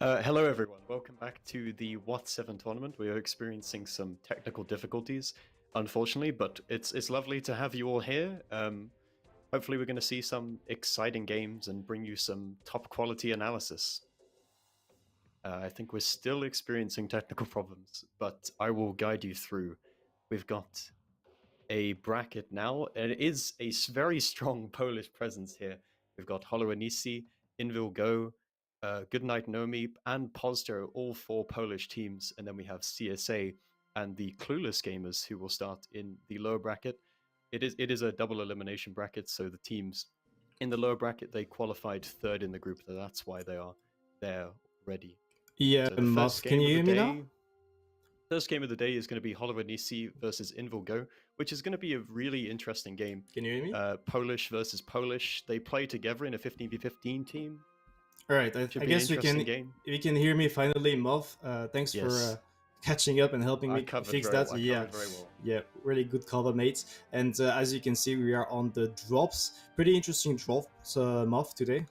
Hello everyone, welcome back to the WoT7 tournament. We are experiencing some technical difficulties, unfortunately, but it's lovely to have you all here. Hopefully we're going to see some exciting games and bring you some top quality analysis. I think we're still experiencing technical problems, but I will guide you through. We've got a bracket now, and it is a very strong Polish presence here. We've got Holoanisi, Invil Go, Goodnight Nomi, and Pozdo, all four Polish teams, and then we have CSA and the Clueless Gamers, who will start in the lower bracket. It is a double elimination bracket, so the teams in the lower bracket, they qualified third in the group, so that's why they are there ready. Yeah, So the Muff, can you hear me now? First game of the day is going to be Holoanisi versus Invil Go, which is going to be a really interesting game. Can you hear me? Polish versus Polish. They play together in a 15v15 team. All right, I guess we can hear me finally, Muff. Thanks for catching up and helping me fix that. Yeah, really good cover, mates. And as you can see, we are on the drops. Pretty interesting drops, Muff, today.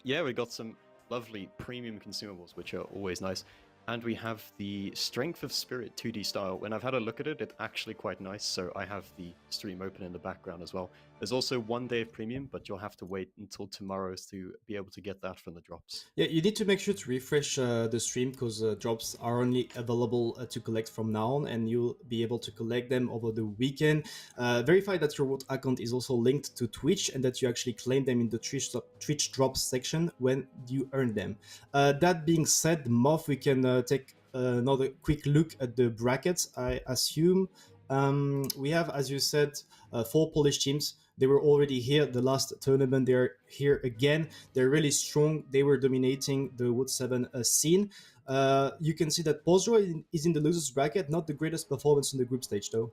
Yeah, we got some lovely premium consumables, which are always nice. And we have the Strength of Spirit 2D style. When I've had a look at it, it's actually quite nice. So I have the stream open in the background as well. There's also 1 day of premium, but you'll have to wait until tomorrow to be able to get that from the drops. Yeah, you need to make sure to refresh the stream because drops are only available to collect from now on, and you'll be able to collect them over the weekend. Verify that your WoT account is also linked to Twitch and that you actually claim them in the Twitch drops section when you earn them. That being said, Muff, we can take another quick look at the brackets. I assume we have, as you said, 4 Polish teams. They were already here the last tournament. They're here again. They're really strong. They were dominating the WoT7 scene. You can see that Pozdo is in the losers bracket. Not the greatest performance in the group stage, though.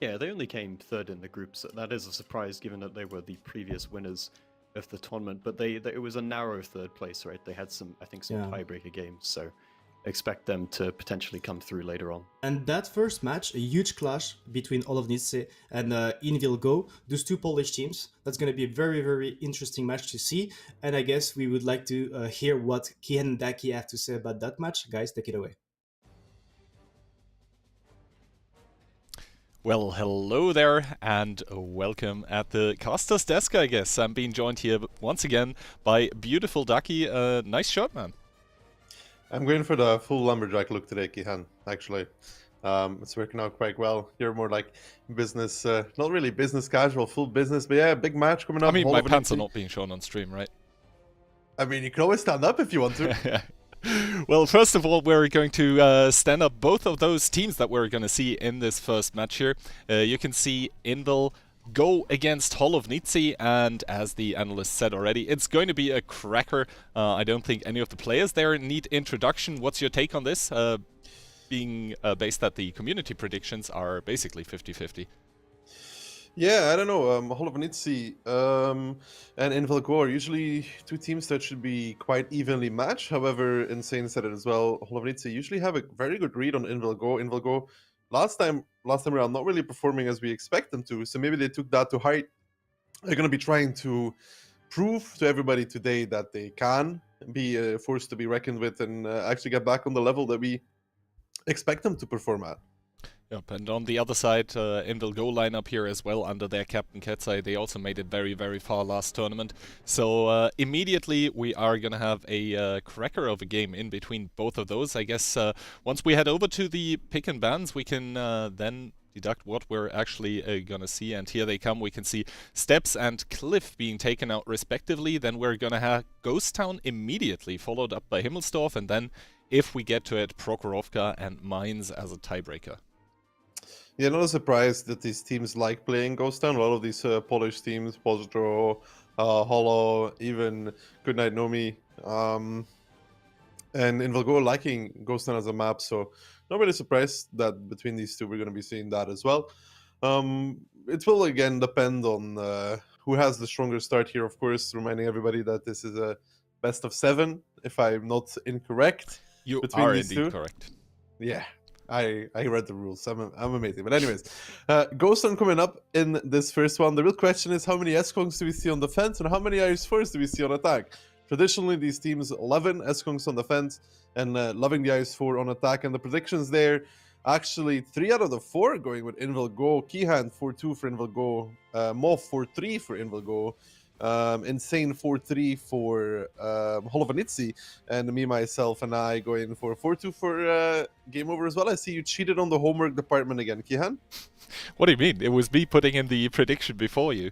Yeah, they only came third in the group, so that is a surprise given that they were the previous winners of the tournament. But it was a narrow third place, right? They had some tiebreaker games, so expect them to potentially come through later on. And that first match, a huge clash between Holoanisi and Invil Go, those 2 Polish teams. That's going to be a very, very interesting match to see. And I guess we would like to hear what Kihan and Daki have to say about that match. Guys, take it away. Well, hello there, and welcome at the caster's desk, I guess. I'm being joined here once again by beautiful Daki. Nice shirt, man. I'm going for the full lumberjack look today, Kihan, actually. It's working out quite well. You're more like business, not really business casual, full business, but yeah, big match coming up. I mean, my pants are not being shown on stream, right? I mean, you can always stand up if you want to. Well, first of all, we're going to stand up both of those teams that we're going to see in this first match here. You can see Invil Go against Holoanisi, and as the analyst said already, it's going to be a cracker. I don't think any of the players there need introduction. What's your take on this, being based that the community predictions are basically 50-50? Yeah, I don't know. Holoanisi and Invil Go are usually 2 teams that should be quite evenly matched. However, Insane said it as well, Holoanisi usually have a very good read on Invil Go. Invil Go last time around not really performing as we expect them to, so maybe they took that to heart. They're going to be trying to prove to everybody today that they can be a force to be reckoned with and actually get back on the level that we expect them to perform at. Yep, and on the other side, Invil Go lineup here as well under their captain Ketsai. They also made it very, very far last tournament. So immediately we are going to have a cracker of a game in between both of those. I guess once we head over to the pick and bans, we can then deduct what we're actually going to see. And here they come. We can see Steps and Cliff being taken out respectively. Then we're going to have Ghost Town immediately, followed up by Himmelsdorf. And then, if we get to it, Prokhorovka and Mainz as a tiebreaker. Yeah, not a surprise that these teams like playing Ghost Town. A lot of these Polish teams, Pozdo, Holo, even Goodnight Nomi, and Invil Go liking Ghost Town as a map. So not really surprised that between these 2 we're going to be seeing that as well. It will again depend on who has the stronger start here, of course, reminding everybody that this is a best of 7, if I'm not incorrect. You are indeed correct. Yeah. I read the rules. I'm amazing. But anyways, Ghost Town coming up in this first one. The real question is how many S-Kongs do we see on defense and how many IS4s do we see on attack? Traditionally, these teams 11 Eskongs on defense and loving the IS4 on attack. And the predictions there, actually 3 out of the 4 going with Invil Go. Keyhand 4-2 for Invil Go. Moff 4-3 for Invil Go. Insane 4-3 for Holovanitsi, and me, myself, and I going for 4-2 for Game Over as well. I see you cheated on the homework department again, Kihan. What do you mean? It was me putting in the prediction before you.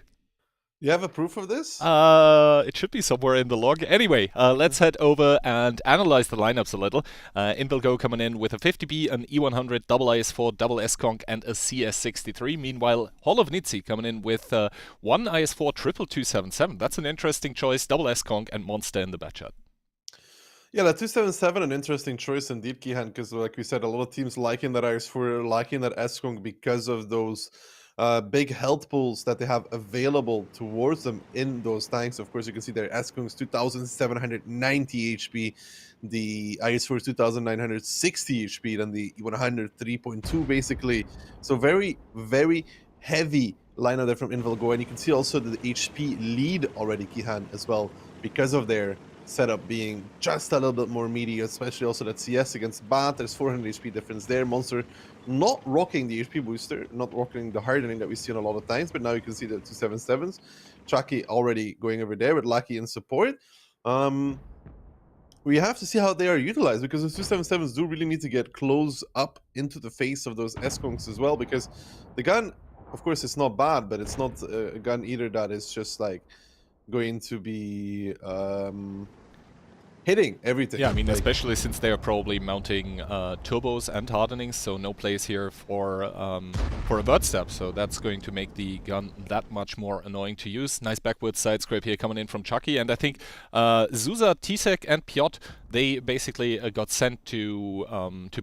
You have a proof of this? It should be somewhere in the log. Anyway, let's head over and analyze the lineups a little. Invil Go coming in with a 50B, an E100, double IS4, double SConk, and a CS63. Meanwhile, Holovanitsi coming in with one IS4, triple 277. That's an interesting choice. Double SConk and Monster in the batchat. Yeah, that 277, an interesting choice indeed, Kihan, because like we said, a lot of teams liking that IS4, liking that SConk because of those big health pools that they have available towards them in those tanks. Of course, you can see their Eskongs 2,790 HP, the IS4 2,960 HP, then the 103.2 basically. So very, very heavy lineup there from Invil Go, and you can see also the HP lead already, Kihan, as well, because of their setup being just a little bit more meaty, especially also that CS against Bat. There's 400 HP difference there. Monster not rocking the HP booster, not rocking the hardening that we see on a lot of times, but now you can see the 277s. Chucky already going over there with Lucky in support. We have to see how they are utilized, because the 277s do really need to get close up into the face of those Eskonks as well, because the gun, of course, it's not bad, but it's not a gun either that is just like going to be hitting everything. Yeah, I mean, especially since they are probably mounting turbos and hardenings, so no place here for a bird step. So that's going to make the gun that much more annoying to use. Nice backwards side scrape here coming in from Chucky, and I think Zuza, Tisek, and Piotr, they basically got sent to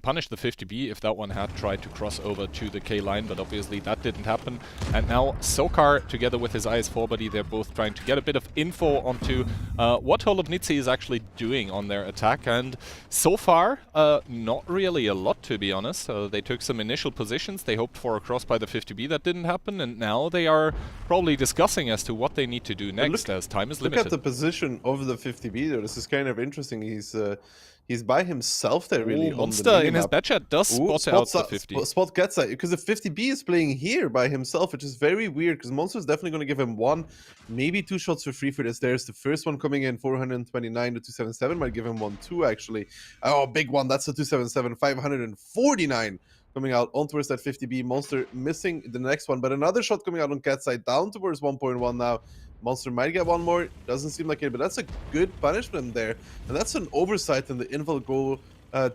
punish the 50B if that one had tried to cross over to the K line, but obviously that didn't happen. And now Sokar, together with his IS4 buddy, they're both trying to get a bit of info onto what Holovanitsi is actually doing on their attack, and so far, not really a lot, to be honest. They took some initial positions, they hoped for a cross by the 50B, that didn't happen, and now they are probably discussing as to what they need to do next, as time is limited. Look at the position of the 50B, though. This is kind of interesting. He's by himself there, really. Monster in his batchat does spot out the 50. Spot gets that, because the 50B is playing here by himself, which is very weird, because Monster is definitely going to give him 1, maybe 2 shots for free for this. There's the first one coming in, 429 to 277, might give him 1, 2 actually. Oh, big one, that's the 277, 549 coming out on towards that 50B. Monster missing the next one, but another shot coming out on Cat's side, down towards 1.1 now. Monster might get one more, doesn't seem like it, but that's a good punishment there. And that's an oversight in the Invil Go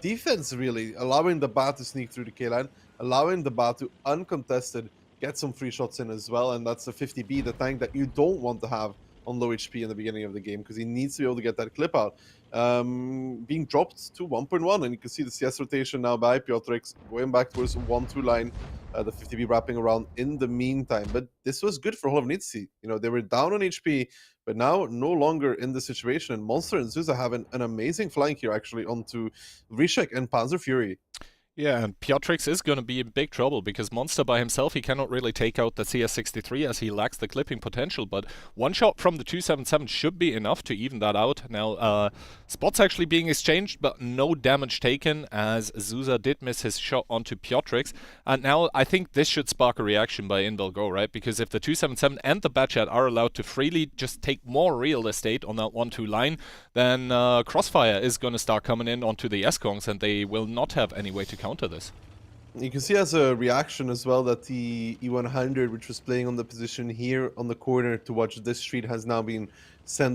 defense, really, allowing the Bat to sneak through the K-line, allowing the Bat to uncontested get some free shots in as well. And that's a 50B, the tank that you don't want to have on low HP in the beginning of the game, because he needs to be able to get that clip out. Being dropped to 1.1, and you can see the CS rotation now by Piotrix going back towards 1-2 line. The 50B wrapping around in the meantime, but this was good for Holovanitsi. You know, they were down on HP, but now no longer in the situation. And Monster and Zuza have an amazing flank here, actually, onto Rishek and Panzer Fury. Yeah, and Piotrix is going to be in big trouble, because Monster by himself, he cannot really take out the CS63 as he lacks the clipping potential, but one shot from the 277 should be enough to even that out. Now, spots actually being exchanged, but no damage taken, as Zuza did miss his shot onto Piotrix. And now I think this should spark a reaction by Invil Go, right? Because if the 277 and the Batchat are allowed to freely just take more real estate on that 1-2 line, then Crossfire is going to start coming in onto the Eskongs, and they will not have any way to counter this. You can see as a reaction as well that the E100, which was playing on the position here on the corner to watch this street, has now been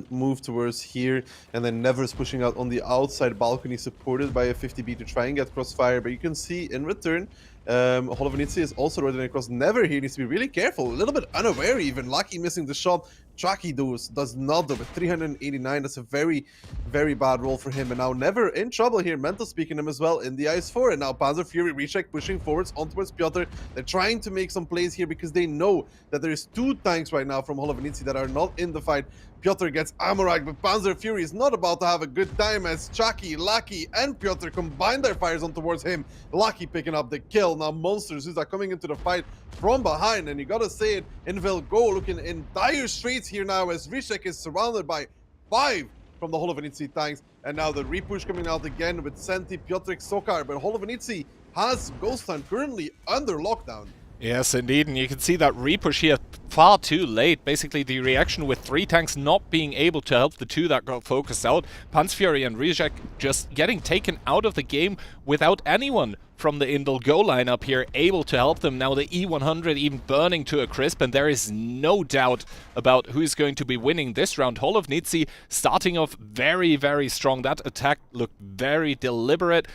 moved towards here, and then Never's pushing out on the outside balcony, supported by a 50B to try and get Crossfire. But you can see in return, Holovanitsi is also running across. Never here needs to be really careful, a little bit unaware even. Lucky missing the shot. Chucky does not, though, with 389. That's a very, very bad roll for him. And now Never in trouble here, mental speaking him as well in the IS4. And now Panzer Fury Recheck pushing forwards on towards Piotr. They're trying to make some plays here because they know that there's 2 tanks right now from Holovanitsi that are not in the fight. Piotr gets ammo-ragged, but Panzer Fury is not about to have a good time as Chucky, Lucky, and Piotr combine their fires on towards him. Lucky picking up the kill. Now Monsters, who's coming into the fight from behind, and you gotta say it, Invil Go looking in dire straits here now as Rishek is surrounded by 5 from the Holovenitsi tanks. And now the repush coming out again with Senti, Piotrek, Sokar. But Holovenitsi has Ghost Hunt currently under lockdown. Yes, indeed, and you can see that repush here far too late. Basically, the reaction with 3 tanks not being able to help the 2 that got focused out. Panzfury and Rizek just getting taken out of the game without anyone from the Indel Go lineup here able to help them. Now the E100 even burning to a crisp, and there is no doubt about who's going to be winning this round. Holovnitsi starting off very, very strong. That attack looked very deliberate,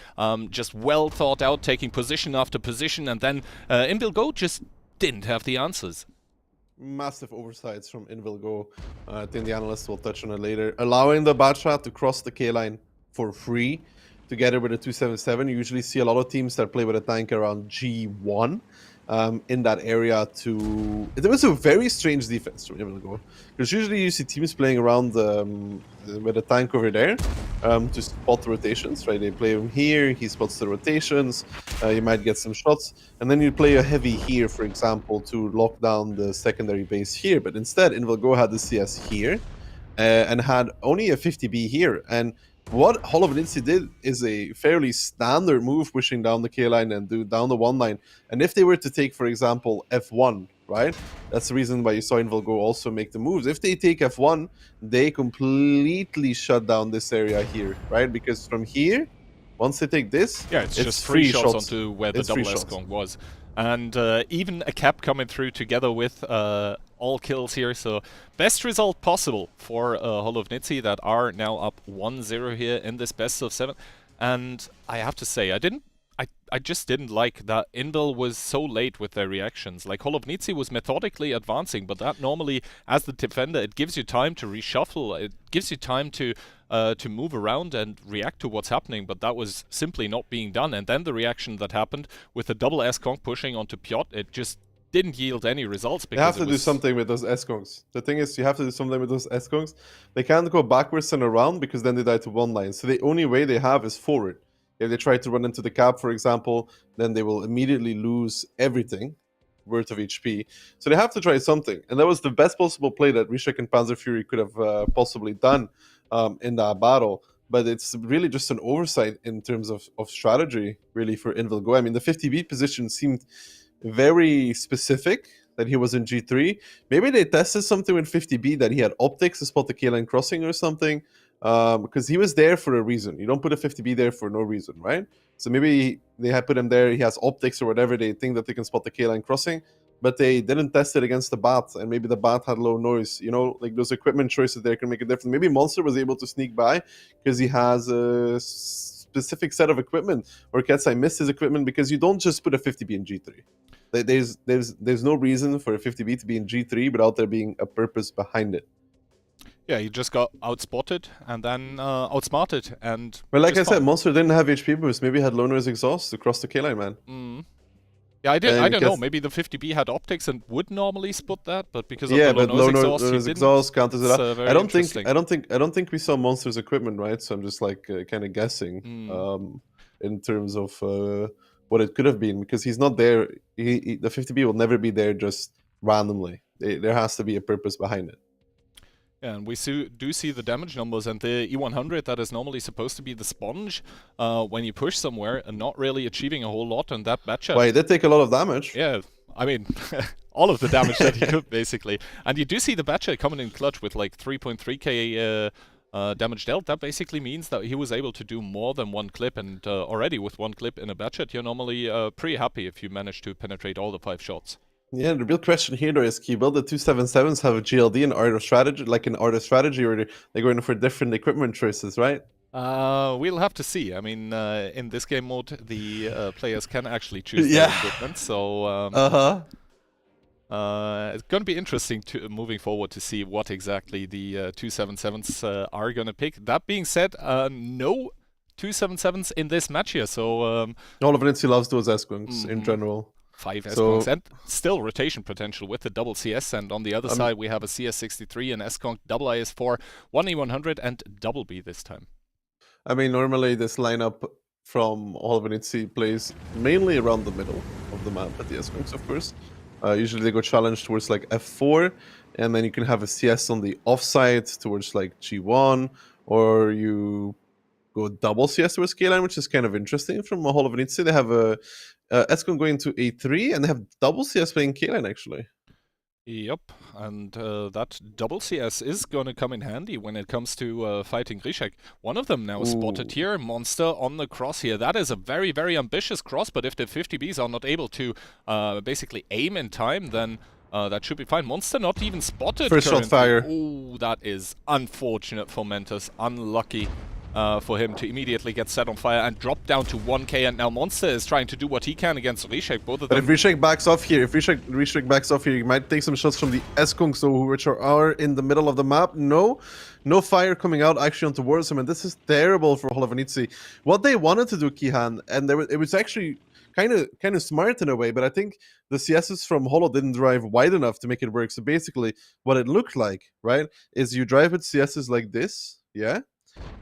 just well thought out, taking position after position, and then Indel Go just didn't have the answers. Massive oversights from Invilgo. I think the analysts will touch on it later. Allowing the Batra to cross the K-line for free together with a 277. You usually see a lot of teams that play with a tank around G1 in that area to... There was a very strange defense from Invilgo. Because usually you see teams playing around with a tank over there to spot the rotations, right? They play him here, he spots the rotations, you might get some shots, and then you play a heavy here, for example, to lock down the secondary base here. But instead, Invilgo had the CS here and had only a 50B here. And what Holovenitsi did is a fairly standard move, pushing down the K line and down the 1 line. And if they were to take, for example, F1, right? That's the reason why you saw Invilgo also make the moves. If they take F1, they completely shut down this area here, right? Because from here, once they take this, yeah, it's just 3 shots onto where the double S-Gong was. And even a cap coming through together with all kills here. So best result possible for Holovnitsi that are now up 1-0 here in this best of 7. And I have to say, I just didn't like that Indel was so late with their reactions. Like, Holovnitsi was methodically advancing, but that normally, as the defender, it gives you time to reshuffle. It gives you time to move around and react to what's happening, but that was simply not being done. And then the reaction that happened with the double S-Kong pushing onto Piotr, it just didn't yield any results. Because you have to do something with those S-Kongs. The thing is, you have to do something with those S-Kongs. They can't go backwards and around because then they die to 1 line. So the only way they have is forward. If they try to run into the cap, for example, then they will immediately lose everything worth of HP. So they have to try something. And that was the best possible play that Rishek and Panzerfury could have possibly done in that battle. But it's really just an oversight in terms of strategy, really, for Invilgo. I mean, the 50B position seemed very specific, that he was in G3. Maybe they tested something with 50B, that he had optics to spot the K-line crossing or something. Because he was there for a reason. You don't put a 50B there for no reason, right? So maybe they had put him there, he has optics or whatever, they think that they can spot the K-line crossing, but they didn't test it against the bat, and maybe the bat had low noise. You know, like, those equipment choices there can make a difference. Maybe Monster was able to sneak by because he has a specific set of equipment, or Ketsai missed his equipment, because you don't just put a 50B in G3. There's no reason for a 50B to be in G3 without there being a purpose behind it. Yeah, he just got outspotted and then outsmarted. And well, like I said, Monster didn't have HP boost. Maybe he had low noise exhaust across the K-line, man. Yeah, I don't know. Maybe the 50B had optics and would normally spot that, but because of the low noise exhaust counters it out. I don't think we saw Monster's equipment, right? So I'm just like kind of guessing in terms of what it could have been, because he's not there. The 50B will never be there just randomly. There has to be a purpose behind it. Yeah, and we do see the damage numbers, and the E100 that is normally supposed to be the sponge when you push somewhere and not really achieving a whole lot, and that batch. Well, he did take a lot of damage. Yeah, I mean, all of the damage that he could, basically. And you do see the Batcher coming in clutch with like 3.3k damage dealt. That basically means that he was able to do more than 1 clip, and already with 1 clip in a Batchet, you're normally pretty happy if you manage to penetrate all the 5 shots. Yeah, the real question here though is, will the 277s have a GLD in Art of Strategy, like in Art of Strategy, or they're going for different equipment choices, right? We'll have to see. I mean, in this game mode, the players can actually choose their equipment, so it's going to be interesting moving forward to see what exactly the 277s are going to pick. That being said, no 277s in this match here, so... Holovenitsi loves those S-Gungs in general. 5 S-Kongs, and still rotation potential with the double CS, and on the other side we have a CS63, an S-Kong, double IS4, 1 E100, and double B this time. I mean, normally this lineup from Holovenitsi plays mainly around the middle of the map at the S-Kongs, of course. Usually they go challenge towards like F4, and then you can have a CS on the offside towards like G1, or you go double CS towards K-line, which is kind of interesting from a Hall of Venezia. They have a Escon going to A3, and they have double CS playing K-line, actually. Yep, and that double CS is going to come in handy when it comes to fighting Grishek. One of them now spotted here, Monster on the cross here. That is a very, very ambitious cross, but if the 50Bs are not able to basically aim in time, then that should be fine. Monster not even spotted First currently. shot fire. Oh, that is unfortunate for Mentos. Unlucky for him to immediately get set on fire and drop down to 1k, and now Monster is trying to do what he can against Rishek. Both of But them. if Rishek backs off here, he might take some shots from the Eskungs, so which are in the middle of the map. No fire coming out actually towards him, and this is terrible for Holovenitsi. What they wanted to do, Kihan, and it was actually kind of smart in a way, but I think the CSs from Holo didn't drive wide enough to make it work. So basically, what it looked like, right, is you drive with CSs like this, yeah.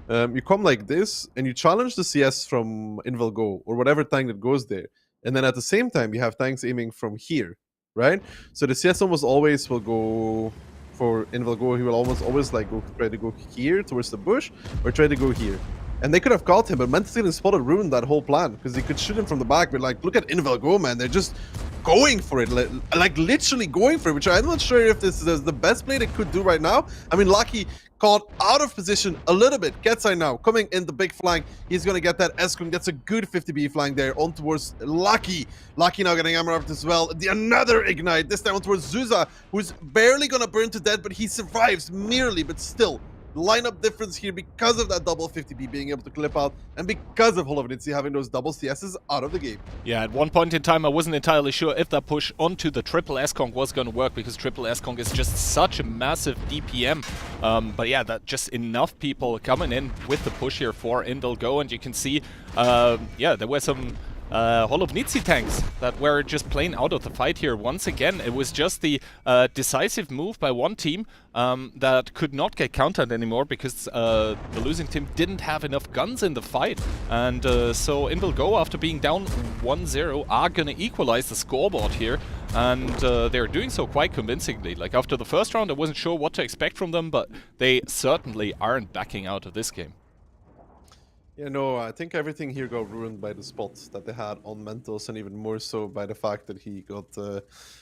You come like this, and you challenge the CS from Inval Go, or whatever tank that goes there. And then at the same time, you have tanks aiming from here, right? So the CS almost always will go for Inval Go. He will almost always like try to go here towards the bush, or try to go here. And they could have caught him, but Mentos didn't spot it, ruined that whole plan, because he could shoot him from the back. But like, look at Inval Go, man. They're just going for it, like literally going for it, which I'm not sure if this is the best play they could do right now. I mean, Lucky caught out of position a little bit. Ketsai now coming in the big flank. He's going to get that Eskun, gets a good 50B flank there on towards Lucky. Lucky now getting hammer up as well. Another ignite, this time on towards Zuza, who's barely going to burn to death, but he survives merely, but still. Lineup difference here because of that double 50B being able to clip out, and because of Holovenitsi having those double CSs out of the game. Yeah, at one point in time I wasn't entirely sure if that push onto the triple S-Kong was going to work, because triple S-Kong is just such a massive DPM. But yeah, that just enough people coming in with the push here for Indel Go, and you can see, yeah, there were some Holovenitsi tanks that were just plain out of the fight here. Once again, it was just the decisive move by one team that could not get countered anymore, because the losing team didn't have enough guns in the fight. And so Inval Go, after being down 1-0, are gonna equalize the scoreboard here. And they're doing so quite convincingly. Like, after the first round, I wasn't sure what to expect from them, but they certainly aren't backing out of this game. Yeah, no, I think everything here got ruined by the spots that they had on Mentos, and even more so by the fact that he got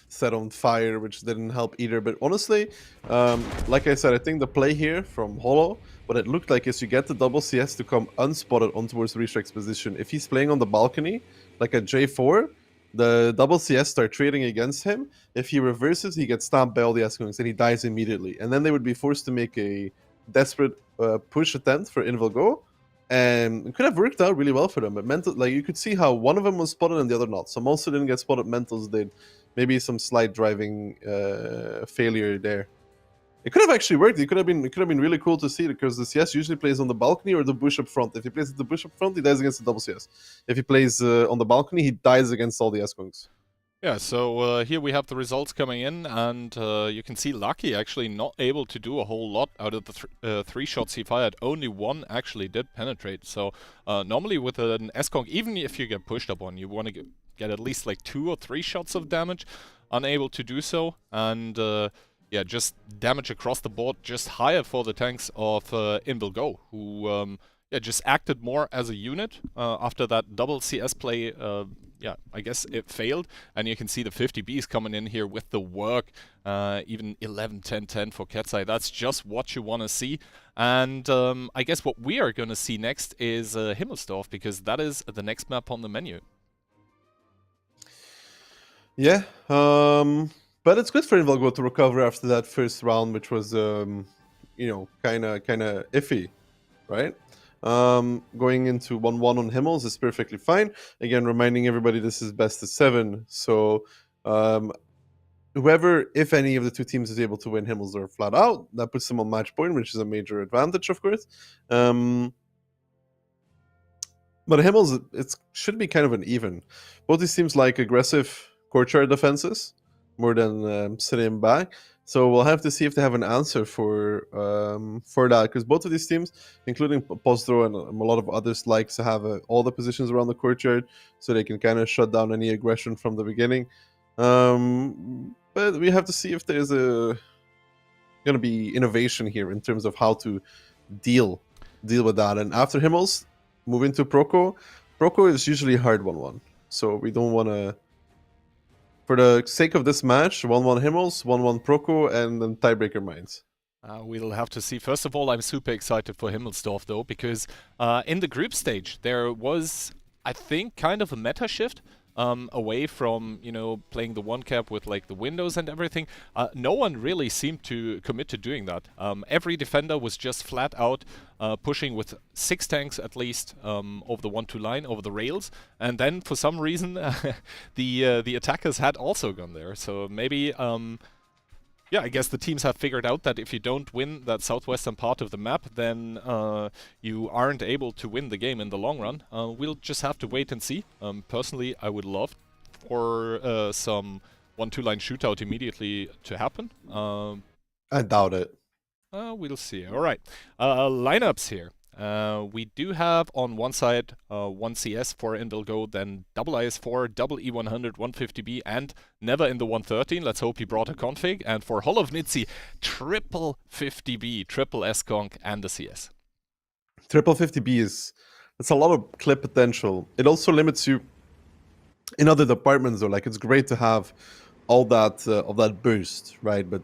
set on fire, which didn't help either. But honestly, like I said, I think the play here from Holo, what it looked like is you get the double CS to come unspotted on towards Rishrek's position. If he's playing on the balcony, like a J4, the double CS start trading against him. If he reverses, he gets stamped by all the S-Kungs, and he dies immediately. And then they would be forced to make a desperate push attempt for Inval Go. And it could have worked out really well for them, but Mentos, like, you could see how one of them was spotted and the other not. So Monster didn't get spotted, Mentos did. Maybe some slight driving failure there. It could have actually worked. It could have been really cool to see, because the CS usually plays on the balcony or the bush up front. If he plays at the bush up front, he dies against the double CS. If he plays on the balcony, he dies against all the S-Kungs. Yeah, so here we have the results coming in, and you can see Lucky actually not able to do a whole lot out of the three shots he fired. Only one actually did penetrate. So normally with an S-Kong, even if you get pushed up on, you want to get at least like 2 or 3 shots of damage. Unable to do so, and yeah, just damage across the board, just higher for the tanks of Inval Go, who yeah, just acted more as a unit after that double CS play. Yeah, I guess it failed, and you can see the 50Bs coming in here with the work, even 11-10-10 for Ketsai. That's just what you want to see, and I guess what we are going to see next is Himmelsdorf, because that is the next map on the menu. Yeah, but it's good for Inval Go to recover after that first round, which was, you know, kind of iffy, right? Going into 1-1 on Himmels is perfectly fine. Again, reminding everybody this is best of 7. So whoever, if any of the two teams is able to win Himmelsdorf flat out, that puts them on match point, which is a major advantage, of course. But Himmels, it should be kind of an even. Both these teams like aggressive courtyard defenses more than sitting back. So we'll have to see if they have an answer for that, because both of these teams, including Postro and a lot of others, like to have all the positions around the courtyard, so they can kind of shut down any aggression from the beginning. But we have to see if there's going to be innovation here in terms of how to deal deal with that. And after Himmels, move into Proco. Proco is usually hard 1-1. So we don't want to... For the sake of this match, 1-1 Himmels, 1-1 Proco, and then tiebreaker Mines. We'll have to see. First of all, I'm super excited for Himmelsdorf, though, because in the group stage, there was, I think, kind of a meta shift away from, you know, playing the one cap with, like, the windows and everything. No one really seemed to commit to doing that. Every defender was just flat out pushing with 6 tanks, at least, over the 1-2 line, over the rails. And then, for some reason, the attackers had also gone there. So maybe... yeah, I guess the teams have figured out that if you don't win that southwestern part of the map, then you aren't able to win the game in the long run. We'll just have to wait and see. Personally, I would love for some 1-2 line shootout immediately to happen. I doubt it. We'll see. All right. Lineups here. We do have on one side 1 CS for InVilGo, then double IS4, double E100, 150B, and never in the 113. Let's hope he brought a config. And for Holovnitsi, triple 50B, triple S-Conk, and the CS. Triple 50B is... It's a lot of clip potential. It also limits you in other departments, though. Like, it's great to have all that of that boost, right? But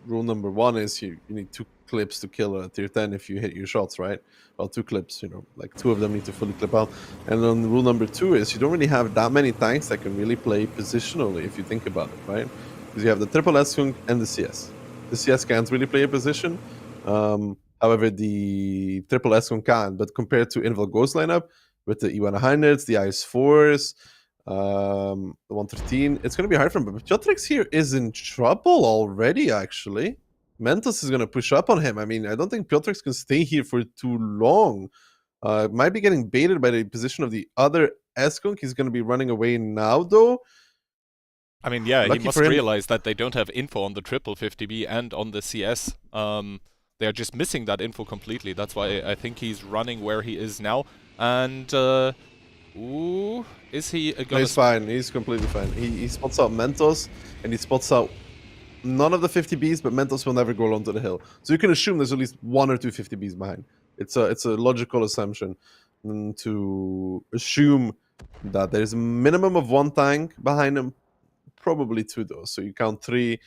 rule number 1 is you need 2 clips to kill a tier 10 if you hit your shots, right? Well, 2 clips, you know, like 2 of them need to fully clip out. And then rule number 2 is you don't really have that many tanks that can really play positionally if you think about it, right? Because you have the triple S-Kung and the CS. The CS can't really play a position. However, the triple S-Kung can, but compared to InVilGo's lineup with the E100s, the IS4s, the 113, it's going to be hard for him. But Piotrix here is in trouble already, actually. Mentos is going to push up on him. I mean, I don't think Piotrix can stay here for too long. Might be getting baited by the position of the other S-Kunk. He's going to be running away now, though. I mean, yeah, Lucky he must realize that they don't have info on the triple 50B and on the CS. They're just missing that info completely. That's why I think he's running where he is now. And, ooh, is he going to... He's fine. He's completely fine. He spots out Mentos, and he spots out none of the 50Bs, but Mentos will never go along to the hill. So you can assume there's at least 1 or 2 50Bs behind. It's a logical assumption to assume that there's a minimum of 1 tank behind him, probably 2 though. So you count 3,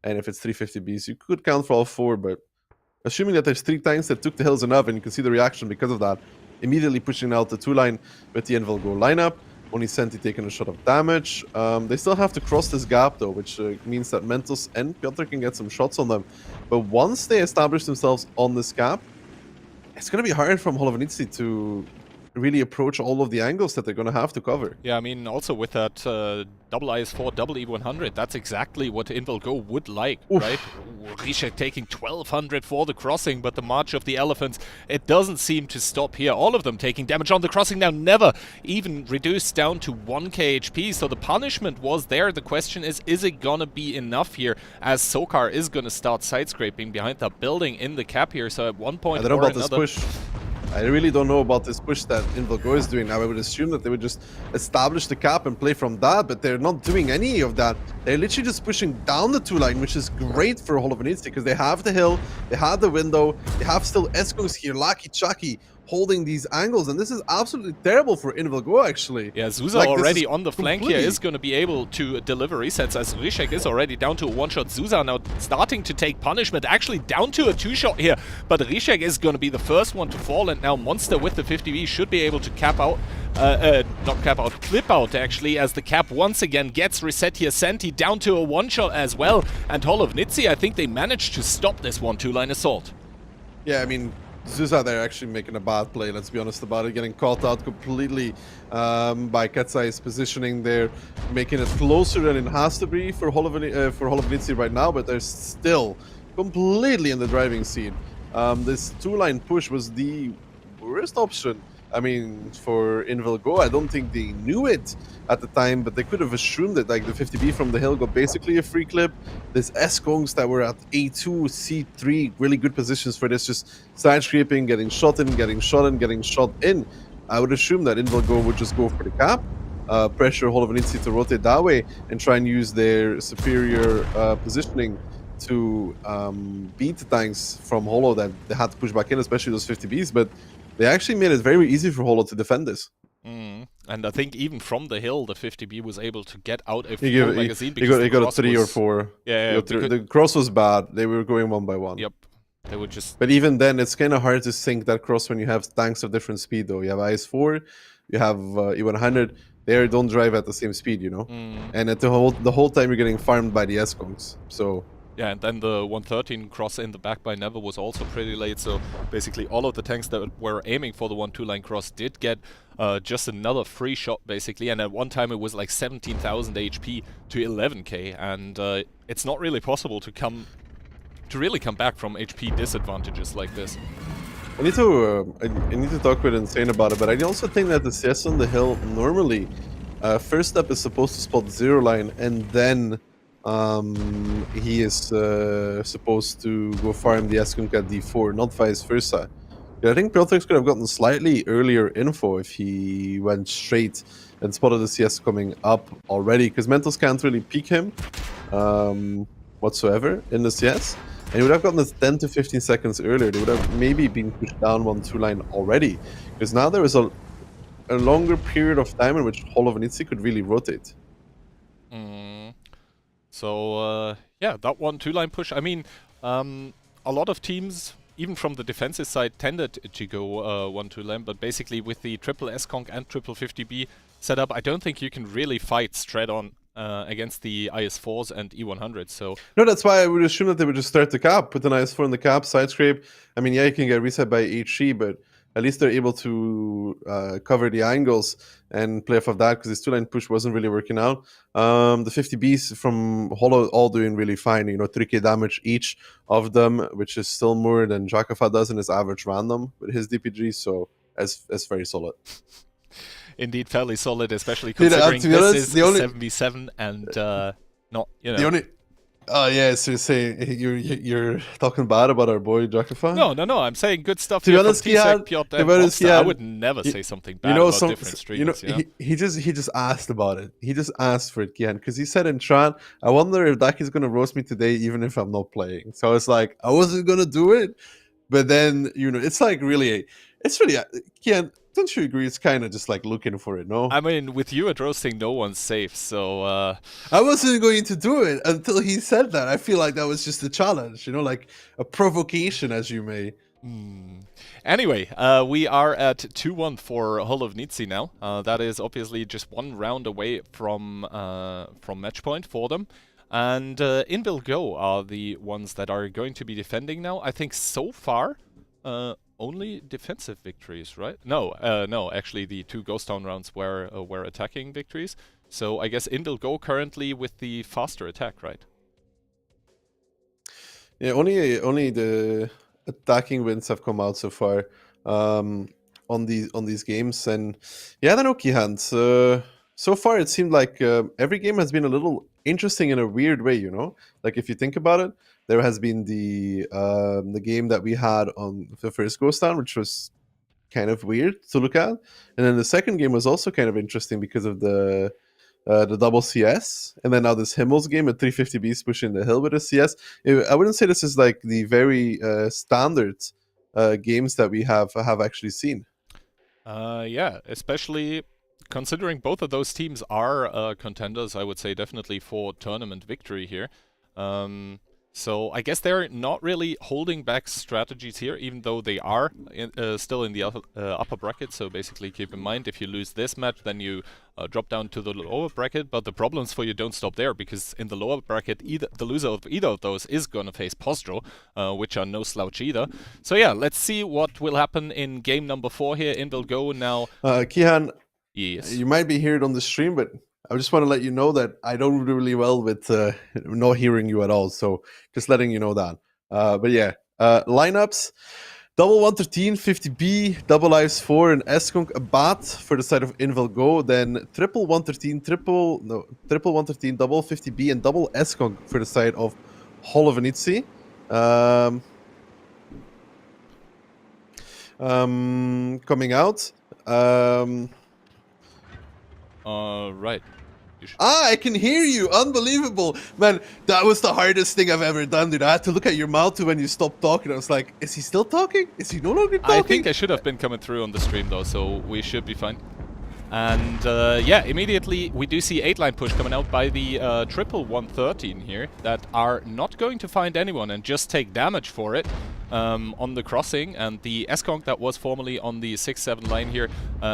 and if it's 3 50Bs, you could count for all 4, but assuming that there's 3 tanks that took the hills enough, and you can see the reaction because of that, immediately pushing out the 2 line with the InVilGo lineup. Only Senti taking a shot of damage. They still have to cross this gap though, which means that Mentos and Piotr can get some shots on them. But once they establish themselves on this gap, it's going to be hard from Holovnitsi to really approach all of the angles that they're going to have to cover. Yeah, I mean, also with that double IS4, double E100, that's exactly what InVilGo would like, right? Rishek taking 1200 for the crossing, but the March of the Elephants, it doesn't seem to stop here. All of them taking damage on the crossing now, never even reduced down to 1k HP, so the punishment was there. The question is it gonna be enough here, as Sokar is gonna start side-scraping behind that building in the cap here, so at one point I don't know or about another... this push. I really don't know about this push that InVilGo is doing now. I would assume that they would just establish the cap and play from that, but they're not doing any of that. They're literally just pushing down the 2 line, which is great for Holovnitsi because they have the hill, they have the window, they have still Eskos here, Lucky Chucky, holding these angles, and this is absolutely terrible for InVilGo, actually. Yeah, Zuza like, already on the flank here is going to be able to deliver resets, as Rishek is already down to a 1-shot. Zuza now starting to take punishment, actually down to a 2-shot here, but Rishek is going to be the first one to fall, and now Monster with the 50B should be able to cap out, not cap out, clip out actually, as the cap once again gets reset here. Senti down to a 1-shot as well, and Holovnitsi, I think they managed to stop this 1-2 line assault. Yeah, I mean, Zuza there actually making a bad play, let's be honest about it, getting caught out completely by Katsai's positioning there, making it closer than it has to be for Holovnitsi right now, but they're still completely in the driving seat. This 2-line push was the worst option. I mean, for InVilGo, I don't think they knew it at the time, but they could have assumed that like the 50B from the hill got basically a free clip. This S-Kongs that were at A2, C3, really good positions for this, just side scraping, getting shot in, getting shot in, getting shot in. I would assume that InVilGo would just go for the cap, pressure Holovnitsi to rotate that way, and try and use their superior positioning to beat the tanks from Holo that they had to push back in, especially those 50Bs, but they actually made it very easy for Holo to defend this. And I think even from the hill, the 50B was able to get out a He full magazine because got the a cross 3 or was- 4. Yeah, The cross was bad. They were going one by one. Yep, they would just. But even then, it's kind of hard to sync that cross when you have tanks of different speed, though. You have IS-4, you have E100. They don't drive at the same speed, you know. And at the whole time, you're getting farmed by the S-Kongs. So Yeah, and then the 113 cross in the back by Never was also pretty late, so basically all of the tanks that were aiming for the 1-2 line cross did get just another free shot, basically, and at one time it was like 17,000 HP to 11k, and it's not really possible to really come back from HP disadvantages like this. I need to talk with Insane about it, but I also think that the CS on the hill normally, first step is supposed to spot 0 line, and then he is supposed to go farm the S-Kunk at D4, not vice versa. Yeah, I think Protex could have gotten slightly earlier info if he went straight and spotted the CS coming up already, because Mentals can't really peek him whatsoever in the CS. And he would have gotten this 10 to 15 seconds earlier. They would have maybe been pushed down 1-2 line already, because now there is a longer period of time in which Holovenitsi could really rotate. So, yeah, that 1-2 line push, I mean, a lot of teams, even from the defensive side, tended to go 1-2 line, but basically with the triple S-Konk and triple 50B setup, I don't think you can really fight straight on against the IS-4s and E100s, so... No, that's why I would assume that they would just start the cap, put an IS-4 in the cap, side scrape. I mean, yeah, you can get reset by HE, but at least they're able to cover the angles and play off of that, because this 2-line push wasn't really working out. The 50Bs from Holo all doing really fine, you know, 3k damage each of them, which is still more than Jakafa does in his average random with his DPG, so that's very solid. Indeed, fairly solid, especially considering this is 7v7 and not, you know... The only... Oh yeah, so you're talking bad about our boy Jakafa? No, I'm saying good stuff to here be honest, from T-Sec, Piotr, and Monster. I would never say something bad about different streamers, you know? He just asked about it. He just asked for it, Kian, because he said in Tran, I wonder if Daki's gonna roast me today even if I'm not playing. So it's like, I wasn't gonna do it, but then, you know, it's like really, Kian, don't you agree? It's kind of just like looking for it, no? I mean, with you at roasting, no one's safe, so... I wasn't going to do it until he said that. I feel like that was just a challenge, you know, like a provocation, as you may. Anyway, we are at 2-1 for Holovenitsi now. That is obviously just one round away from match point for them. And Inbuilt Go are the ones that are going to be defending now. I think so far... only defensive victories, right? No, actually the 2 Ghost Town rounds were attacking victories. So I guess Inbuilt Go currently with the faster attack, right? Yeah, only the attacking wins have come out so far on these games, and yeah, I don't know, Kihan. So far it seemed like every game has been a little interesting in a weird way, you know. Like if you think about it, there has been the game that we had on the first Ghost Town, which was kind of weird to look at, and then the second game was also kind of interesting because of the double CS, and then now this Himmels game at 350Bs pushing the hill with a CS. I wouldn't say this is like the very standard games that we have actually seen. Yeah, especially considering both of those teams are contenders, I would say definitely for tournament victory here. So I guess they're not really holding back strategies here, even though they are still in the upper bracket. So basically keep in mind, if you lose this match, then you drop down to the lower bracket. But the problems for you don't stop there, because in the lower bracket, the loser of either of those is going to face Postro, which are no slouch either. So yeah, let's see what will happen in game number 4 here. Inbuilt Go now. Kihan, yes, you might be heard on the stream, but I just want to let you know that I don't do really well with not hearing you at all. So just letting you know that. But yeah, lineups. Double 113, 50B, double IS-4, and S-Kunk a bat for the side of Inbuilt Go. Then triple 113, triple 113, double 50B, and double S-Kunk for the side of Holovenitsi. Coming out. right. I can hear you. Unbelievable. Man, that was the hardest thing I've ever done, dude. I had to look at your mouth when you stopped talking. I was like, is he still talking? Is he no longer talking? I think I should have been coming through on the stream though, so we should be fine. And yeah, immediately we do see 8-line push coming out by the triple 113 here that are not going to find anyone and just take damage for it on the crossing. And the S-Conk that was formerly on the 6-7 line here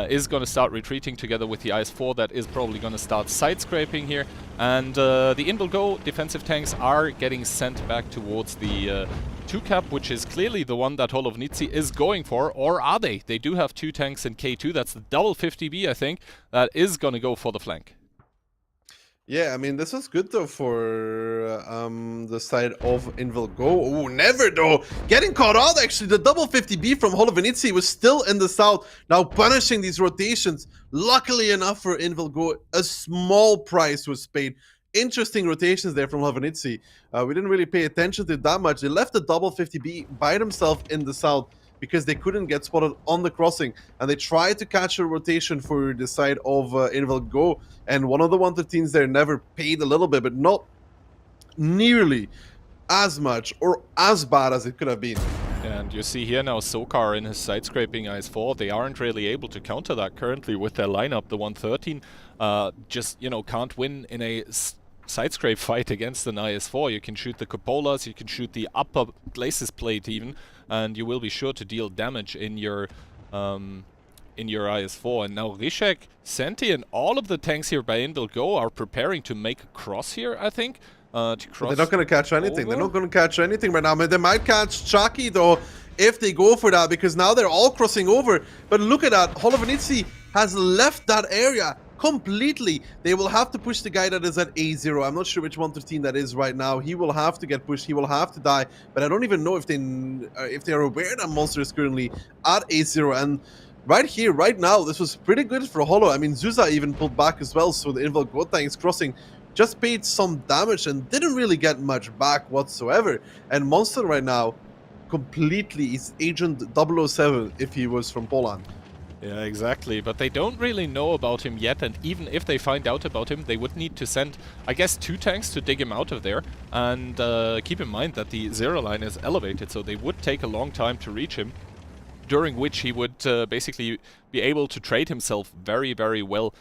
is going to start retreating together with the IS-4 that is probably going to start side-scraping here. And the Invalgo defensive tanks are getting sent back towards the 2-cap, which is clearly the one that Holovnitsi is going for, or are they? They do have 2 tanks in K2, that's the double 50B, I think, that is going to go for the flank. Yeah, I mean, this was good, though, for the side of Invalgo. Oh, never, though. Getting caught out, actually. The double 50B from Holovnitsi was still in the south, now punishing these rotations. Luckily enough for Invalgo, a small price was paid. Interesting rotations there from Holovnitsi. We didn't really pay attention to it that much. They left the double 50B by themselves in the south because they couldn't get spotted on the crossing. And they tried to catch a rotation for the side of Invalgo. And one of the 113s there never paid a little bit, but not nearly as much or as bad as it could have been. And you see here now Sokar in his side-scraping IS-4. They aren't really able to counter that currently with their lineup. The 113 just, you know, can't win in a side-scrape fight against an IS-4. You can shoot the cupolas, you can shoot the upper glacis plate even, and you will be sure to deal damage in your IS-4. And now Rishek, Senti, and all of the tanks here by Invalgo are preparing to make a cross here, I think. To cross. They're not going to catch anything. Over. They're not going to catch anything right now. I mean, they might catch Chucky, though, if they go for that, because now they're all crossing over. But look at that. Holovnitsi has left that area completely. They will have to push the guy that is at A0. I'm not sure which 113 that is right now. He will have to get pushed. He will have to die. But I don't even know if they are aware that Monster is currently at A0. And right here, right now, this was pretty good for Holo. I mean, Zuza even pulled back as well. So the Invalgo tanks crossing just paid some damage and didn't really get much back whatsoever. And Monster right now completely is Agent 007 if he was from Poland. Yeah, exactly. But they don't really know about him yet, and even if they find out about him, they would need to send, I guess, 2 tanks to dig him out of there. And keep in mind that the 0 line is elevated, so they would take a long time to reach him, during which he would basically be able to trade himself very, very well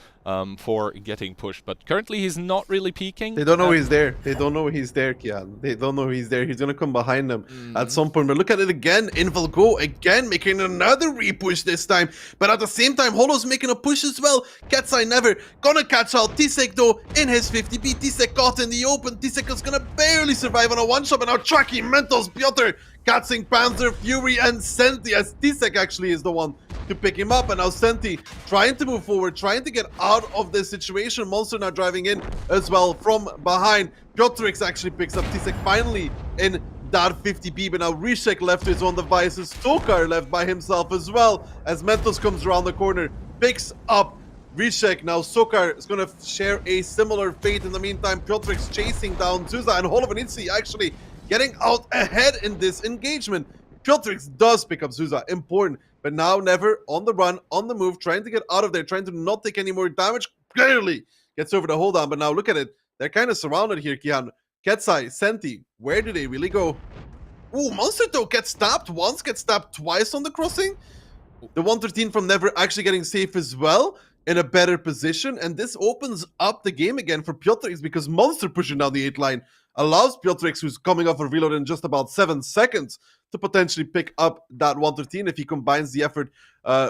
for getting pushed. But currently he's not really peeking. They don't know he's there. They don't know he's there, Kian. They don't know he's there. He's going to come behind them at some point. But look at it again. Invalgo again making another repush this time. But at the same time, Holo's making a push as well. Ketsai never gonna catch out Tisek, though, in his 50B. Tisek caught in the open. Tisek is going to barely survive on a one-shot. But now Chucky, Mentos, Piotr, catching Panzer, Fury, and Senti, as Tisek actually is the one to pick him up. And now Senti trying to move forward, trying to get out of this situation. Monster now driving in as well from behind. Piotrix actually picks up Tisek finally in that 50B, but now Rishek left to his own devices. Tokar left by himself as well, as Mentos comes around the corner, picks up Rishek. Now Sokar is going to share a similar fate. In the meantime, Piotrix chasing down Zuza, and Holovnitsi actually getting out ahead in this engagement. Piotrix does pick up Zuza, important, but now Never on the run, on the move, trying to get out of there, trying to not take any more damage. Clearly gets over the hold on, but now look at it. They're kind of surrounded here, Kian. Ketsai, Senti, where do they really go? Ooh, Monster though gets stabbed once, gets stabbed twice on the crossing. The 113 from Never actually getting safe as well, in a better position, and this opens up the game again for Piotrix, because Monster pushing down the 8 line allows Piotrix, who's coming off a reload in just about 7 seconds, to potentially pick up that 113 if he combines the effort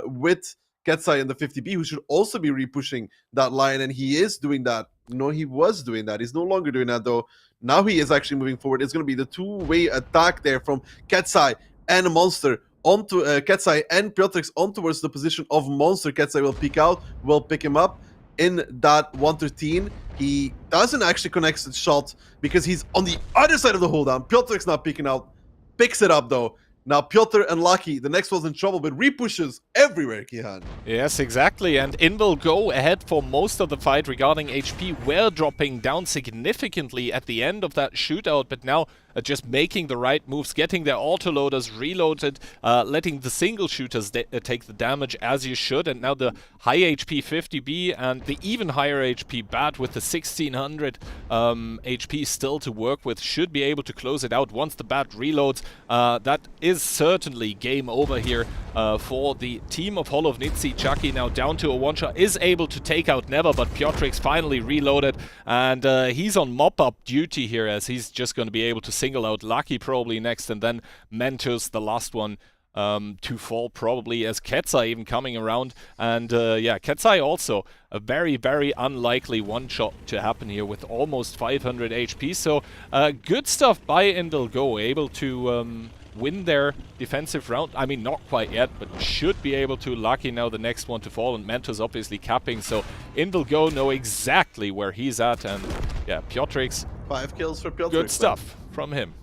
with Ketsai and the 50B, who should also be repushing that line, and he is doing that. No, he was doing that. He's no longer doing that, though. Now he is actually moving forward. It's going to be the two-way attack there from Ketsai and Monster onto Ketsai and Piotrix on towards the position of Monster. Ketsai will peek out, will pick him up in that 113. He doesn't actually connect the shot because he's on the other side of the hold down. Piotrix not peeking out, picks it up though. Now Piotr and Lucky, the next one's in trouble, but repushes everywhere, Kihan. Yes, exactly, and Invalgo ahead for most of the fight regarding HP, were dropping down significantly at the end of that shootout, but now just making the right moves, getting their autoloaders reloaded, letting the single shooters take the damage as you should, and now the high HP 50B and the even higher HP Bat with the 1600 HP still to work with should be able to close it out once the Bat reloads. That is certainly game over here for the team of Holovnitsi. Chucky now down to a one-shot, is able to take out Never, but Piotrix finally reloaded, and he's on mop-up duty here, as he's just going to be able to single out Lucky probably next, and then Mentos, the last one to fall probably, as Ketsai even coming around. And yeah, Ketsai also a very, very unlikely one-shot to happen here with almost 500 HP. So good stuff by Invilgo, able to win their defensive round. I mean, not quite yet, but should be able to. Lucky now the next one to fall, and Mentos obviously capping. So Invilgo know exactly where he's at, and yeah, Piotrix. 5 kills for Piotrix. Good stuff from him.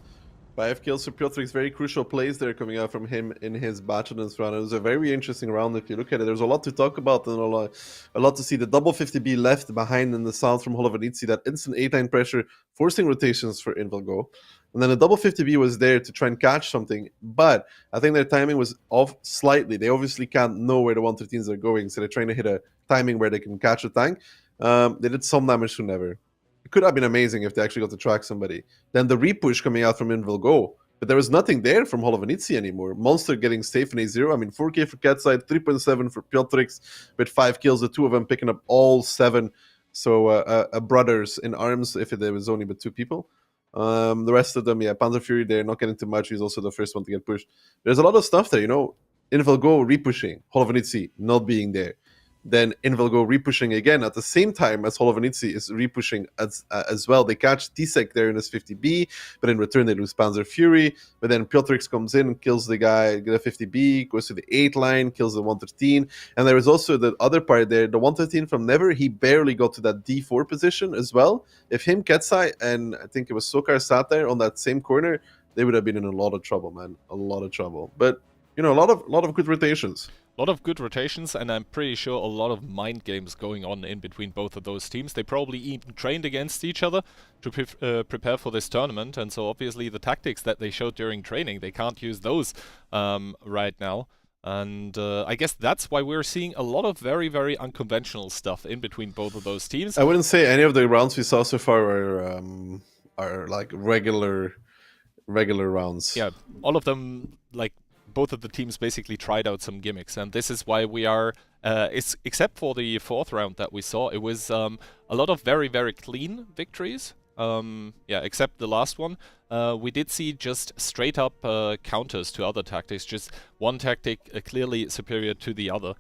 5 kills for Piotrix, very crucial plays there coming out from him in his Bachelor's round. It was a very interesting round if you look at it. There's a lot to talk about and a lot to see. The double 50B left behind in the south from Holovnitsi, that instant 8-line pressure, forcing rotations for Invilgo. And then the double 50B was there to try and catch something, but I think their timing was off slightly. They obviously can't know where the 113s are going, so they're trying to hit a timing where they can catch a tank. They did some damage to Never. It could have been amazing if they actually got to track somebody. Then the repush coming out from Invilgo, but there was nothing there from Holovnitsi anymore. Monster getting safe in A0. I mean, 4k for Ketsai, 3.7 for Piotrix with 5 kills, the two of them picking up all 7. So brothers in arms if there was only but 2 people. The rest of them, yeah, Panzer Fury, they're not getting too much. He's also the first one to get pushed. There's a lot of stuff there, you know. Invilgo repushing, Holovnitsi not being there. Then Invilgo repushing again at the same time as Holovnitsi is repushing as well. They catch Tsek there in his 50B, but in return they lose Panzer Fury. But then Piotrix comes in and kills the guy, get a 50B, goes to the 8 line, kills the 113. And there is also the other part there, the 113 from Never, he barely got to that D4 position as well. If him, Ketsai, and I think it was Sokar sat there on that same corner, they would have been in a lot of trouble, man. A lot of trouble. But, you know, a lot of good rotations. A lot of good rotations, and I'm pretty sure a lot of mind games going on in between both of those teams. They probably even trained against each other to prepare for this tournament, and so obviously the tactics that they showed during training, they can't use those right now. And I guess that's why we're seeing a lot of very, very unconventional stuff in between both of those teams. I wouldn't say any of the rounds we saw so far are like regular rounds. Yeah, all of them, like, both of the teams basically tried out some gimmicks, and this is why we are, except for the 4th round that we saw, it was a lot of very, very clean victories. Yeah, except the last one. We did see just straight up counters to other tactics, just one tactic clearly superior to the other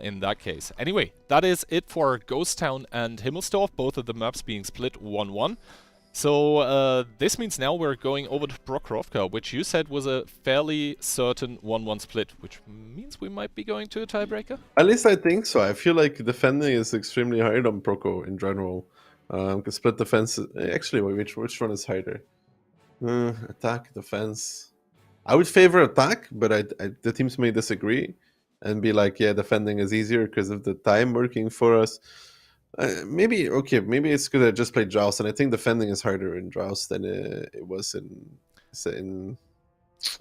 in that case. Anyway, that is it for Ghost Town and Himmelsdorf, both of the maps being split 1-1. So this means now we're going over to Prokrovka, which you said was a fairly certain 1-1 split, which means we might be going to a tiebreaker? At least I think so. I feel like defending is extremely hard on Proko in general. Because split defense... Actually, which one is harder? Attack, defense... I would favor attack, but the teams may disagree and be like, yeah, defending is easier because of the time working for us. Maybe it's because I just played Joust, and I think defending is harder in Joust than it was in...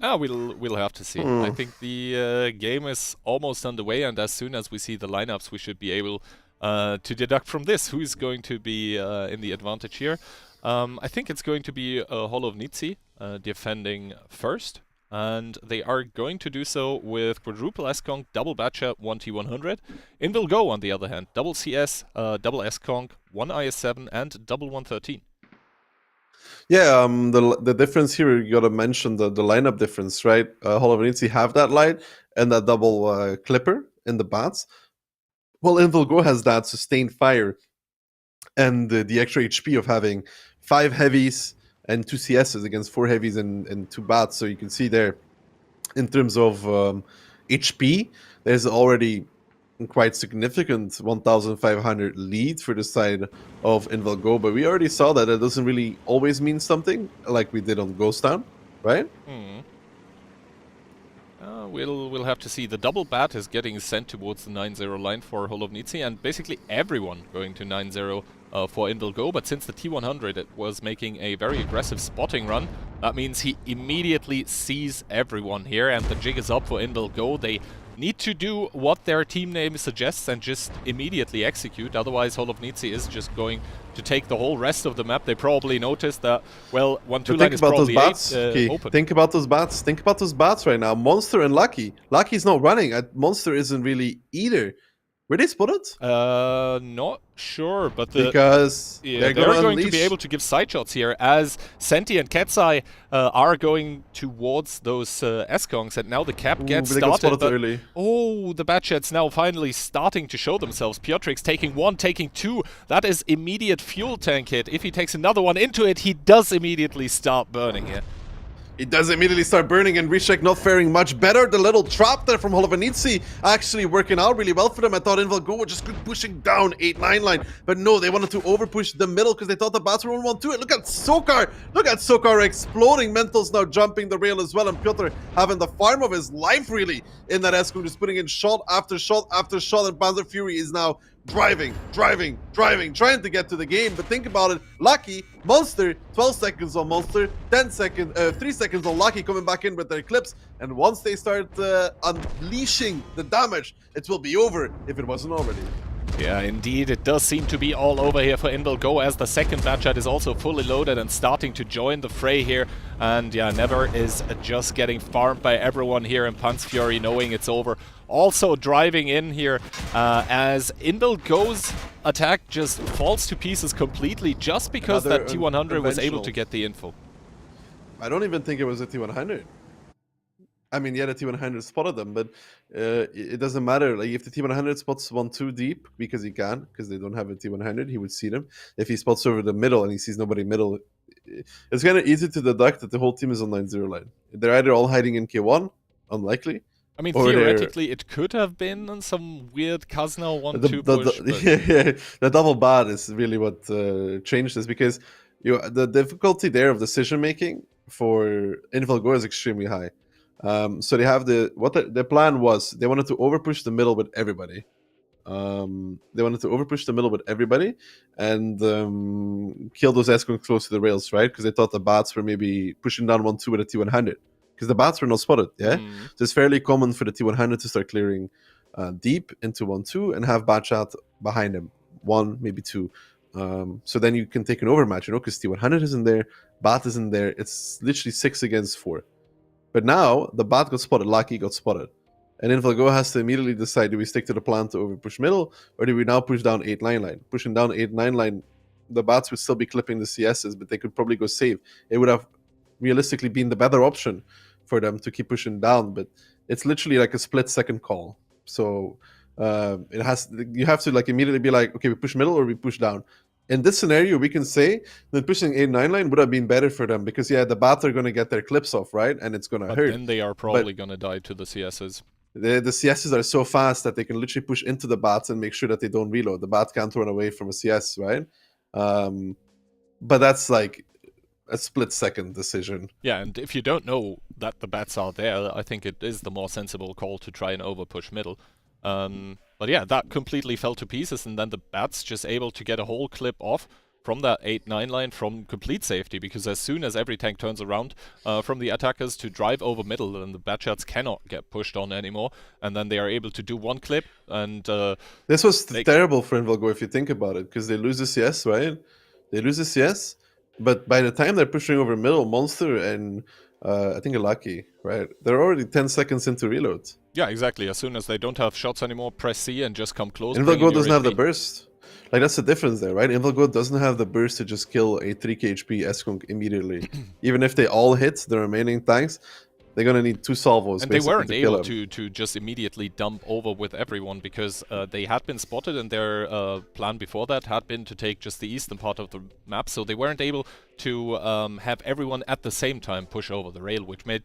We'll have to see. I think the game is almost underway, and as soon as we see the lineups, we should be able to deduct from this who's going to be in the advantage here. I think it's going to be Holovnitsi defending first. And they are going to do so with quadruple S-Conk, double Batcha, 1T100. Invilgo, on the other hand, double CS, double S-Conk, 1 IS-7, and double 113. Yeah, the difference here, you gotta mention the lineup difference, right? Holovnitsi have that light and that double clipper in the bats. Well, Invilgo has that sustained fire and the extra HP of having 5 heavies and 2 CSs against 4 heavies and 2 bats. So you can see there, in terms of HP, there's already quite significant 1,500 lead for the side of Invilgo. But we already saw that it doesn't really always mean something, like we did on Ghost Town, right? We'll have to see. The double bat is getting sent towards the 9-0 line for Holovnitsi, and basically everyone going to 9-0 for Invilgo. But since the T100 it was making a very aggressive spotting run, That means he immediately sees everyone here, and the jig is up for InVilGo. They need to do what their team name suggests and just immediately execute, otherwise Holovnici is just going to take the whole rest of the map. They probably noticed that, well, 1-2 line is probably open. Think about those bats. Think about those bats right now. Monster and Lucky. Lucky's not running. Monster isn't really either. Were they spotted? Not sure, but because they're going to be able to give side shots here, as Senti and Ketsai are going towards those S-Kongs, and now the cap gets started. Early. Oh, the Batshets now finally starting to show themselves. Piotrix taking one, taking two. That is immediate fuel tank hit. If he takes another one into it, he does immediately start burning here. It does immediately start burning, and Rishek not faring much better. The little trap there from Holovnici actually working out really well for them. I thought InVilGo would just keep pushing down 8-9 line, but no, they wanted to overpush the middle because they thought the bats were 1-1-2 it. Look at Sokar! Look at Sokar exploding. Mental's now jumping the rail as well, and Piotr having the farm of his life really in that S-Kong, just putting in shot after shot after shot, and Panzer Fury is now driving, trying to get to the game. But think about it, Lucky, Monster, 12 seconds on Monster, 3 seconds on Lucky coming back in with their clips, and once they start unleashing the damage, it will be over if it wasn't already. Yeah, indeed, it does seem to be all over here for InVilGo, as the second Batchat is also fully loaded and starting to join the fray here. And yeah, Never is just getting farmed by everyone here, and Panz Fury knowing it's over. Also driving in here, as InVilGo's attack just falls to pieces completely just because that T100 was able to get the info. I don't even think it was a T100. I mean, yeah, the T100 spotted them, but it doesn't matter. Like, if the T100 spots 1-2 deep, because he can, because they don't have a T100, he would see them. If he spots over the middle and he sees nobody middle, it's kind of easy to deduct that the whole team is on 9-0 line. They're either all hiding in K1, unlikely. I mean, theoretically, it could have been on some weird Kazna 1-2 push. Yeah, the double bad is really what changed this, because the difficulty there of decision making for InVilGo is extremely high. So they have their plan was they wanted to overpush the middle with everybody. And kill those S-Kongs close to the rails, right? Because they thought the bats were maybe pushing down 1-2 with a T100. Because the bats were not spotted, yeah? So it's fairly common for the T100 to start clearing deep into 1-2 and have Batchat behind them. 1, maybe 2. So then you can take an overmatch, because T100 isn't there, Bat isn't there. It's literally 6 against 4. But now, the Bat got spotted, Lucky got spotted. And InVilGo has to immediately decide, do we stick to the plan to overpush middle, or do we now push down 8-9 line? Pushing down 8-9 line, the Bats would still be clipping the CSs, but they could probably go save. It would have realistically been the better option for them to keep pushing down, but it's literally like a split-second call. So you have to like immediately be like, okay, we push middle or we push down. In this scenario, we can say that pushing 8-9 line would have been better for them, because yeah, the Bats are going to get their clips off, right? And it's going to hurt. Then they are probably going to die to the CSs. The CSs are so fast that they can literally push into the Bats and make sure that they don't reload. The Bat can't run away from a CS, right? But that's like a split-second decision. Yeah, and if you don't know that the Bats are there, I think it is the more sensible call to try and overpush middle. But yeah, that completely fell to pieces, and then the Bats just able to get a whole clip off from that 8-9 line from complete safety, because as soon as every tank turns around from the attackers to drive over middle, then the Batchats cannot get pushed on anymore, and then they are able to do one clip, and this was terrible for InVilGo if you think about it, because they lose the CS, right? They lose the CS, but by the time they're pushing over middle, Monster and I think Lucky, right? They're already 10 seconds into reload. Yeah, exactly. As soon as they don't have shots anymore, press C and just come close. InVilGo doesn't have the burst. Like, that's the difference there, right? InVilGo doesn't have the burst to just kill a 3k HP S-Kong immediately. Even if they all hit the remaining tanks, they're going to need 2 salvos. And they weren't able to just immediately dump over with everyone, because they had been spotted, and their plan before that had been to take just the eastern part of the map. So they weren't able to have everyone at the same time push over the rail, which made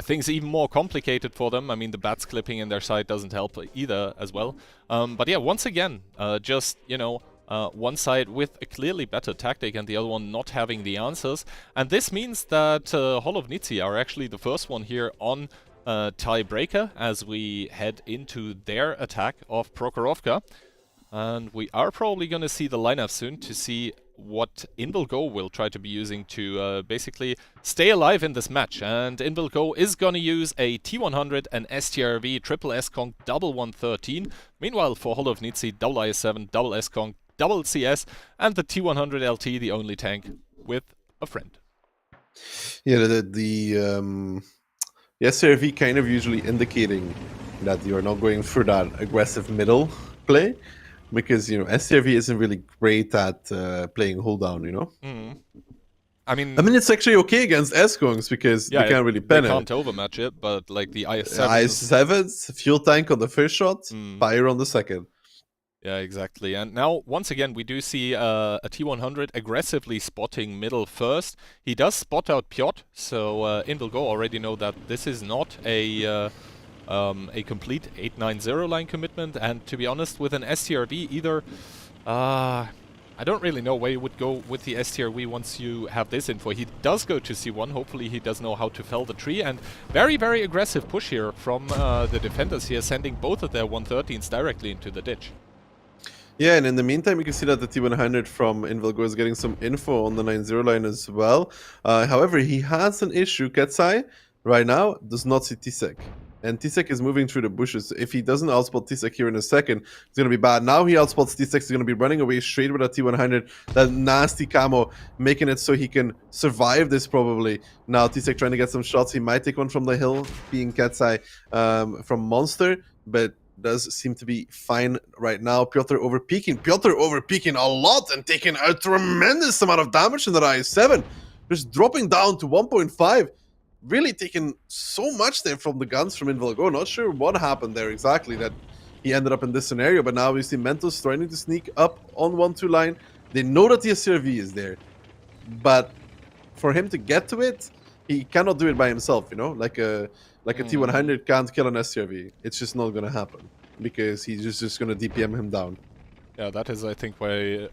things even more complicated for them. I mean, the Bats clipping in their side doesn't help either as well. But yeah, once again, just, one side with a clearly better tactic and the other one not having the answers. And this means that Holovnici are actually the first one here on tiebreaker as we head into their attack of Prokhorovka. And we are probably going to see the lineup soon to see what InVilGo will try to be using to basically stay alive in this match. And InVilGo is going to use a T100, an STRV, triple S-Conk, double 113. Meanwhile, for Holovnici, double IS-7, double S-Conk, double CS, and the T100 LT, the only tank with a friend. Yeah, the SRV kind of usually indicating that you're not going for that aggressive middle play, because, you know, SRV isn't really great at playing hold down, you know? I mean, it's actually okay against S-Kongs because yeah, they can't really pen they it. can't overmatch it, but like the IS-7... IS-7s, fuel tank on the first shot, fire on the second. Yeah, exactly. And now, once again, we do see a T100 aggressively spotting middle first. He does spot out Piotr, so InVilGo already know that this is not a complete 890 line commitment. And to be honest, with an STRV either, I don't really know where you would go with the STRV once you have this info. He does go to C1. Hopefully he does know how to fell the tree. And very, very aggressive push here from the defenders here, sending both of their 113s directly into the ditch. Yeah, and in the meantime, you can see that the T100 from InVilGo is getting some info on the 90 line as well. However, he has an issue. Ketsai, right now, does not see Tsek. And Tsek is moving through the bushes. If he doesn't outspot Tsek here in a second, it's going to be bad. Now he outspots Tsek. He's going to be running away straight with a T100. That nasty camo, making it so he can survive this probably. Now Tsek trying to get some shots. He might take one from the hill, being Ketsai from Monster. But does seem to be fine right now. Piotr overpeaking. Piotr overpeaking a lot and taking a tremendous amount of damage in that IS-7. Just dropping down to 1.5. Really taking so much there from the guns from InVilGo. Not sure what happened there exactly that he ended up in this scenario, but now we see Mentos trying to sneak up on 1-2 line. They know that the SRV is there, but for him to get to it, he cannot do it by himself, you know? Like a T100 can't kill an SRV. It's just not going to happen because he's just going to DPM him down. Yeah, that is, I think, why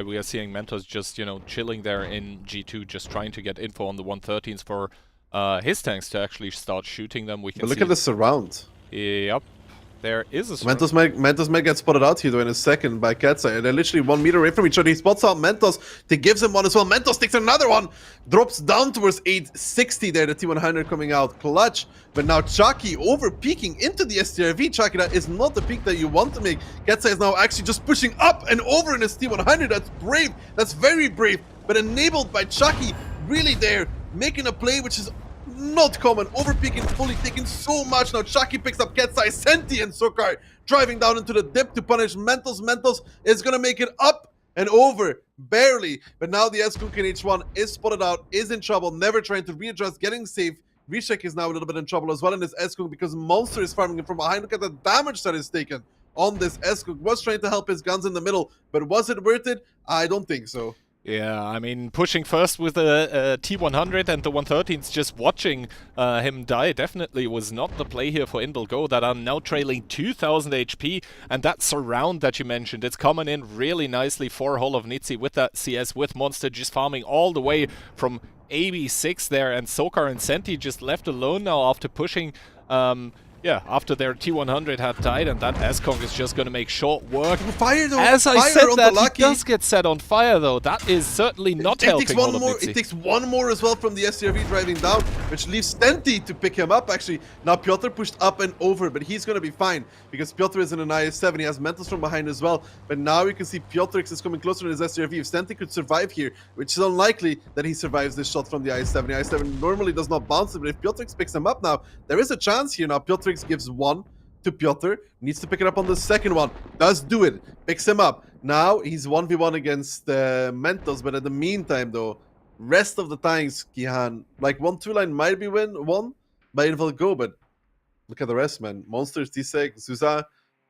we are seeing Mentos just, you know, chilling there in G2, just trying to get info on the 113s for his tanks to actually start shooting them. We can look at the surround. Yep. There is a surround. Mentos might get spotted out here though in a second by Ketsai. They're literally 1 meter away from each other. He spots out Mentos. He gives him one as well. Mentos takes another one. Drops down towards 860 there. The T100 coming out clutch. But now Chucky over peeking into the STRV. Chucky, that is not the peak that you want to make. Ketsai is now actually just pushing up and over in his T100. That's brave. That's very brave. But enabled by Chucky. Really there. Making a play which is not common. Overpeaking, fully taking so much. Now Chucky picks up Ketsai, Senti and Sokar driving down into the dip to punish Mentos. Mentos is going to make it up and over, barely. But now the S-Kunk in H1 is spotted out, is in trouble, never trying to readjust, getting safe. Rishek is now a little bit in trouble as well in this S-Kunk because Monster is farming him from behind. Look at the damage that is taken on this S-Kunk. Was trying to help his guns in the middle, but was it worth it? I don't think so. Yeah, I mean, pushing first with a T100 and the 113s, just watching him die definitely was not the play here for InVilGo, that are now trailing 2000 HP. And that surround that you mentioned, it's coming in really nicely for Holovnici with that CS, with Monster just farming all the way from AB6 there. And Sokar and Senti just left alone now after pushing... yeah, after their T100 had died, and that S-Kong is just going to make short work. Fire though! As I fire said on that, the Lucky. He does get set on fire though. That is certainly not helping Holovnici. It takes one more as well from the STRV driving down, which leaves Stenti to pick him up actually. Now Piotr pushed up and over, but he's going to be fine because Piotr is in an IS-7. He has Mentos from behind as well. But now you can see Piotrix is coming closer to his STRV. If Stenti could survive here, which is unlikely that he survives this shot from the IS-7. The IS-7 normally does not bounce it, but if Piotrix picks him up now, there is a chance here. Now Piotrix gives one to Piotr, needs to pick it up on the second one, does do it, picks him up. Now he's 1v1 against Mentos, but in the meantime though, rest of the tanks, Kihan, like 1-2 line might be won by InVilGo, but look at the rest, man. Monsters, Tsek, Zuza,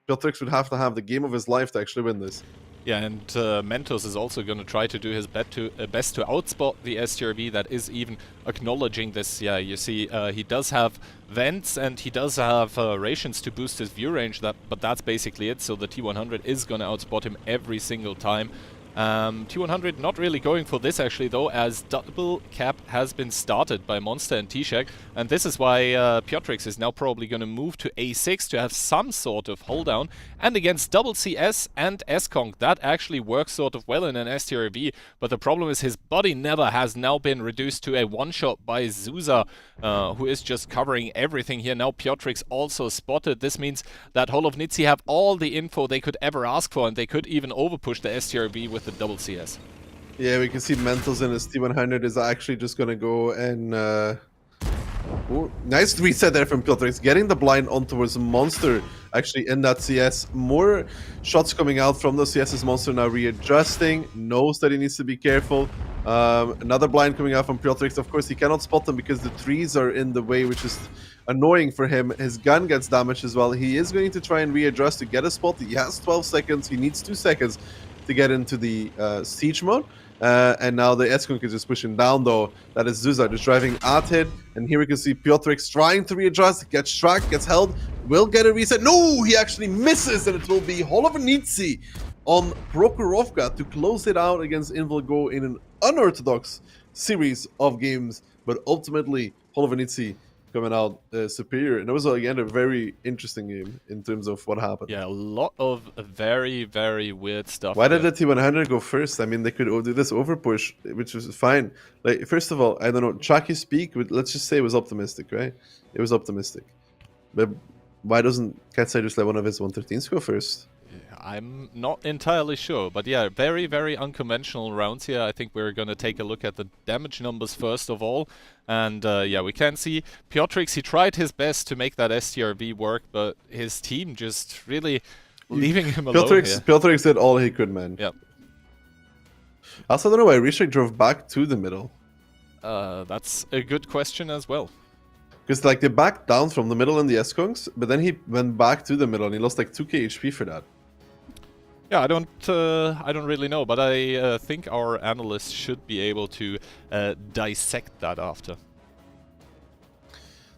Piotrix would have to have the game of his life to actually win this. Yeah, and Mentos is also going to try to do his best to outspot the STRV. That is even acknowledging this. Yeah, you see, he does have vents and he does have rations to boost his view range, but that's basically it. So the T100 is going to outspot him every single time. T100 not really going for this actually though, as double cap has been started by Monster and T-Shack, and this is why Piotrix is now probably going to move to A6 to have some sort of hold down, and against double CS and S-Kong that actually works sort of well in an STRV, but the problem is his body never has now been reduced to a one-shot by Zusa, who is just covering everything here. Now Piotrix also spotted. This means that Holovnici have all the info they could ever ask for, and they could even overpush the STRV with the double CS. Yeah, we can see Mentals in his T100 is actually just gonna go and ooh, nice reset there from Piotrix, getting the blind on towards Monster actually in that CS. More shots coming out from the CS's Monster now readjusting, knows that he needs to be careful. Another blind coming out from Piotrix. Of course, he cannot spot them because the trees are in the way, which is annoying for him. His gun gets damaged as well. He is going to try and readjust to get a spot. He has 12 seconds. He needs 2 seconds to get into the siege mode. And now the S-Kunk is just pushing down though. That is Zusa just driving at him. And here we can see Piotrix trying to readjust, gets tracked, gets held, will get a reset. No, he actually misses, and it will be Holovnici on Prokhorovka to close it out against Invalgo in an unorthodox series of games. But ultimately, Holovnici coming out superior, and it was again a very interesting game in terms of what happened. Yeah, a lot of very, very weird stuff. Why did the T100 go first? I mean, they could do this overpush, which was fine. Like, first of all, I don't know, Chucky speak, let's just say it was optimistic, right? It was optimistic. But why doesn't Katsai just let one of his 113s go first? I'm not entirely sure, but yeah, very, very unconventional rounds here. I think we're going to take a look at the damage numbers first of all. And yeah, we can see Piotrix, he tried his best to make that STRV work, but his team just really leaving him alone here. Piotrix did all he could, man. Yep. I also don't know why Rishik drove back to the middle. That's a good question as well. Because like they backed down from the middle in the S-Kunks, but then he went back to the middle and he lost like 2k HP for that. Yeah, I don't really know, but I think our analysts should be able to dissect that after.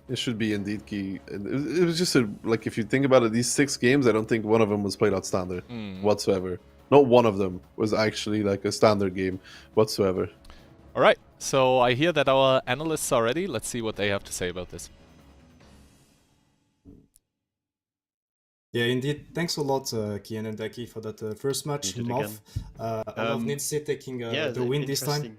It should be indeed key. It was just like, if you think about it, these 6 games, I don't think one of them was played out standard whatsoever. Not one of them was actually like a standard game whatsoever. All right, so I hear that our analysts are ready. Let's see what they have to say about this. Yeah, indeed. Thanks a lot, Kian and Daki, for that first match. Moth, Holovnici taking the win this time.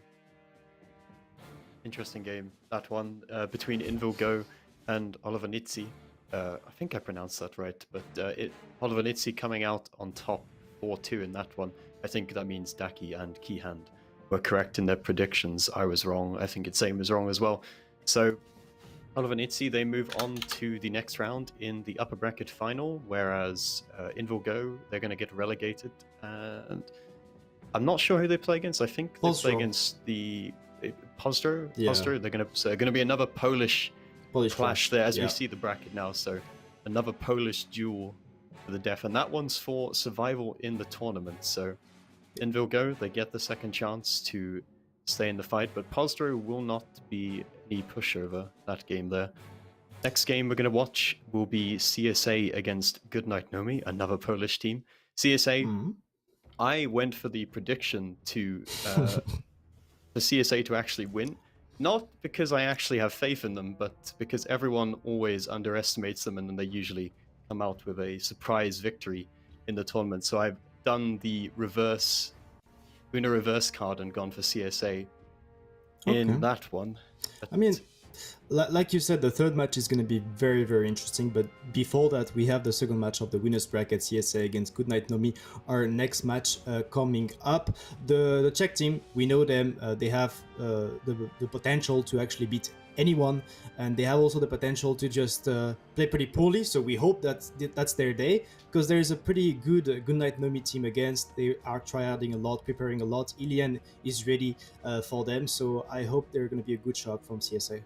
Interesting game, that one, between Invalgo and Holovnici. I think I pronounced that right, but Holovnici coming out on top 4-2 in that one. I think that means Daki and Keyhand were correct in their predictions. I was wrong. I think it's same was wrong as well. So Holovnici, they move on to the next round in the upper bracket final, whereas Invalgo, they're going to get relegated. And I'm not sure who they play against. I think they play against the Pozdro. Yeah. Pozdro. They're going to be another Polish clash there, as we see the bracket now. So another Polish duel for the death, and that one's for survival in the tournament. So Invalgo, they get the second chance to stay in the fight, but Pozdro will not be any pushover that game there. Next game we're going to watch will be CSA against Goodnight Nomi, another Polish team. CSA, I went for the prediction to for CSA to actually win, not because I actually have faith in them, but because everyone always underestimates them and then they usually come out with a surprise victory in the tournament. So I've done the reverse card and gone for CSA in that one. But I mean, like you said, the third match is going to be very, very interesting. But before that, we have the second match of the winners bracket, CSA against Goodnight Nomi. Our next match coming up. The Czech team, we know them. They have the potential to actually beat anyone, and they have also the potential to just play pretty poorly. So we hope that's their day, because there is a pretty good Goodnight Nomi team against. They are tryharding a lot, preparing a lot. Ilian is ready for them, so I hope they're going to be a good shot from CSA.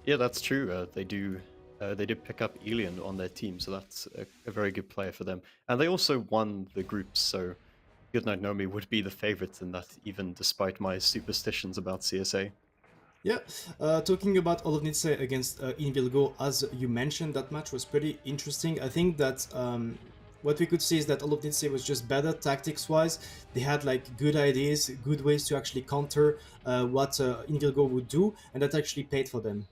Yeah, that's true. They did pick up Ilian on their team, so that's a very good player for them. And they also won the groups, so Goodnight Nomi would be the favorites in that, even despite my superstitions about CSA. Yeah, talking about Holovnici against Invalgo, as you mentioned, that match was pretty interesting. I think that what we could see is that Olofnitse was just better tactics-wise. They had like good ideas, good ways to actually counter what Invilgo would do, and that actually paid for them.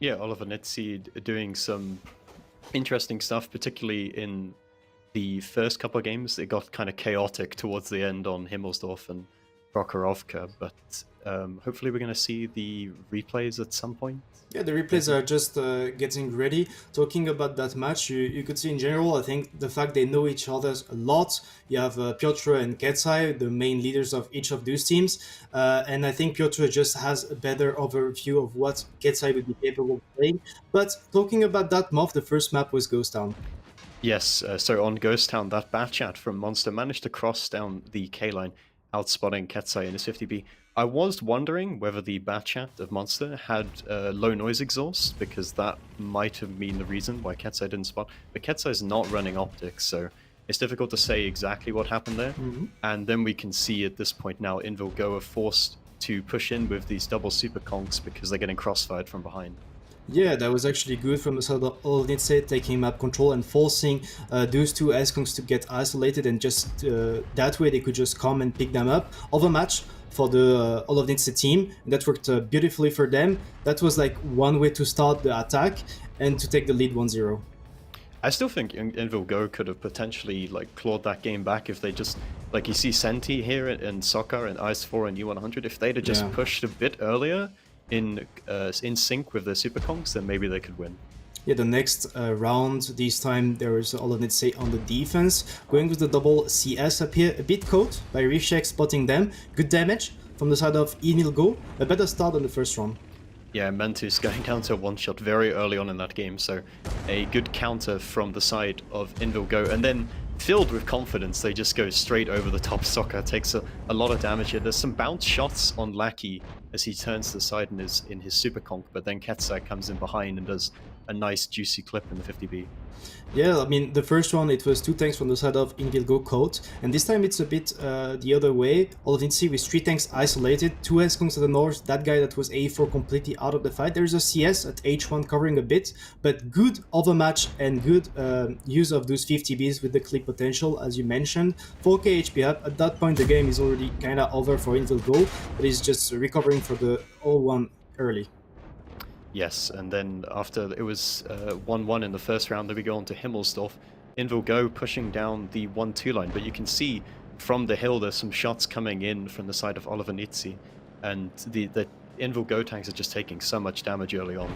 Yeah, Oliver Nitsi doing some interesting stuff, particularly in the first couple of games. It got kind of chaotic towards the end on Himmelsdorf and Prokhorovka, but hopefully we're going to see the replays at some point. Yeah, the replays are just getting ready. Talking about that match, you could see in general, I think the fact they know each other a lot. You have Piotr and Ketsai, the main leaders of each of those teams. And I think Piotr just has a better overview of what Ketsai would be capable of playing. But talking about that map, the first map was Ghost Town. Yes, so on Ghost Town, that Batchat from Monster managed to cross down the K-line, outspotting Ketsai in his 50B. I was wondering whether the Batchat of Monster had low noise exhaust, because that might have been the reason why Ketsai didn't spot. But Ketsai's not running optics, so it's difficult to say exactly what happened there. And then we can see at this point now Invilgo are forced to push in with these double super conks because they're getting crossfired from behind. Yeah, that was actually good from the side of Olofnitse, taking map control and forcing those two Skunks to get isolated, and just that way they could just come and pick them up. Overmatch for the Olofnitse team, and that worked beautifully for them. That was like one way to start the attack and to take the lead 1-0. I still think Invilgo could have potentially like clawed that game back if they just, like you see Senti here and Soccer and Ice4 and U100, if they'd have just pushed a bit earlier in sync with the super conks, then maybe they could win. Yeah, the next round, this time there is Olofnitse on the defense, going with the double CS up here, a bit caught by Rishek spotting them. Good damage from the side of Invilgo, a better start than the first round. Yeah, Mentus going down to a one-shot very early on in that game, so a good counter from the side of Invilgo, and then filled with confidence, they just go straight over the top. Soccer takes a lot of damage here. There's some bounce shots on Lackey as he turns to the side in his super conk, but then Ketsai comes in behind and does a nice juicy clip in the 50B. Yeah, I mean, the first one, it was 2 tanks from the side of Invilgo caught, and this time it's a bit the other way. Olofnitse with 3 tanks isolated, 2 Skunks to the north, that guy that was A4 completely out of the fight. There's a CS at H1 covering a bit, but good overmatch and good use of those 50Bs with the clip potential, as you mentioned. 4k HP up, at that point the game is already kinda over for Invilgo, but he's just recovering for the 0-1 early. Yes, and then after it was 1-1 in the first round, then we go on to Himmelsdorf. Invilgo pushing down the 1-2 line, but you can see from the hill there's some shots coming in from the side of Olofnitse, and the Invilgo tanks are just taking so much damage early on.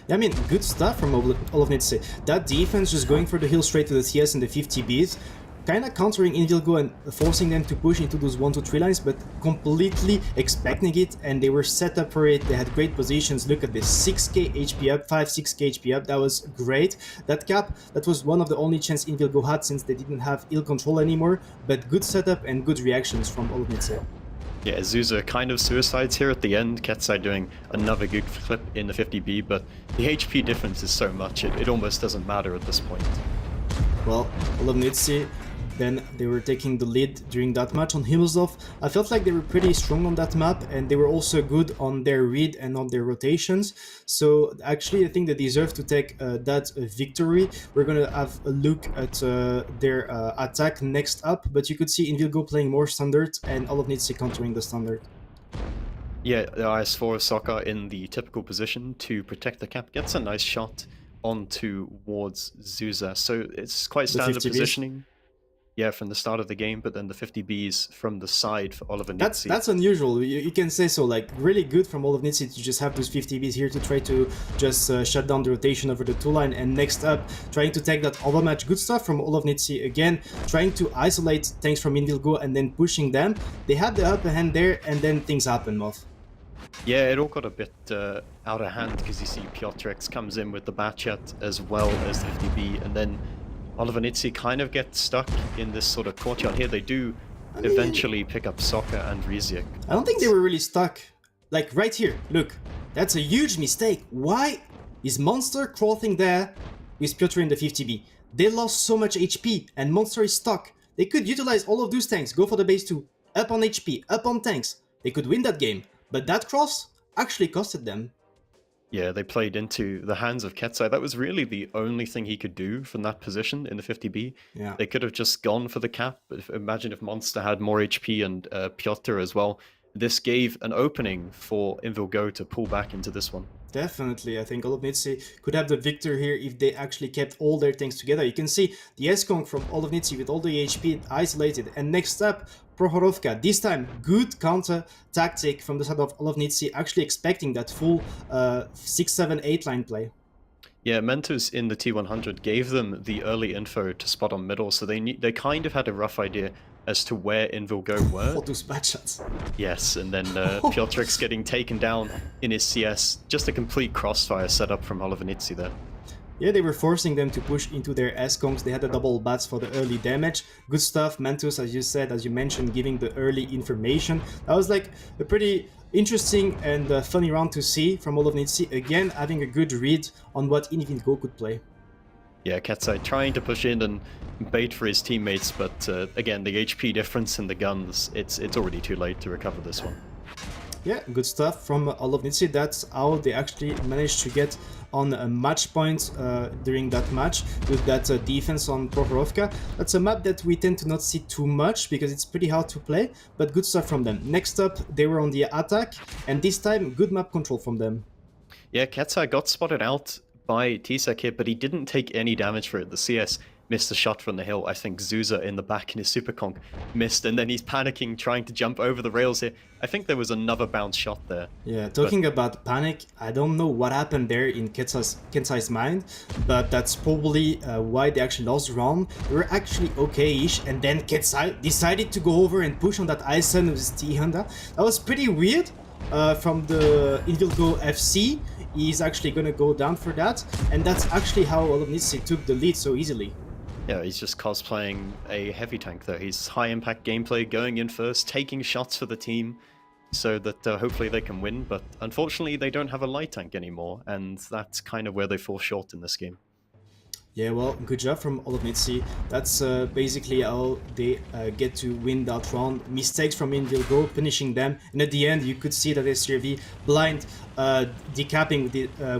Yeah, I mean, good stuff from Olofnitse. That defense just going for the hill straight to the CS and the 50Bs, kind of countering Invilgo and forcing them to push into those 1-2-3 lines, but completely expecting it, and they were set up for it. They had great positions. Look at this, 6k HP up, 5-6k HP up. That was great. That cap, that was one of the only chance Invilgo had since they didn't have ill control anymore, but good setup and good reactions from Olofnitse. Yeah, Zuza kind of suicides here at the end. Ketsai doing another good clip in the 50B, but the HP difference is so much, it almost doesn't matter at this point. Well, Olofnitse, then they were taking the lead during that match on Himmelsdorf. I felt like they were pretty strong on that map, and they were also good on their read and on their rotations. So actually I think they deserve to take that victory. We're gonna have a look at their attack next up, but you could see Invilgo playing more standard and Olofnitse countering the standard. Yeah, the IS4 Soccer in the typical position to protect the cap, gets a nice shot onto towards Zuza. So it's quite standard positioning. Yeah, from the start of the game, but then the 50Bs from the side for Olofnitse. That's unusual. You can say so. Like, really good from Olofnitse to just have those 50Bs here to try to just shut down the rotation over the 2 line. And next up, trying to take that overmatch. Good stuff from Olofnitse again, trying to isolate tanks from Invilgo and then pushing them. They had the upper hand there, and then things happen, Moth. Yeah, it all got a bit out of hand because you see Piotrek comes in with the Batchat as well as the 50B, and then Olofnitse kind of get stuck in this sort of courtyard here. They do eventually pick up Soccer and Riziek. I don't think they were really stuck. Like right here, look, that's a huge mistake. Why is Monster crawling there with Piotr in the 50B? They lost so much HP and Monster is stuck. They could utilize all of those tanks, go for the base 2, up on HP, up on tanks. They could win that game, but that cross actually costed them. Yeah, they played into the hands of Ketsai. That was really the only thing he could do from that position in the 50B. Yeah. They could have just gone for the cap. Imagine if Monster had more HP and Piotr as well. This gave an opening for Invilgo to pull back into this one. Definitely, I think Olovnitsy could have the victory here if they actually kept all their things together. You can see the S-Kong from Olovnitsy with all the HP isolated. And next up, Prohorovka. This time, good counter tactic from the side of Olovnitsy, actually expecting that full 6, 7, 8 line play. Yeah, Mentos in the T100 gave them the early info to spot on middle, so they kind of had a rough idea as to where Invilgo were. For those bad shots. Yes, and then Piotrix getting taken down in his CS. Just a complete crossfire setup from Olovnitsy there. Yeah, they were forcing them to push into their S-Kongs. They had the double bats for the early damage. Good stuff. Mentos, as you said, as you mentioned, giving the early information. That was like a pretty interesting and funny round to see from Olovnitsy. Again, having a good read on what Invilgo could play. Yeah, Ketsai trying to push in and bait for his teammates, but again, the HP difference in the guns, it's already too late to recover this one. Yeah, good stuff from Olovnitsy. That's how they actually managed to get on a match point during that match with that defense on Prohorovka. That's a map that we tend to not see too much because it's pretty hard to play, but good stuff from them. Next up, they were on the attack, and this time, good map control from them. Yeah, Ketsai got spotted out by T-Sec here, but he didn't take any damage for it. The CS missed a shot from the hill. I think Zuza in the back in his super conk missed, and then he's panicking, trying to jump over the rails here. I think there was another bounce shot there. Yeah, talking about panic, I don't know what happened there in Ketsai's mind, but that's probably why they actually lost the round. They were actually okay-ish, and then Ketsai decided to go over and push on that Ison with his T-Honda. That was pretty weird from the Invilgo FC. He's actually gonna go down for that, and that's actually how Olovnitsy took the lead so easily. Yeah, he's just cosplaying a heavy tank there. He's high impact gameplay, going in first, taking shots for the team so that hopefully they can win, but unfortunately they don't have a light tank anymore, and that's kind of where they fall short in this game. Yeah, well, good job from Olovnitsy. That's basically how they get to win that round. Mistakes from Invilgo, punishing them. And at the end, you could see that SRV blind decapping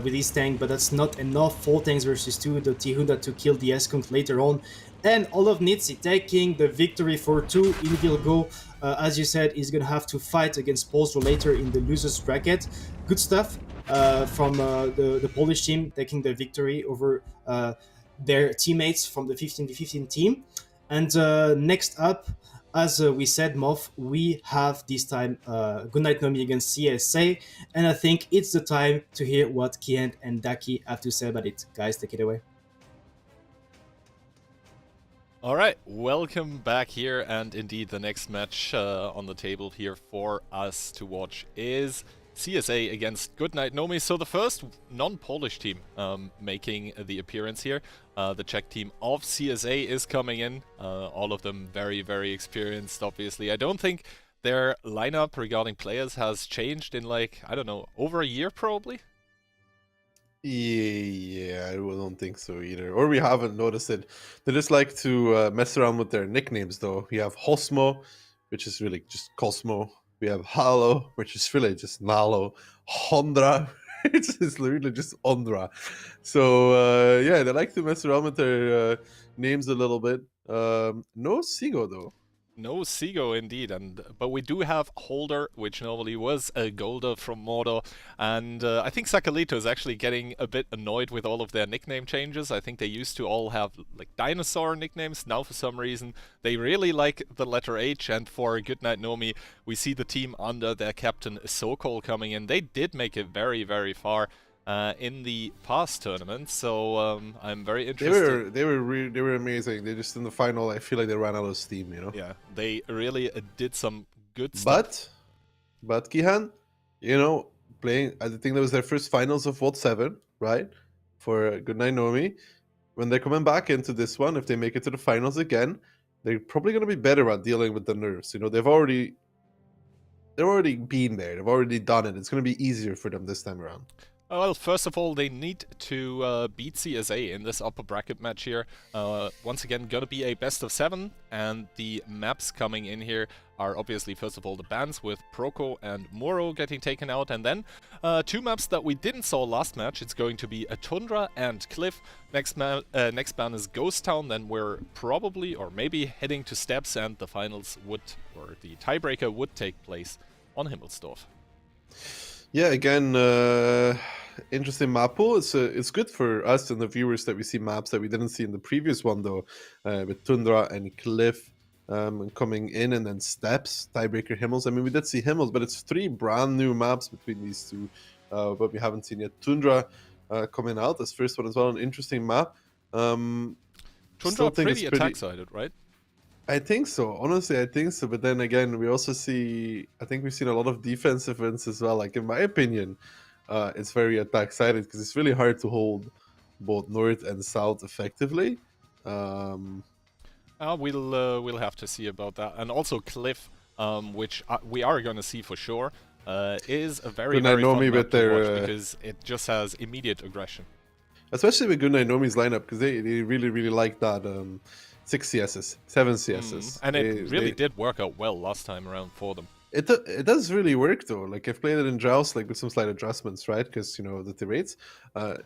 with his tank, but that's not enough. 4 tanks versus 2, the T-Honda to kill the S-Kont later on. And Olovnitsy taking the victory for 2. Invilgo, as you said, is going to have to fight against Polstro later in the losers bracket. Good stuff from the Polish team taking the victory over their teammates from the 15v15 team. And next up, as we said, Moff, we have this time Goodnight Nomi against CSA, and I think it's the time to hear what Kian and Daki have to say about it. Guys, take it away. Alright, welcome back here, and indeed the next match on the table here for us to watch is CSA against Goodnight Nomi. So the first non-Polish team making the appearance here. The Czech team of CSA is coming in. All of them very, very experienced, obviously. I don't think their lineup regarding players has changed in, like, I don't know, over a year probably? Yeah, I don't think so either. Or we haven't noticed it. They just like to mess around with their nicknames, though. We have Hosmo, which is really just Cosmo. We have Halo, which is really just Nalo. Hondra, which is literally just Ondra. So, yeah, they like to mess around with their names a little bit. No Sigo, though. No Sigo indeed, but we do have Holder, which normally was a Golder from Mordor, and I think Sakalito is actually getting a bit annoyed with all of their nickname changes. I think they used to all have like dinosaur nicknames. Now for some reason they really like the letter H, and for Goodnight Nomi we see the team under their captain Sokol coming in. They did make it very, very far in the past tournament, so I'm very interested. They were amazing. They just in the final, I feel like they ran out of steam, you know. Yeah, they really did some good stuff. But Kihan, you know, playing. I think that was their first finals of WoT7, right? For Goodnight Nomi. When they're coming back into this one, if they make it to the finals again, they're probably going to be better at dealing with the nerves. You know, they've already been there. They've already done it. It's going to be easier for them this time around. Well, first of all, they need to beat CSA in this upper bracket match here. Once again, gonna be a best of 7, and the maps coming in here are obviously, first of all, the bans with Proco and Moro getting taken out, and then 2 maps that we didn't saw last match. It's going to be a Tundra and Cliff. Next ban is Ghost Town, then we're probably, or maybe, heading to Steps, and the finals would, or the tiebreaker would take place on Himmelsdorf. Yeah, again, interesting map pool. It's good for us and the viewers that we see maps that we didn't see in the previous one, though, with Tundra and Cliff coming in, and then Steps, tiebreaker, Himmels. I mean, we did see Himmels, but it's 3 brand new maps between these two, but we haven't seen yet. Tundra coming out as first one as well, an interesting map. Tundra pretty attack-sided, right? I think so. Honestly, I think so. But then again, we also see, I think we've seen a lot of defensive wins as well. Like, in my opinion, it's very attack-sided because it's really hard to hold both North and South effectively. We'll have to see about that. And also Cliff, which we are going to see for sure, is a very, very fun map to watch because it just has immediate aggression. Especially with Gunnar Nomi's lineup, because they really, really like that 6 CSs, 7 CSs. And it really did work out well last time around for them. It does really work, though. Like, I've played it in Joust, like, with some slight adjustments, right? Because, you know, the rates.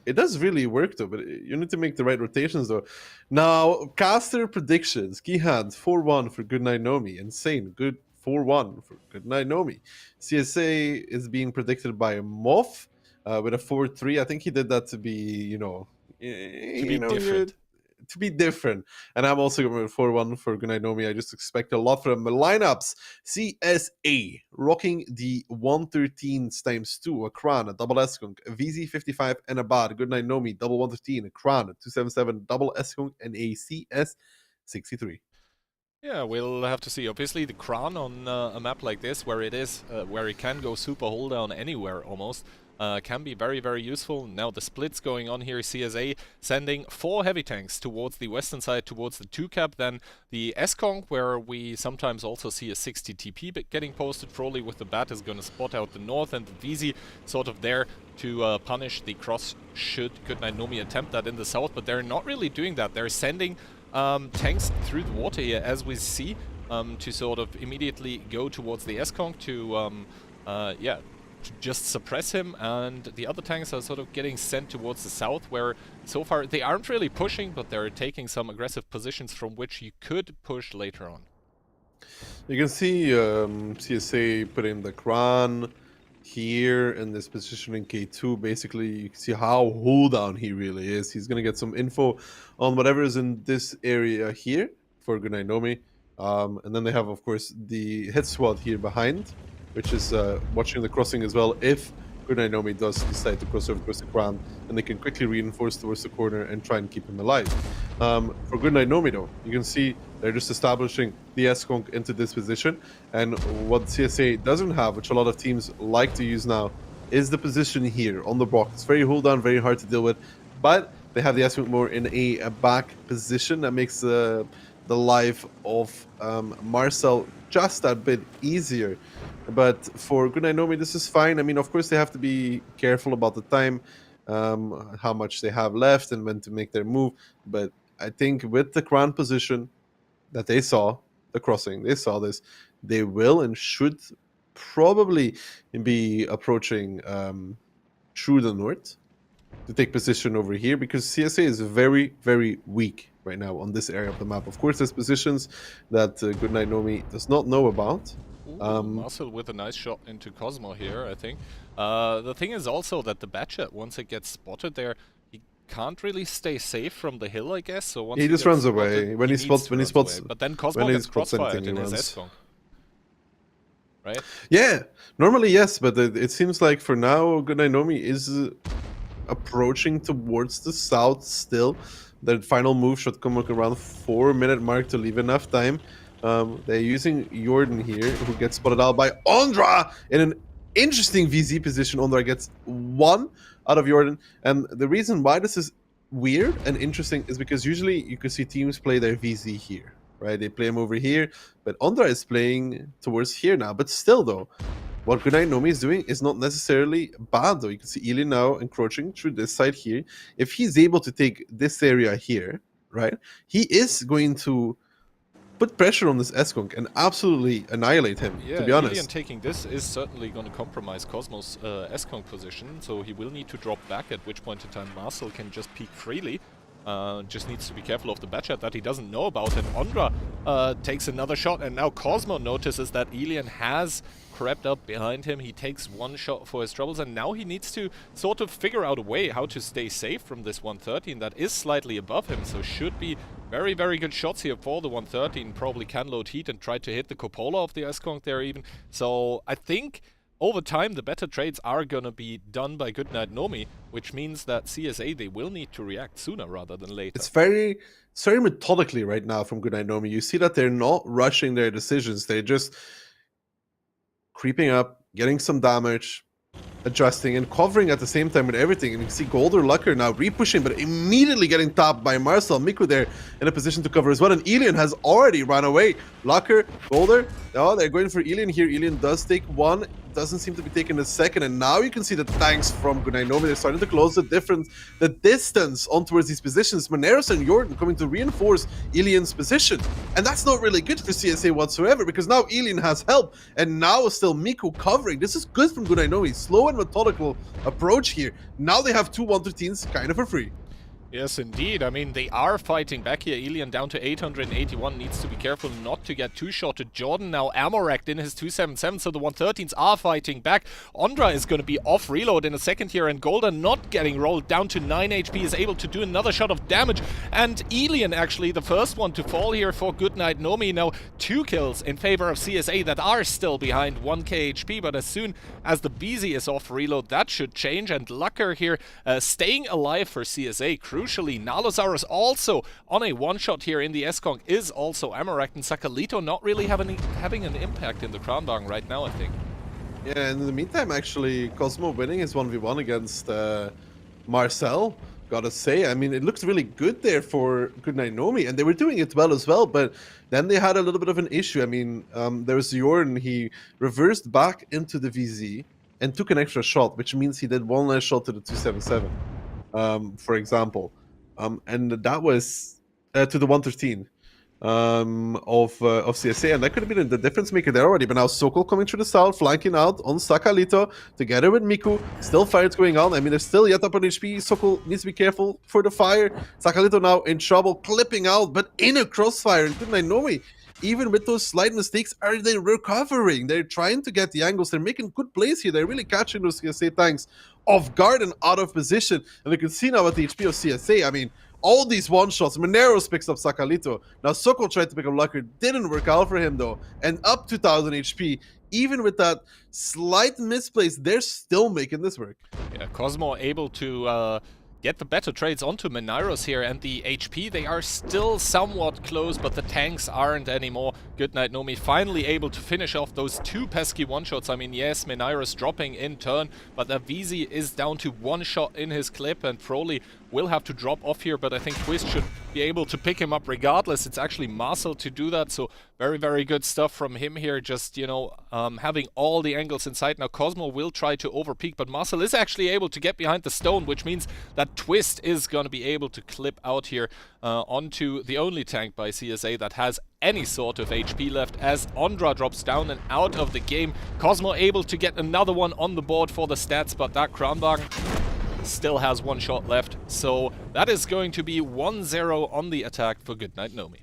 It does really work, though, but you need to make the right rotations, though. Now, caster predictions. Keyhand, 4-1 for Goodnight Nomi. Insane. Good 4-1 for Goodnight Nomi. CSA is being predicted by Moff with a 4-3. I think he did that to be, you know... different. To be different. And I'm also going with 4-1 for Goodnight Nomi. I just expect a lot from the lineups. CSA rocking the 113s ×2, a Kran, a double S-Kunk, a VZ55 and a Bad. Goodnight Nomi, double 113, a Kran, a 277, double S-Kunk, and a CS63. Yeah, we'll have to see. Obviously, the Kran on a map like this, where it is, where it can go super hold down anywhere almost, can be very, very useful. Now the splits going on here. CSA sending 4 heavy tanks towards the western side, towards the 2-cap. Then the S-Kong, where we sometimes also see a 60 TP getting posted. Probably with the Bat is going to spot out the north, and the VZ sort of there to punish the cross should Goodnight Nomi attempt that in the south. But they're not really doing that. They're sending tanks through the water here, as we see, to sort of immediately go towards the S-Kong to, to just suppress him, and the other tanks are sort of getting sent towards the south, where so far they aren't really pushing, but they're taking some aggressive positions from which you could push later on. You can see CSA putting the Kran here in this position in K2. Basically, you can see how hold down he really is. He's going to get some info on whatever is in this area here for Goodnight Nomi. And then they have, of course, the hit squad here behind, which is watching the crossing as well. If Goodnight Nomi does decide to cross over towards the ground, and they can quickly reinforce towards the corner and try and keep him alive. For Goodnight Nomi, though, you can see they're just establishing the S-Kong into this position. And what CSA doesn't have, which a lot of teams like to use now, is the position here on the block. It's very hold down, very hard to deal with, but they have the S-Kong more in a back position that makes the life of Marcel just a bit easier. But for Goodnight Nomi, this is fine. I mean, of course, they have to be careful about the time, how much they have left, and when to make their move. But I think with the Kran position that they saw, the crossing, they saw this, they will and should probably be approaching through the north to take position over here, because CSA is very, very weak right now on this area of the map. Of course, there's positions that Goodnight Nomi does not know about. Marcel with a nice shot into Cosmo here, I think. The thing is also that the Batchet, once it gets spotted there, he can't really stay safe from the hill, I guess. So once he just runs away spotted, when he spots. But then Cosmo gets crossfired in his S-Kong. Right? Yeah, normally yes, but it seems like for now Goodnight Nomi is approaching towards the south still. The final move should come around 4-minute mark to leave enough time. They're using Jordan here, who gets spotted out by Ondra in an interesting VZ position. Ondra gets 1 out of Jordan. And the reason why this is weird and interesting is because usually you could see teams play their VZ here, right? They play him over here, but Ondra is playing towards here now. But still, though, what Goodnight Nomi is doing is not necessarily bad, though. You can see Ilya now encroaching through this side here. If he's able to take this area here, right, he is going to put pressure on this Eskunk and absolutely annihilate him, to be honest. Ilian taking this is certainly going to compromise Cosmo's Eskong position, so he will need to drop back, at which point in time Marcel can just peek freely. Just needs to be careful of the Batchat that he doesn't know about, and Ondra takes another shot, and now Cosmo notices that Ilian has crept up behind him. He takes one shot for his troubles, and now he needs to sort of figure out a way how to stay safe from this 113 that is slightly above him, so should be very, very good shots here for the 113. Probably can load heat and try to hit the cupola of the Eskong there even. So I think over time, the better trades are going to be done by Goodnight Nomi, which means that CSA, they will need to react sooner rather than later. It's very methodically right now from Goodnight Nomi. You see that they're not rushing their decisions. They're just creeping up, getting some damage, adjusting and covering at the same time with everything. And you can see Golder Lucker now repushing, but immediately getting tapped by Marcel. Miku there in a position to cover as well. And Ilian has already run away. Lucker, Golder, oh, they're going for Ilian here. Ilian does take one, doesn't seem to be taking the second. And now you can see the tanks from Goodnight Nomi. They're starting to close the distance on towards these positions. Moneros and Jordan coming to reinforce Ilian's position. And that's not really good for CSA whatsoever, because now Ilian has help. And now still Miku covering. This is good from Goodnight Nomi. Slow and methodical approach here. Now they have two 113s kind of for free. Yes, indeed. I mean, they are fighting back here. Ilian down to 881, needs to be careful not to get two-shotted. Jordan now ammo-racked in his 277, so the 113s are fighting back. Ondra is going to be off reload in a second here, and Golden not getting rolled down to 9 HP, is able to do another shot of damage. And Ilian, actually, the first one to fall here for Goodnight Nomi. Now, 2 kills in favor of CSA that are still behind 1k HP, but as soon as the BZ is off reload, that should change. And Lucker here staying alive for CSA. Crucially, Nalosaurus also on a one-shot here in the Eskong is also ammo-racked, and Sakalito not really having an impact in the Kranwagen right now, I think. Yeah, and in the meantime, actually, Cosmo winning his 1v1 against Marcel, gotta say. I mean, it looks really good there for Goodnight Nomi, and they were doing it well as well, but then they had a little bit of an issue. I mean, there was Jordan, he reversed back into the VZ and took an extra shot, which means he did one less shot to the 277. For example, and that was to the 113 of CSA, and that could have been the difference maker there already. But now Sokol coming through the south, flanking out on Sakalito together with Miku. Still fights going on. I mean, there's still yet up on HP. Sokol needs to be careful for the fire. Sakalito now in trouble, clipping out, but in a crossfire. And Goodnight Nomi, even with those slight mistakes, are they recovering? They're trying to get the angles. They're making good plays here. They're really catching those CSA tanks off guard and out of position. And you can see now at the HP of CSA, I mean, all these one-shots. Moneros picks up Sakalito. Now Sokol tried to pick up Lucker. Didn't work out for him, though. And up to 1000 HP. Even with that slight misplace, they're still making this work. Yeah, Cosmo able to get the better trades onto Menairos here, and the HP, they are still somewhat close, but the tanks aren't anymore. Goodnight Nomi finally able to finish off those 2 pesky one-shots. I mean, yes, Menairos dropping in turn, but Avisi is down to 1 shot in his clip, and Froley will have to drop off here, but I think Twist should be able to pick him up regardless. It's actually Marcel to do that, so very, very good stuff from him here, just, you know, having all the angles in sight. Now Cosmo will try to overpeak, but Marcel is actually able to get behind the stone, which means that Twist is going to be able to clip out here onto the only tank by CSA that has any sort of HP left, as Ondra drops down and out of the game. Cosmo able to get another one on the board for the stats, but that Kranwagen still has 1 shot left, so that is going to be 1-0 on the attack for Goodnight Nomi.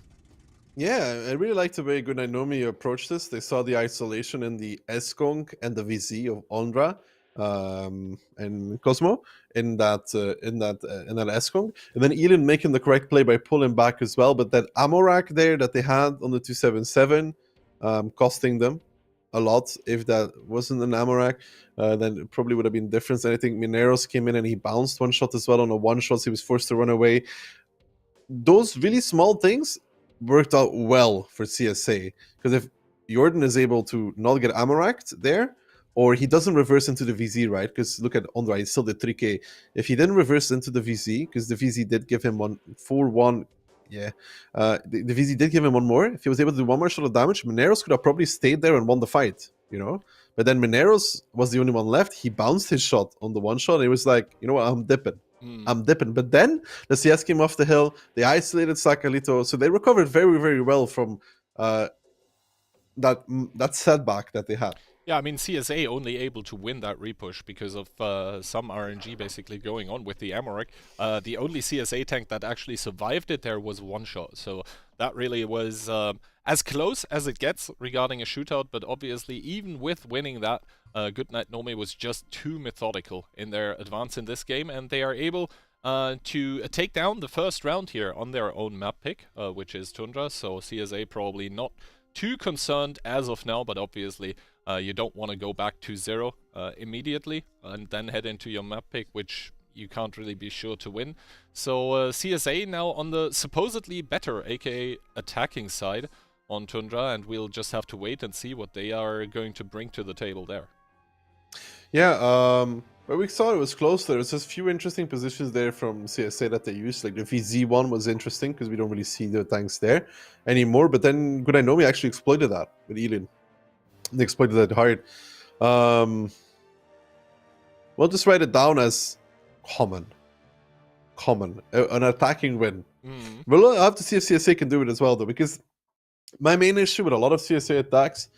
Yeah, I really like the way Goodnight Nomi approached this. They saw the isolation in the Eskong and the VZ of Ondra and Cosmo in that Eskong, and then Ilian making the correct play by pulling back as well. But that ammo rack there that they had on the 277 costing them a lot. If that wasn't an ammo rack, then it probably would have been different. And I think Mineros came in and he bounced 1 shot as well on a 1-shot. So he was forced to run away. Those really small things worked out well for CSA, because if Jordan is able to not get ammo racked there, or he doesn't reverse into the VZ, right? Because look at Ondra, he still did 3k. If he didn't reverse into the VZ, because the VZ did give him 4-1. Yeah, the VZ did give him 1 more. If he was able to do 1 more shot of damage, Moneros could have probably stayed there and won the fight. you know. But then Mineros was the only one left. He bounced his shot on the one shot. And he was like, you know what, I'm dipping. I'm dipping. But then the CS came off the hill. They isolated Sakalito. So they recovered very, very well from that setback that they had. Yeah, I mean, CSA only able to win that repush because of some RNG basically going on with the Amorak. The only CSA tank that actually survived it there was one shot. So that really was as close as it gets regarding a shootout. But obviously, even with winning that, Goodnight Nomi was just too methodical in their advance in this game. And they are able to take down the first round here on their own map pick, which is Tundra. So CSA probably not too concerned as of now, but obviously you don't want to go back to 0 immediately and then head into your map pick, which you can't really be sure to win. So CSA now on the supposedly better, aka attacking side on Tundra, and we'll just have to wait and see what they are going to bring to the table there. Yeah, but we saw it was close. There was just a few interesting positions there from CSA that they used. Like the VZ one was interesting because we don't really see the tanks there anymore. But then Goodnight Nomi actually exploited that with Elin. They exploited that hard. We'll just write it down as common. An attacking win. We'll have to see if CSA can do it as well, though, because my main issue with a lot of CSA attacks,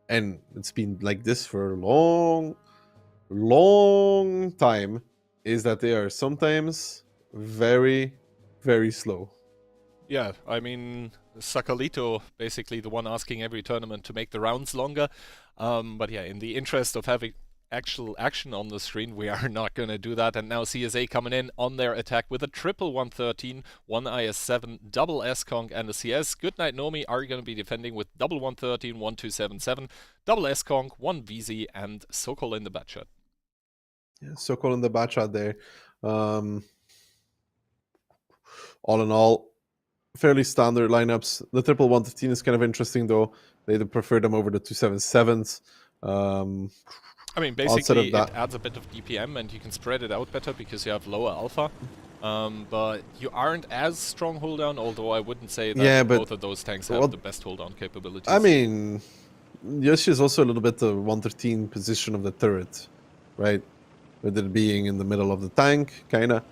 and it's been like this for a long time, is that they are sometimes very, very slow. Yeah, I mean, Sakalito basically the one asking every tournament to make the rounds longer. But yeah, in the interest of having actual action on the screen, we are not going to do that. And now CSA coming in on their attack with a triple 113, one IS-7, double S-Conk, and a CS. Goodnight Nomi are going to be defending with double 113, 1277, double S-Conk, one VZ, and Sokol in the bat shot. Yeah, Sokol in the bat shot there. All in all, fairly standard lineups. The triple 115 is kind of interesting, though. They prefer them over the 277s. I mean, basically, it adds a bit of DPM, and you can spread it out better because you have lower alpha. But you aren't as strong hold down, although I wouldn't say that both of those tanks have the best hold down capabilities. I mean, Yoshi is also a little bit the 113 position of the turret, right? With it being in the middle of the tank, kind of.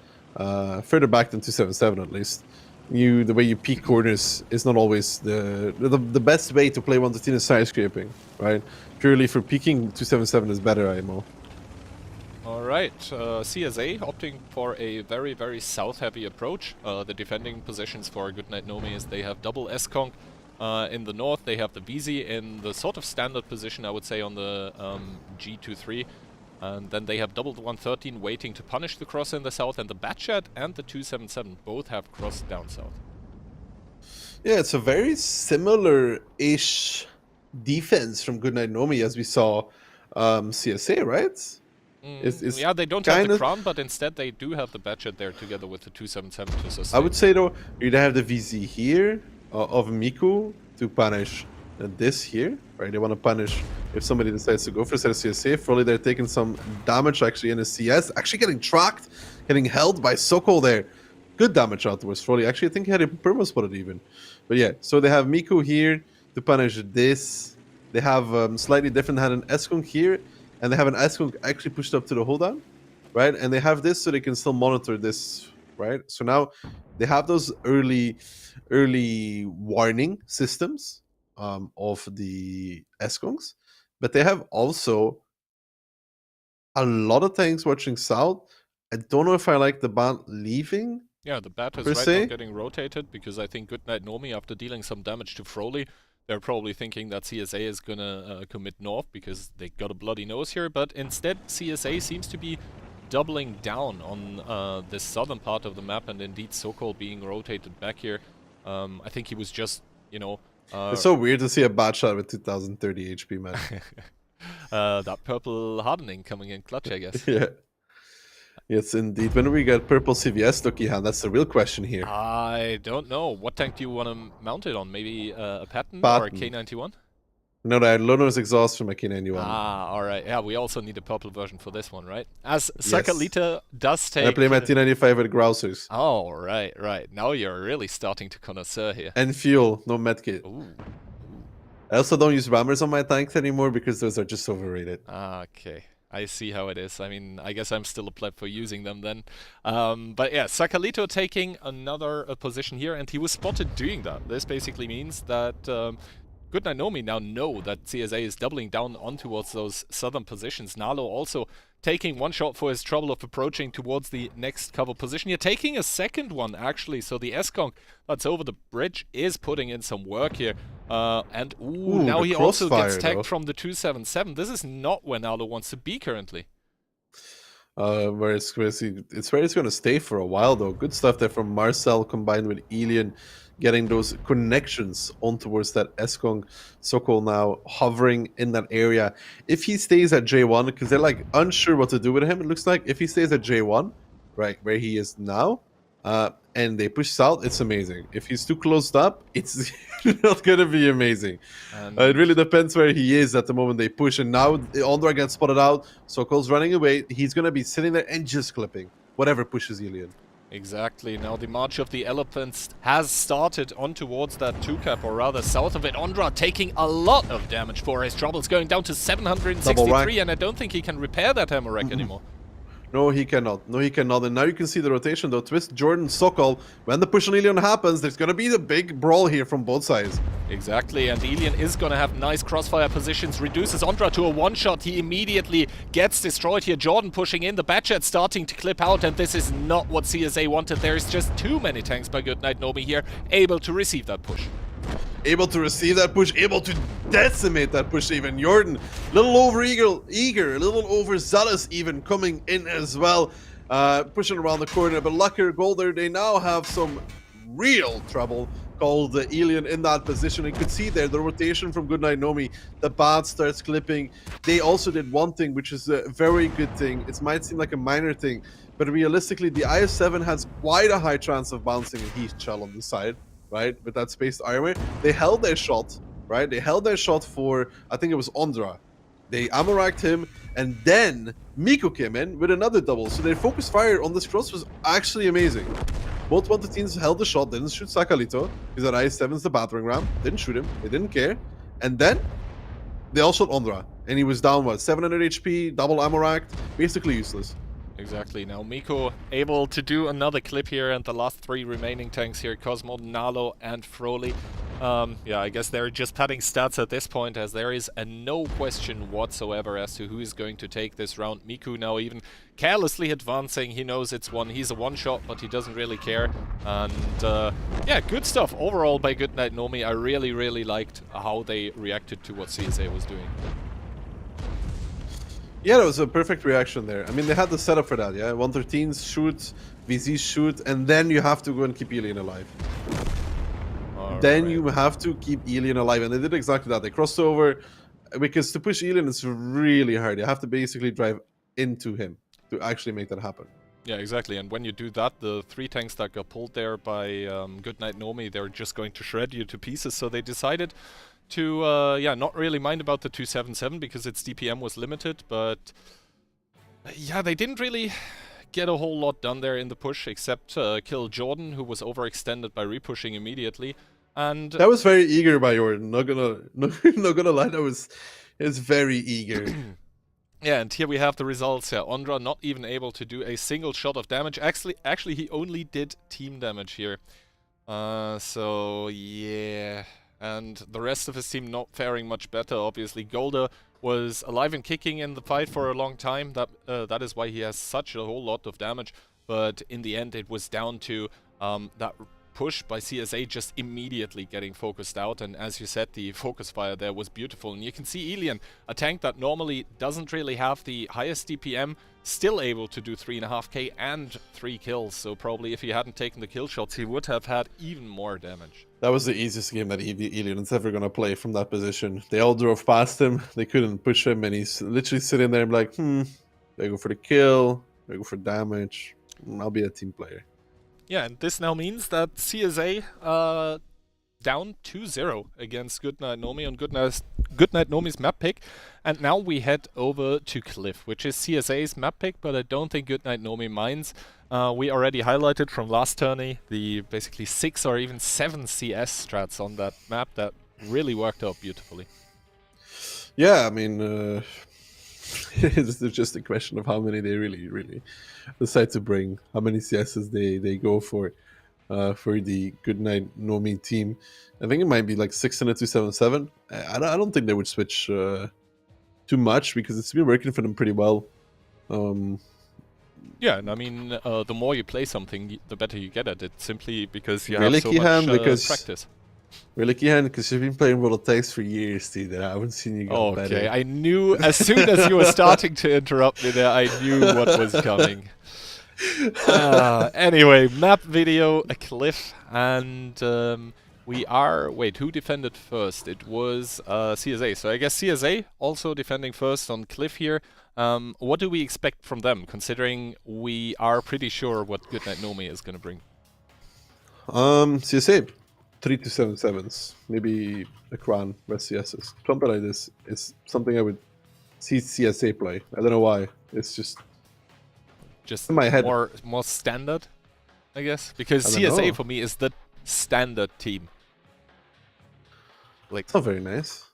Further back than 277, at least. The way you peek corners is not always the best way to play 113 is side scraping, right? Purely for peeking, 277 is better, IMO. Alright, CSA opting for a very, very south-heavy approach. The defending positions for Goodnight Nomi is they have double S-Conk in the north, they have the VZ in the sort of standard position, I would say, on the G23. And then they have double 113 waiting to punish the cross in the south, and the Batchat and the 277 both have crossed down south. Yeah, it's a very similar-ish defense from Goodnight Nomi as we saw CSA, right? Yeah, they don't have the crown, but instead they do have the Batchat there together with the 277 to sustain. I would say, though, you'd have the VZ here of Miku to punish this here, right? They want to punish if somebody decides to go for CSA. Probably they're taking some damage actually in a CS, actually getting tracked, getting held by Sokol there. Good damage afterwards. Probably actually, I think he had a purple spotted even. But yeah, so they have Miku here to punish this. They have slightly different, had an S-Conk here, and they have an S-Conk actually pushed up to the hold down, right? And they have this so they can still monitor this, right? So now they have those early warning systems of the S-Conks, but they have also a lot of tanks watching south. I don't know if I like the bat leaving. Yeah, the bat is right now getting rotated because I think Goodnight Nomi, after dealing some damage to Froly, they're probably thinking that CSA is gonna commit north because they got a bloody nose here, but instead CSA seems to be doubling down on this southern part of the map, and indeed Sokol being rotated back here. I think he was just, you know... it's so weird to see a bat shot with 2030 HP, man. That purple hardening coming in clutch, I guess. Yeah. Yes, indeed. When do we get purple CVS, Dokihan? That's the real question here. I don't know. What tank do you want to mount it on? Maybe a Patton or a K91? No, I had Lono's exhaust from a K91. Ah, alright. Yeah, we also need a purple version for this one, right? As Sakalita does take... I play my T95 with Grousers. Oh, right. Now you're really starting to connoisseur here. And fuel, no medkit. Ooh. I also don't use rammers on my tanks anymore because those are just overrated. Okay, I see how it is. I mean, I guess I'm still a pleb for using them then. But yeah, Sakalito taking another position here, and he was spotted doing that. This basically means that Goodnight Nomi now know that CSA is doubling down on towards those southern positions. Nalo also taking one shot for his trouble of approaching towards the next cover position. You're taking a second one, actually. So the S-Kong that's over the bridge is putting in some work here. And now he also gets tagged from the 277. This is not where Nalo wants to be currently. It's where it's going to stay for a while, though. Good stuff there from Marcel combined with Elian, getting those connections on towards that S-Kong. Sokol now hovering in that area. If he stays at J1, because they're like unsure what to do with him, it looks like if he stays at J1, right where he is now, and they push south, it's amazing. If he's too closed up, it's not going to be amazing. It really depends where he is at the moment they push. And now Ondra gets spotted out. Sokol's running away. He's going to be sitting there and just clipping whatever pushes Elian. Exactly. Now the March of the Elephants has started on towards that 2-cap, or rather south of it. Ondra taking a lot of damage for his troubles, going down to 763, and I don't think he can repair that hammer rack anymore. No, he cannot. No, he cannot. And now you can see the rotation, though. Twist, Jordan, Sokol. When the push on Elian happens, there's going to be the big brawl here from both sides. Exactly, and Elian is going to have nice crossfire positions. Reduces Ondra to a one-shot. He immediately gets destroyed here. Jordan pushing in. The Batchat starting to clip out, and this is not what CSA wanted. There's just too many tanks by Goodnight Nomi here, able to receive that push. Able to receive that push, able to decimate that push even. Jordan, a little over-eager, a little overzealous even, coming in as well. Pushing around the corner, but Lucker, Golder, they now have some real trouble. Called Elian in that position. You could see there the rotation from Goodnight Nomi. The bat starts clipping. They also did one thing, which is a very good thing. It might seem like a minor thing, but realistically, the IS-7 has quite a high chance of bouncing a Heath Shell on the side, right? With that spaced armor. They held their shot, right? They held their shot for, I think it was Ondra. They ammo-racked him, and then Miko came in with another double. So their focus fire on this cross was actually amazing. Both WoT teams held the shot, didn't shoot Sakalito, because that IS-7's the battering ram. Didn't shoot him, they didn't care. And then, they all shot Ondra. And he was down, what, 700 HP, double ammo racked, basically useless. Exactly. Now Miko able to do another clip here, and the last 3 remaining tanks here, Cosmo, Nalo, and Froly. Yeah, I guess they're just padding stats at this point, as there is no question whatsoever as to who is going to take this round. Miku now even carelessly advancing. He knows it's one. He's a one-shot, but he doesn't really care. And yeah, good stuff overall by Goodnight Nomi. I really, really liked how they reacted to what CSA was doing. Yeah, that was a perfect reaction there. I mean, they had the setup for that, yeah? 113s shoot, VZs shoot, and then you have to go and keep Elian alive. Then you have to keep Elian alive, and they did exactly that. They crossed over, because to push Elian is really hard. You have to basically drive into him to actually make that happen. Yeah, exactly. And when you do that, the 3 tanks that got pulled there by Goodnight Nomi, they're just going to shred you to pieces. So they decided to, yeah, not really mind about the 277 because its DPM was limited. But yeah, they didn't really get a whole lot done there in the push, except kill Jordan, who was overextended by repushing immediately. And that was very eager by Jordan. Not gonna lie, that was very eager. Yeah, and here we have the results here. Ondra not even able to do a single shot of damage. Actually, he only did team damage here. So yeah, and the rest of his team not faring much better. Obviously, Golder was alive and kicking in the fight for a long time. That is why he has such a whole lot of damage. But in the end, it was down to that push by CSA just immediately getting focused out, and as you said, the focus fire there was beautiful. And you can see Elian, a tank that normally doesn't really have the highest DPM, still able to do 3.5k and 3 kills. So probably if he hadn't taken the kill shots, he would have had even more damage. That was the easiest game that Elian's ever gonna play from that position. They all drove past him, they couldn't push him, and he's literally sitting there and like, do I go for the kill? Do I go for damage? I'll be a team player. Yeah, and this now means that CSA down 2-0 against Goodnight Nomi on Goodnight Nomi's map pick. And now we head over to Cliff, which is CSA's map pick, but I don't think Goodnight Nomi minds. We already highlighted from last tourney the basically 6 or even 7 CS strats on that map that really worked out beautifully. Yeah, I mean, it's just a question of how many they really decide to bring, how many CSs they go for the Goodnight Nomi team. I think it might be like 6 in a 277. I don't think they would switch too much because it's been working for them pretty well. Yeah, and I mean, the more you play something, the better you get at it, simply because you Really, have so Kihan? much Because- practice. Really, Kihan, because you've been playing World of Tanks for years, dude, and I haven't seen you go better. Okay, I knew as soon as you were starting to interrupt me there, I knew what was coming. Anyway, map video, a cliff, and we are... Wait, who defended first? It was CSA. So I guess CSA also defending first on cliff here. What do we expect from them, considering we are pretty sure what Goodnight Nomi is going to bring? CSA, 3 277s, maybe a Crown, rest CSs. Something like this is something I would see CSA play. I don't know why. It's just in my head. More standard, I guess, because I don't CSA know. for me is the standard team. Like, It's not very nice.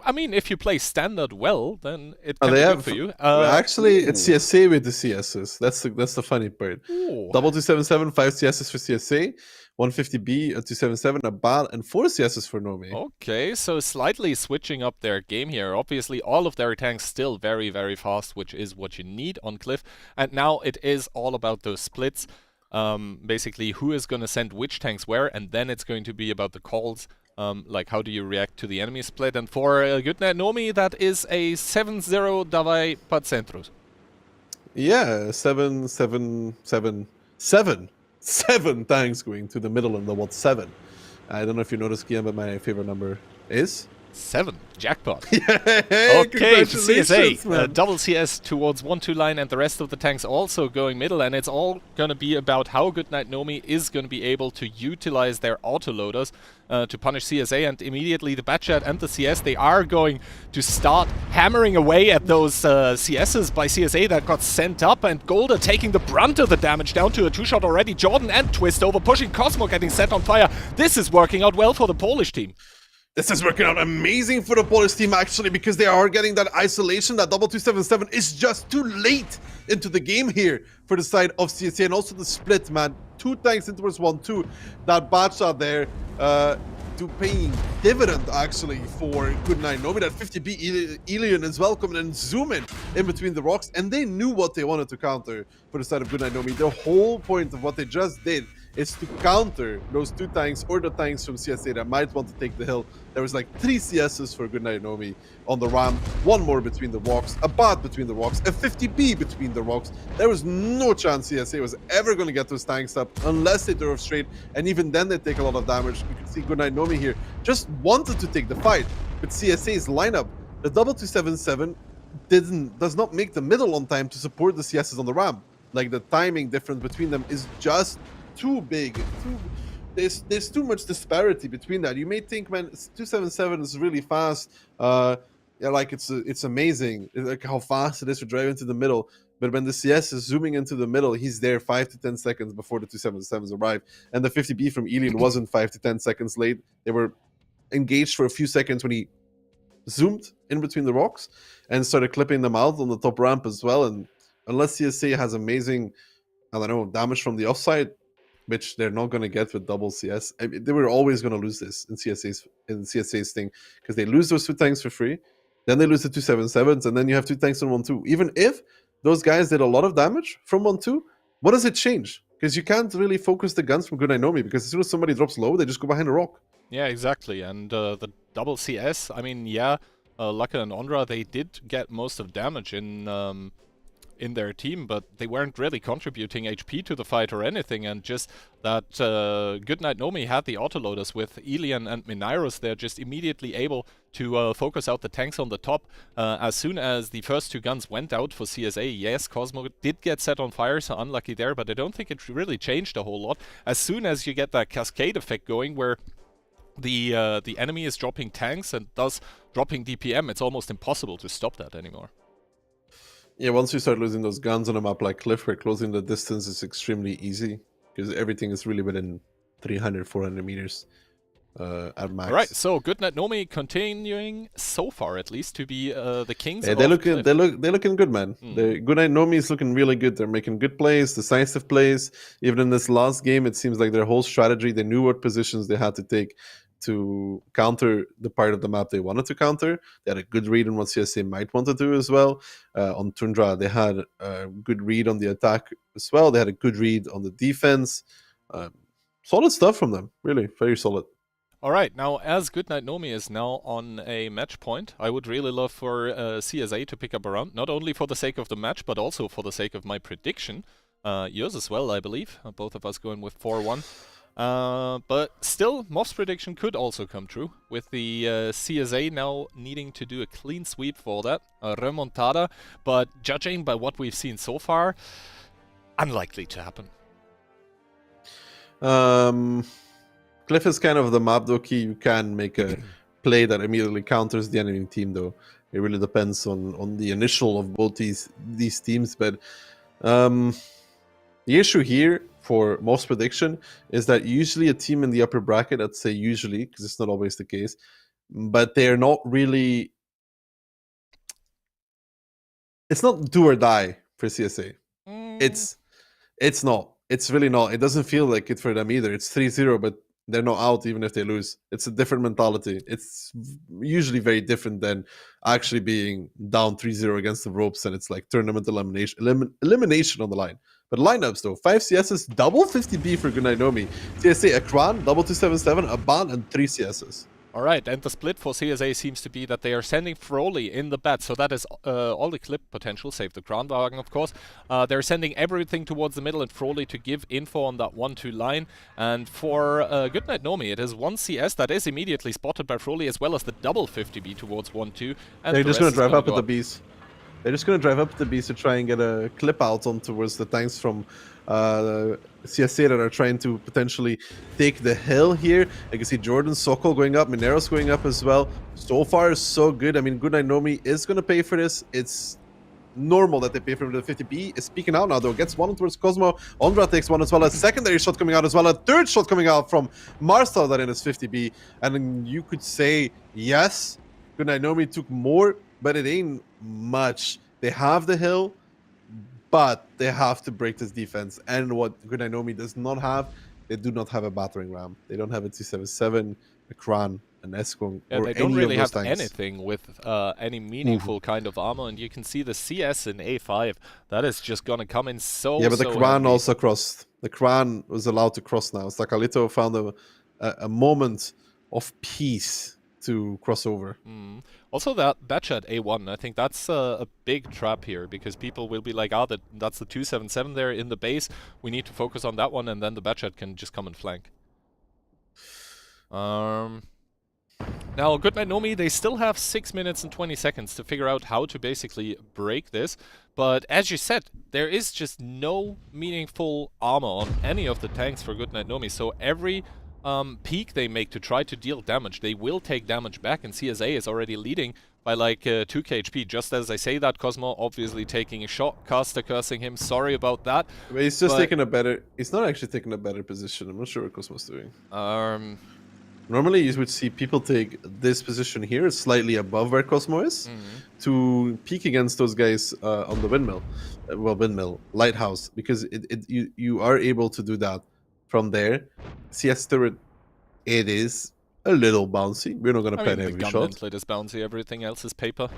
I mean, if you play standard well, then it Oh, can they be good have- for you. Actually, it's CSA with the CSs. That's the funny part. Ooh. Double 277, 5 CSs for CSA, 150B, a 277, a BAL, and 4 CSs for Nomi. Okay, so slightly switching up their game here. Obviously, all of their tanks still very, very fast, which is what you need on Cliff. And now it is all about those splits. Basically, who is going to send which tanks where, and then it's going to be about the calls. Like, how do you react to the enemy split? And for Goodnight Nomi, that is a 7-0 Davai Pad Centros. Yeah, 7 tanks going to the middle in the WoT7. I don't know if you noticed, Kian, but my favorite number is 7. Jackpot. Hey, Okay, for congratulations, CSA, man. double CS towards 1-2 line, and the rest of the tanks also going middle, and it's all going to be about how Goodnight Nomi is going to be able to utilize their autoloaders to punish CSA, and immediately the Batchat and the CS, they are going to start hammering away at those CSs by CSA that got sent up, and Golder taking the brunt of the damage down to a 2-shot already. Jordan and Twist over, pushing Cosmo, getting set on fire. This is working out well for the Polish team. This is working out amazing for the Polish team, actually, because they are getting that isolation. That double 277 is just too late into the game here for the side of CSA, and also the split, man. 2 tanks in towards 1-2. That Batshot there to paying dividend, actually, for Goodnight Nomi. That 50B Elian as well coming and zooming in between the rocks, and they knew what they wanted to counter for the side of Goodnight Nomi. The whole point of what they just did is to counter those 2 tanks or the tanks from CSA that might want to take the hill. There was like 3 CSs for Goodnight Nomi on the ramp, 1 more between the rocks, a bot between the rocks, a 50B between the rocks. There was no chance CSA was ever going to get those tanks up unless they drove straight, and even then they take a lot of damage. You can see Goodnight Nomi here just wanted to take the fight, but CSA's lineup, the double 277 does not make the middle on time to support the CSs on the ramp. Like, the timing difference between them is just too big. There's too much disparity between that. You may think, man, 277 is really fast. Yeah, like it's amazing, like how fast it is to drive into the middle. But when the CS is zooming into the middle, he's there 5 to 10 seconds before the 277s arrive. And the 50B from Elian wasn't 5 to 10 seconds late. They were engaged for a few seconds when he zoomed in between the rocks and started clipping them out on the top ramp as well. And unless CSA has amazing, I don't know, damage from the offside, which they're not going to get with double CS. I mean, they were always going to lose this in CSA's thing, because they lose those 2 tanks for free, then they lose the 277s, and then you have 2 tanks on 1-2. Even if those guys did a lot of damage from 1-2, what does it change? Because you can't really focus the guns from Goodnight Nomi, because as soon as somebody drops low, they just go behind a rock. Yeah, exactly. And the double CS, I mean, yeah, Laka and Ondra, they did get most of damage in their team, but they weren't really contributing HP to the fight or anything, and just that Goodnight Nomi had the autoloaders with Elian and Minairos. They're just immediately able to focus out the tanks on the top. As soon as the first 2 guns went out for CSA, yes, Cosmo did get set on fire, so unlucky there, but I don't think it really changed a whole lot. As soon as you get that cascade effect going, where the enemy is dropping tanks and thus dropping DPM, it's almost impossible to stop that anymore. Yeah, once you start losing those guns on a map like Cliff, where closing the distance is extremely easy, because everything is really within 300, 400 meters. at max. All right, so Goodnight Nomi continuing so far, at least, to be the kings. Yeah, they're looking good, man. Goodnight Nomi is looking really good. They're making good plays, decisive plays. Even in this last game, it seems like their whole strategy, they knew what positions they had to take to counter the part of the map they wanted to counter. They had a good read on what CSA might want to do as well. On Tundra, they had a good read on the attack as well. They had a good read on the defense. Solid stuff from them, really, very solid. All right, now as Goodnight Nomi is now on a match point, I would really love for CSA to pick up a round, not only for the sake of the match, but also for the sake of my prediction. Yours as well, I believe. Both of us going with 4-1. But still, Moff's prediction could also come true, with the CSA now needing to do a clean sweep for that, a remontada, but judging by what we've seen so far, unlikely to happen. Cliff is kind of the map doki. You can make a play that immediately counters the enemy team, though. It really depends on the initial of both these teams. But the issue here for most prediction is that usually a team in the upper bracket, I'd say usually, because it's not always the case, but they're not really... It's not do or die for CSA. It's not. It's really not. It doesn't feel like it for them either. It's 3-0, but they're not out even if they lose. It's a different mentality. It's usually very different than actually being down 3-0 against the ropes, and it's like tournament elimination on the line. But lineups though, 5 CSs, double 50B for Goodnight Nomi. CSA, a Kran, double 277, a Ban, and 3 CSs. Alright, and the split for CSA seems to be that they are sending Froley in the bat, so that is all the clip potential, save the Kranwagen of course. They're sending everything towards the middle and Froley to give info on that 1-2 line. And for Goodnight Nomi, it is 1 CS that is immediately spotted by Froley, as well as the double 50B towards 1-2. And they're just going to drive up with the Bs. They're just going to drive up with the Bs to try and get a clip out on towards the tanks from CSA that are trying to potentially take the hill here. I can see Jordan, Sokol going up, Mineros going up as well. So far, so good. I mean, Goodnight Nomi is going to pay for this. It's normal that they pay for the 50B. Is speaking out now, though. Gets one towards Cosmo. Ondra takes one as well. A secondary shot coming out as well. A third shot coming out from Marstal that in his 50B. And then you could say, yes, Goodnight Nomi took more, but it ain't much. They have the hill, but they have to break this defense. And what Goodnight Nomi does not have, they do not have a battering ram. They don't have a 277, a Kran, an Eskong, yeah, or they don't any really of those have tanks. anything with any meaningful kind of armor, and you can see the CS in A5. That is just gonna come in so Yeah, but the so Kran heavy. also crossed. The Kran was allowed to cross now. Stakalito found a moment of peace to cross over. Also, that Batchat A1, I think that's a big trap here, because people will be like, that's the 277 there in the base. We need to focus on that one, and then the Batchat can just come and flank. Now, Goodnight Nomi, they still have 6 minutes and 20 seconds to figure out how to basically break this. But as you said, there is just no meaningful armor on any of the tanks for Goodnight Nomi. So every peak they make to try to deal damage, they will take damage back. And CSA is already leading by like 2k HP. Just as I say that, Cosmo obviously taking a shot, Caster cursing him. Sorry about that. But he's just taking a better... He's not actually taking a better position. I'm not sure what Cosmo's doing. Normally, you would see people take this position here, slightly above where Cosmo is, to peek against those guys on the windmill. Windmill, lighthouse, because you are able to do that from there. CS turret, it is a little bouncy. We're not going to pet every the shot. gunmantlet is bouncy, everything else is paper.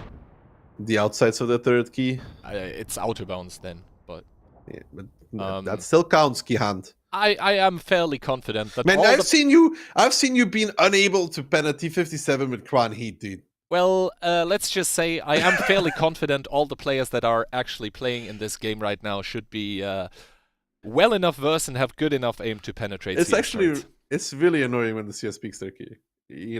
The outsides of the turret key. It's out of bounds then, but... Yeah, but that still counts, key hand. I am fairly confident that Man, I've seen you being unable to pen a T57 with Kran Heat, dude. Well, let's just say I am fairly confident all the players that are actually playing in this game right now should be well enough versed and have good enough aim to penetrate. It's actually, it's really annoying when the CS peeks their key. You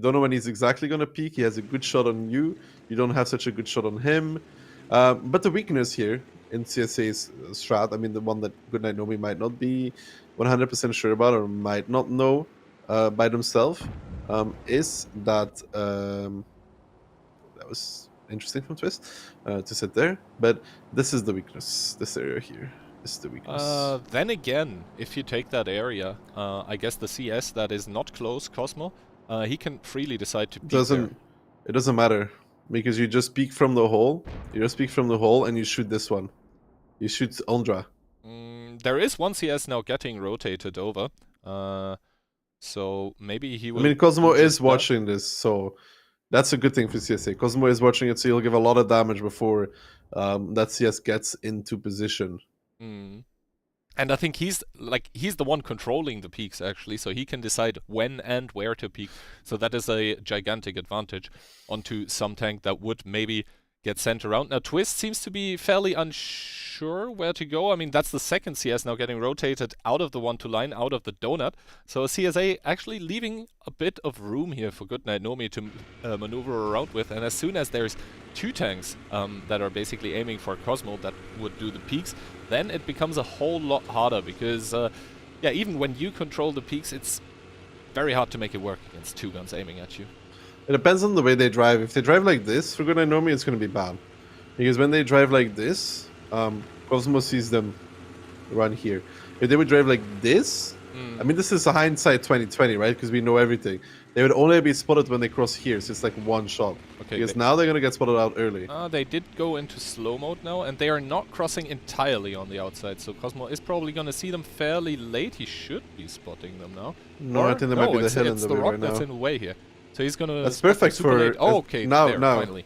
don't know when he's exactly going to peek. He has a good shot on you. You don't have such a good shot on him. But the weakness here in CSA's strat, I mean, the one that Goodnight Nomi might not be 100% sure about or might not know by themselves, is that that was interesting from Twist to sit there. But this is the weakness, this area here. is the weakness. Then again, if you take that area, I guess the CS that is not close, Cosmo, he can freely decide to peek there. It doesn't matter, because you just peek from the hole. You just peek from the hole and you shoot this one. You shoot Ondra. There is one CS now getting rotated over. So maybe he will... I mean, Cosmo do is just that. watching this, so that's a good thing for CSA. Cosmo is watching it, so he'll give a lot of damage before that CS gets into position. And I think he's the one controlling the peaks, actually, so he can decide when and where to peak. So that is a gigantic advantage onto some tank that would maybe get sent around. Now, Twist seems to be fairly unsure where to go. I mean, that's the second CS now getting rotated out of the 1-2 line, out of the donut. So CSA actually leaving a bit of room here for Goodnight Nomi to maneuver around with. And as soon as there's two tanks that are basically aiming for Cosmo that would do the peaks, then it becomes a whole lot harder because, yeah, even when you control the peaks, it's very hard to make it work against two guns aiming at you. It depends on the way they drive. If they drive like this, for Goodnight Nomi, it's going to be bad. Because when they drive like this, Cosmo sees them run here. If they would drive like this, I mean, this is a hindsight 2020, right? Because we know everything. They would only be spotted when they cross here, so it's like one shot. Okay, because now they're going to get spotted out early. They did go into slow mode now, and they are not crossing entirely on the outside, so Cosmo is probably going to see them fairly late. He should be spotting them now. No, I think there might be the hill in the way rock right that's now. in the way here. So he's going to... That's perfect for... Oh, okay, now, finally.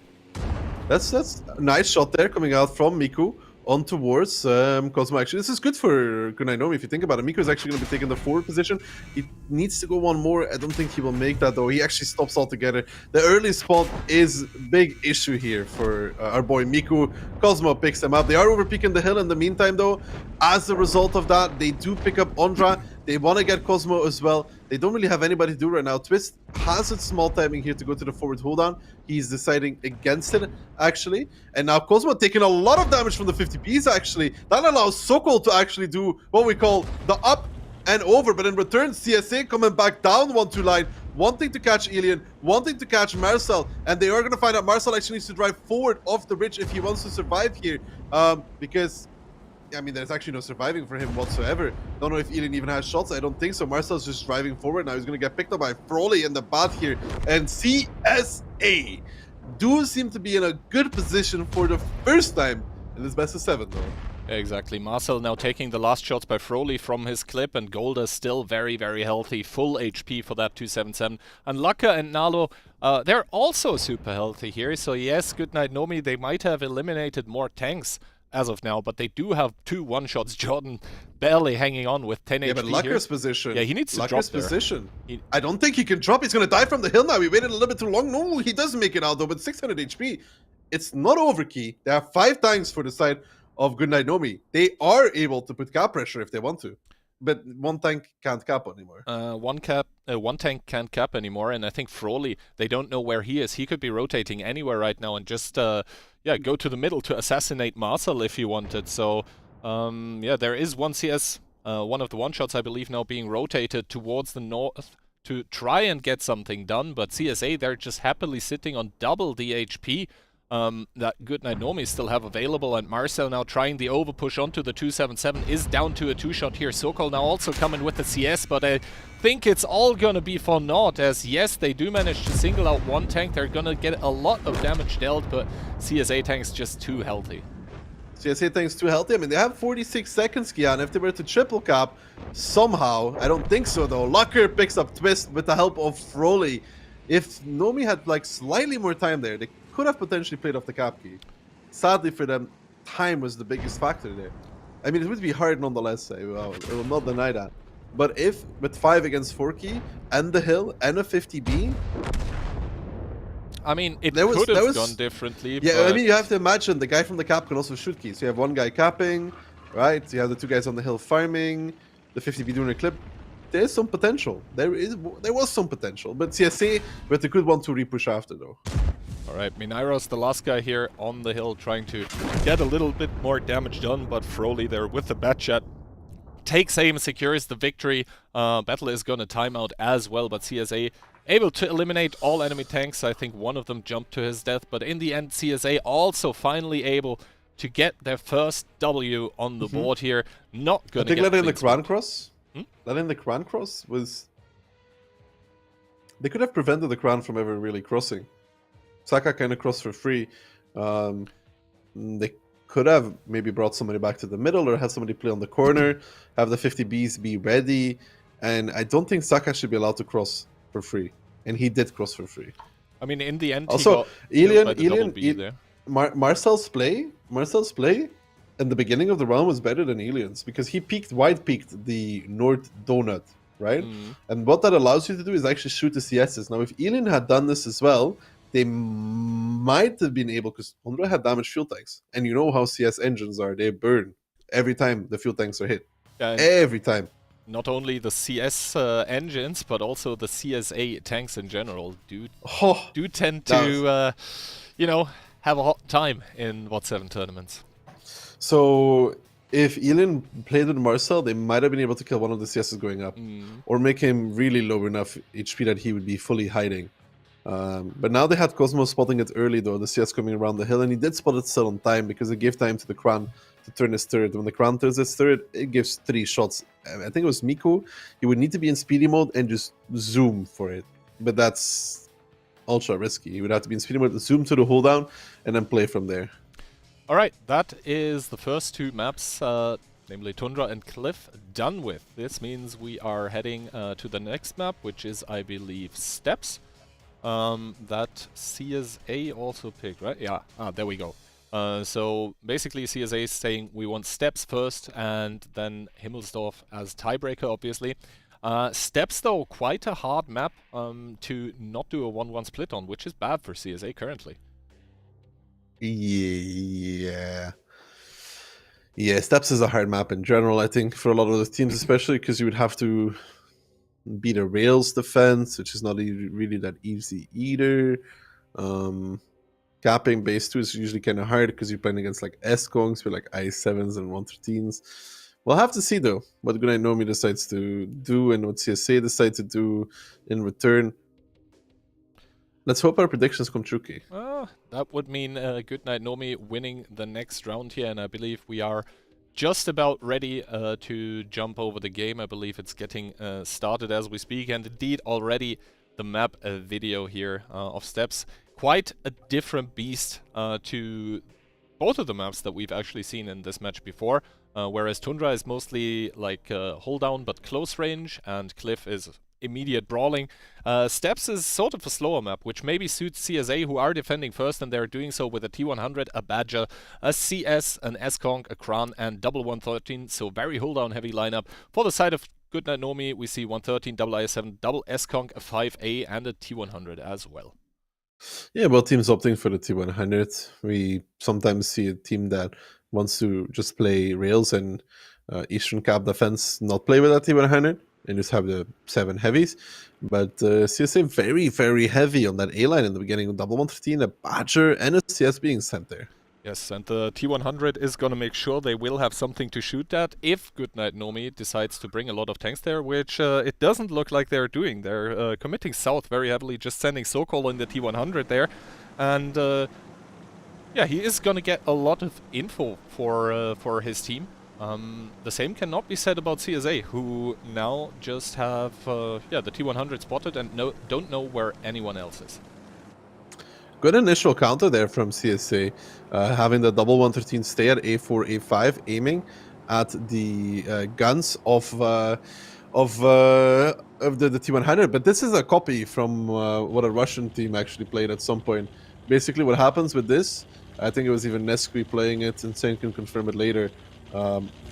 That's a nice shot there coming out from Miku on towards Cosmo. Actually, this is good for Goodnight Nomi if you think about it. Miku is actually going to be taking the forward position. He needs to go one more. I don't think he will make that, though. He actually stops altogether. The early spot is big issue here for our boy Miku. Cosmo picks him up. They are overpeaking the hill in the meantime, though. As a result of that, they do pick up Ondra. They want to get Cosmo as well. They don't really have anybody to do right now. Twist has a small timing here to go to the forward hold on. He's deciding against it, actually. And now Cosmo taking a lot of damage from the 50Ps, actually. That allows Sokol to actually do what we call the up and over. But in return, CSA coming back down 1-2 line, wanting to catch Alien, wanting to catch Marcel. And they are going to find out Marcel actually needs to drive forward off the bridge if he wants to survive here. Because... I mean, there's actually no surviving for him whatsoever. Don't know if Eden even has shots. I don't think so. Marcel's just driving forward now. He's going to get picked up by Froley in the bath here. And CSA do seem to be in a good position for the first time in this best of 7, though. Exactly. Marcel now taking the last shots by Froley from his clip, and Golda still very, very healthy. Full HP for that 277. And Laka and Nalo, they're also super healthy here. So yes, Goodnight Nomi, they might have eliminated more tanks as of now, but they do have 2 one-shots. Jordan barely hanging on with 10 HP Yeah, but Lucker's position. Yeah, he needs to drop Lucker's there. position. I don't think he can drop. He's going to die from the hill now. We waited a little bit too long. No, he does make it out, though, with 600 HP. It's not over, Key. There are 5 tanks for the side of Goodnight Nomi. They are able to put cap pressure if they want to. But one tank can't cap anymore. One tank can't cap anymore, and I think Froley, they don't know where he is. He could be rotating anywhere right now and just go to the middle to assassinate Marcel if he wanted. So yeah, there is one CS, one of the one-shots I believe now being rotated towards the north to try and get something done, but CSA, they're just happily sitting on double the HP that Goodnight Nomi still have available, and Marcel now trying the overpush onto the 277 is down to a 2-shot here. Sokol now also coming with the CS, but I think it's all gonna be for naught, as yes, they do manage to single out one tank. They're gonna get a lot of damage dealt, but CSA tank's just too healthy. CSA tank's too healthy. I mean, they have 46 seconds, Kian. If they were to triple cap, somehow, I don't think so though. Lucker picks up Twist with the help of Froley. If Nomi had like slightly more time there, they could have potentially played off the cap key. Sadly for them, time was the biggest factor there. I mean, it would be hard nonetheless, I will not deny that. But if with 5 against 4 key and the hill and a 50B, I mean, it could have gone differently. Yeah, but I mean, you have to imagine the guy from the cap can also shoot keys. So you have one guy capping, right? So you have the 2 guys on the hill farming, the 50B doing a clip. There is some potential. There was some potential, but CSA with a good 1-2 repush after though. Alright, Minairo's the last guy here on the hill trying to get a little bit more damage done, but Froley there with the bat chat takes aim, secures the victory. Battle is gonna time out as well, but CSA able to eliminate all enemy tanks. I think one of them jumped to his death, but in the end CSA also finally able to get their first W on the board here. Not I gonna think get letting the clean Crown sweep. cross. Letting the Crown cross was. They could have prevented the Crown from ever really crossing. Saka kind of crossed for free. They could have maybe brought somebody back to the middle or had somebody play on the corner, have the 50Bs be ready. And I don't think Saka should be allowed to cross for free. And he did cross for free. I mean, in the end, Also, he got killed by the double B there. Marcel's play in the beginning of the round was better than Elian's because he wide peaked the North Donut, right? And what that allows you to do is actually shoot the CSs. Now, if Elian had done this as well, they might have been able, because Hondra had damaged fuel tanks. And you know how CS engines are, they burn every time the fuel tanks are hit. Yeah, every time. Not only the CS engines, but also the CSA tanks in general do tend to, you know, have a hot time in WoT7 tournaments. So if Elian played with Marcel, they might have been able to kill one of the CSs going up, or make him really low enough HP that he would be fully hiding. But now they had Cosmo spotting it early, though, the CS coming around the hill, and he did spot it still on time because it gave time to the Crown to turn his turret. When the Crown turns his turret, it gives 3 shots. I think it was Miko. He would need to be in speedy mode and just zoom for it. But that's ultra risky. He would have to be in speedy mode, zoom to the hold down, and then play from there. All right, that is the first 2 maps, namely Tundra and Cliff, done with. This means we are heading to the next map, which is, I believe, Steps. That CSA also picked, right? Yeah, there we go. So basically CSA is saying we want Steps first and then Himmelsdorf as tiebreaker, obviously. Steps, though, quite a hard map to not do a 1-1 split on, which is bad for CSA currently. Yeah, Steps is a hard map in general, I think, for a lot of the teams, especially because you would have to beat a Rails defense, which is not really that easy either. Capping base 2 is usually kind of hard because you're playing against like S-Kongs with like I7s and 113s. We'll have to see, though, what Goodnight Nomi decides to do and what CSA decides to do in return. Let's hope our predictions come true, Key. That would mean Goodnight Nomi winning the next round here, and I believe we are just about ready to jump over the game. I believe it's getting started as we speak, and indeed already the map video here of Steps. Quite a different beast to both of the maps that we've actually seen in this match before, whereas Tundra is mostly like hold down but close range, and Cliff is immediate brawling. Steps is sort of a slower map, which maybe suits CSA, who are defending first, and they're doing so with a T100, a Badger, a CS, an S-Kong, a Kran, and double 113, so very hold down heavy lineup. For the side of Goodnight Nomi, we see 113, double IS7, double S-Kong, a 5A, and a T100 as well. Yeah, well, teams opting for the T100. We sometimes see a team that wants to just play Rails and Eastern Cap defense, not play with that T100, and just have the 7 heavies. But CSA very, very heavy on that A-line in the beginning, double 113, a Badger, and a CS being sent there. Yes, and the T100 is going to make sure they will have something to shoot at if Goodnight Nomi decides to bring a lot of tanks there, which it doesn't look like they're doing. They're committing south very heavily, just sending Sokol in the T100 there. And yeah, he is going to get a lot of info for his team. The same cannot be said about CSA, who now just have yeah, the T100 spotted and don't know where anyone else is. Good initial counter there from CSA, having the double 113 stay at A4, A5, aiming at the guns of the T100. But this is a copy from what a Russian team actually played at some point. Basically, what happens with this, I think it was even Nesqui playing it, and Sane can confirm it later.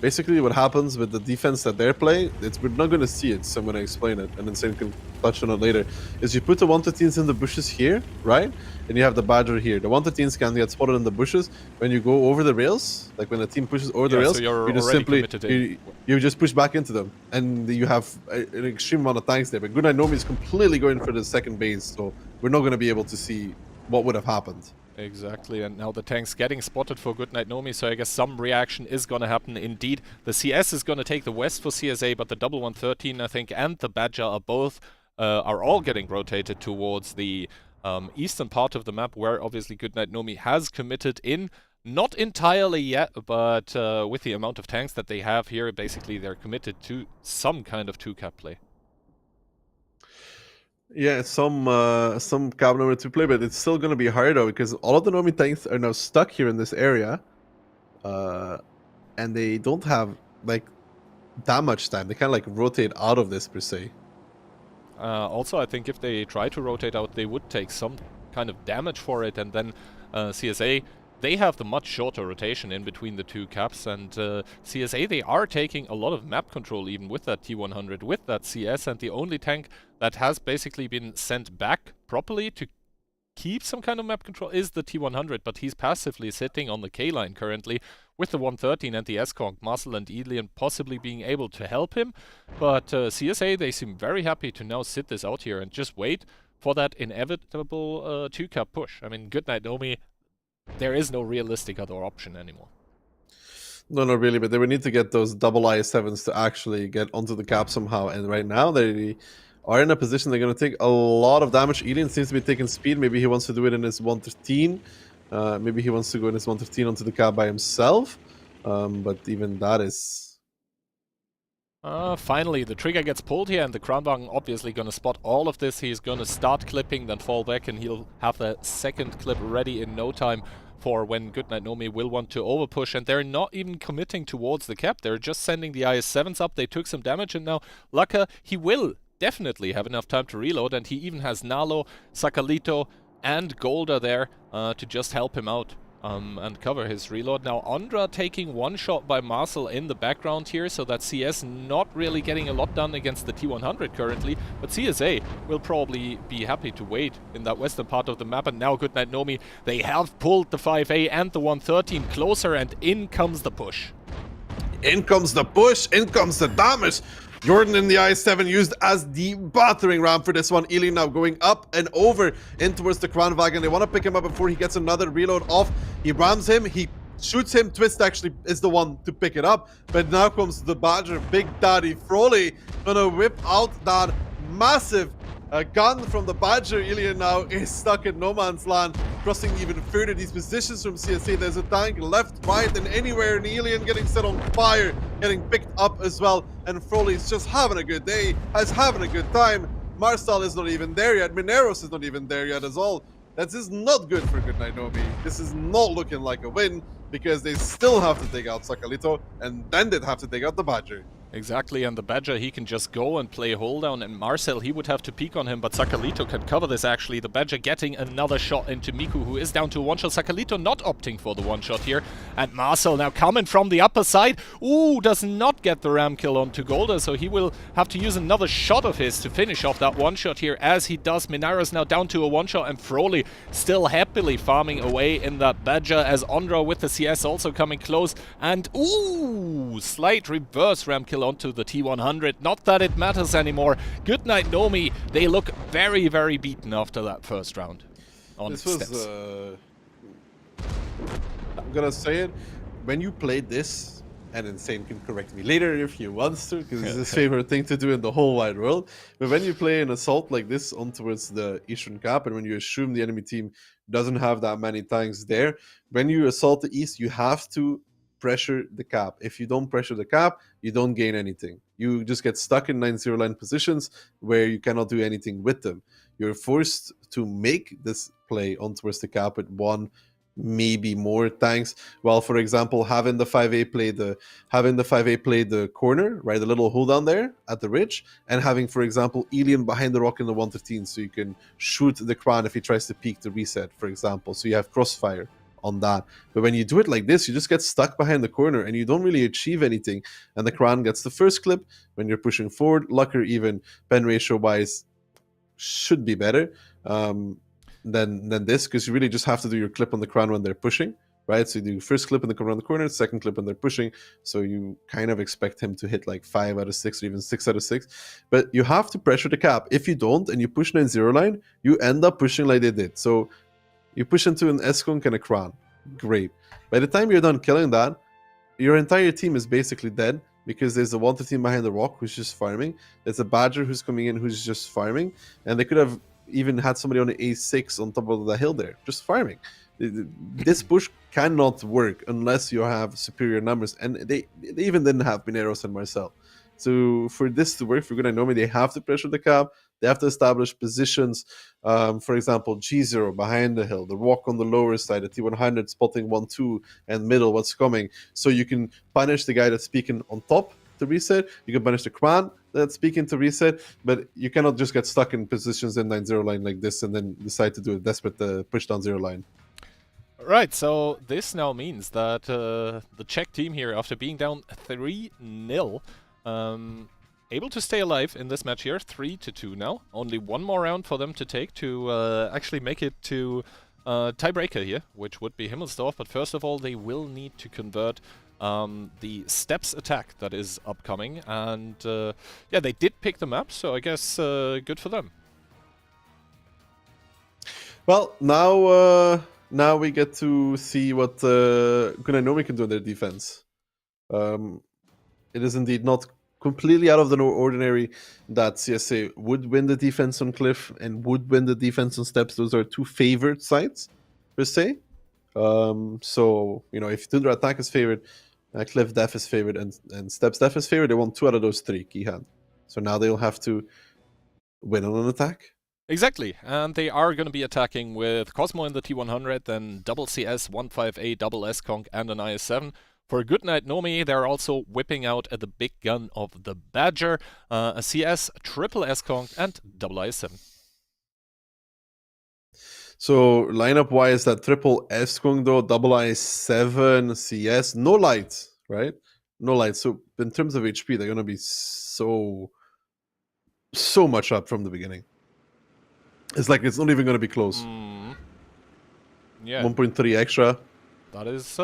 Basically, what happens with the defense that they're playing, we're not going to see it, so I'm going to explain it, and then Sane can touch on it later, is you put the 113s in the bushes here, right? And you have the Badger here. The 113s can get spotted in the bushes. When you go over the rails, like when the team pushes over the rails, so you're you just simply, you just push back into them, and you have an extreme amount of tanks there. But Goodnight Nomi is completely going for the second base, so we're not going to be able to see what would have happened. Exactly, and now the tank's getting spotted for Goodnight Nomi, so I guess some reaction is going to happen indeed. The CS is going to take the west for CSA, but the double 113, I think, and the Badger are both, are all getting rotated towards the eastern part of the map, where obviously Goodnight Nomi has committed in. Not entirely yet, but with the amount of tanks that they have here, basically they're committed to some kind of 2-cap play. Yeah, some cab number 2 play, but it's still gonna be hard though, because all of the Nomi tanks are now stuck here in this area, and they don't have like that much time. They can't like rotate out of this per se. Also, I think if they try to rotate out, they would take some kind of damage for it, and then CSA, they have the much shorter rotation in between the 2 caps, and CSA, they are taking a lot of map control even with that T100, with that CS, and the only tank that has basically been sent back properly to keep some kind of map control is the T100, but he's passively sitting on the K-line currently with the 113 and the S-Conk, Marcel and Elian possibly being able to help him, but CSA, they seem very happy to now sit this out here and just wait for that inevitable 2-cap push. I mean, good night, Nomi. There is no realistic other option anymore. No, not really, but they would need to get those double IS-7s to actually get onto the cap somehow, and right now they are in a position they're going to take a lot of damage. Elian seems to be taking speed. Maybe he wants to do it in his 113. Maybe he wants to go in his 113 onto the cap by himself, but even that is... Finally, the trigger gets pulled here, and the Kranwagen obviously going to spot all of this. He's going to start clipping, then fall back, and he'll have the second clip ready in no time for when Goodnight Nomi will want to overpush, and they're not even committing towards the cap. They're just sending the IS-7s up. They took some damage, and now Laka, he will definitely have enough time to reload, and he even has Nalo, Sakalito, and Golda there to just help him out. And cover his reload. Now Andra taking one shot by Marcel in the background here, so that CS not really getting a lot done against the T100 currently, but CSA will probably be happy to wait in that western part of the map, and now Goodnight Nomi, they have pulled the 5A and the 113 closer, and in comes the push. In comes the push, in comes the damage. Jordan in the IS-7 used as the battering ram for this one. Elian now going up and over in towards the Kranwagen. They want to pick him up before he gets another reload off. He rams him, he shoots him. Twist actually is the one to pick it up. But now comes the Badger, Big Daddy Froley, gonna whip out that massive gun from the Badger. Elian now is stuck in no man's land, crossing even further these positions from CSA. There's a tank left, right, and anywhere, and Elian getting set on fire, getting picked up as well, and Froley's just having a good day, having a good time. Marcel is not even there yet, Mineros is not even there yet as well. That is not good for Goodnight Nomi. This is not looking like a win, because they still have to take out Sakalito, and then they'd have to take out the Badger. Exactly, and the Badger, he can just go and play hold down, and Marcel, he would have to peek on him, but Sakalito can cover this actually. The Badger getting another shot into Miku, who is down to one shot. Sakalito not opting for the one shot here, and Marcel now coming from the upper side. Ooh, does not get the ram kill onto Golda, so he will have to use another shot of his to finish off that one shot here, as he does. Minaros now down to a one shot, and Froley still happily farming away in that Badger, as Ondra with the CS also coming close, and ooh, slight reverse ram kill onto the T100. Not that it matters anymore. Goodnight Nomi, they look very, very beaten after that first round. This was, I'm gonna say it, when you played this, and Insane can correct me later if he wants to, because it's his favorite thing to do in the whole wide world, but when you play an assault like this on towards the Eastern Cap, and when you assume the enemy team doesn't have that many tanks there, when you assault the East, you have to pressure the cap. If you don't pressure the cap, you don't gain anything. You just get stuck in 9-0 line positions where you cannot do anything with them. You're forced to make this play on towards the cap with one, maybe more tanks. Well, for example, having the 5A play the corner, right, the little hole down there at the ridge, and having, for example, Elian behind the rock in the 113, so you can shoot the Kran if he tries to peek the reset, for example. So you have crossfire on that. But when you do it like this, you just get stuck behind the corner and you don't really achieve anything, and the Kran gets the first clip when you're pushing forward. Lucker, even pen ratio wise, should be better than this, because you really just have to do your clip on the Kran when they're pushing, right? So you do first clip in around the corner, second clip when they're pushing, so you kind of expect him to hit like 5 out of 6 or even 6 out of 6. But you have to pressure the cap. If you don't and you push 9-0 line, you end up pushing like they did. So you push into an S-Conk and a Kran. Great. By the time you're done killing that, your entire team is basically dead, because there's a 113 behind the rock who's just farming. There's a Badger who's coming in who's just farming. And they could have even had somebody on the A6 on top of the hill there, just farming. This push cannot work unless you have superior numbers, and they even didn't have Mineros and Marcel. So for this to work for Good Nomi, they have to pressure the cap. They have to establish positions. For example, G0 behind the hill, the walk on the lower side, the T100 spotting 1-2 and middle, what's coming. So you can punish the guy that's speaking on top to reset. You can punish the Quan that's speaking to reset, but you cannot just get stuck in positions in 9-0 line like this and then decide to do a desperate push down 0 line. Right, so this now means that the Czech team here, after being down 3-0, able to stay alive in this match here, 3-2 now. Only one more round for them to take to actually make it to tiebreaker here, which would be Himmelsdorf. But first of all, they will need to convert the steps attack that is upcoming. And yeah, they did pick the map, so I guess good for them. Well, now we get to see what Gunai can do in their defense. It is indeed not completely out of the ordinary that CSA would win the defense on Cliff and would win the defense on Steps. Those are two favored sides, per se. So, you know, if Tundra Attack is favored, Cliff Def is favored, and Steps Def is favored, they won 2 out of those 3 key hand. So now they'll have to win on an attack. Exactly, and they are going to be attacking with Cosmo in the T100, then double CS, 158, double S-Conk, and an IS-7. For Goodnight Nomi, they're also whipping out the big gun of the Badger, a CS, triple S-Conk, and double IS-7. So lineup-wise, that triple S-Conk though, double IS-7, CS, no lights, right? No lights. So in terms of HP, they're going to be so much up from the beginning. It's like it's not even going to be close. Yeah. 1.3 extra. That is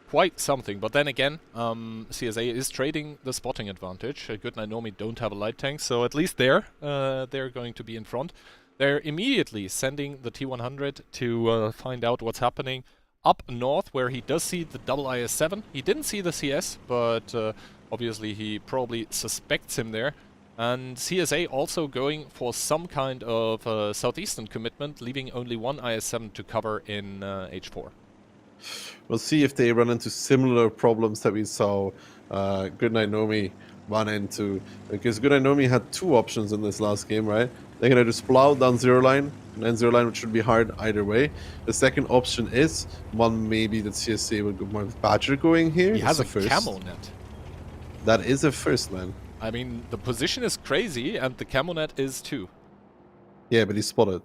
quite something. But then again, CSA is trading the spotting advantage. Goodnight Nomi don't have a light tank, so at least they're going to be in front. They're immediately sending the T100 to find out what's happening up north, where he does see the double IS-7. He didn't see the CS, but obviously he probably suspects him there. And CSA also going for some kind of southeastern commitment, leaving only one IS-7 to cover in H4. We'll see if they run into similar problems that we saw Goodnight Nomi run into. Because Goodnight Nomi had 2 options in this last game, right? They can either just plow down 0 line, and then 0 line, which should be hard either way. The second option is one maybe that CSA would go more with Badger going here. He has a first. camo net. That is a first, man. I mean, the position is crazy, and the camo net is too. Yeah, but he's spotted.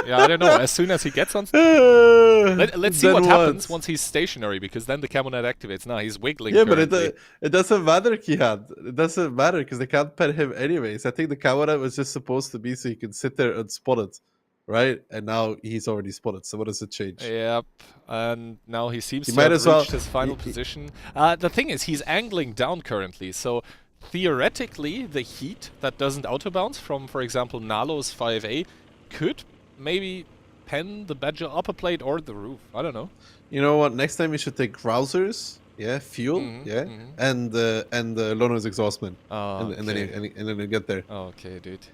Yeah, I don't know. As soon as he gets on... Let's see what happens once he's stationary, because then the camo net activates. Now he's wiggling. Yeah, currently. but it doesn't matter, Kihan. It doesn't matter, because they can't pet him anyways. I think the camo net was just supposed to be so he can sit there unspotted, right? And now he's already spotted, so what does it change? Yep, and now he seems to have reached his final position. The thing is, he's angling down currently, so theoretically, the heat that doesn't auto-bounce from, for example, Nalo's 5A could maybe pen the Badger upper plate or the roof. I don't know. You know what? Next time we should take Rousers, yeah, fuel, and Lono's exhaustment, and then you get there. Okay, dude.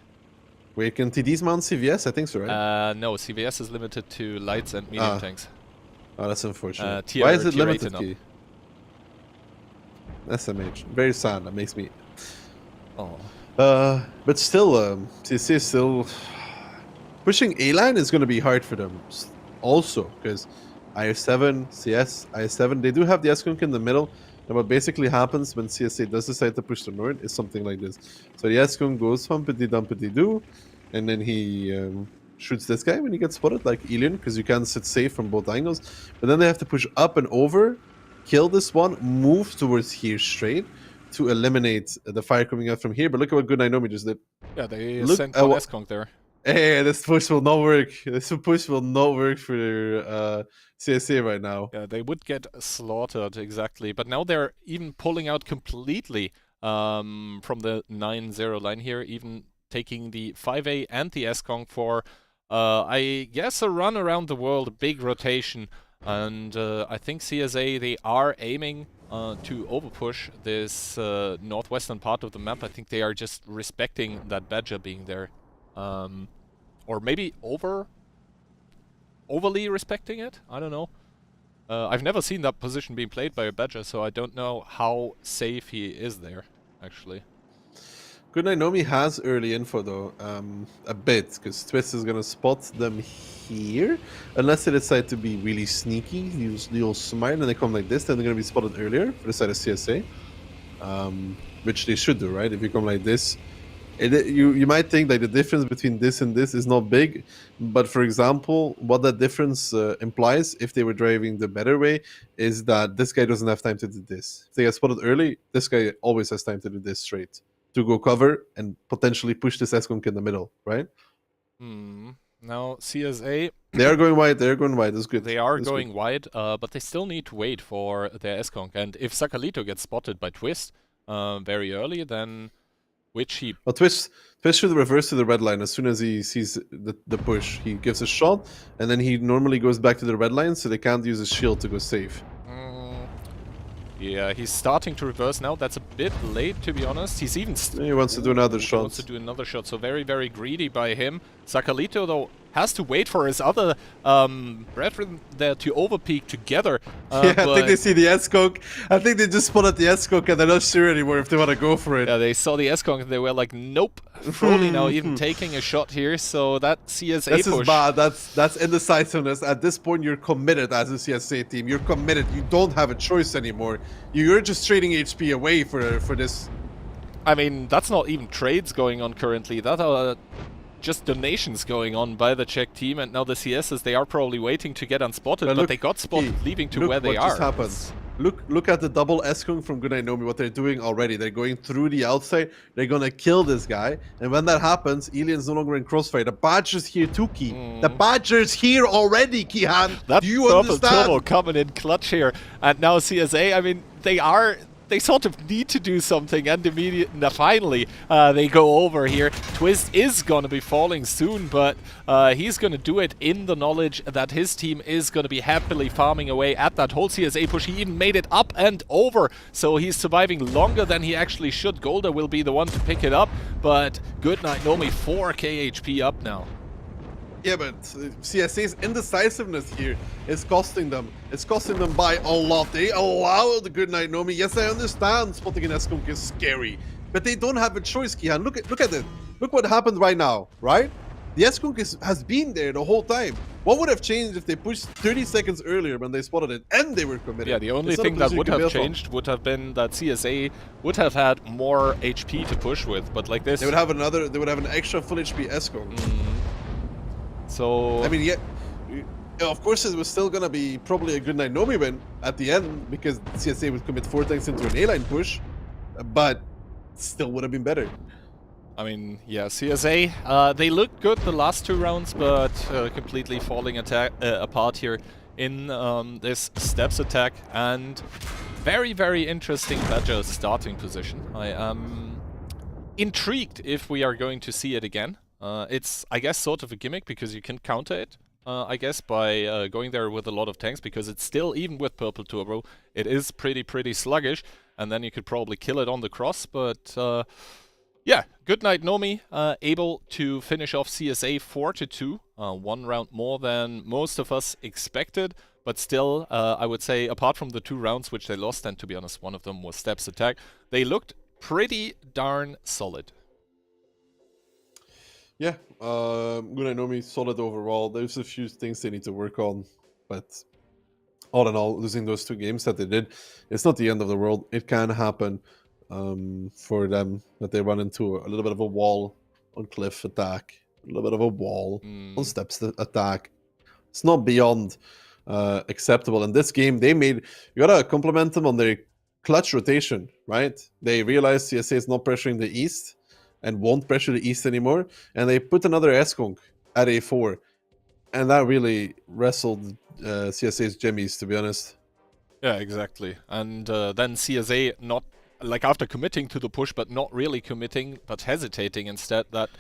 Wait, can TDs mount CVS? I think so, right? No, CVS is limited to lights and medium tanks. Oh, that's unfortunate. Tier, Why is it tier limited, 8 Key? SMH. Very sad. That makes me... but still, CC is still... Pushing A-line is going to be hard for them also, because IS-7, CS, IS-7, they do have the S-Conk in the middle, and what basically happens when CSA does decide to push the north is something like this. So the S-Conk goes humpity-dumpity-doo, and then he shoots this guy when he gets spotted, like Ilian, because you can sit safe from both angles. But then they have to push up and over, kill this one, move towards here straight to eliminate the fire coming out from here. But look at what Goodnight Nomi just did. Yeah, they sent one S-Conk there. Hey, this push will not work. This push will not work for CSA right now. Yeah, they would get slaughtered, exactly. But now they're even pulling out completely from the 9-0 line here, even taking the 5A and the S-Conk for, I guess, a run around the world, a big rotation. And I think CSA, they are aiming to overpush this northwestern part of the map. I think they are just respecting that Badger being there. Or maybe over overly respecting it. I don't know. I've never seen that position being played by a Badger, so I don't know how safe he is there, actually. Good Night Nomi has early info though, a bit, because Twist is gonna spot them here, unless they decide to be really sneaky, use the old smite, and they come like this, then they're gonna be spotted earlier for the side of CSA, which they should do, right? If you come like this, you might think that the difference between this and this is not big, but for example, what that difference implies, if they were driving the better way, is that this guy doesn't have time to do this. If they get spotted early, this guy always has time to do this straight, to go cover and potentially push this S-Conk in the middle, right? Now, CSA... They are going wide, that's good. They are That's going good. wide, but they still need to wait for their S-Conk. And if Sakalito gets spotted by Twist very early, then... Which he... Well, Twist should reverse to the red line as soon as he sees the push. He gives a shot, and then he normally goes back to the red line, so they can't use his shield to go safe. Yeah, he's starting to reverse now. That's a bit late, to be honest. He's even... He wants to do another shot. He wants to do another shot, so very, very greedy by him. Sakalito, though, has to wait for his other brethren there to overpeak together. Yeah, I think they see the S-Conk. I think they just spotted the S-Conk and they're not sure anymore if they want to go for it. Yeah, they saw the S-Conk and they were like, nope. Froley now even taking a shot here, so that CSA this push... is bad. That's indecisiveness. At this point, you're committed as a CSA team. You're committed. You don't have a choice anymore. You're just trading HP away for this. I mean, that's not even trades going on currently. That are just donations going on by the Czech team, and now the CSs, they are probably waiting to get unspotted, but they got spotted leaving to where they are. Look what just happened. Look at the double S-Conk from Good Night Nomi, what they're doing already. They're going through the outside. They're going to kill this guy. And when that happens, Elian's no longer in crossfire. The Badger's here too, Key. The Badger's here already, Kihan. That Do you purple understand? turbo coming in clutch here. And now CSA, I mean, they sort of need to do something, and finally they go over here. Twist is going to be falling soon, but he's going to do it in the knowledge that his team is going to be happily farming away at that whole CSA push. He even made it up and over, so he's surviving longer than he actually should. Golda will be the one to pick it up, but Good Night Nomi 4k HP up now. Yeah, but CSA's indecisiveness here is costing them. It's costing them by a lot. They allow the Good Night Nomi. Yes, I understand spotting an S-Conk is scary, but they don't have a choice, Kihan. Look at it. Look what happened right now, right? The S-Conk has been there the whole time. What would have changed if they pushed 30 seconds earlier when they spotted it and they were committed? Yeah, the only thing that would have changed would have been that CSA would have had more HP to push with, but like this... They would have an extra full HP S-Conk. So... I mean, yeah, of course it was still gonna be probably a Good Night Nomi win at the end, because CSA would commit 4 tanks into an A-line push, but still would have been better. I mean, yeah, CSA, they looked good the last 2 rounds, but completely falling apart here in this steps attack, and very, very interesting Badger starting position. I am intrigued if we are going to see it again. It's, I guess, sort of a gimmick, because you can counter it, I guess, by going there with a lot of tanks, because it's still, even with Purple Turbo, it is pretty sluggish, and then you could probably kill it on the cross, but yeah, Good Night Nomi able to finish off CSA 4-2, 1 round more than most of us expected, but still, I would say, apart from the 2 rounds which they lost, and to be honest, one of them was steps attack, they looked pretty darn solid. Yeah, Good Night Nomi, solid overall. There's a few things they need to work on, but all in all, losing those 2 games that they did, it's not the end of the world. It can happen for them, that they run into a little bit of a wall on cliff attack, a little bit of a wall on steps attack. It's not beyond acceptable. In this game, you gotta compliment them on their clutch rotation, right? They realized CSA is not pressuring the east, and won't pressure the east anymore, and they put another S-Conk at A4, and that really wrestled CSA's jimmies, to be honest. Yeah, exactly. And then CSA not, like, after committing to the push, but not really committing, but hesitating instead, that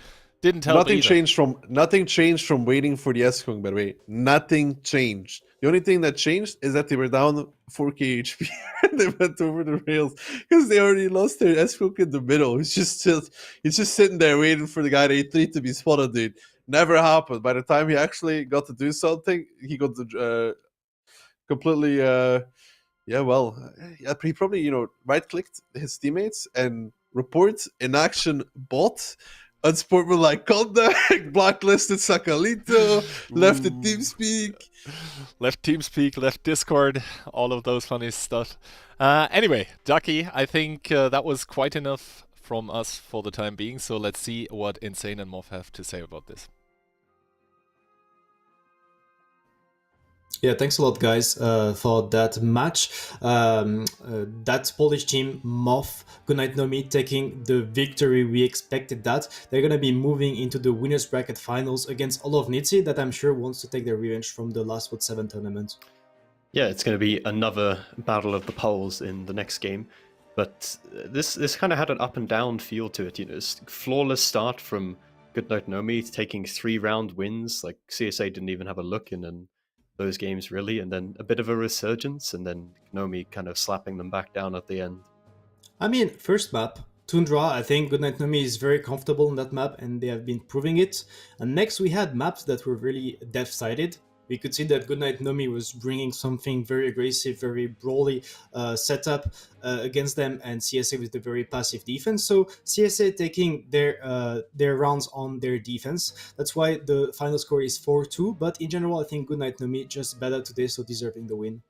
didn't help Nothing either. changed from waiting for the S-Conk, by the way. Nothing changed. The only thing that changed is that they were down 4k HP and they went over the rails because they already lost their S-Conk in the middle. He's just sitting there waiting for the guy at A3 to be spotted, dude. never happened. By the time he actually got to do something, he got to completely he probably right-clicked his teammates and report inaction bot. Unsportsmanlike conduct, blacklisted Sakalito, left the TeamSpeak. Left TeamSpeak, left Discord, all of those funny stuff. Anyway, Ducky, I think that was quite enough from us for the time being, so let's see what Insane and Moth have to say about this. Yeah, thanks a lot, guys, for that match. That Polish team, Moth, Goodnight Nomi, taking the victory. We expected that. They're going to be moving into the winners bracket finals against Olofnici, that I'm sure wants to take their revenge from the last WoT7 tournament. Yeah, it's going to be another battle of the poles in the next game. But this kind of had an up and down feel to it. It's flawless start from Goodnight Nomi, taking 3-round wins. Like CSA didn't even have a look in those games really, and then a bit of a resurgence, and then Nomi kind of slapping them back down at the end. I mean, first map, Tundra, I think Goodnight Nomi is very comfortable in that map, and they have been proving it. And next we had maps that were really death-sided. We could see that Goodnight Nomi was bringing something very aggressive, very brawly setup against them, and CSA with the very passive defense. So CSA taking their rounds on their defense. That's why the final score is 4-2. But in general, I think Goodnight Nomi just better today, so deserving the win.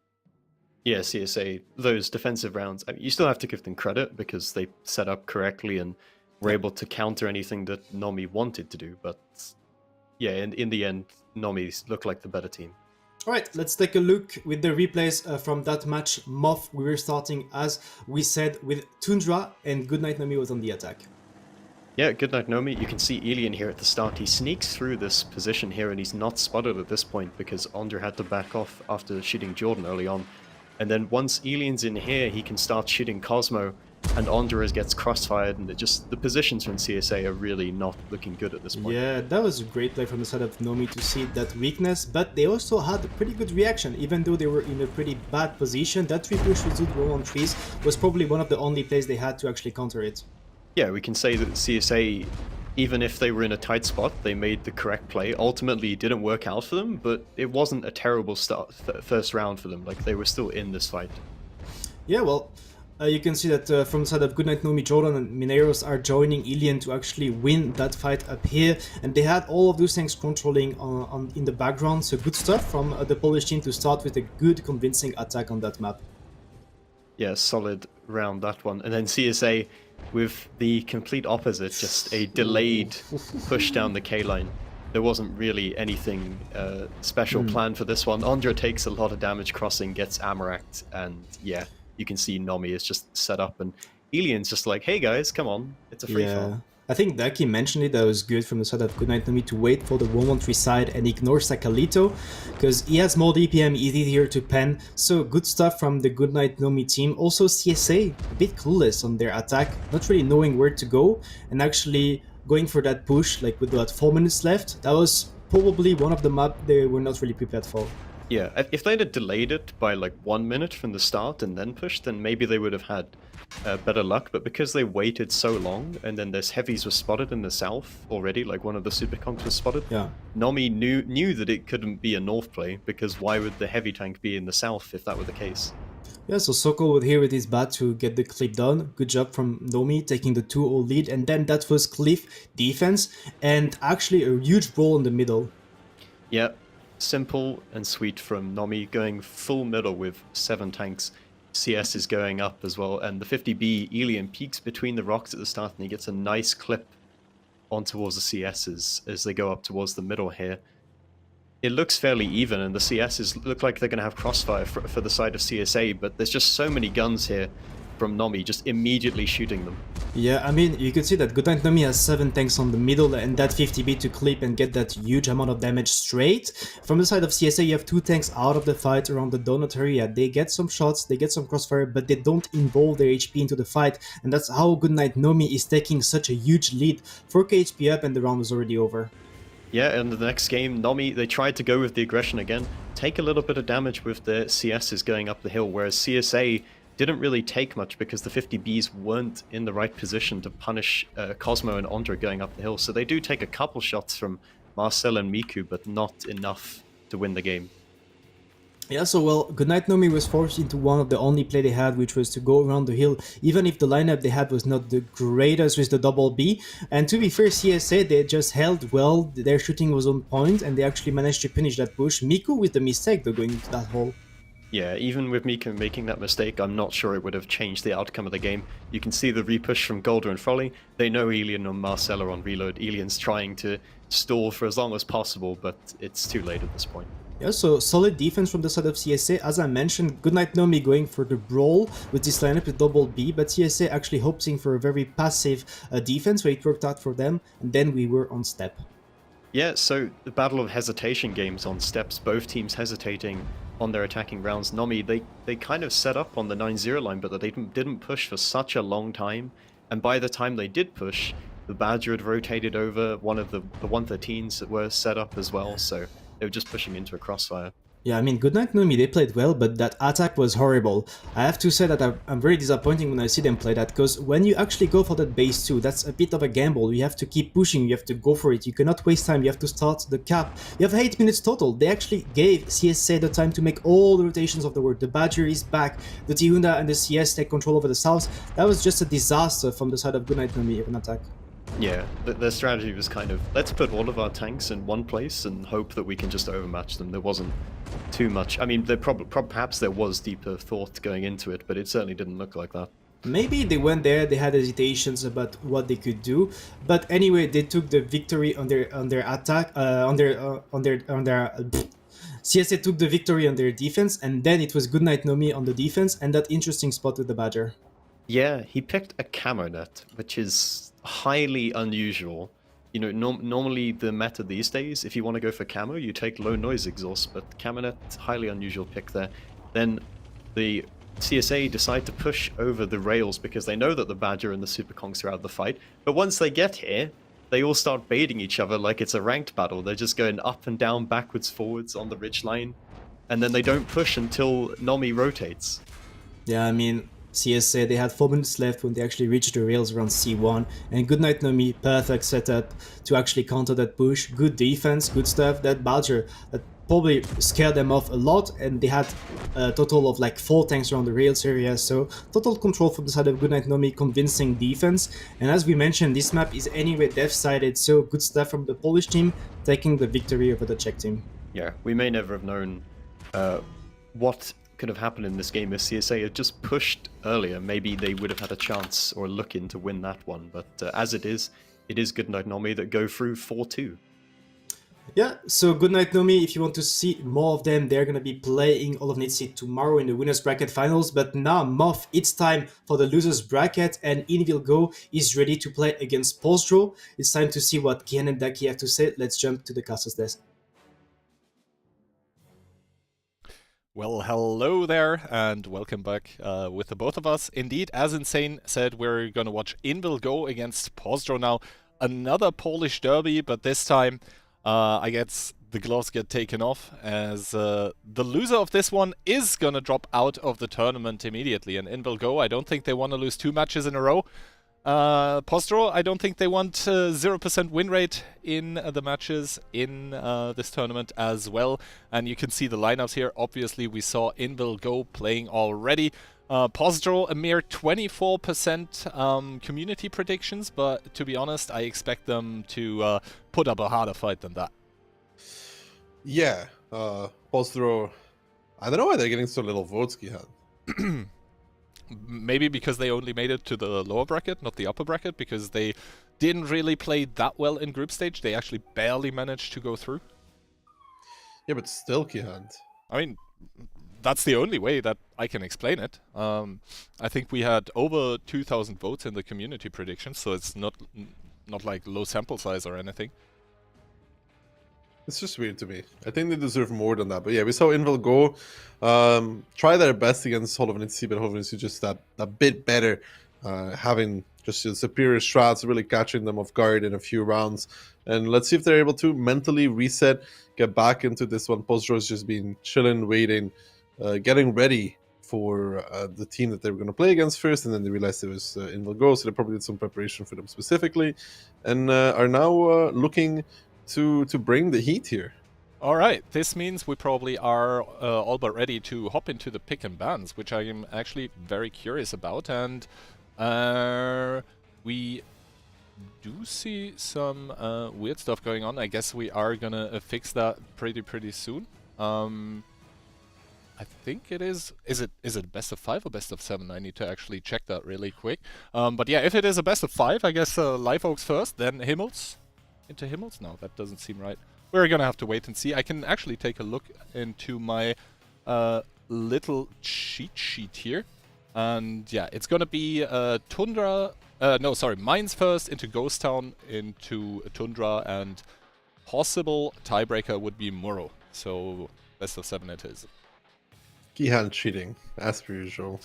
Yeah, CSA, those defensive rounds, I mean, you still have to give them credit because they set up correctly and were able to counter anything that Nomi wanted to do. But yeah, in the end, Nomi looked like the better team. All right, let's take a look with the replays from that match. Moth, we were starting, as we said, with Tundra, and Goodnight Nomi was on the attack. Yeah, Goodnight Nomi. You can see Elian here at the start. He sneaks through this position here, and he's not spotted at this point because Andre had to back off after shooting Jordan early on. And then once Elian's in here, he can start shooting Cosmo, and Andres gets crossfired, and the positions from CSA are really not looking good at this point. Yeah, that was a great play from the side of Nomi to see that weakness, but they also had a pretty good reaction, even though they were in a pretty bad position. That 3-push with Zoot roll on trees was probably one of the only plays they had to actually counter it. Yeah, we can say that CSA, even if they were in a tight spot, they made the correct play. Ultimately, it didn't work out for them, but it wasn't a terrible first round for them. Like, they were still in this fight. Yeah, well, you can see that from the side of Goodnight Nomi, Jordan and Mineros are joining Elian to actually win that fight up here, and they had all of those things controlling in the background, so good stuff from the Polish team to start with a good, convincing attack on that map. Yeah, solid round, that one. And then CSA with the complete opposite, just a delayed push down the K-line. There wasn't really anything special planned for this one. Andre takes a lot of damage crossing, gets Amaraked, and yeah, you can see Nomi is just set up, and Elian's just like, hey guys, come on, it's a free fall. I think Daki mentioned it, that was good from the side of Goodnight Nomi to wait for the 1-1-3 side and ignore Sakalito, because he has more DPM, he's easier to pen, so good stuff from the Goodnight Nomi team. Also CSA, a bit clueless on their attack, not really knowing where to go, and actually going for that push, like with about 4 minutes left. That was probably one of the maps they were not really prepared for. Yeah, if they'd have delayed it by like 1 minute from the start and then pushed, then maybe they would have had better luck. But because they waited so long, and then there's heavies were spotted in the south already, like one of the super conks was spotted. Yeah. Nomi knew that it couldn't be a north play, because why would the heavy tank be in the south if that were the case? Yeah, so Sokol would here with his bat to get the clip done. Good job from Nomi taking the 2-0 lead, and then that was Cliff defense, and actually a huge brawl in the middle. Yeah, simple and sweet from Nomi, going full middle with 7 tanks. CS is going up as well, and the 50B Elian peeks between the rocks at the start, and he gets a nice clip on towards the CSs as they go up towards the middle here. It looks fairly even, and the CSs look like they're going to have crossfire for the side of CSA, but there's just so many guns here from Nomi, just immediately shooting them. Yeah, I mean, you could see that Goodnight Nomi has 7 tanks on the middle, and that 50B to clip and get that huge amount of damage straight. From the side of CSA, you have 2 tanks out of the fight around the donut area. They get some shots, they get some crossfire, but they don't involve their HP into the fight, and that's how Goodnight Nomi is taking such a huge lead. 4k HP up, and the round was already over. Yeah, and the next game, Nomi, they tried to go with the aggression again, take a little bit of damage with the CSs going up the hill, whereas CSA didn't really take much because the 50Bs weren't in the right position to punish Cosmo and Andre going up the hill. So they do take a couple shots from Marcel and Miku, but not enough to win the game. Yeah, so well, Goodnight Nomi was forced into one of the only play they had, which was to go around the hill, even if the lineup they had was not the greatest with the double B. And to be fair, CSA, they just held well, their shooting was on point, and they actually managed to finish that push. Miku with the mistake, though, going into that hole. Yeah, even with Miku making that mistake, I'm not sure it would have changed the outcome of the game. You can see the repush from Golder and Frolly. They know Elian and Marcel are on reload. Elian's trying to stall for as long as possible, but it's too late at this point. Yeah, so solid defense from the side of CSA. As I mentioned, Goodnight Nomi going for the brawl with this lineup with double B, but CSA actually opting for a very passive defense where it worked out for them, and then we were on step. Yeah, so the battle of hesitation games on steps, both teams hesitating on their attacking rounds. Nomi, they kind of set up on the 9-0 line, but they didn't push for such a long time, and by the time they did push, the Badger had rotated over, one of the 113s that were set up as well, so they were just pushing into a crossfire. Yeah, I mean, Goodnight Nomi, they played well, but that attack was horrible. I have to say that I'm very disappointed when I see them play that, because when you actually go for that base 2, that's a bit of a gamble. You have to keep pushing, you have to go for it, you cannot waste time, you have to start the cap. You have 8 minutes total. They actually gave CSA the time to make all the rotations of the world. The Badger is back, the Tihunda and the CS take control over the south. That was just a disaster from the side of Goodnight Nomi in attack. Yeah, their strategy was kind of, let's put all of our tanks in one place and hope that we can just overmatch them. There wasn't too much. I mean, perhaps there was deeper thought going into it, but it certainly didn't look like that. Maybe they went there, they had hesitations about what they could do, but anyway, they took the victory on their attack, CSA took the victory on their defense, and then it was Goodnight Nomi on the defense, and that interesting spot with the Badger. Yeah, he picked a camo net, which is highly unusual. You know, normally the meta these days, if you want to go for camo, you take low noise exhaust, but camo net, highly unusual pick there. Then the CSA decide to push over the rails because they know that the Badger and the Super Kongs are out of the fight, but once they get here, they all start baiting each other like it's a ranked battle. They're just going up and down, backwards, forwards on the ridge line, and then they don't push until Nomi rotates. Yeah, I mean, CSA, they had 4 minutes left when they actually reached the rails around C1, and Goodnight Nomi, perfect setup to actually counter that push. Good defense, good stuff. That Badger, that probably scared them off a lot, and they had a total of like 4 tanks around the rails area, so total control from the side of Goodnight Nomi, convincing defense. And as we mentioned, this map is anyway dev-sided, so good stuff from the Polish team, taking the victory over the Czech team. Yeah, we may never have known what could have happened in this game if CSA had just pushed earlier. Maybe they would have had a chance or a look in to win that one, but as it is Goodnight Nomi that go through 4-2. Yeah, so Goodnight Nomi, if you want to see more of them, they're going to be playing All of Nitsi tomorrow in the Winners Bracket Finals. But now, Moth, it's time for the Losers Bracket, and Invilgo is ready to play against Postdro. It's time to see what Kian and Daki have to say. Let's jump to the caster's desk. Well, hello there, and welcome back with the both of us. Indeed, as Insane said, we're going to watch Invilgo against Postdro now. Another Polish derby, but this time I guess the gloves get taken off, as the loser of this one is going to drop out of the tournament immediately. And Invilgo, I don't think they want to lose 2 matches in a row. Postdro, I don't think they want 0% win rate in the matches in this tournament as well. And you can see the lineups here. Obviously, we saw Invilgo playing already. Postdro, a mere 24% community predictions, but to be honest, I expect them to put up a harder fight than that. Yeah, Postdro, I don't know why they're getting so little votes, Gihan. Maybe because they only made it to the lower bracket, not the upper bracket, because they didn't really play that well in group stage. They actually barely managed to go through. Yeah, but still, Gihan. I mean, that's the only way that I can explain it. I think we had over 2,000 votes in the community predictions, so it's not like low sample size or anything. It's just weird to me. I think they deserve more than that. But yeah, we saw Invilgo try their best against Holovanitsi, but Holovanitsi just that bit better, having just the superior strats, really catching them off guard in a few rounds. And let's see if they're able to mentally reset, get back into this one. Postdro's just been chilling, waiting, getting ready for the team that they were going to play against first, and then they realized it was Invilgo, so they probably did some preparation for them specifically, and are now looking to bring the heat here. All right, this means we probably are all but ready to hop into the pick and bans, which I am actually very curious about. And we do see some weird stuff going on. I guess we are gonna fix that pretty soon. I think it is. Is it best of 5 or best of 7? I need to actually check that really quick. But yeah, if it is a best of 5, I guess Live Oaks first, then Himmels. Into Himmels? No, that doesn't seem right. We're gonna have to wait and see. I can actually take a look into my little cheat sheet here. And yeah, it's gonna be Tundra... no, sorry, Mines first, into Ghost Town, into Tundra, and possible tiebreaker would be Muro. So best of 7 it is. Gihan cheating, as per usual.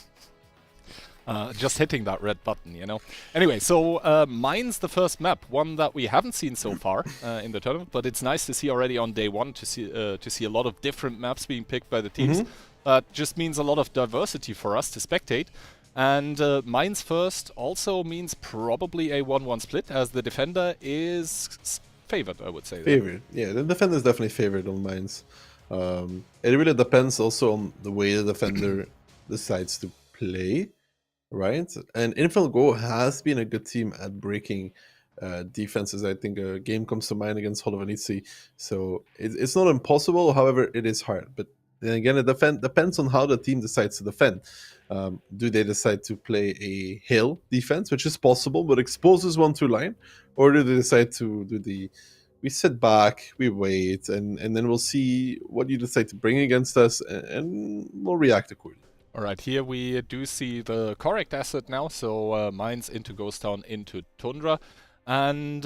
Just hitting that red button, you know. Anyway, so Mine's the first map, one that we haven't seen so far in the tournament, but it's nice to see already on day 1 to see a lot of different maps being picked by the teams. Just means a lot of diversity for us to spectate. And Mine's first also means probably a 1-1 split, as the defender is favored, I would say. Favored, yeah, the defender is definitely favored on Mines. It really depends also on the way the defender decides to play, right? And Infinite Go has been a good team at breaking defenses. I think a game comes to mind against Holovenitsi. So it's not impossible, however, it is hard. But then again, it depends on how the team decides to defend. Do they decide to play a hill defense, which is possible, but exposes 1-2 line? Or do they decide to do the... We sit back, we wait, and then we'll see what you decide to bring against us, and we'll react accordingly. All right, here we do see the correct asset now. So Mines into Ghost Town, into Tundra. And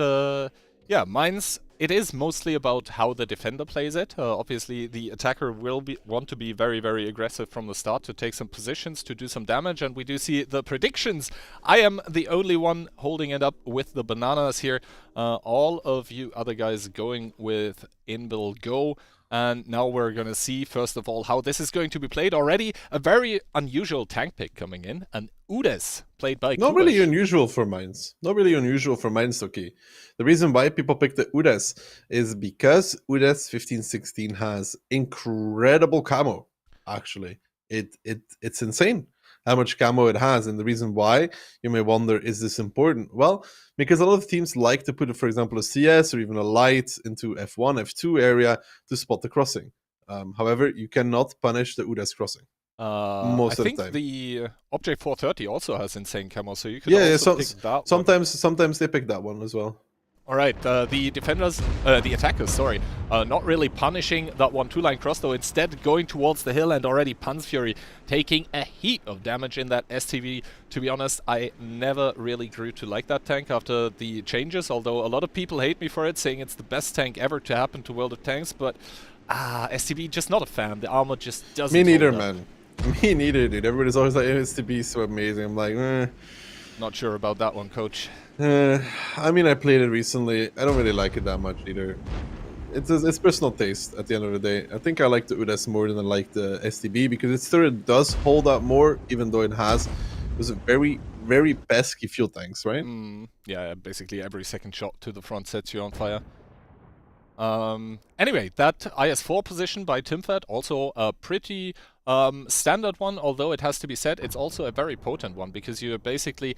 yeah, Mines, it is mostly about how the defender plays it. Obviously, the attacker will want to be very aggressive from the start to take some positions, to do some damage. And we do see the predictions. I am the only one holding it up with the bananas here. All of you other guys going with Invil Go. And now we're going to see, first of all, how this is going to be played. Already a very unusual tank pick coming in. An Udes, played by Not Kubash. really unusual for Mines. Not really unusual for Mines, okay. The reason why people pick the Udes is because Udes 1516 has incredible camo, actually. It's insane how much camo it has. And the reason why, you may wonder, is this important? Well, because a lot of teams like to put, for example, a CS or even a light into F1, F2 area to spot the crossing. However, you cannot punish the Udes crossing. Most I of the think time. the Object 430 also has insane camo, so you could also pick that one. Sometimes they pick that one as well. All right, the defenders, the attackers, sorry, not really punishing that 1-2 line cross, though instead going towards the hill, and already Pan's Fury taking a heap of damage in that STV. To be honest, I never really grew to like that tank after the changes, although a lot of people hate me for it, saying it's the best tank ever to happen to World of Tanks, but STV, just not a fan. The armor just doesn't Me neither, hold up. man. Me neither, dude. Everybody's always like, STB is so amazing. I'm like, Not sure about that one, coach. I mean, I played it recently. I don't really like it that much either. It's personal taste at the end of the day. I think I like the Udes more than I like the STB because its turret does hold up more, even though it was a very pesky fuel tanks, right? Yeah, basically every second shot to the front sets you on fire. Anyway, that IS-4 position by Timfat, also a pretty standard one, although it has to be said, it's also a very potent one, because you're basically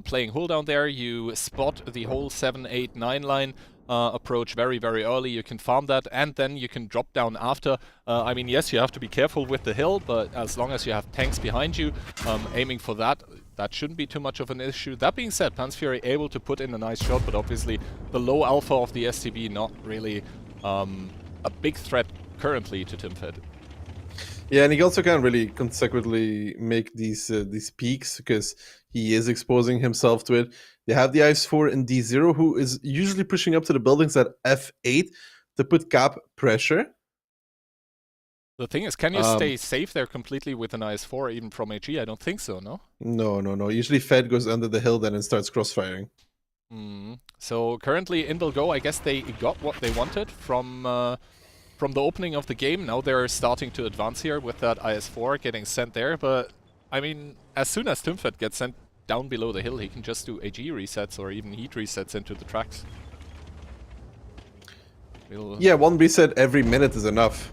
playing hull down there, you spot the whole 7, 8, 9 line approach very early, you can farm that, and then you can drop down after. I mean, yes, you have to be careful with the hill, but as long as you have tanks behind you, aiming for that, that shouldn't be too much of an issue. That being said, Pan's Fury able to put in a nice shot, but obviously the low alpha of the STB not really a big threat currently to Timfat. Yeah, and he also can't really consecutively make these peaks because he is exposing himself to it. They have the IS-4 in D0, who is usually pushing up to the buildings at F8 to put cap pressure. The thing is, can you stay safe there completely with an IS-4, even from HE? I don't think so, no? No. Usually Fed goes under the hill then and starts crossfiring. So currently in Go, I guess they got what they wanted from the opening of the game. Now they're starting to advance here with that IS-4 getting sent there, but I mean, as soon as Timfat gets sent down below the hill, he can just do AG resets or even heat resets into the tracks. Yeah, one reset every minute is enough.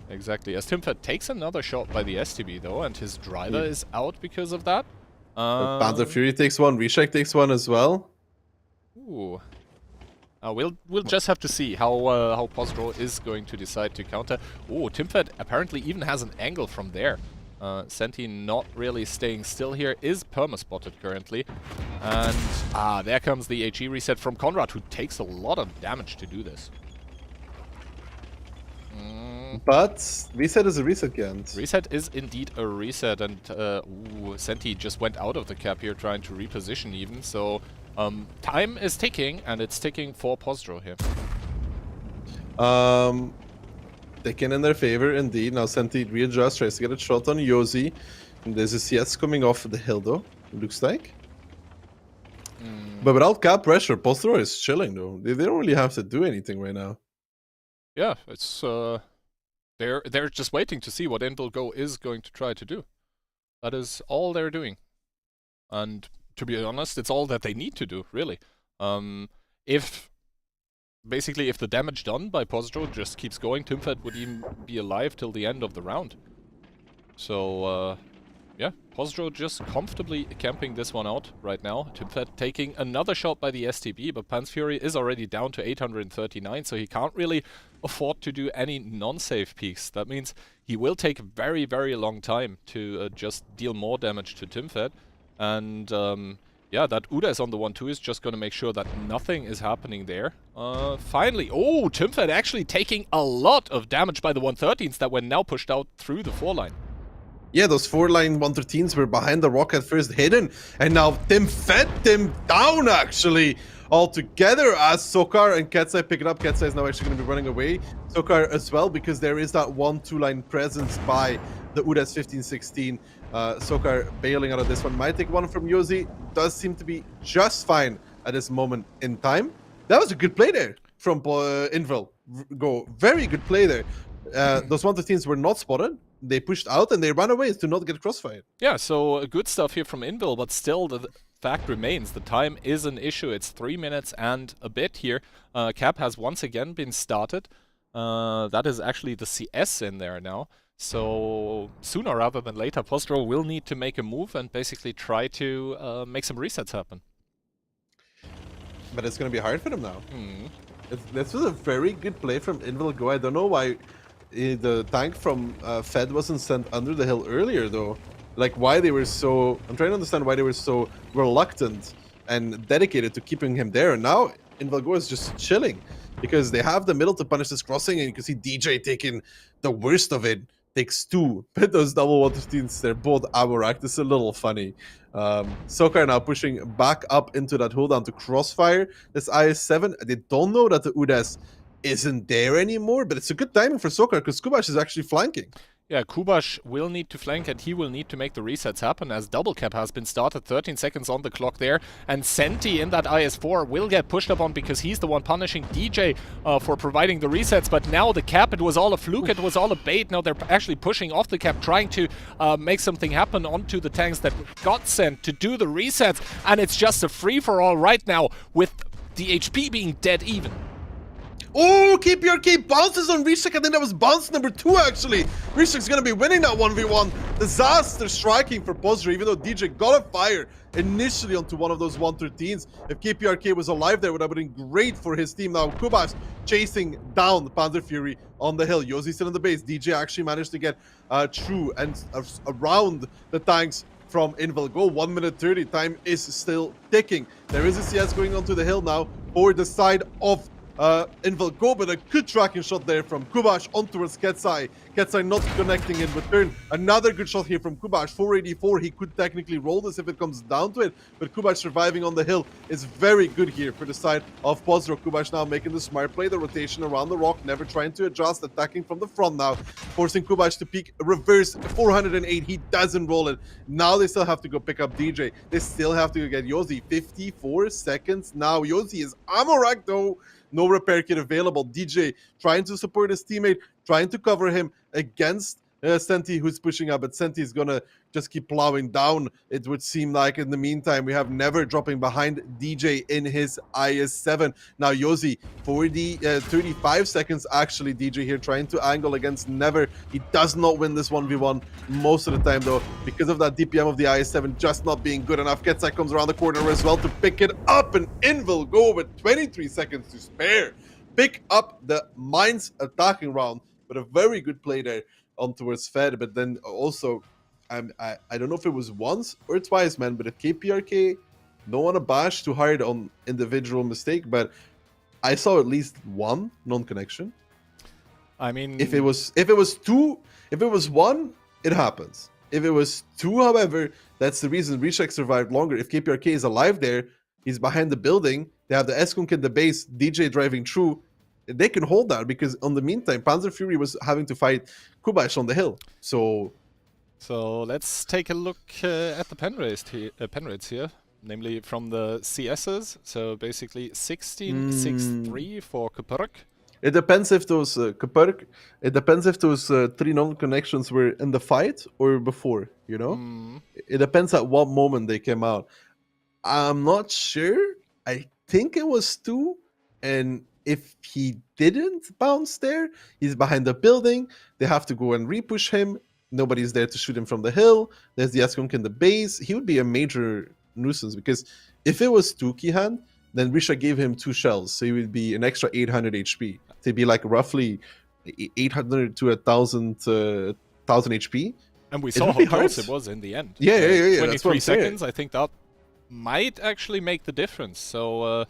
Exactly. As Timfed takes another shot by the STB though, and his driver is out because of that. Panzer Fury takes one, Reshek takes one as well. Ooh. We'll just have to see how Pozdro is going to decide to counter. Oh, Timfed apparently even has an angle from there. Senti not really staying still here, is perma-spotted currently. And there comes the HE reset from Conrad, who takes a lot of damage to do this. But reset is a reset, Gant. Reset is indeed a reset, and Senti just went out of the cap here trying to reposition even, so time is ticking, and it's ticking for Pozdro here. Ticking in their favor indeed. Now Senti readjusts, tries to get a shot on Yosi. And there's a CS coming off the hill though, it looks like. But without cap pressure, Pozdro is chilling though. They don't really have to do anything right now. Yeah, it's they're just waiting to see what Go is going to try to do. That is all they're doing. And to be honest, it's all that they need to do, really. If the damage done by Pozdro just keeps going, Timfed would even be alive till the end of the round. So, yeah, Pozdro just comfortably camping this one out right now. Timfed taking another shot by the STB, but Panzer Fury is already down to 839, so he can't really afford to do any non-safe peaks. That means he will take a very, very long time to just deal more damage to Timfed. And yeah, that Udas on the 1-2 is just going to make sure that nothing is happening there. Finally, oh, Timfed actually taking a lot of damage by the 113s that were now pushed out through the 4-line. Yeah, those 4-line 113s were behind the rock at first hidden, and now Tim fed them down actually altogether as Sokar and Ketsai pick it up. Ketsai is now actually going to be running away. Sokar as well, because there is that 1-2 line presence by the Udas 15-16. Sokar bailing out of this one. Might take one from Yosi. Does seem to be just fine at this moment in time. That was a good play there from Invil. Very good play there. Those 113s were not spotted. They pushed out and they ran away to not get crossfire. Yeah, so good stuff here from Invil, but still the fact remains. The time is an issue. It's 3 minutes and a bit here. Cap has once again been started. That is actually the CS in there now. So sooner rather than later, Pozdro will need to make a move and basically try to make some resets happen. But it's going to be hard for them now. This was a very good play from Invil Go. I don't know why the tank from Fed wasn't sent under the hill earlier though. Like why they were so... I'm trying to understand why they were so reluctant and dedicated to keeping him there. And now Invil Go is just chilling because they have the middle to punish this crossing, and you can see DJ taking the worst of it. Takes two. But those double 113s, they're both Amorak. This is a little funny. Sokar now pushing back up into that hold down to crossfire. This IS-7, they don't know that the Udas isn't there anymore, but it's a good timing for Sokar because Kubash is actually flanking. Yeah, Kubash will need to flank, and he will need to make the resets happen as double cap has been started. 13 seconds on the clock there, and Senti in that IS-4 will get pushed up on because he's the one punishing DJ for providing the resets. But now the cap, it was all a fluke, it was all a bait. Now they're actually pushing off the cap, trying to make something happen onto the tanks that got sent to do the resets, and it's just a free-for-all right now with the HP being dead even. Oh, KPRK bounces on Reshek. I think that was bounce number 2 actually. Reshek's gonna be winning that 1v1. Disaster striking for Pozdro, even though DJ got a fire initially onto one of those 113s. If KPRK was alive there, would have been great for his team. Now Kubash chasing down the Panzer Fury on the hill. Yosi still in the base. DJ actually managed to get through and around the tanks from Invil Go. 1 minute 30. Time is still ticking. There is a CS going onto the hill now for the side of Invil Go, but a good tracking shot there from Kubash on towards Ketsai. Ketsai not connecting in return. Another good shot here from Kubash. 484. He could technically roll this if it comes down to it, but Kubash surviving on the hill is very good here for the side of Pozdro. Kubash now making the smart play, the rotation around the rock, never trying to adjust, attacking from the front now, forcing Kubash to peek reverse 408. He doesn't roll it. Now they still have to go pick up DJ. They still have to get Yosi. 54 seconds now. Yosi is Amorak though. No repair kit available. DJ trying to support his teammate, trying to cover him against Senti who's pushing up, but Senti is gonna just keep plowing down. It would seem like in the meantime we have Never dropping behind DJ in his IS-7. Now Yosi, 35 seconds actually, DJ here trying to angle against Never. He does not win this 1v1 most of the time though, because of that DPM of the IS-7 just not being good enough. Ketzai comes around the corner as well to pick it up, and in will go with 23 seconds to spare. Pick up the Mines attacking round, but a very good play there on towards Fed. But then also, I don't know if it was once or twice, man, but at KPRK, don't want to bash too hard on individual mistake, but I saw at least one non-connection. I mean, if it was one, it happens. If it was two, however, that's the reason Reshek survived longer. If KPRK is alive there, he's behind the building, they have the Skunk in the base, DJ driving through, they can hold that, because on the meantime, Panzer Fury was having to fight Kubash on the hill. So let's take a look at the pen rates here, namely from the CSs. So basically 16-6-3 for Kuperk. It depends if those it depends if those 3 non-connections were in the fight or before, you know? It depends at what moment they came out. I'm not sure. I think it was 2, and if he didn't bounce there, he's behind the building. They have to go and repush him. Nobody's there to shoot him from the hill. There's the Skunk in the base. He would be a major nuisance, because if it was 2 Kihan, then Risha gave him 2 shells, so he would be an extra 800 HP. To be like roughly 800 to 1,000 HP. And we saw how close it was in the end. Yeah. 23 seconds, I think that might actually make the difference. So,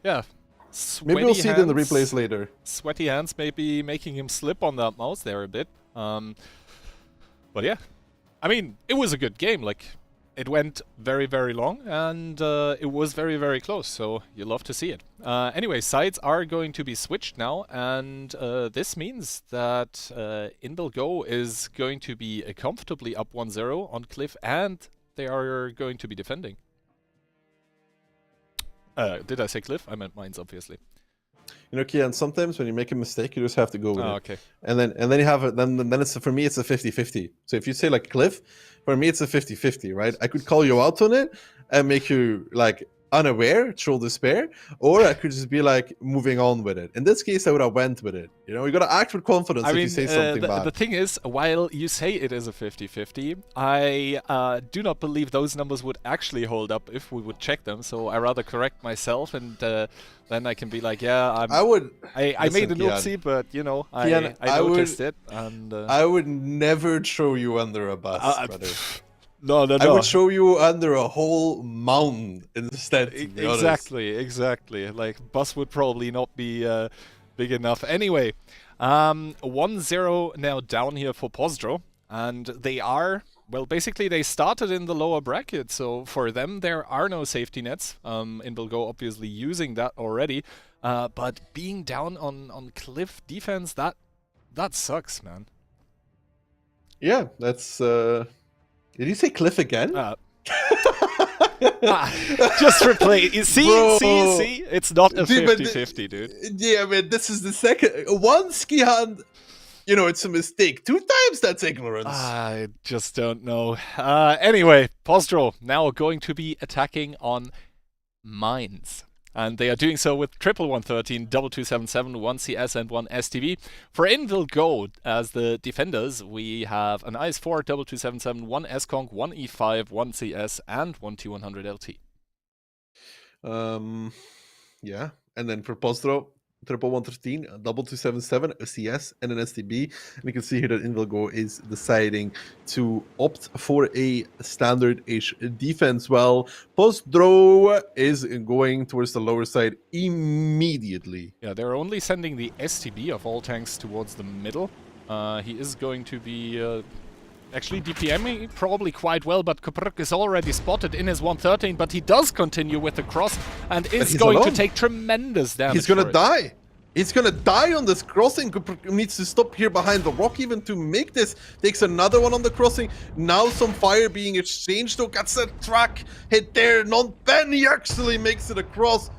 yeah. Maybe we'll see it in the replays later. Sweaty hands maybe making him slip on that mouse there a bit. But yeah, I mean, it was a good game. Like, it went very, very long, and it was very, very close, so you love to see it. Anyway, sides are going to be switched now, and this means that Invil Go is going to be comfortably up 1-0 on Cliff, and they are going to be defending. Did I say Cliff? I meant Mines, obviously. You know, Kian, sometimes when you make a mistake, you just have to go with it. Okay. And then you have it. Then it's, for me, it's a 50-50. So if you say like Cliff, for me it's a 50-50, right? I could call you out on it and make you like unaware, troll despair, or I could just be like moving on with it. In this case, I would have went with it. You know, you gotta act with confidence if you say something bad. The thing is, while you say it is a 50-50, I do not believe those numbers would actually hold up if we would check them. So I rather correct myself, and then I can be like, yeah, I made an oopsie, but you know, Kian, I noticed it, and I would never throw you under a bus, brother. No. I would show you under a whole mountain instead, to be honest. Exactly. Like, bus would probably not be big enough. Anyway, 1-0 now down here for Pozdro, and they are, well, basically they started in the lower bracket, so for them there are no safety nets. Invil Go obviously using that already, but being down on Cliff defense, that sucks, man. Yeah, that's... Did you say Cliff again? Just replay. See? It's not a 50-50, dude. Yeah, man, this is the second. One ski hand, you know, it's a mistake. 2 times, that's ignorance. I just don't know. Anyway, Postro now going to be attacking on Mines. And they are doing so with 11113, 2277, 1 CS and 1 STV. For Invil Go, as the defenders, we have an IS-4, 2277, 1 S-Conk, 1 E5, 1 CS, and 1 T100 LT. Yeah, and then for Postro, 11113, 2277, a CS, and an STB. And you can see here that Invil Go is deciding to opt for a standard-ish defense, while Postdro is going towards the lower side immediately. Yeah, they're only sending the STB of all tanks towards the middle. He is going to be actually DPMing probably quite well, but Kupruk is already spotted in his 113, but he does continue with the cross and is going to take tremendous damage. He's gonna die. He's gonna die on this crossing. Kupruk needs to stop here behind the rock even to make this. Takes another one on the crossing. Now some fire being exchanged. Oh, gets a track hit there. Non-Ben, he actually makes it across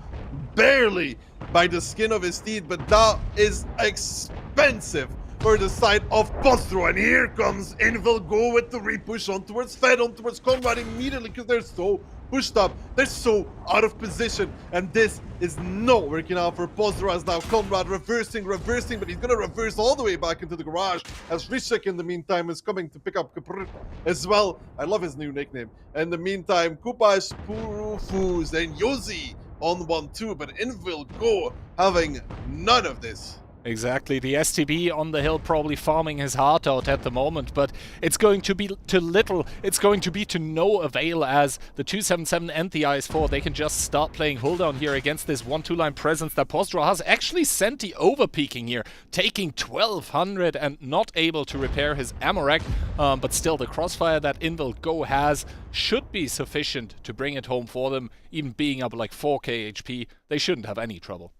barely by the skin of his teeth, but that is expensive for the side of Postro. And here comes Invil Go with the repush on towards Fed, on towards Conrad immediately, because they're so pushed up. They're so out of position. And this is not working out for Postro, as now Conrad reversing, but he's going to reverse all the way back into the garage, as Rishek in the meantime is coming to pick up Kapr as well. I love his new nickname. In the meantime, Kupash, Purufuz, and Yozi on 1-2, but Invil Go having none of this. Exactly, the STB on the hill probably farming his heart out at the moment, but it's going to be to little, it's going to be to no avail, as the 277 and the IS-4, they can just start playing hold down here against this 1-2 line presence that Postro has. Actually Senti overpeaking here, taking 1200 and not able to repair his ammo rack, but still the crossfire that Invil Go has should be sufficient to bring it home for them. Even being up like 4k HP, they shouldn't have any trouble.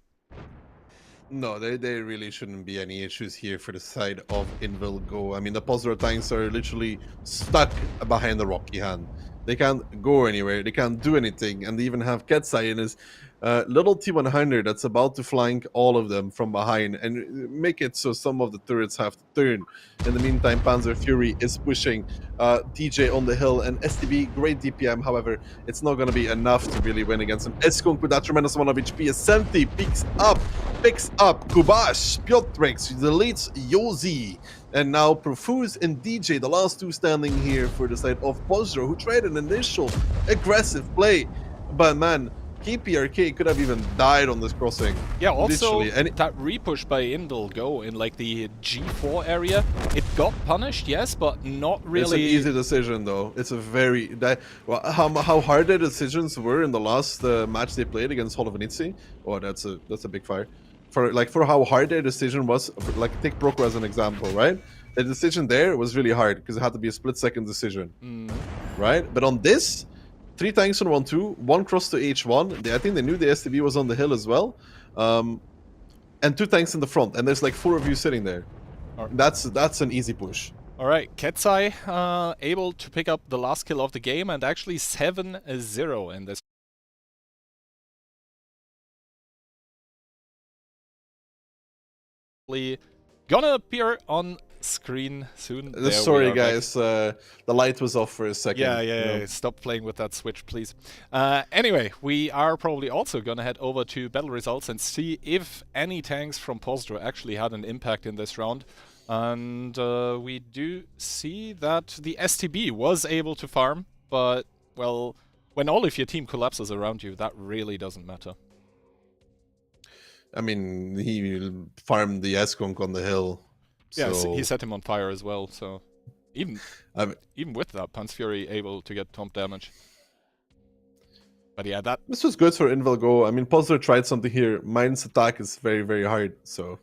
No, there really shouldn't be any issues here for the side of Invil Go. I mean, the Postro tanks are literally stuck behind the Rocky Hand. They can't go anywhere, they can't do anything, and they even have Ketsai in his little T100 that's about to flank all of them from behind and make it so some of the turrets have to turn. In the meantime, Panzer Fury is pushing DJ on the hill, and STB, great DPM, however, it's not going to be enough to really win against him. Eskunk with that tremendous amount of HP, as Senti picks up Kubash, Piotrix, deletes Yozi, and now Profuse and DJ, the last two standing here for the side of Postro, who tried an initial aggressive play, but man, KPRK could have even died on this crossing. Yeah, also literally. That repush by Invil Go in like the G4 area, it got punished, yes, but not really. It's an easy decision though. It's a very well, how hard their decisions were in the last match they played against Holovenitsi. Oh, that's a big fire. For how hard their decision was, like take Proko as an example, right? The decision there was really hard because it had to be a split-second decision, right? But on this, 3 tanks on 1-2, 1 cross to H1. I think they knew the STB was on the hill as well, and 2 tanks in the front, and there's like 4 of you sitting there. Right. That's an easy push. All right, Ketsai able to pick up the last kill of the game, and actually 7-0 in this. Gonna appear on screen soon. Sorry guys, the light was off for a second. Yeah. Stop playing with that switch, please. Anyway, we are probably also gonna head over to battle results and see if any tanks from Postro actually had an impact in this round. And we do see that the STB was able to farm, but, well, when all of your team collapses around you, that really doesn't matter. I mean, he farmed the Eskunk on the hill. Yeah, so he set him on fire as well, so even with that, Panzer Fury able to get tomp damage. But yeah, this was good for Invil Go. I mean, Postro tried something here. Mine's attack is very, very hard, so...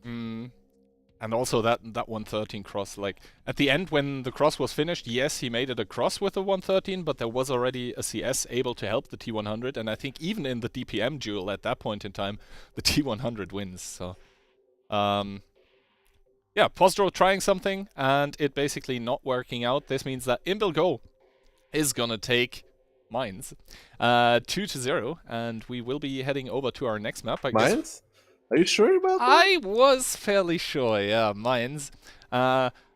And also that 113 cross, like, at the end when the cross was finished, yes, he made it a cross with the 113, but there was already a CS able to help the T100, and I think even in the DPM duel at that point in time, the T100 wins, so... yeah, Postro trying something, and it basically not working out. This means that Invil Go is gonna take Mines 2-0, and we will be heading over to our next map, I guess. Mines? Are you sure about that? I was fairly sure, yeah, Mines.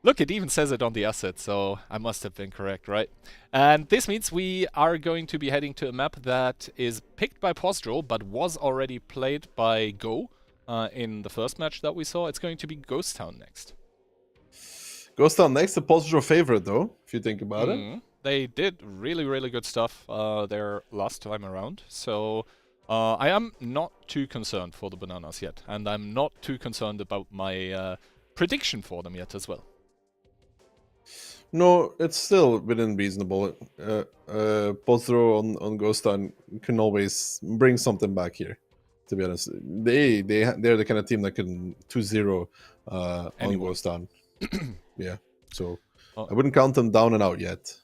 Look, it even says it on the asset, so I must have been correct, right? And this means we are going to be heading to a map that is picked by Postro, but was already played by Go in the first match that we saw. It's going to be Ghost Town next. Ghost Town next, a Postro favorite, though, if you think about it. They did really, really good stuff their last time around, so... I am not too concerned for the Bananas yet, and I'm not too concerned about my prediction for them yet as well. No, it's still within reasonable. Postro on Ghost Town can always bring something back here, to be honest. They're the kind of team that can 2-0 on Ghost Town. Yeah, so I wouldn't count them down and out yet.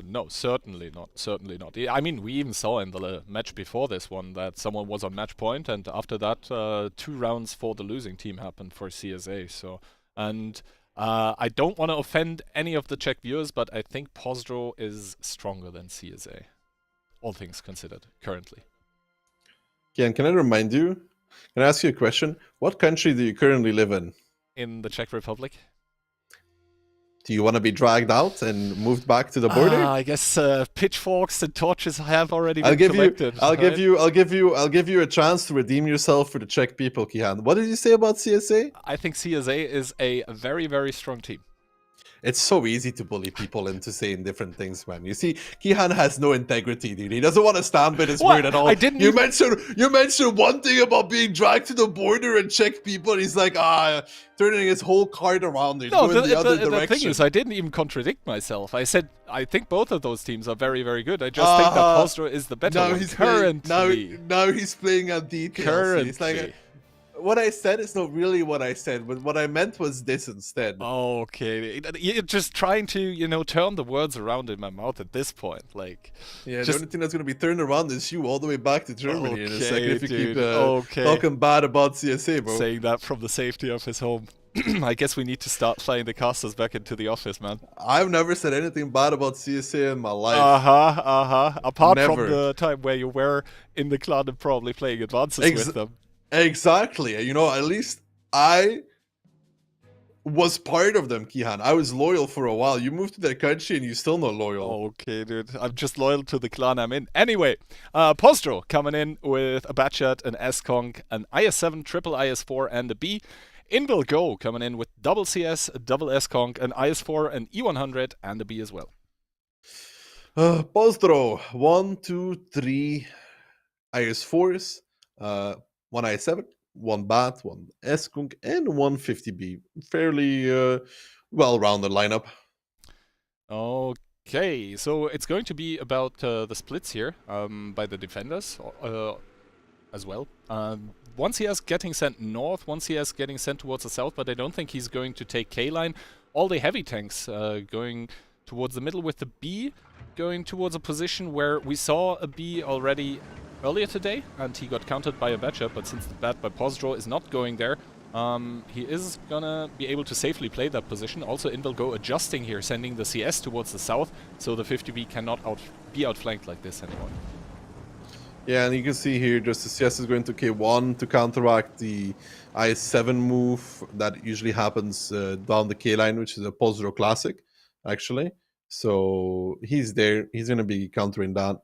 No, certainly not. Certainly not. I mean, we even saw in the match before this one that someone was on match point, and after that, 2 rounds for the losing team happened for CSA. So, and I don't want to offend any of the Czech viewers, but I think Postro is stronger than CSA, all things considered, currently. Kian, can I remind you? Can I ask you a question? What country do you currently live in? In the Czech Republic. Do you want to be dragged out and moved back to the border? I guess pitchforks and torches have already been I'll give collected. I'll give you a chance to redeem yourself for the Czech people, Kihan. What did you say about CSA? I think CSA is a very, very strong team. It's so easy to bully people into saying different things, man. You see, Kihan has no integrity, dude. He doesn't want to stand by his word at all. I didn't. You mentioned one thing about being dragged to the border and Czech people, and he's like, turning his whole card around. No, going the other the direction. thing is, I didn't even contradict myself. I said I think both of those teams are very, very good. I just think that Postro is the better one currently. Now he's playing on details. Currently. He's like, what I said is not really what I said, but what I meant was this instead. Okay, you're just trying to, turn the words around in my mouth at this point. Like, yeah, the only thing that's going to be turned around is you all the way back to Germany in a second if you keep okay. talking bad about CSA, bro. Saying that from the safety of his home. I guess we need to start flying the casters back into the office, man. I've never said anything bad about CSA in my life. Apart from the time where you were in the clan and probably playing advances with them. Exactly. At least I was part of them, Kihan. I was loyal for a while. You moved to their country and you're still not loyal. Okay, dude. I'm just loyal to the clan I'm in. Anyway, Postro coming in with a Batchat, an S-Conk, an IS-7, triple IS-4, and a B. Invill Go coming in with double CS, double S-Conk, an IS-4, an E100, and a B as well. Postro, 1, 2, 3 IS-4s, 1 IS-7, 1 BAT, 1 S-Conk, and 1 50B. Fairly well-rounded lineup. Okay, so it's going to be about the splits here by the defenders as well. One CS getting sent north, one CS getting sent towards the south, but I don't think he's going to take K-line. All the heavy tanks going towards the middle with the B, going towards a position where we saw a B already earlier today, and he got countered by a Batcher, but since the bat by Postro is not going there, he is gonna be able to safely play that position. Also, Invill Go adjusting here, sending the CS towards the south, so the 50B cannot be outflanked like this anymore. Yeah, and you can see here just the CS is going to K1 to counteract the IS-7 move that usually happens down the K-line, which is a Postro classic, actually. So he's there. He's going to be countering that.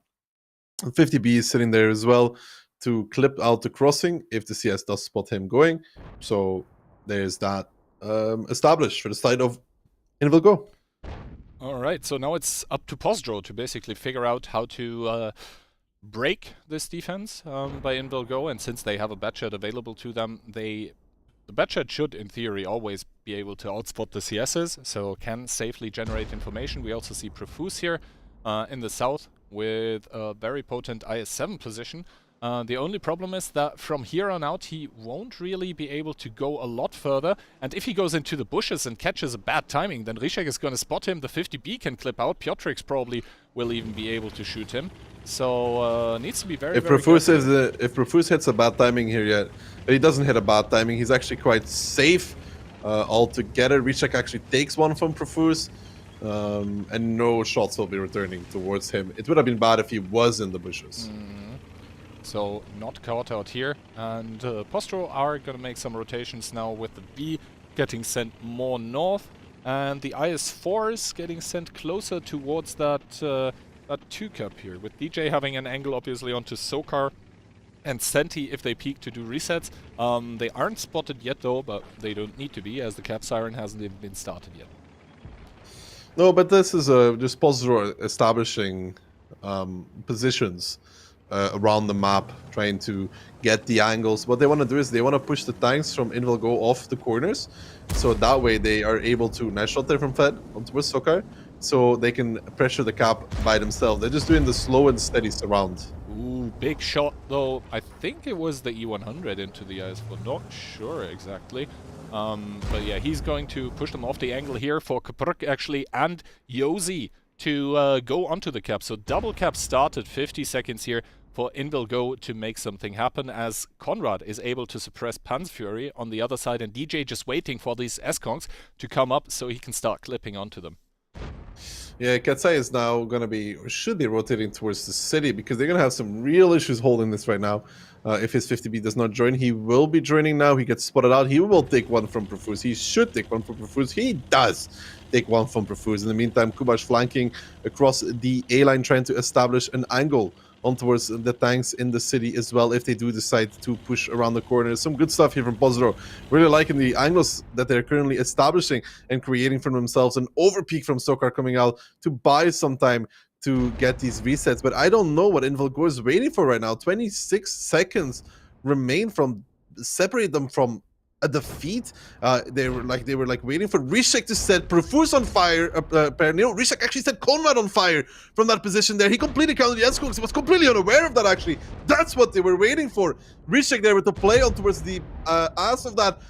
50B is sitting there as well to clip out the crossing if the CS does spot him going. So there's that established for the side of Invill Go. All right, so now it's up to Postro to basically figure out how to break this defense by Invill Go, and since they have a Batchat available to them, the Batchat should, in theory, always be able to outspot the CSs, so can safely generate information. We also see Profuse here in the south with a very potent IS-7 position. The only problem is that from here on out he won't really be able to go a lot further, and if he goes into the bushes and catches a bad timing, then Rishek is going to spot him, the 50B can clip out, Piotrix probably will even be able to shoot him. So needs to be very, if Profuse hits a bad timing here yet, but he doesn't hit a bad timing, he's actually quite safe altogether. Rishek actually takes one from Profuse, and no shots will be returning towards him. It would have been bad if he was in the bushes. So not caught out here, and Postro are going to make some rotations now with the B getting sent more north, and the IS-4s getting sent closer towards that 2-cap here, with DJ having an angle obviously onto Sokar and Senti if they peek to do resets. They aren't spotted yet though, but they don't need to be, as the cap siren hasn't even been started yet. No, but this is just Postro establishing positions around the map, trying to get the angles. What they want to do is they want to push the tanks from Invill Go off the corners, so that way they are able to nice shot there from Fed onto Sokar, so they can pressure the cap by themselves. They're just doing the slow and steady surround. Ooh, big shot though. I think it was the E100 into the IS-4. Not sure exactly. But yeah, he's going to push them off the angle here for Kapruk actually and Yosi to go onto the cap. So double cap started, 50 seconds here for Invill Go to make something happen, as Conrad is able to suppress Pan's Fury on the other side, and DJ just waiting for these S-Kongs to come up so he can start clipping onto them. Yeah, Katsai is now going to be, or should be rotating towards the city because they're going to have some real issues holding this right now. If his 50B does not join, he will be joining now. He gets spotted out. He will take one from Profuse. He should take one from Profuse. He does take one from Profuse. In the meantime, Kubash flanking across the A line, trying to establish an angle on towards the tanks in the city as well if they do decide to push around the corner. Some good stuff here from Pozdro. Really liking the angles that they're currently establishing and creating for themselves. An overpeak from Sokar coming out to buy some time to get these resets. But I don't know what Invalgor is waiting for right now. 26 seconds remain from separate them from a defeat. They were like waiting for Rishek to set Profuse on fire. Apparently, no, Rishek actually set Conrad on fire from that position there. He completely countered the S-Kong. He was completely unaware of that, actually. That's what they were waiting for. Rishek there with the play on towards the ass of that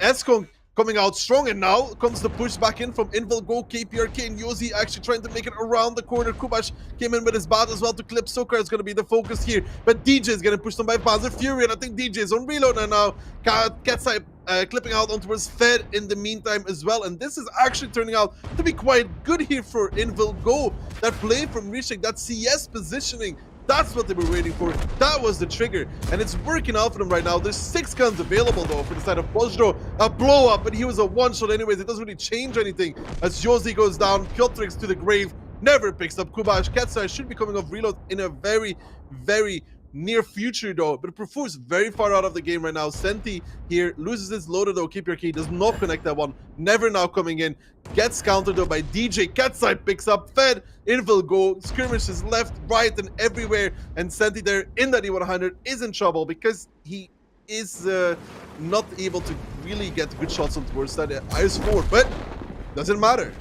S-Kong. Coming out strong, and now comes the push back in from Invalgo, KPRK, and Yozi actually trying to make it around the corner. Kubash came in with his bat as well to clip. Sokar is going to be the focus here, but DJ is getting pushed on by Panzer Fury, and I think DJ is on reload, and now Katsai clipping out on towards Fed in the meantime as well, and this is actually turning out to be quite good here for Invalgo. That play from Rishik, that CS positioning, that's what they were waiting for. That was the trigger, and it's working out for them right now. There's 6 guns available though for the side of Pozdro. A blow up, but he was a one-shot anyways. It doesn't really change anything as Josie goes down. Piotrix to the grave, never picks up Kubash. Katsai should be coming off reload in a very, very near future though, but Profuse very far out of the game right now. Senti here loses his loader though. Keep your key, does not connect that one. Never now coming in, gets countered though by DJ. Katsai picks up Fed. Invalgo skirmishes left, right, and everywhere, and Senti there in that E100 is in trouble because he is not able to really get good shots on towards that IS-4, but doesn't matter.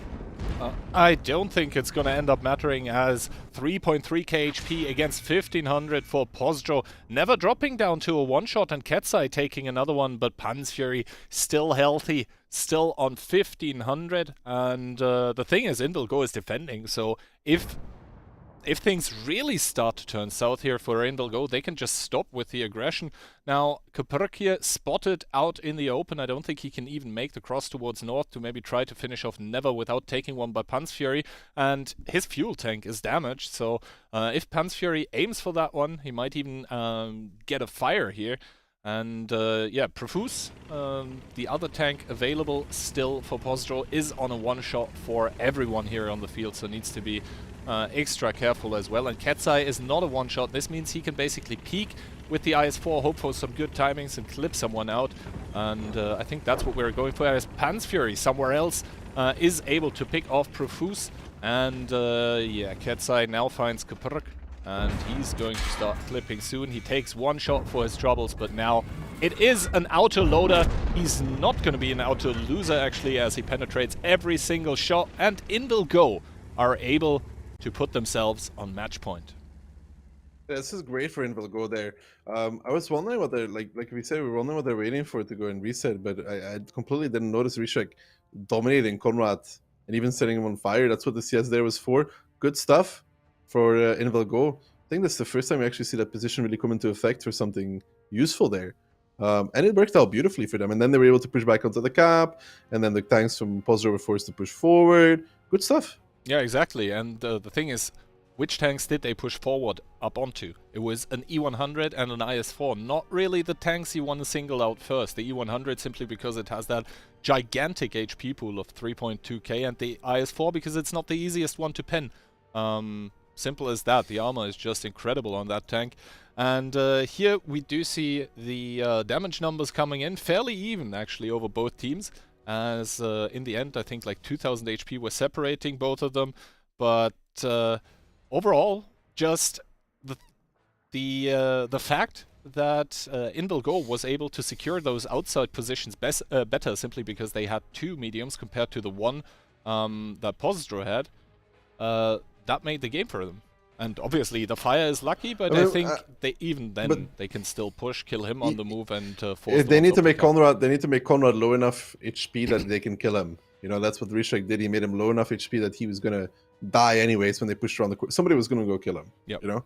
I don't think it's going to end up mattering, as 3.3k HP against 1500 for Pozdro, never dropping down to a one-shot, and Katsai taking another one, but Pan's Fury still healthy, still on 1500, and the thing is, Invalgo is defending, so if things really start to turn south here for Invalgo, they can just stop with the aggression. Now, Kapurkia spotted out in the open. I don't think he can even make the cross towards north to maybe try to finish off Never without taking one by Pan's Fury. And his fuel tank is damaged, so if Pan's Fury aims for that one, he might even get a fire here. And yeah, Profuse, the other tank available still for Pozdro, is on a one-shot for everyone here on the field, so needs to be extra careful as well. And Katsai is not a one-shot. This means he can basically peek with the IS-4, hope for some good timings and clip someone out. And I think that's what we're going for, as Pan's Fury somewhere else is able to pick off Profuse. And yeah, Katsai now finds Kapurk, and he's going to start clipping soon. He takes one shot for his troubles, but now it is an auto loader. He's not going to be an auto loser, actually, as he penetrates every single shot, and Invalgo are able to put themselves on match point. Yeah, this is great for Invalgo there. I was wondering what they're like we said, we were wondering what they're waiting for to go and reset, but I completely didn't notice Rishek dominating Conrad and even setting him on fire. That's what the CS there was for. Good stuff for Invalgo. I think that's the first time we actually see that position really come into effect for something useful there. And it worked out beautifully for them. And then they were able to push back onto the cap, and then the tanks from Pozdro were forced to push forward. Good stuff. Yeah, exactly. And the thing is, which tanks did they push forward up onto? It was an E100 and an IS-4. Not really the tanks you want to single out first. The E100 simply because it has that gigantic HP pool of 3.2k, and the IS-4 because it's not the easiest one to pen. Simple as that. The armor is just incredible on that tank. And here we do see the damage numbers coming in fairly even, actually, over both teams. As in the end, I think like 2000 HP was separating both of them. But overall, just the fact that Invalgo was able to secure those outside positions better simply because they had 2 mediums compared to the one that Pozdro had, that made the game for them. And obviously the fire is lucky, but I think they can still push, kill him on the move, and force. They need to make Conrad. They need to make Conrad low enough HP that they can kill him. You know, that's what Rishek did. He made him low enough HP that he was gonna die anyways when they pushed around the corner. Somebody was gonna go kill him. Yep. You know,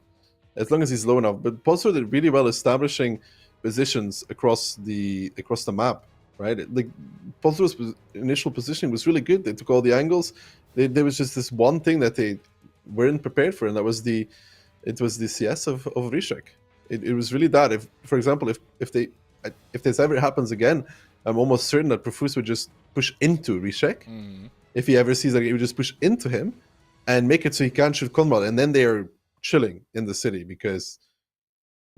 as long as he's low enough. But Pozdro did really well establishing positions across the map. Right, like Pozdro's initial positioning was really good. They took all the angles, There was just this one thing that they weren't prepared for, and that was the CS of Rishek. It was really that. If, for example, if this ever happens again, I'm almost certain that Profuse would just push into Rishek. If he ever sees that, he would just push into him and make it so he can't shoot Conrad, and then they're chilling in the city because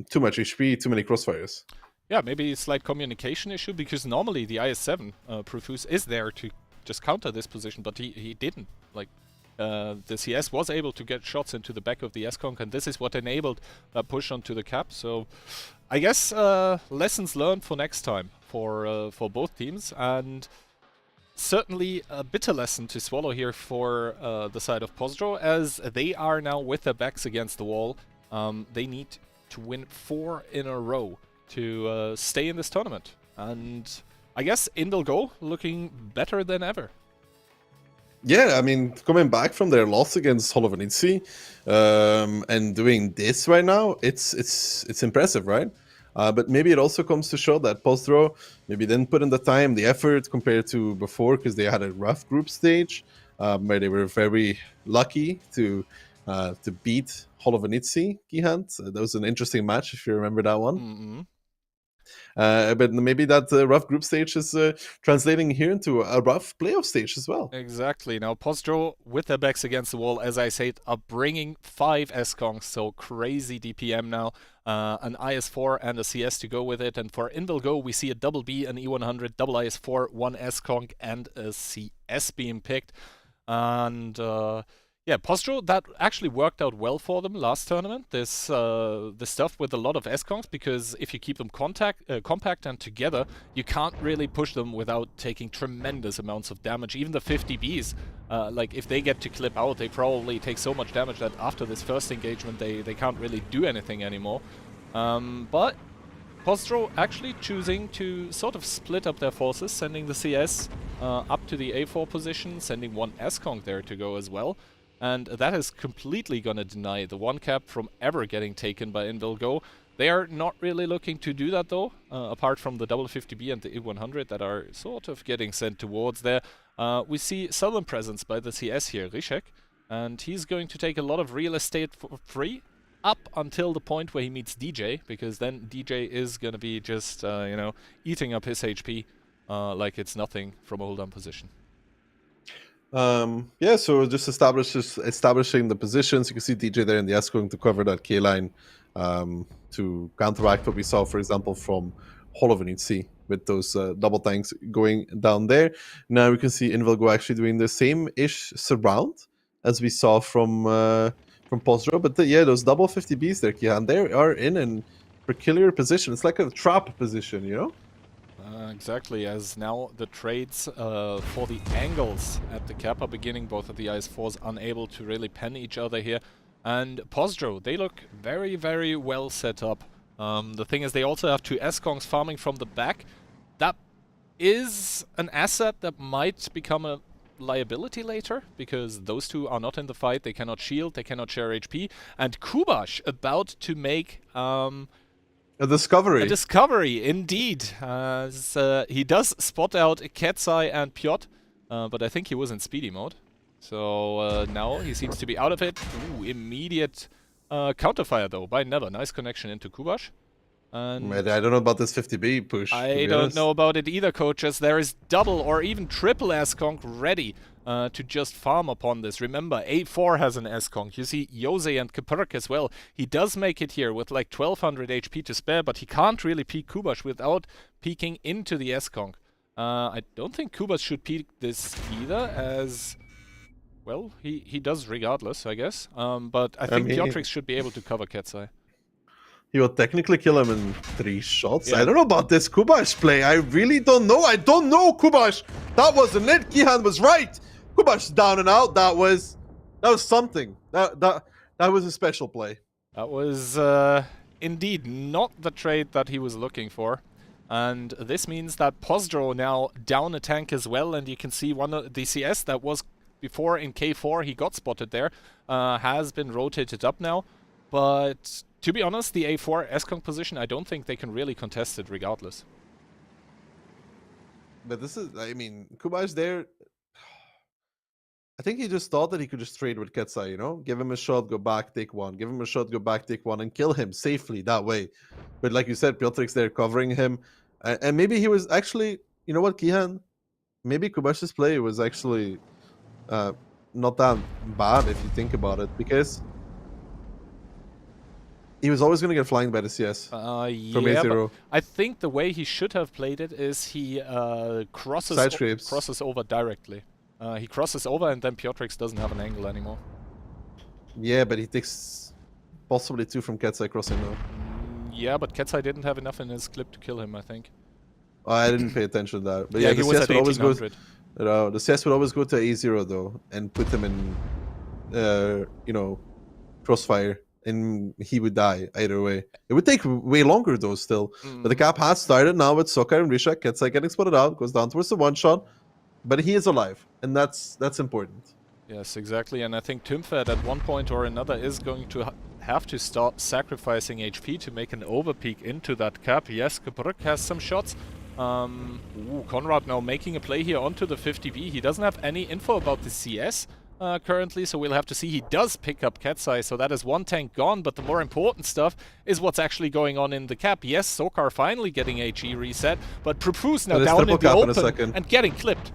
too much HP, too many crossfires. Yeah, maybe a slight communication issue, because normally the IS-7 Profuse is there to just counter this position, but he didn't. Like, the CS was able to get shots into the back of the S-Conk, and this is what enabled that push onto the cap. So I guess lessons learned for next time for both teams, and certainly a bitter lesson to swallow here for the side of Pozdro, as they are now with their backs against the wall. They need to win 4 in a row to stay in this tournament. And I guess Indulgo looking better than ever. Yeah, I mean, coming back from their loss against Holovenitsi and doing this right now, it's impressive, right? But maybe it also comes to show that Pozdro maybe didn't put in the time, the effort compared to before, because they had a rough group stage where they were very lucky to beat Holovenitsi, Gihant. That was an interesting match, if you remember that one. But maybe that rough group stage is translating here into a rough playoff stage as well. Exactly. Now, Pozdro, with their backs against the wall, as I said, are bringing 5 S-Kongs, so crazy DPM now. An IS-4 and a CS to go with it. And for Indulgo, we see a double B, an E100, double IS-4, 1 S-Kong, and a CS being picked. And yeah, Pozdro, that actually worked out well for them last tournament. This stuff with a lot of S-Kongs, because if you keep them compact and together, you can't really push them without taking tremendous amounts of damage. Even the 50Bs, like if they get to clip out, they probably take so much damage that after this first engagement, they can't really do anything anymore. But Pozdro actually choosing to sort of split up their forces, sending the CS up to the A4 position, sending 1 S-Kong there to go as well. And that is completely going to deny the 1 cap from ever getting taken by Indulgo. They are not really looking to do that though, apart from the double 50B and the E100 that are sort of getting sent towards there. We see Southern presence by the CS here, Rishek, and he's going to take a lot of real estate for free up until the point where he meets DJ, because then DJ is going to be just, you know, eating up his HP like it's nothing from a hold-on position. Yeah, so just establishing the positions. You can see DJ there in the S going to cover that K line to counteract what we saw, for example, from Holovenitsi with those double tanks going down there. Now we can see Indulgo actually doing the same-ish surround as we saw from Pozdro. But yeah, those double 50Bs there, Kihan, they are in a peculiar position. It's like a trap position, you know? Exactly, as now the trades for the angles at the cap are beginning. Both of the IS-4s unable to really pen each other here. And Pozdro, they look very, very well set up. The thing is, they also have 2 S-Kongs farming from the back. That is an asset that might become a liability later, because those 2 are not in the fight. They cannot shield, they cannot share HP. And Kubash about to make... a discovery. A discovery, indeed. He does spot out Ketsai and Pyot, but I think he was in speedy mode. So now he seems to be out of it. Ooh, immediate counterfire though by Never. Nice connection into Kubash. And I don't know about this 50B push. I don't know about it either, coaches. There is double or even triple S-Konk ready to just farm upon this. Remember, A4 has an S-Konk. You see Jose and Kaperk as well. He does make it here with like 1200 HP to spare, but he can't really peek Kubash without peeking into the S-Konk. I don't think Kubash should peek this either, as... well, he does regardless, I guess. But I think Piotrix should be able to cover Ketsai. He will technically kill him in 3 shots. Yeah. I don't know about this Kubash play. I really don't know. I don't know, Kubash. That wasn't it. Kihan was right. Kubash down and out. That was something. That was a special play. That was indeed not the trade that he was looking for. And this means that Pozdro now down a tank as well. And you can see one of the CS that was before in K4, he got spotted there, has been rotated up now. But to be honest, the A4 S-Konk position, I don't think they can really contest it regardless. But this is, I mean, Kubash there, I think he just thought that he could just trade with Ketsai, you know? Give him a shot, go back, take one. Give him a shot, go back, take one, and kill him safely that way. But like you said, Piotrik's there covering him. And maybe he was actually, you know what, Kihan? Maybe Kubash's play was actually not that bad if you think about it. Because he was always going to get flying by the CS from Yeah, A0. but I think the way he should have played it is he crosses over directly. He crosses over and then Piotrix doesn't have an angle anymore. Yeah, but he takes possibly 2 from Ketsai crossing now. Yeah, but Ketsai didn't have enough in his clip to kill him, I think. Oh, I didn't pay attention to that. But Yeah, yeah, he the was CS at would always go. 1800. The CS would always go to A0 though, and put him in, you know, crossfire, and he would die either way. It would take way longer though, still. But the cap has started now with Sokka and Rishak. Ketsai getting spotted out, goes down towards the one shot, but he is alive, and that's important. Yes, exactly, and I think Tymfed at one point or another is going to have to start sacrificing HP to make an overpeak into that cap. Yes, Kabruk has some shots. Conrad now making a play here onto the 50B. He doesn't have any info about the CS currently, so we'll have to see. He does pick up Ketsai, so that is one tank gone, but the more important stuff is what's actually going on in the cap. Yes, Sokar finally getting HE reset, but Propus now down in the open and getting clipped.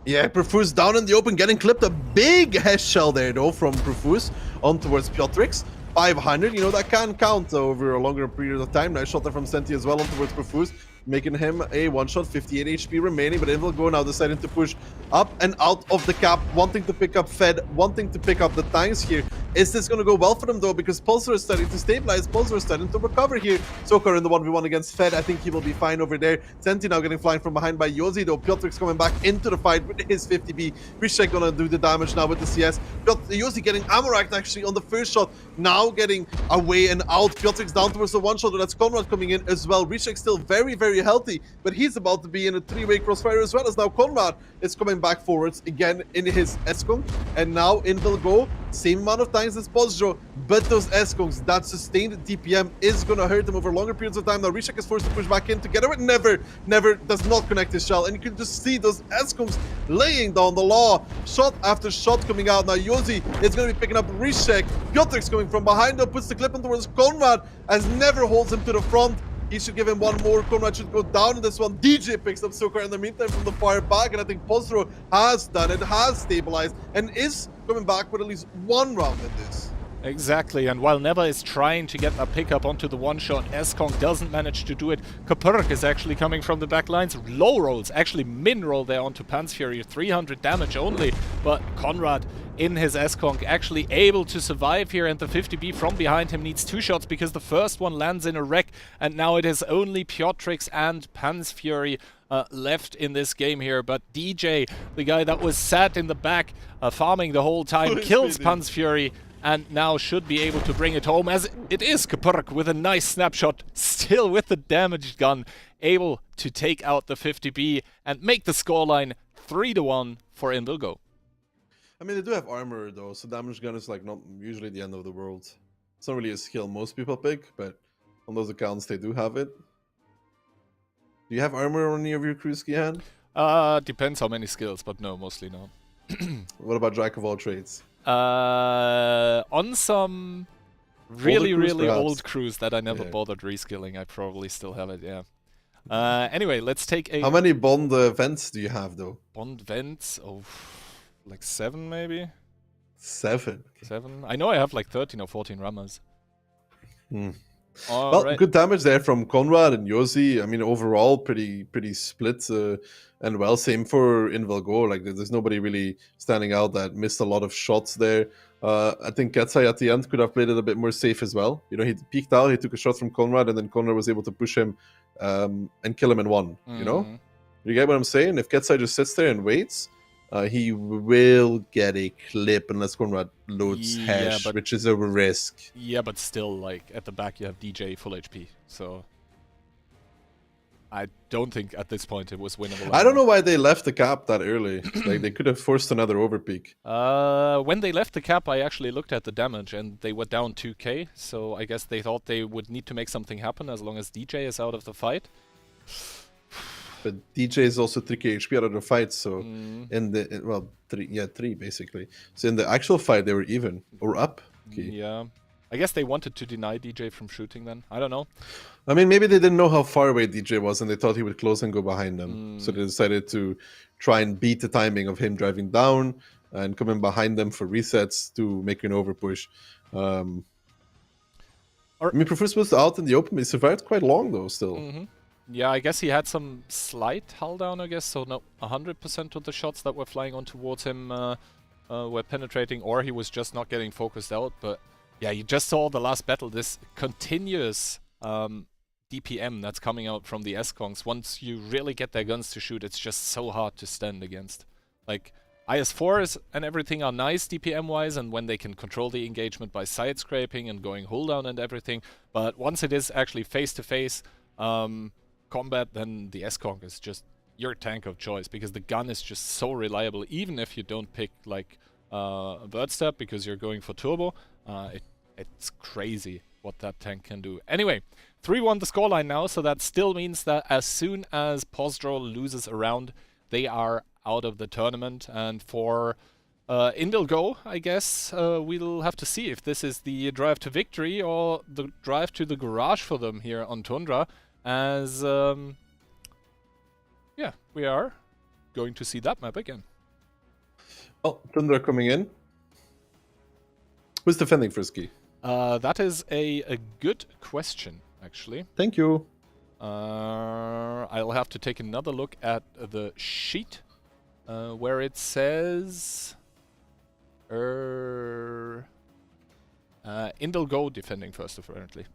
Yeah, Profus down in the open, getting clipped. A big head shell there, though, from Profus on towards Piotrix. 500, you know, that can count over a longer period of time. Nice shot there from Senti as well on towards Profus, making him a one-shot, 58 HP remaining. But Invalgo now deciding to push up and out of the cap, wanting to pick up Fed, wanting to pick up the tanks here. Is this going to go well for them, though? Because Pulsar is starting to stabilize. Pulsar is starting to recover here. Sokar in the 1v1 against Fed. I think he will be fine over there. Senti now getting flying from behind by Yozi, though. Piotrix coming back into the fight with his 50B. Rishek going to do the damage now with the CS. Yozi getting ammo-racked, actually, on the first shot. Now getting away and out. Piotrix down towards the one shot. That's Conrad coming in as well. Rishek still very, very healthy, but he's about to be in a 3-way crossfire as well, as now Conrad is coming back forwards again in his Eskong. And now Invalgo, same amount of times as Pozdro, but those Eskongs, that sustained DPM is going to hurt him over longer periods of time. Now Rishek is forced to push back in together with Never does not connect his shell, and you can just see those Eskongs laying down the law. Shot after shot coming out. Now Yozi is going to be picking up Rishek. Piotrix coming from behind, though, puts the clip in towards Conrad as Never holds him to the front. He should give him one more. Conrad should go down in this one. DJ picks up Sokar in the meantime from the far back, and I think Pozdro has done it, has stabilized, and is coming back with at least one round in this. Exactly, and while Never is trying to get a pickup onto the one-shot, Eskong doesn't manage to do it. Kapurk is actually coming from the back lines. Low rolls, actually min-roll there onto Pan's Fury, 300 damage only, but Conrad in his Eskong actually able to survive here, and the 50B from behind him needs 2 shots because the first one lands in a wreck, and now it is only Piotrix and Pan's Fury left in this game here. But DJ, the guy that was sat in the back farming the whole time, kills Pan's Fury, and now should be able to bring it home, as it is Kapurk with a nice snapshot, still with the damaged gun, able to take out the 50B and make the scoreline 3-1 for Invalgo. I mean, they do have armor, though, so damage gun is like not usually the end of the world. It's not really a skill most people pick, but on those accounts, they do have it. Do you have armor on any of your crews, Kihan? Depends how many skills, but no, mostly no. What about Jack of all trades? On some really old crews that I never Yeah. bothered reskilling, I probably still have it, yeah. Anyway, let's take a... How many Bond vents do you have, though? Bond vents? Oh, like 7 maybe? 7. 7? I know I have like 13 or 14 rammers. Well, Right. good damage there from Conrad and Yosi. I mean, overall, pretty split and well. Same for Invalgo. Like, there's nobody really standing out that missed a lot of shots there. I think Ketsai at the end could have played it a bit more safe as well. You know, he peeked out, he took a shot from Conrad, and then Conrad was able to push him and kill him in one. You know, you get what I'm saying? If Ketsai just sits there and waits, he will get a clip unless Conrad loads hash, which is a risk. Yeah, but still, like, at the back you have DJ full HP, so... I don't think at this point it was winnable. I don't know why they left the cap that early. Like, they could have forced another overpeak. When they left the cap, I actually looked at the damage, and they were down 2k, so I guess they thought they would need to make something happen as long as DJ is out of the fight. But DJ is also 3k HP out of the fight, so Mm, in the well, three basically. So in the actual fight, they were even or up. Okay. yeah. I guess they wanted to deny DJ from shooting then. I don't know. I mean, maybe they didn't know how far away DJ was, and they thought he would close and go behind them. So they decided to try and beat the timing of him driving down and coming behind them for resets to make an overpush. I mean, Profus was out in the open, but he survived quite long though. Still, Yeah, I guess he had some slight hull down, I guess. So no, 100% of the shots that were flying on towards him were penetrating, or he was just not getting focused out. But yeah, you just saw the last battle, this continuous DPM that's coming out from the S-Kongs. Once you really get their guns to shoot, it's just so hard to stand against. Like, IS-4s and everything are nice DPM-wise, and when they can control the engagement by side scraping and going hull down and everything. But once it is actually face-to-face combat, then the S-Kong is just your tank of choice, because the gun is just so reliable, even if you don't pick, like, a bird step because you're going for turbo. It's crazy what that tank can do. Anyway, 3-1 the scoreline now, so that still means that as soon as Pozdro loses a round, they are out of the tournament. And for Indilgo, I guess, we'll have to see if this is the drive to victory or the drive to the garage for them here on Tundra, as, yeah, we are going to see that map again. oh, Thunder coming in. Who's defending Frisky? That is a good question, actually. Thank you. I'll have to take another look at the sheet where it says Indilgo defending first, apparently.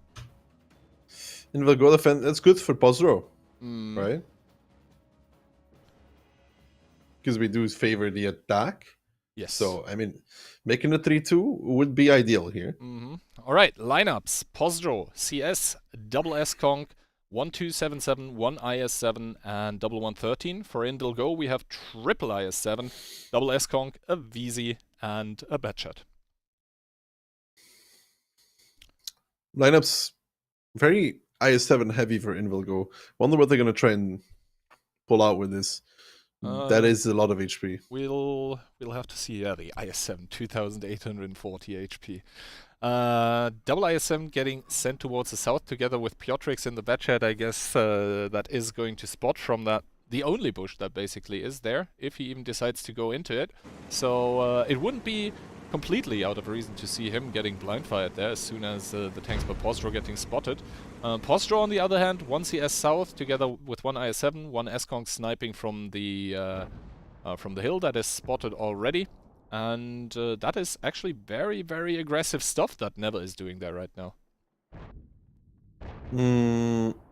And we'll go defend. That's good for Pozdro, right? Because we do favor the attack. Yes. So, I mean, making a 3-2 would be ideal here. All right, lineups. Pozdro, CS, double S-Kong, 1277, one IS-7, and double 113. For Indilgo, we have triple IS-7, double S-Kong, a VZ, and a Batchat. Lineups very IS-7 heavy for Indilgo. Wonder what they're going to try and pull out with this. That is a lot of HP. We'll have to see. Yeah, the IS-7, 2,840 HP. Double IS-7 getting sent towards the south together with Piotrix in the Batchat. I guess that is going to spot from that the only bush that basically is there, if he even decides to go into it. So it wouldn't be completely out of reason to see him getting blind fired there as soon as the tanks by Pozdro getting spotted. Pozdro, on the other hand, one CS south together with one IS-7, one S-Kong sniping from the hill that is spotted already. And that is actually very, very aggressive stuff that Never is doing there right now.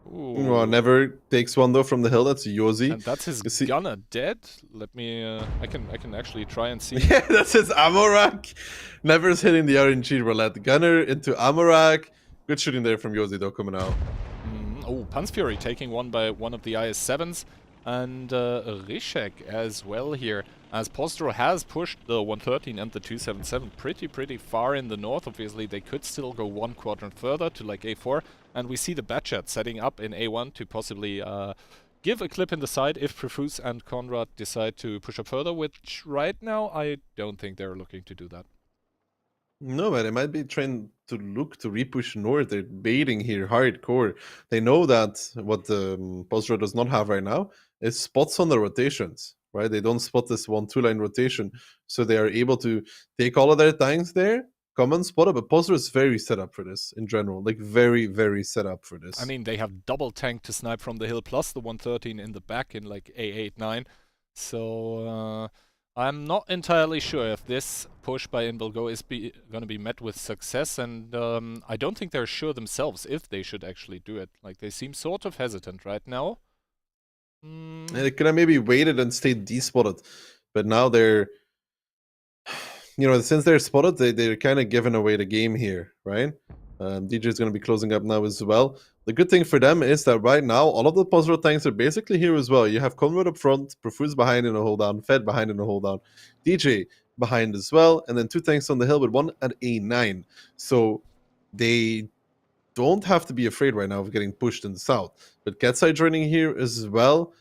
Well, Never takes one though from the hill. That's Yosi. And that's his gunner dead. Let me. I can actually try and see. Yeah, that's his ammo rack. Never's hitting the RNG roulette. Gunner into ammo rack. Good shooting there from Yosi though, coming out. Oh, Panzfury taking one by one of the IS-7s. And Rishek as well here, as Pozdro has pushed the 113 and the 277 pretty far in the north. Obviously, they could still go one quadrant further to like A4, and we see the Batchat setting up in A1 to possibly give a clip in the side if Profus and Conrad decide to push up further, which right now I don't think they're looking to do that. No, but they might be trying to look to repush north. They're baiting here hardcore. They know that what Pozdro does not have right now is spots on the rotations, right? They don't spot this 1-2 line rotation, so they are able to take all of their tanks there, come and spot it. But Pozdro is very set up for this in general, like very set up for this. I mean, they have double tank to snipe from the hill plus the 113 in the back in like A8, 9. So I'm not entirely sure if this push by Indilgo is going to be met with success, and I don't think they're sure themselves if they should actually do it. Like, they seem sort of hesitant right now. They could have maybe waited and stayed despotted, but now they're, you know, since they're spotted, they're kind of giving away the game here, right? DJ is going to be closing up now as well. The good thing for them is that right now, all of the Pozdro tanks are basically here as well. You have Conrad up front, Profus behind in a hold down, Fed behind in a hold down, DJ behind as well, and then two tanks on the hill with one at A9. So they don't have to be afraid right now of getting pushed in the south. But Ketsai joining here as well.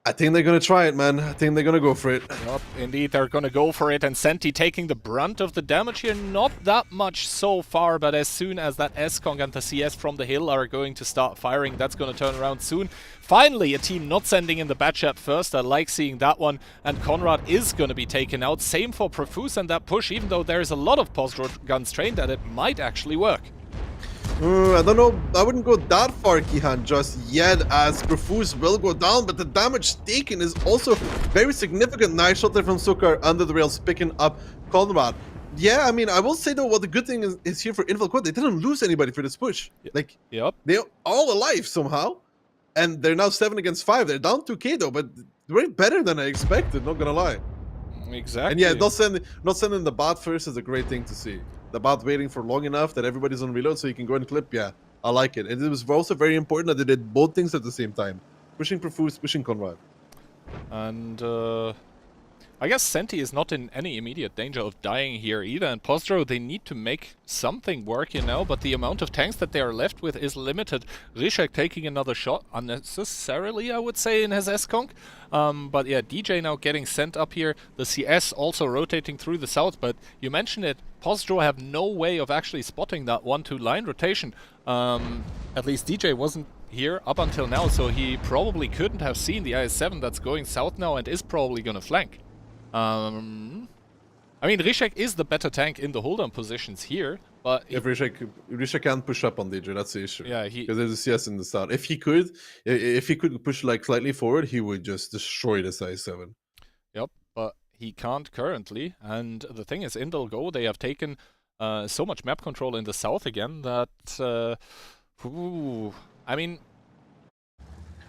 I think they're gonna try it, man. I think they're gonna go for it. Yup, indeed, they're gonna go for it, and Senti taking the brunt of the damage here. Not that much so far, but as soon as that S-Kong and the CS from the hill are going to start firing, that's gonna turn around soon. Finally, a team not sending in the batch at first. I like seeing that one, and Conrad is gonna be taken out. Same for Profuse and that push, even though there's a lot of Pozdro guns trained that it might actually work. I don't know. I wouldn't go that far, Kihan, just yet, as Profuse will go down, but the damage taken is also very significant. Nice shot there from Sukar under the rails, picking up Conrad. Yeah, I mean, I will say though, what the good thing is here for Invalco, they didn't lose anybody for this push. Like, Yep. they're all alive somehow, and they're now 7 against 5. They're down 2k though, but way better than I expected. Not gonna lie. Exactly. And yeah, not sending the bot first is a great thing to see. The bot waiting for long enough that everybody's on reload so you can go and clip. Yeah, I like it. And it was also very important that they did both things at the same time. Pushing Profuse, pushing Conrad. And I guess Senti is not in any immediate danger of dying here either, and Pozdro, they need to make something work, you know, but the amount of tanks that they are left with is limited. Rishek taking another shot, unnecessarily, I would say, in his S-Conk. But yeah, DJ now getting sent up here, the CS also rotating through the south, but you mentioned it, Pozdro have no way of actually spotting that 1-2 line rotation. At least DJ wasn't here up until now, so he probably couldn't have seen the IS-7 that's going south now and is probably gonna flank. I mean, Rishek is the better tank in the hold-on positions here, but... If Rishek can't push up on DJ, that's the issue. Yeah, because there's a CS in the start. If he could push like slightly forward, he would just destroy this IS-7. Yep, but he can't currently, and the thing is, in Go, they have taken so much map control in the south again that... I mean...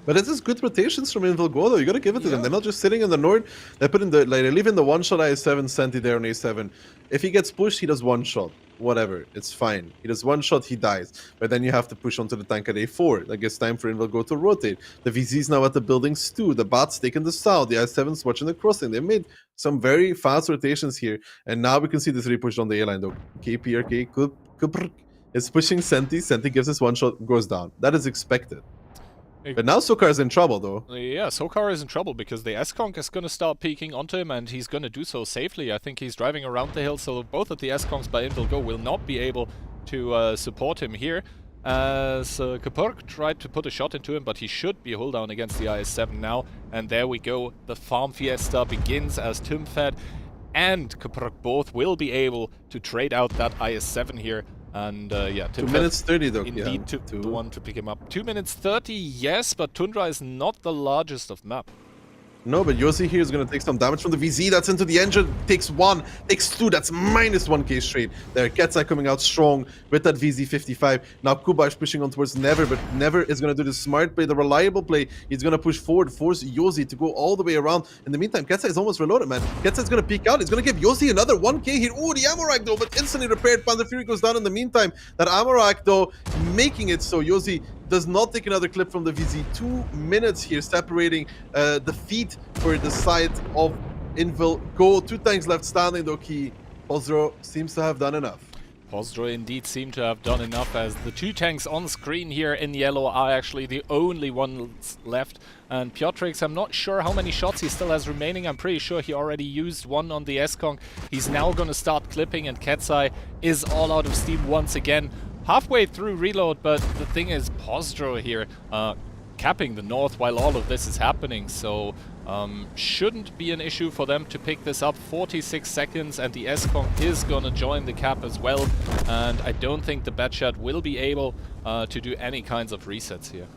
But this is good rotations from Invalgo though. You gotta give it to them. They're not just sitting in the north. They put in the they're leaving the one shot IS-7 Senti there on A7. If he gets pushed, he does one shot. Whatever, it's fine. He does one shot, he dies. But then you have to push onto the tank at A4. Like it's time for Invalgo to rotate. The VZ's now at the buildings too. The bot's taking the south. The IS-7's watching the crossing. They made some very fast rotations here, and now we can see this repush on the A line though. KPRK is pushing Senti. Senti gives us one shot, goes down. That is expected. But now Sokar is in trouble, though. Yeah, Sokar is in trouble because the S-Conk is going to start peeking onto him, and he's going to do so safely. I think he's driving around the hill, so both of the S-Conks by Invalgo will not be able to support him here. As Kapurk tried to put a shot into him, but he should be hold down against the IS-7 now. And there we go. The farm fiesta begins as Timfed and Kapurk both will be able to trade out that IS-7 here. And yeah, 2 minutes 30 though. Indeed, the one to pick him up. 2 minutes 30, yes, but Tundra is not the largest of map. No, but Yossi here is going to take some damage from the VZ. That's into the engine. Takes 1, takes 2. That's minus 1k straight. There, Ketsai coming out strong with that VZ 55. Now Kuba is pushing on towards Never, but Never is going to do the smart play, the reliable play. He's going to push forward, force Yossi to go all the way around. In the meantime, Ketsai is almost reloaded, man. Ketsai is going to peek out. He's going to give Yossi another 1k here. Ooh, the Amorak though, but instantly repaired. Panther Fury goes down in the meantime. That Amorak though, making it so Yossi does not take another clip from the VZ. 2 minutes here separating the feet for the side of Invalgo. 2 tanks left standing though. Pozdro seems to have done enough. Pozdro indeed seem to have done enough, as the 2 tanks on screen here in yellow are actually the only ones left. And Piotrix, I'm not sure how many shots he still has remaining. I'm pretty sure he already used one on the S-Kong. He's now going to start clipping, and Ketsai is all out of steam once again. Halfway through reload, but the thing is, Pozdro here capping the north while all of this is happening, so shouldn't be an issue for them to pick this up. 46 seconds, and the S-Kong is gonna join the cap as well, and I don't think the Batchat will be able to do any kinds of resets here.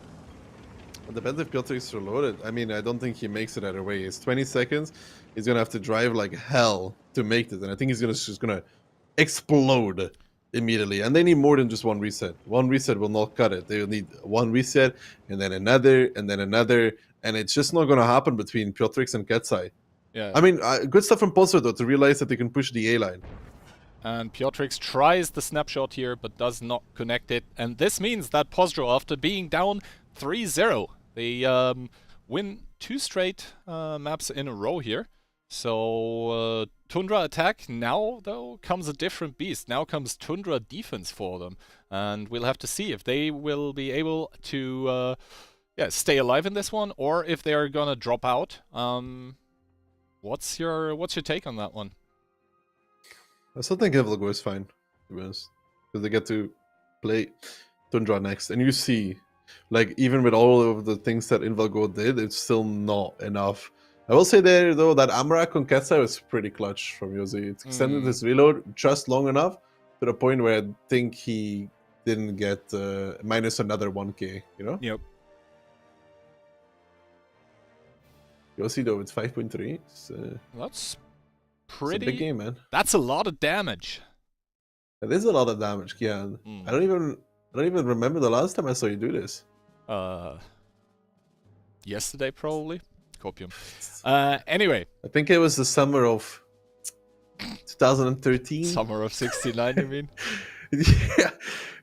It depends if Piotr is reloaded. I mean, I don't think he makes it either way. It's 20 seconds. He's gonna have to drive like hell to make this, and I think he's just gonna explode immediately. And they need more than just one reset. One reset will not cut it. They will need one reset, and then another, and then another, and it's just not going to happen between Piotrix and Ketsai. Yeah. I mean, good stuff from Pozdro though, to realize that they can push the A line. And Piotrix tries the snapshot here, but does not connect it. And this means that Pozdro, after being down 3-0, they win 2 straight maps in a row here. So Tundra attack now, though, comes a different beast. Now comes Tundra defense for them. And we'll have to see if they will be able to yeah, stay alive in this one, or if they are gonna drop out. What's your take on that one? I still think Invalgo is fine, to be honest, because they get to play Tundra next, and you see, like, even with all of the things that Invalgo did, it's still not enough. I will say there, though, that Amarak on Ketsa was pretty clutch from Yossi. It extended his reload just long enough to the point where I think he didn't get minus another 1k, you know? Yep. Yossi, though, it's 5.3. That's it's a big game, man. That's a lot of damage. That is a lot of damage, Kian. I don't even remember the last time I saw you do this. Yesterday, probably. Copium. Anyway. I think it was the summer of 2013. Summer of 69, you mean? Yeah.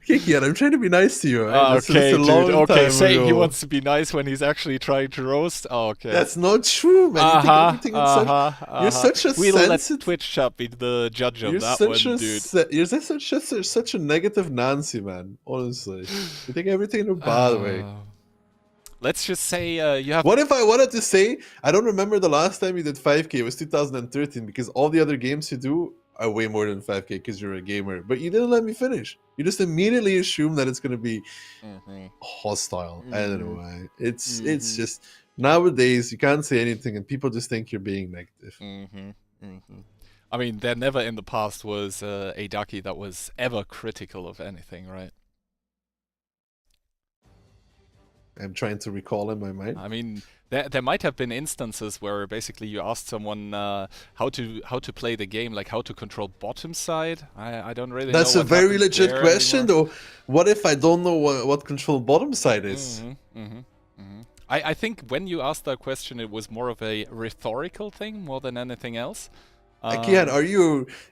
Kian, I'm trying to be nice to you. Right? Okay, dude. Okay, saying he ago. wants to be nice when he's actually trying to roast. Oh, okay. That's not true, man. You're such a We'll let sensitive... Twitch chat be the judge of that one, dude. You're such a negative Nancy, man. Honestly, you think everything in a bad way. Let's just say you have... What if I wanted to say, I don't remember the last time you did 5k, it was 2013, because all the other games you do are way more than 5k because you're a gamer. But you didn't let me finish. You just immediately assume that it's going to be hostile. I don't know why. It's just, nowadays, you can't say anything and people just think you're being negative. I mean, there never in the past was a Ducky that was ever critical of anything, right? I'm trying to recall in my mind. I mean, there might have been instances where basically you asked someone how to play the game, like how to control bottom side. I don't really know. That's a very legit question, though. What if I don't know what control bottom side is? I think when you asked that question, it was more of a rhetorical thing more than anything else. Kian,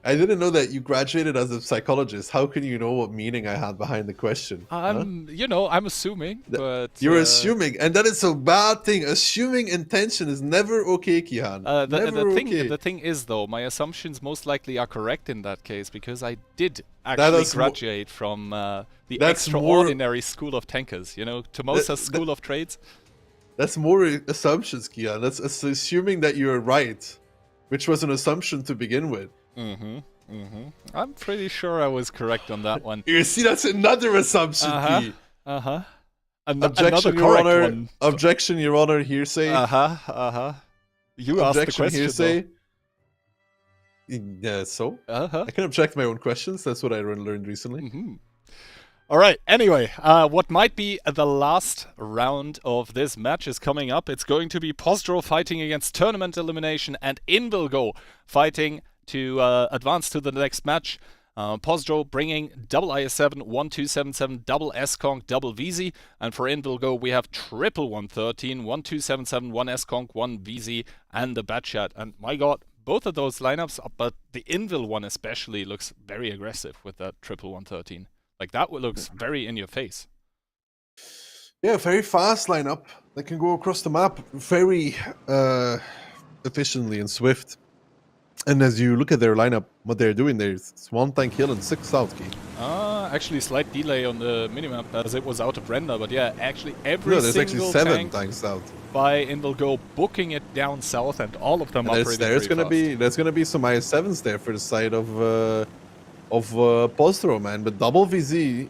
I didn't know that you graduated as a psychologist. How can you know what meaning I had behind the question? You know, I'm assuming, but... You're assuming, and that is a bad thing. Assuming intention is never okay, Kian. The thing is, though, my assumptions most likely are correct in that case, because I did actually graduate from the extraordinary school of tankers, you know, Tomosa's school of trades. That's more assumptions, Kian. That's assuming that you're right. Which was an assumption to begin with. I'm pretty sure I was correct on that one. You see, that's another assumption, Key. Another correct one. Objection, Your Honor, hearsay. You asked the question, hearsay. Yeah, so? I can object my own questions. That's what I learned recently. All right, anyway, what might be the last round of this match is coming up. It's going to be Pozdro fighting against Tournament Elimination and Invilgo fighting to advance to the next match. Pozdro bringing double IS7, 1277, double SConk, double VZ. And for Invilgo, we have triple 113, 1277, 1 SConk, 1 VZ, and the Batchat. And my god, both of those lineups, but the Invil one especially looks very aggressive with that triple 113. Like, that looks very in your face. Yeah, very fast lineup. They can go across the map very efficiently and swift. And as you look at their lineup, what they're doing there, it's 1 tank hill and 6 south key. Actually, slight delay on the minimap as it was out of render. But yeah, actually every there's single actually 7 tank tanks south by Invilgo booking it down south, and all of them operating there's gonna be some IS7s there for the side of Postro, man. But double VZ,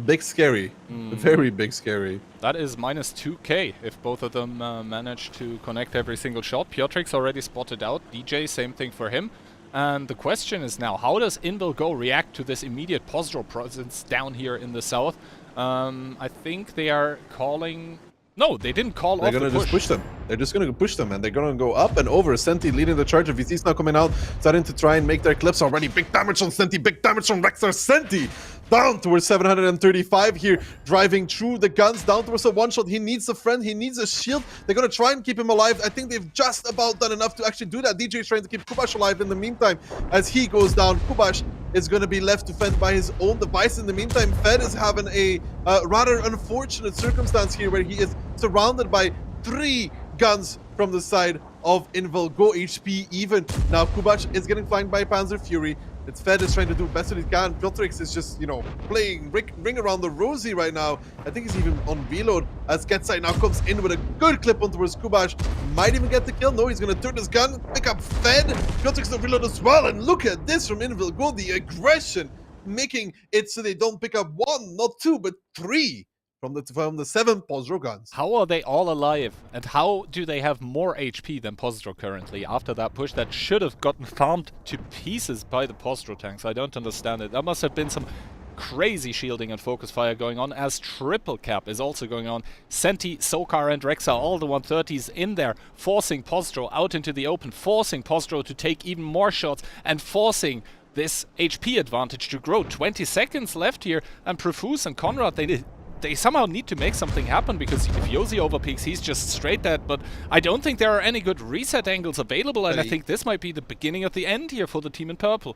big scary. Very big scary. That is minus 2k if both of them manage to connect every single shot. Piotrik's already spotted out. DJ, same thing for him. And the question is now, how does Invilgo react to this immediate Pozdro presence down here in the south? I think they are calling... No, they didn't call off the push. They're gonna just push them. They're just gonna push them, and they're gonna go up and over. Senti leading the charge. VZ's now coming out, starting to try and make their clips already. Big damage on Senti, big damage on Rexar. Senti down towards 735 here, driving through the guns, down towards a one-shot. He needs a friend, he needs a shield. They're gonna try and keep him alive. I think they've just about done enough to actually do that. DJ is trying to keep Kubash alive in the meantime. As he goes down, Kubash is gonna be left to fend by his own device. In the meantime, Fed is having a rather unfortunate circumstance here where he is surrounded by 3 guns from the side of Invilgo. HP even. Now Kubash is getting flanked by Panzer Fury. It's Fed is trying to do best that he can. Piotrix is just, you know, playing ring around the rosy right now. I think he's even on reload as Ketsai now comes in with a good clip on towards Kubash. Might even get the kill. No, he's going to turn his gun, pick up Fed. Piotrix on reload as well. And look at this from Invil Go, the aggression, making it so they don't pick up 1, not 2, but 3 from the 7 Pozdro guns. How are they all alive? And how do they have more HP than Pozdro currently after that push that should have gotten farmed to pieces by the Pozdro tanks? I don't understand it. There must have been some crazy shielding and focus fire going on, as triple cap is also going on. Senti, Sokar and Rexa, all the 130s in there, forcing Pozdro out into the open, forcing Pozdro to take even more shots and forcing this HP advantage to grow. 20 seconds left here, and Profuse and Conrad, they somehow need to make something happen, because if Yosi overpeaks, he's just straight dead. But I don't think there are any good reset angles available, and I think this might be the beginning of the end here for the team in purple.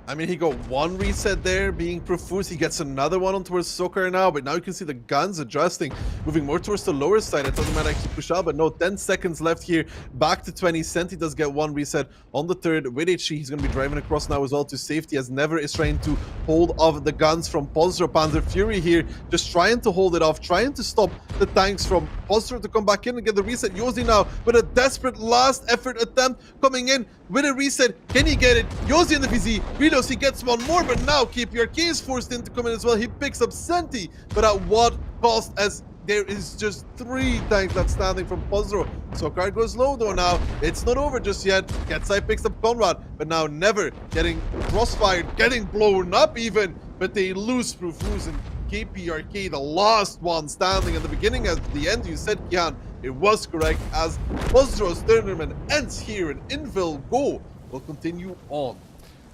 I mean, he got 1 reset there, being Profuse. He gets another one on towards Sokar now, but now you can see the guns adjusting, moving more towards the lower side. I thought they might actually push out, but no, 10 seconds left here. Back to 20. Senti does get 1 reset on the third. With HE, he's going to be driving across now as well to safety, as Never is trying to hold off the guns from Pozdro. Panzer Fury here, just trying to hold it off, trying to stop the tanks from Pozdro to come back in and get the reset. Yosi now with a desperate last effort attempt coming in with a reset. Can he get it? Yosi in the VZ. Reloads, he gets 1 more, but now KPRK is forced in to come in as well. He picks up Senti, but at what cost, as there is just 3 tanks left standing from Pozdro. Sokar goes low though now. It's not over just yet. Ketsai picks up Conrad, but now Never getting crossfired, getting blown up even, but they lose Profuse and KPRK, the last one standing at the beginning. At the end, you said, Kian, it was correct, as Pozdro's tournament ends here, and Invil Go will continue on.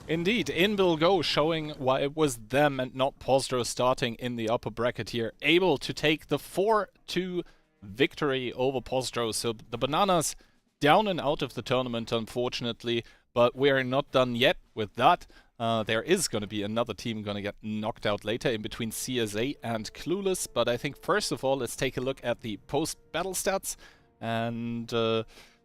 Indeed, Invil Go showing why it was them and not Pozdro starting in the upper bracket here, able to take the 4-2 victory over Pozdro. So the Bananas down and out of the tournament, unfortunately, but we are not done yet with that. There is going to be another team going to get knocked out later in between CSA and Clueless, but I think first of all, let's take a look at the post-battle stats and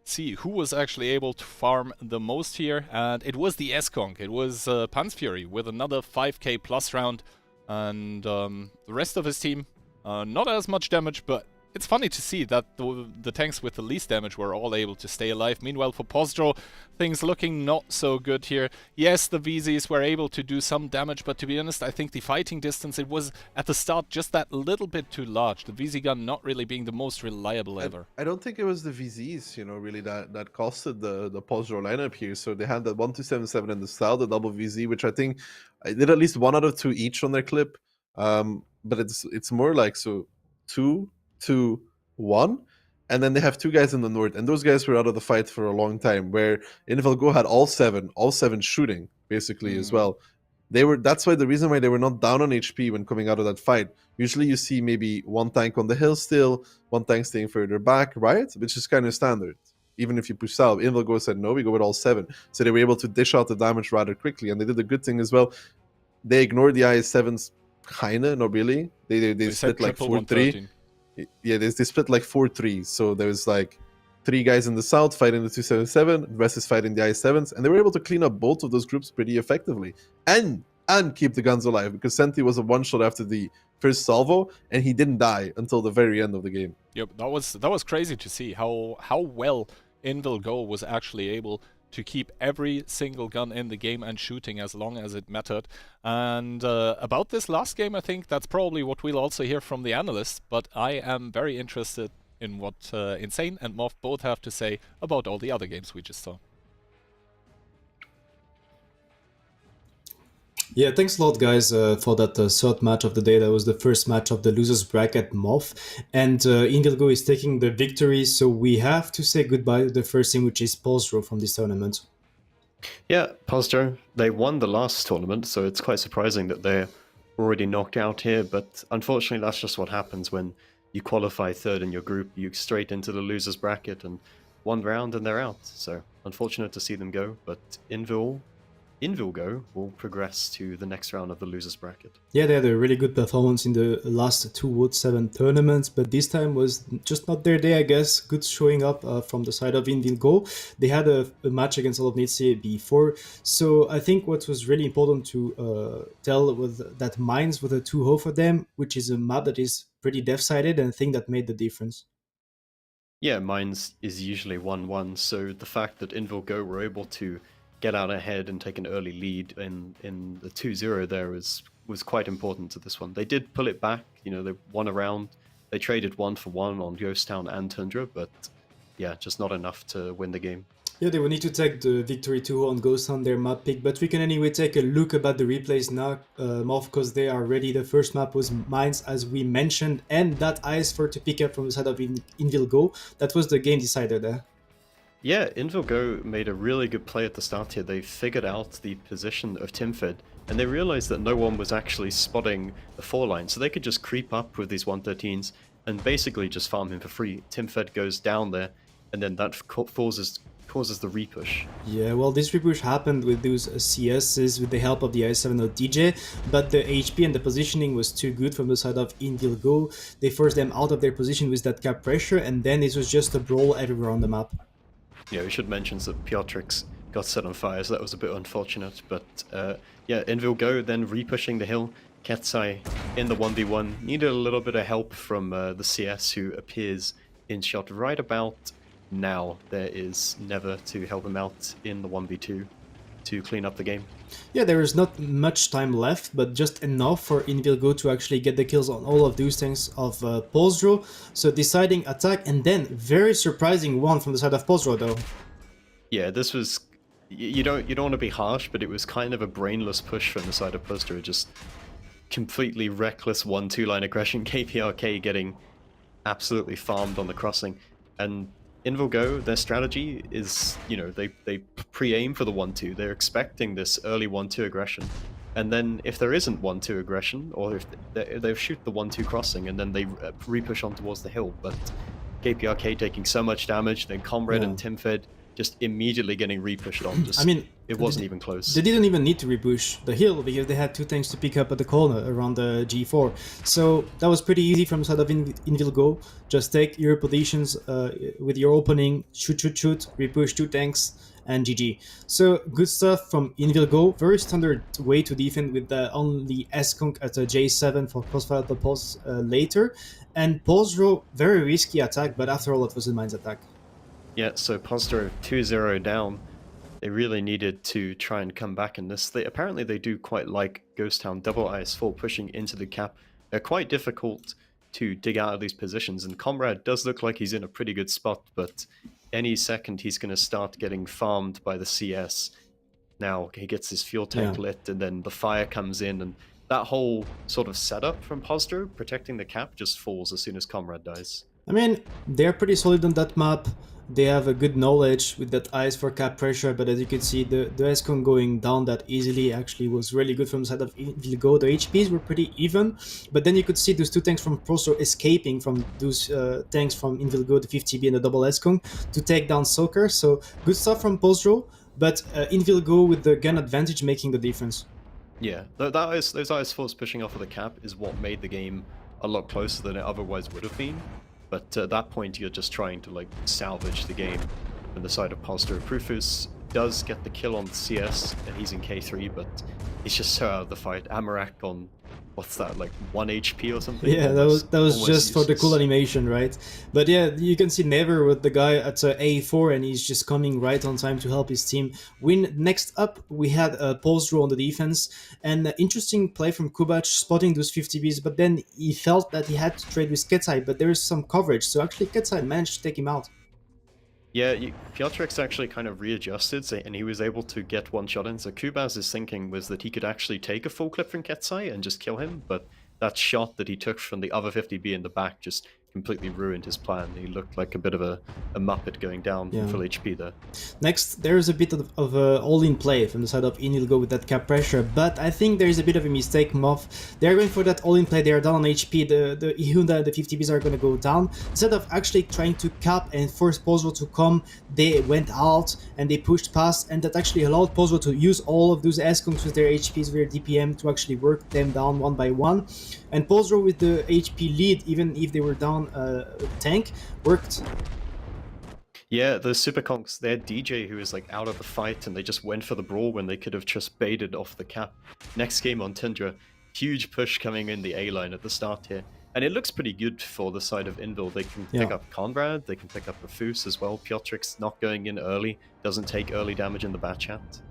see who was actually able to farm the most here. And it was the S-Conk, it was Panzfury with another 5k plus round, and the rest of his team, not as much damage, but it's funny to see that the tanks with the least damage were all able to stay alive. Meanwhile, for Pozdro, things looking not so good here. Yes, the VZs were able to do some damage, but to be honest, I think the fighting distance, it was at the start just that little bit too large. The VZ gun not really being the most reliable ever. I don't think it was the VZs, you know, really that costed the Pozdro lineup here. So they had that 1277 in the style, the double VZ, which I think I did at least 1 out of 2 each on their clip. But it's more like, so 2, 2, 1, and then they have 2 guys in the north, and those guys were out of the fight for a long time, where Invil Go had all seven shooting basically as well. That's why the reason why they were not down on HP when coming out of that fight. Usually you see maybe 1 tank on the hill still, 1 tank staying further back, right? Which is kind of standard. Even if you push south, Invil Go said no, we go with all 7. So they were able to dish out the damage rather quickly, and they did a good thing as well. They ignored the IS-7s, kinda, not really. They split like 4-3. Yeah, they split like 4-3. So there was like 3 guys in the south fighting the 277, the rest is fighting the I-7s, and they were able to clean up both of those groups pretty effectively. And keep the guns alive, because Senti was a 1-shot after the first salvo, and he didn't die until the very end of the game. Yep, that was crazy to see how well Invil Go was actually able to keep every single gun in the game and shooting as long as it mattered. And about this last game, I think that's probably what we'll also hear from the analysts, but I am very interested in what Insane and Moth both have to say about all the other games we just saw. Yeah, thanks a lot, guys, for that third match of the day. That was the first match of the losers bracket, Moth. And Invil Go is taking the victory, so we have to say goodbye to the first team, which is Pozdro from this tournament. Yeah, Pozdro, they won the last tournament, so it's quite surprising that they're already knocked out here, but unfortunately that's just what happens when you qualify third in your group. You straight into the losers bracket, and 1 round and they're out. So unfortunate to see them go, but Invil Invilgo will progress to the next round of the losers bracket. Yeah, they had a really good performance in the last two WoT7 tournaments, but this time was just not their day, I guess. Good showing up from the side of Invilgo. They had a match against Olofnice before, so I think what was really important to tell was that Mines was a 2-0 for them, which is a map that is pretty deaf-sided, and I think that made the difference. Yeah, Mines is usually 1-1, so the fact that Invilgo were able to get out ahead and take an early lead in the 2-0 there was quite important to this one. They did pull it back, you know, they won a round. They traded 1-for-1 on Ghost Town and Tundra, but yeah, just not enough to win the game. Yeah, they will need to take the victory 2 on Ghost on their map pick, but we can anyway take a look about the replays now, Morph, because they are ready. The first map was Mines, as we mentioned, and that ice for to pick up from the side of Invilgo. That was the game decider there. Yeah, Invilgo made a really good play at the start here. They figured out the position of Timfed, and they realized that no one was actually spotting the 4 line, so they could just creep up with these 113s and basically just farm him for free. Timfed goes down there, and then that causes the repush. Yeah, well, this repush happened with those CSs with the help of the i7 DJ, but the HP and the positioning was too good from the side of Invilgo. They forced them out of their position with that cap pressure, and then it was just a brawl everywhere on the map. Yeah, we should mention that Piotrix got set on fire, so that was a bit unfortunate. But yeah, Invilgo then repushing the hill. Ketsai in the 1v1 needed a little bit of help from the CS, who appears in shot right about now. There is Never to help him out in the 1v2 to clean up the game. Yeah, there is not much time left, but just enough for Invilgo to actually get the kills on all of those things of Polsdro. So deciding attack, and then very surprising one from the side of Polsdro though. Yeah, this was, you don't want to be harsh, but it was kind of a brainless push from the side of Polsdro, just completely reckless 1-2 line aggression. KPRK getting absolutely farmed on the crossing, and Invilgo, their strategy is, you know, they pre-aim for the 1-2. They're expecting this early 1-2 aggression. And then if there isn't 1-2 aggression, or if they shoot the 1-2 crossing, and then they re-push on towards the hill. But KPRK taking so much damage, then Comrade and Timfed just immediately getting re-pushed on. Just, I mean, it wasn't even close. They didn't even need to repush the hill because they had 2 tanks to pick up at the corner around the G4. So that was pretty easy from the side of Invilgo. Just take your positions with your opening, shoot, repush 2 tanks, and GG. So good stuff from Invilgo. Very standard way to defend with only S-Conk at a J7 for crossfire the pulse later. And Polsdro, very risky attack, but after all it was a Mines attack. Yeah, so Polsdro 2-0 down. They really needed to try and come back in this. Apparently they do quite like Ghost Town double IS4 pushing into the cap. They're quite difficult to dig out of these positions, and Comrade does look like he's in a pretty good spot, but any second he's going to start getting farmed by the CS. Now he gets his fuel tank lit, and then the fire comes in, and that whole sort of setup from Polsdro protecting the cap just falls as soon as Comrade dies. I mean, they're pretty solid on that map. They have a good knowledge with that ice for cap pressure, but as you can see, the S-Con going down that easily actually was really good from the side of Invilgo. The HPs were pretty even, but then you could see those 2 tanks from Polsdro escaping from those tanks from Invilgo, the 50B and the double S-Con, to take down Soaker. So good stuff from Polsdro, but Invilgo with the gun advantage making the difference. Yeah, those IS4s pushing off of the cap is what made the game a lot closer than it otherwise would have been. But at that point, you're just trying to like salvage the game on the side of Polsdro. Prufus does get the kill on the CS, and he's in K3, but he's just so out of the fight. Amarak on, what's that, like 1 HP or something? Yeah, that was just for the cool animation, right? But yeah, you can see Never with the guy at A4, and he's just coming right on time to help his team win. Next up, we had Polsdro on the defense, and interesting play from Kubac, spotting those 50Bs, but then he felt that he had to trade with Ketsai, but there is some coverage, so actually Ketsai managed to take him out. Yeah, Piotrix actually kind of readjusted, and he was able to get 1 shot in. So Kubaz's thinking was that he could actually take a full clip from Ketsai and just kill him, but that shot that he took from the other 50B in the back just completely ruined his plan. He looked like a bit of a Muppet going down Yeah. full HP there. Next, there's a bit of all-in play from the side of Inilgo with that cap pressure, but I think there's a bit of a mistake, Moff. They're going for that all-in play, they're down on HP, the Ihunda and the 50Bs are going to go down. Instead of actually trying to cap and force Pozro to come, they went out and they pushed past, and that actually allowed Pozro to use all of those S-Kongs with their HPs, with their DPM, to actually work them down one by one. And Pozro with the HP lead, even if they were down tank, worked. Yeah, the Super Conks, they had DJ who was like out of the fight and they just went for the brawl when they could have just baited off the cap. Next game on Tundra, huge push coming in the A line at the start here. And it looks pretty good for the side of Invil. They can pick up Conrad, they can pick up Rafus as well. Piotrik's not going in early, doesn't take early damage in the Batchat.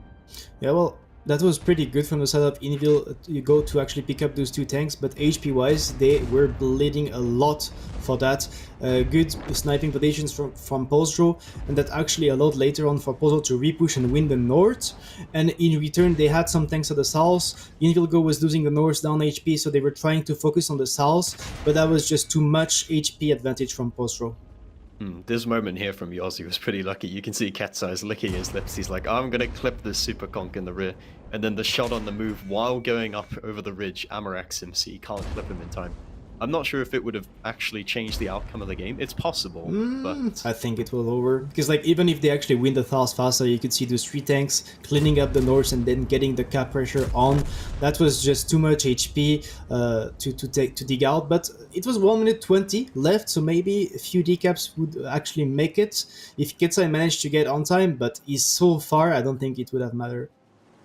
Yeah, well, that was pretty good from the side of Invil. You go to actually pick up those two tanks, but HP-wise, they were bleeding a lot for that. Good sniping positions from Pozro, and that actually allowed later on for Pozro to repush and win the north. And in return, they had some tanks at the south. Invilgo was losing the north down HP, so they were trying to focus on the south, but that was just too much HP advantage from Pozro. This moment here from Yossi was pretty lucky. You can see Ketsai's licking his lips. He's like, I'm going to clip this Super Conk in the rear. And then the shot on the move while going up over the ridge Amaraks him, so you can't clip him in time. I'm not sure if it would have actually changed the outcome of the game. It's possible, but... I think it will over. Because like even if they actually win the Thals faster, you could see those three tanks cleaning up the north and then getting the cap pressure on. That was just too much HP to dig out. But it was 1 minute 20 left, so maybe a few decaps would actually make it if Ketsai managed to get on time. But he's so far, I don't think it would have mattered.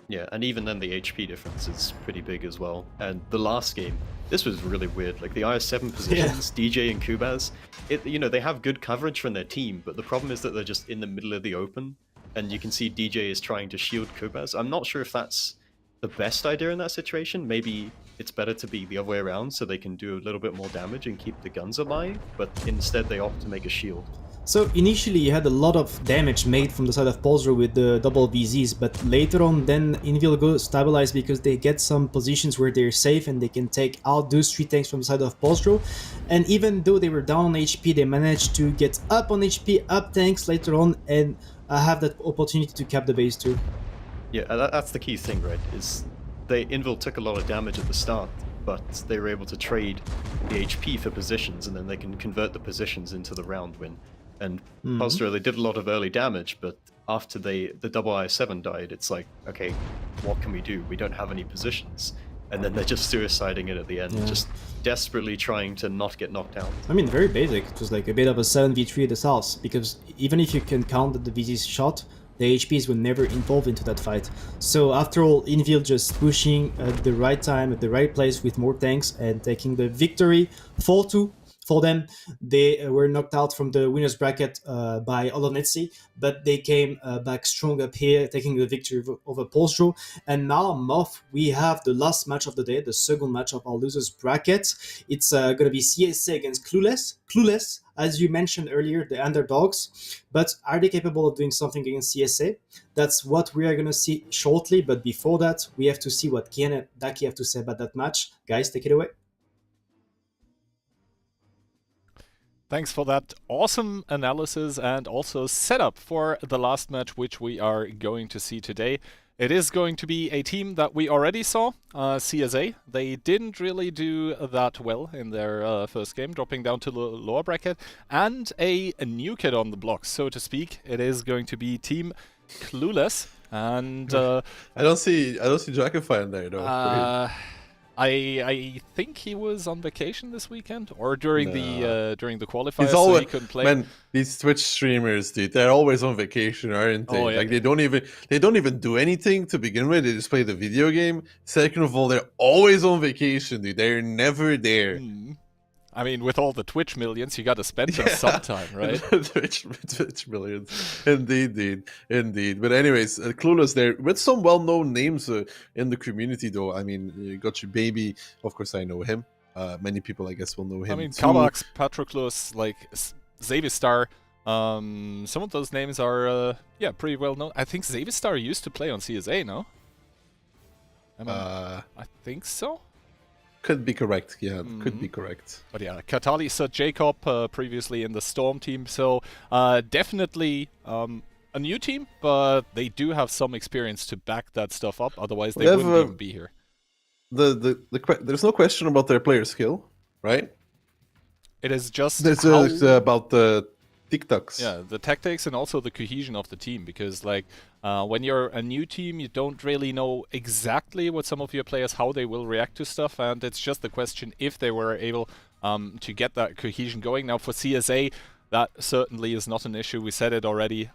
Yeah, and even then the HP difference is pretty big as well. And the last game, this was really weird. Like the IS7 positions, DJ and Kubaz, they have good coverage from their team, but the problem is that they're just in the middle of the open, and you can see DJ is trying to shield Kubaz. I'm not sure if that's the best idea in that situation. Maybe it's better to be the other way around so they can do a little bit more damage and keep the guns alive, but instead they opt to make a shield. So initially you had a lot of damage made from the side of Pozro with the double VZs, but later on then Invil go stabilize because they get some positions where they're safe and they can take out those three tanks from the side of Pozro. And even though they were down on HP, they managed to get up on HP, up tanks later on, and have that opportunity to cap the base too. Yeah, that's the key thing, right? Is Invil took a lot of damage at the start, but they were able to trade the HP for positions, and then they can convert the positions into the round win. And Pozro, they did a lot of early damage, but after the double IS7 died, it's like, okay, what can we do? We don't have any positions. And then they're just suiciding it at the end, just desperately trying to not get knocked out. I mean, very basic. It was like a bit of a 7v3 at the south, because even if you can count that the VZ's shot, the HPs were never involved into that fight. So after all, Invil just pushing at the right time, at the right place with more tanks and taking the victory 4-2. For them, they were knocked out from the winner's bracket by Olonetsi, but they came back strong up here, taking the victory over Pozro. And now, Moth, we have the last match of the day, the second match of our losers bracket. It's going to be CSA against Clueless. Clueless, as you mentioned earlier, the underdogs. But are they capable of doing something against CSA? That's what we are going to see shortly. But before that, we have to see what Kian and Daki have to say about that match. Guys, take it away. Thanks for that awesome analysis and also setup for the last match which we are going to see today. It is going to be a team that we already saw, CSA. They didn't really do that well in their first game, dropping down to the lower bracket, and a new kid on the block, so to speak. It is going to be Team Clueless, and I don't see Jackify in there though. I think he was on vacation this weekend or during the qualifiers, He's always, so he couldn't play. Man, these Twitch streamers, dude, they're always on vacation, aren't they? Oh, yeah. Like they don't even do anything to begin with. They just play the video game. Second of all, they're always on vacation, dude. They're never there. I mean, with all the Twitch millions, you got to spend them sometime, right? Twitch millions, indeed. But anyways, Clueless there with some well-known names in the community, though. I mean, you got your baby. Of course, I know him. Many people, I guess, will know him. I mean, too. Kabax, Patroclus, like Zavistar. Some of those names are pretty well known. I think Zavistar used to play on CSA, no? I think so. Could be correct, yeah, could be correct. But yeah, Katali, Sir Jacob, previously in the Storm team, so definitely a new team, but they do have some experience to back that stuff up, otherwise they wouldn't even be here. There's no question about their player skill, right? It is just There's about the TikToks. Yeah, the tactics and also the cohesion of the team, because like when you're a new team, you don't really know exactly what some of your players, how they will react to stuff, and it's just the question if they were able to get that cohesion going. Now for CSA, that certainly is not an issue. We said it already.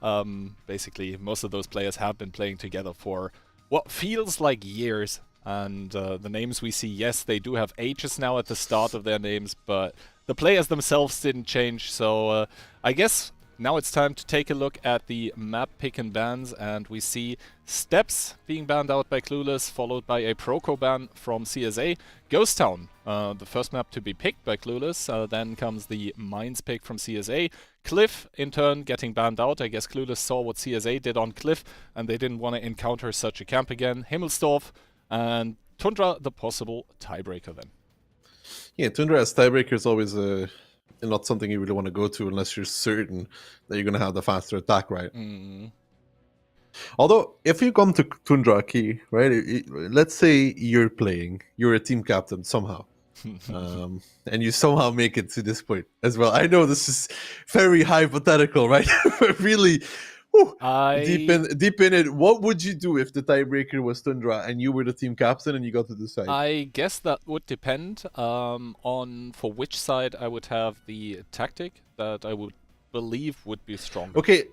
Basically, most of those players have been playing together for what feels like years, and the names we see, yes, they do have H's now at the start of their names, but the players themselves didn't change, so I guess now it's time to take a look at the map pick and bans, and we see Steps being banned out by Clueless, followed by a Proco ban from CSA. Ghost Town, the first map to be picked by Clueless, then comes the Mines pick from CSA. Cliff, in turn, getting banned out. I guess Clueless saw what CSA did on Cliff, and they didn't want to encounter such a camp again. Himmelsdorf, and Tundra, the possible tiebreaker then. Yeah, Tundra as tiebreaker is always not something you really want to go to unless you're certain that you're going to have the faster attack, right? Although, if you come to Tundra Key, right, let's say you're a team captain somehow, and you somehow make it to this point as well. I know this is very hypothetical, right? But really, deep in it, what would you do if the tiebreaker was Tundra and you were the team captain and you got to decide? I guess that would depend on for which side I would have the tactic that I would believe would be stronger. Okay,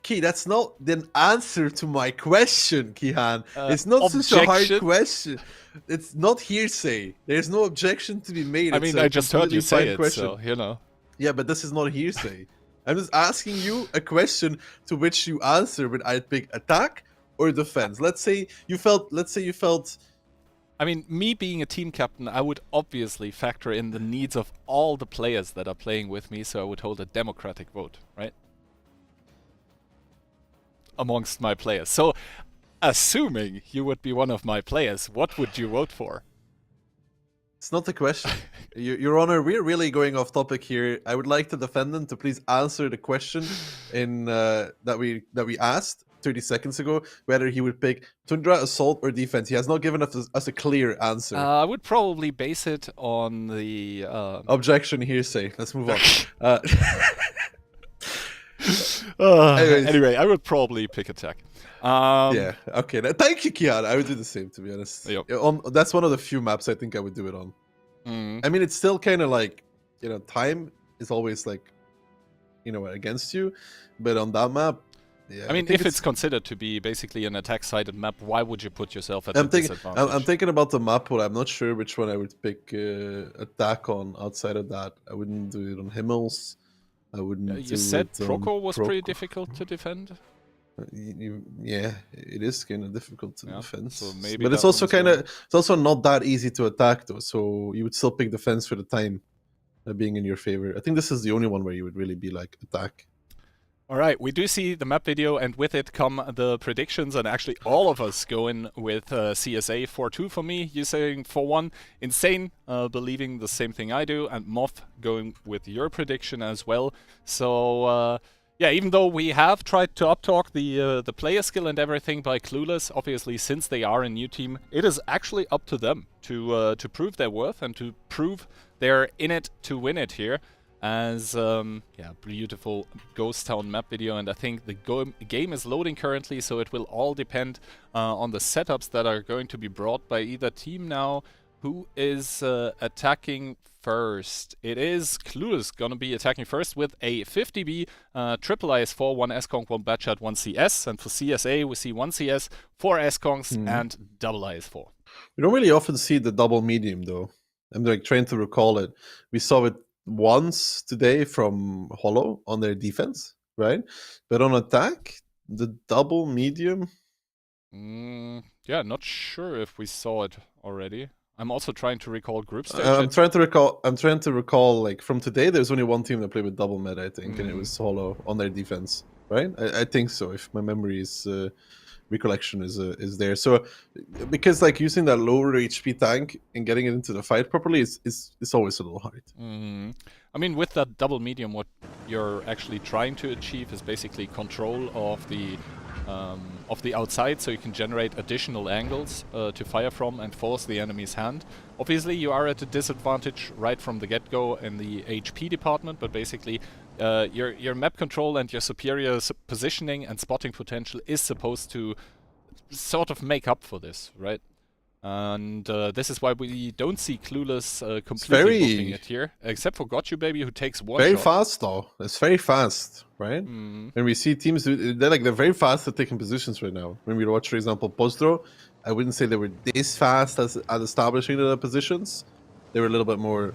Key, that's not the answer to my question, Kihan. It's not such a hard question. It's not hearsay. There's no objection to be made. I mean, I just heard you say it, so, you know. Yeah, but this is not hearsay. I'm just asking you a question to which you answer, but I'd pick attack or defense. Let's say you felt. I mean, me being a team captain, I would obviously factor in the needs of all the players that are playing with me, so I would hold a democratic vote, right? Amongst my players. So, assuming you would be one of my players, what would you vote for? It's not the question. Your Honor, we're really going off topic here. I would like the defendant to please answer the question in that we asked 30 seconds ago, whether he would pick Tundra, Assault, or Defense. He has not given us a clear answer. I would probably base it on the... Objection, hearsay. Let's move on. Anyway, I would probably pick attack. Yeah, okay. Thank you, Kian. I would do the same, to be honest. Yep. That's one of the few maps I think I would do it on. I mean, it's still kind of like, time is always like, against you. But on that map, yeah. I mean, if it's considered to be basically an attack-sided map, why would you put yourself at a disadvantage? I'm thinking about the map, but I'm not sure which one I would pick attack on outside of that. I wouldn't do it on Himmels. I wouldn't. You said Proco was pretty difficult to defend. Yeah, it is kind of difficult to defend. So maybe but it's also not that easy to attack though. So you would still pick defense for the time being in your favor. I think this is the only one where you would really be like attack. All right, we do see the map video, and with it come the predictions, and actually all of us go in with CSA 4-2 for me. You saying 4-1, Insane, believing the same thing I do, and Moth going with your prediction as well. So, yeah, even though we have tried to uptalk the player skill and everything by Clueless, obviously since they are a new team, it is actually up to them to prove their worth and to prove they're in it to win it here. As, beautiful Ghost Town map video, and I think the game is loading currently, so it will all depend on the setups that are going to be brought by either team now. Who is attacking first? It is Clueless gonna be attacking first with a 50B, triple IS4, 1 S-Conk, 1 Batchat, 1 CS, and for CSA we see 1 CS, 4 S-Conks, and double IS4. We don't really often see the double medium though. I'm like trying to recall it. We saw it once today from Hollow on their defense, right? But on attack, the double medium. Yeah, not sure if we saw it already. I'm also trying to recall group stage. I'm trying to recall like from today. There's only one team that played with double med, I think, and it was Hollow on their defense, right? I think so. If my memory is recollection is there. So because like using that lower HP tank and getting it into the fight properly is always a little hard. I mean, with that double medium, what you're actually trying to achieve is basically control of the outside, so you can generate additional angles to fire from and force the enemy's hand. Obviously, you are at a disadvantage right from the get-go in the HP department, but basically your map control and your superior positioning and spotting potential is supposed to sort of make up for this, right? And this is why we don't see Clueless completely booking it here, except for Got You Baby, who takes one very shot. fast though. It's very fast, right? When we see teams, they're very fast at taking positions right now. When we watch, for example, Postro, I wouldn't say they were this fast at establishing the positions. They were a little bit more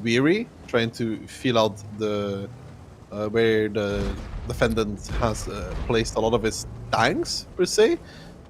weary, trying to feel out the where the defendant has placed a lot of his tanks per se.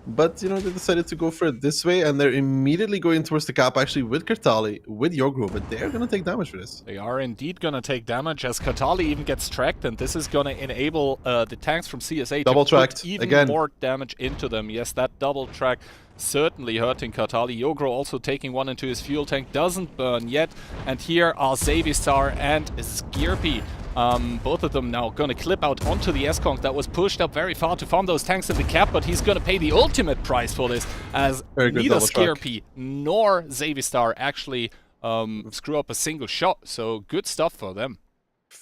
But, they decided to go for it this way, and they're immediately going towards the cap, actually, with Kartali, with Yogro, but they're going to take damage for this. They are indeed going to take damage, as Kartali even gets tracked, and this is going to enable the tanks from CSA to put even more damage into them. Yes, that double track certainly hurting Kartali. Yogro also taking one into his fuel tank, doesn't burn yet, and here are Zavistar and Skirpy. Both of them now gonna clip out onto the S-Conk that was pushed up very far to farm those tanks in the cap, but he's gonna pay the ultimate price for this, as neither Skirpy nor Zavistar actually screw up a single shot, so good stuff for them.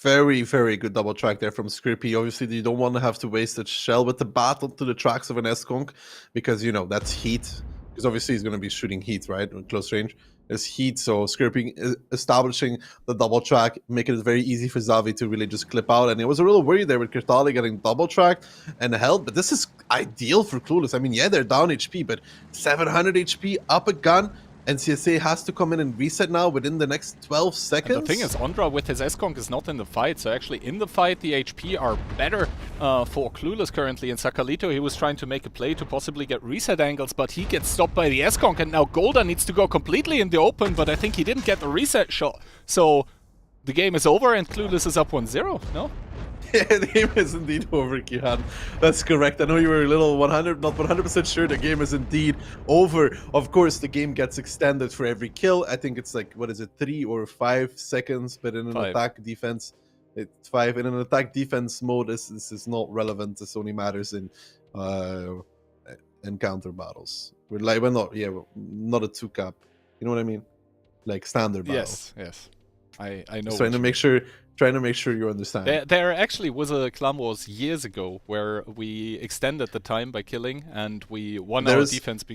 Very, very good double track there from Skirpy. Obviously, you don't want to have to waste a shell with the bat onto the tracks of an S-Conk, because, that's heat. Because obviously he's going to be shooting heat, right? In close range. There's heat, so Skirpy establishing the double track, making it very easy for Xavi to really just clip out. And it was a little worry there with Kartali getting double tracked and held, but this is ideal for Clueless. I mean, yeah, they're down HP, but 700 HP, up a gun, and CSA has to come in and reset now within the next 12 seconds. And the thing is, Ondra with his S-Conk is not in the fight, so actually in the fight the HP are better for Clueless currently. And Sakalito, he was trying to make a play to possibly get reset angles, but he gets stopped by the S-Conk, and now Golda needs to go completely in the open, but I think he didn't get the reset shot. So the game is over and Clueless is up 1-0, no? Yeah, the game is indeed over, Kihan. That's correct. I know you were a little not 100% sure the game is indeed over. Of course, the game gets extended for every kill. I think it's like, 3 or 5 seconds, but in an attack defense, it's 5. In an attack defense mode, this is not relevant. This only matters in encounter battles. We're not a 2-cap. You know what I mean? Like standard battles. Yes. I know. Trying to make sure you understand. There actually was a Clan Wars years ago where we extended the time by killing, and we won our defense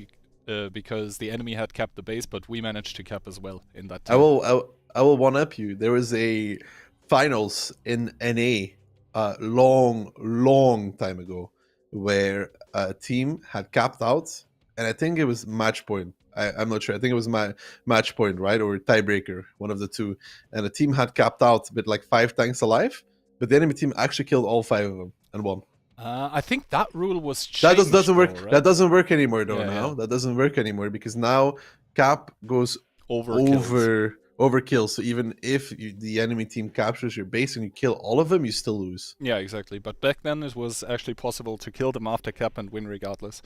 because the enemy had capped the base, but we managed to cap as well in that time. I will one-up you. There was a finals in NA long time ago where a team had capped out, and I think it was match point. I'm not sure. I think it was my match point, right? Or tiebreaker, one of the two. And the team had capped out with like 5 tanks alive, but the enemy team actually killed all 5 of them and won. I think that rule was changed. That doesn't work. Right? That doesn't work anymore, though. Yeah. That doesn't work anymore because now cap goes overkill. So even if the enemy team captures your base and you kill all of them, you still lose. Yeah, exactly. But back then it was actually possible to kill them after cap and win regardless.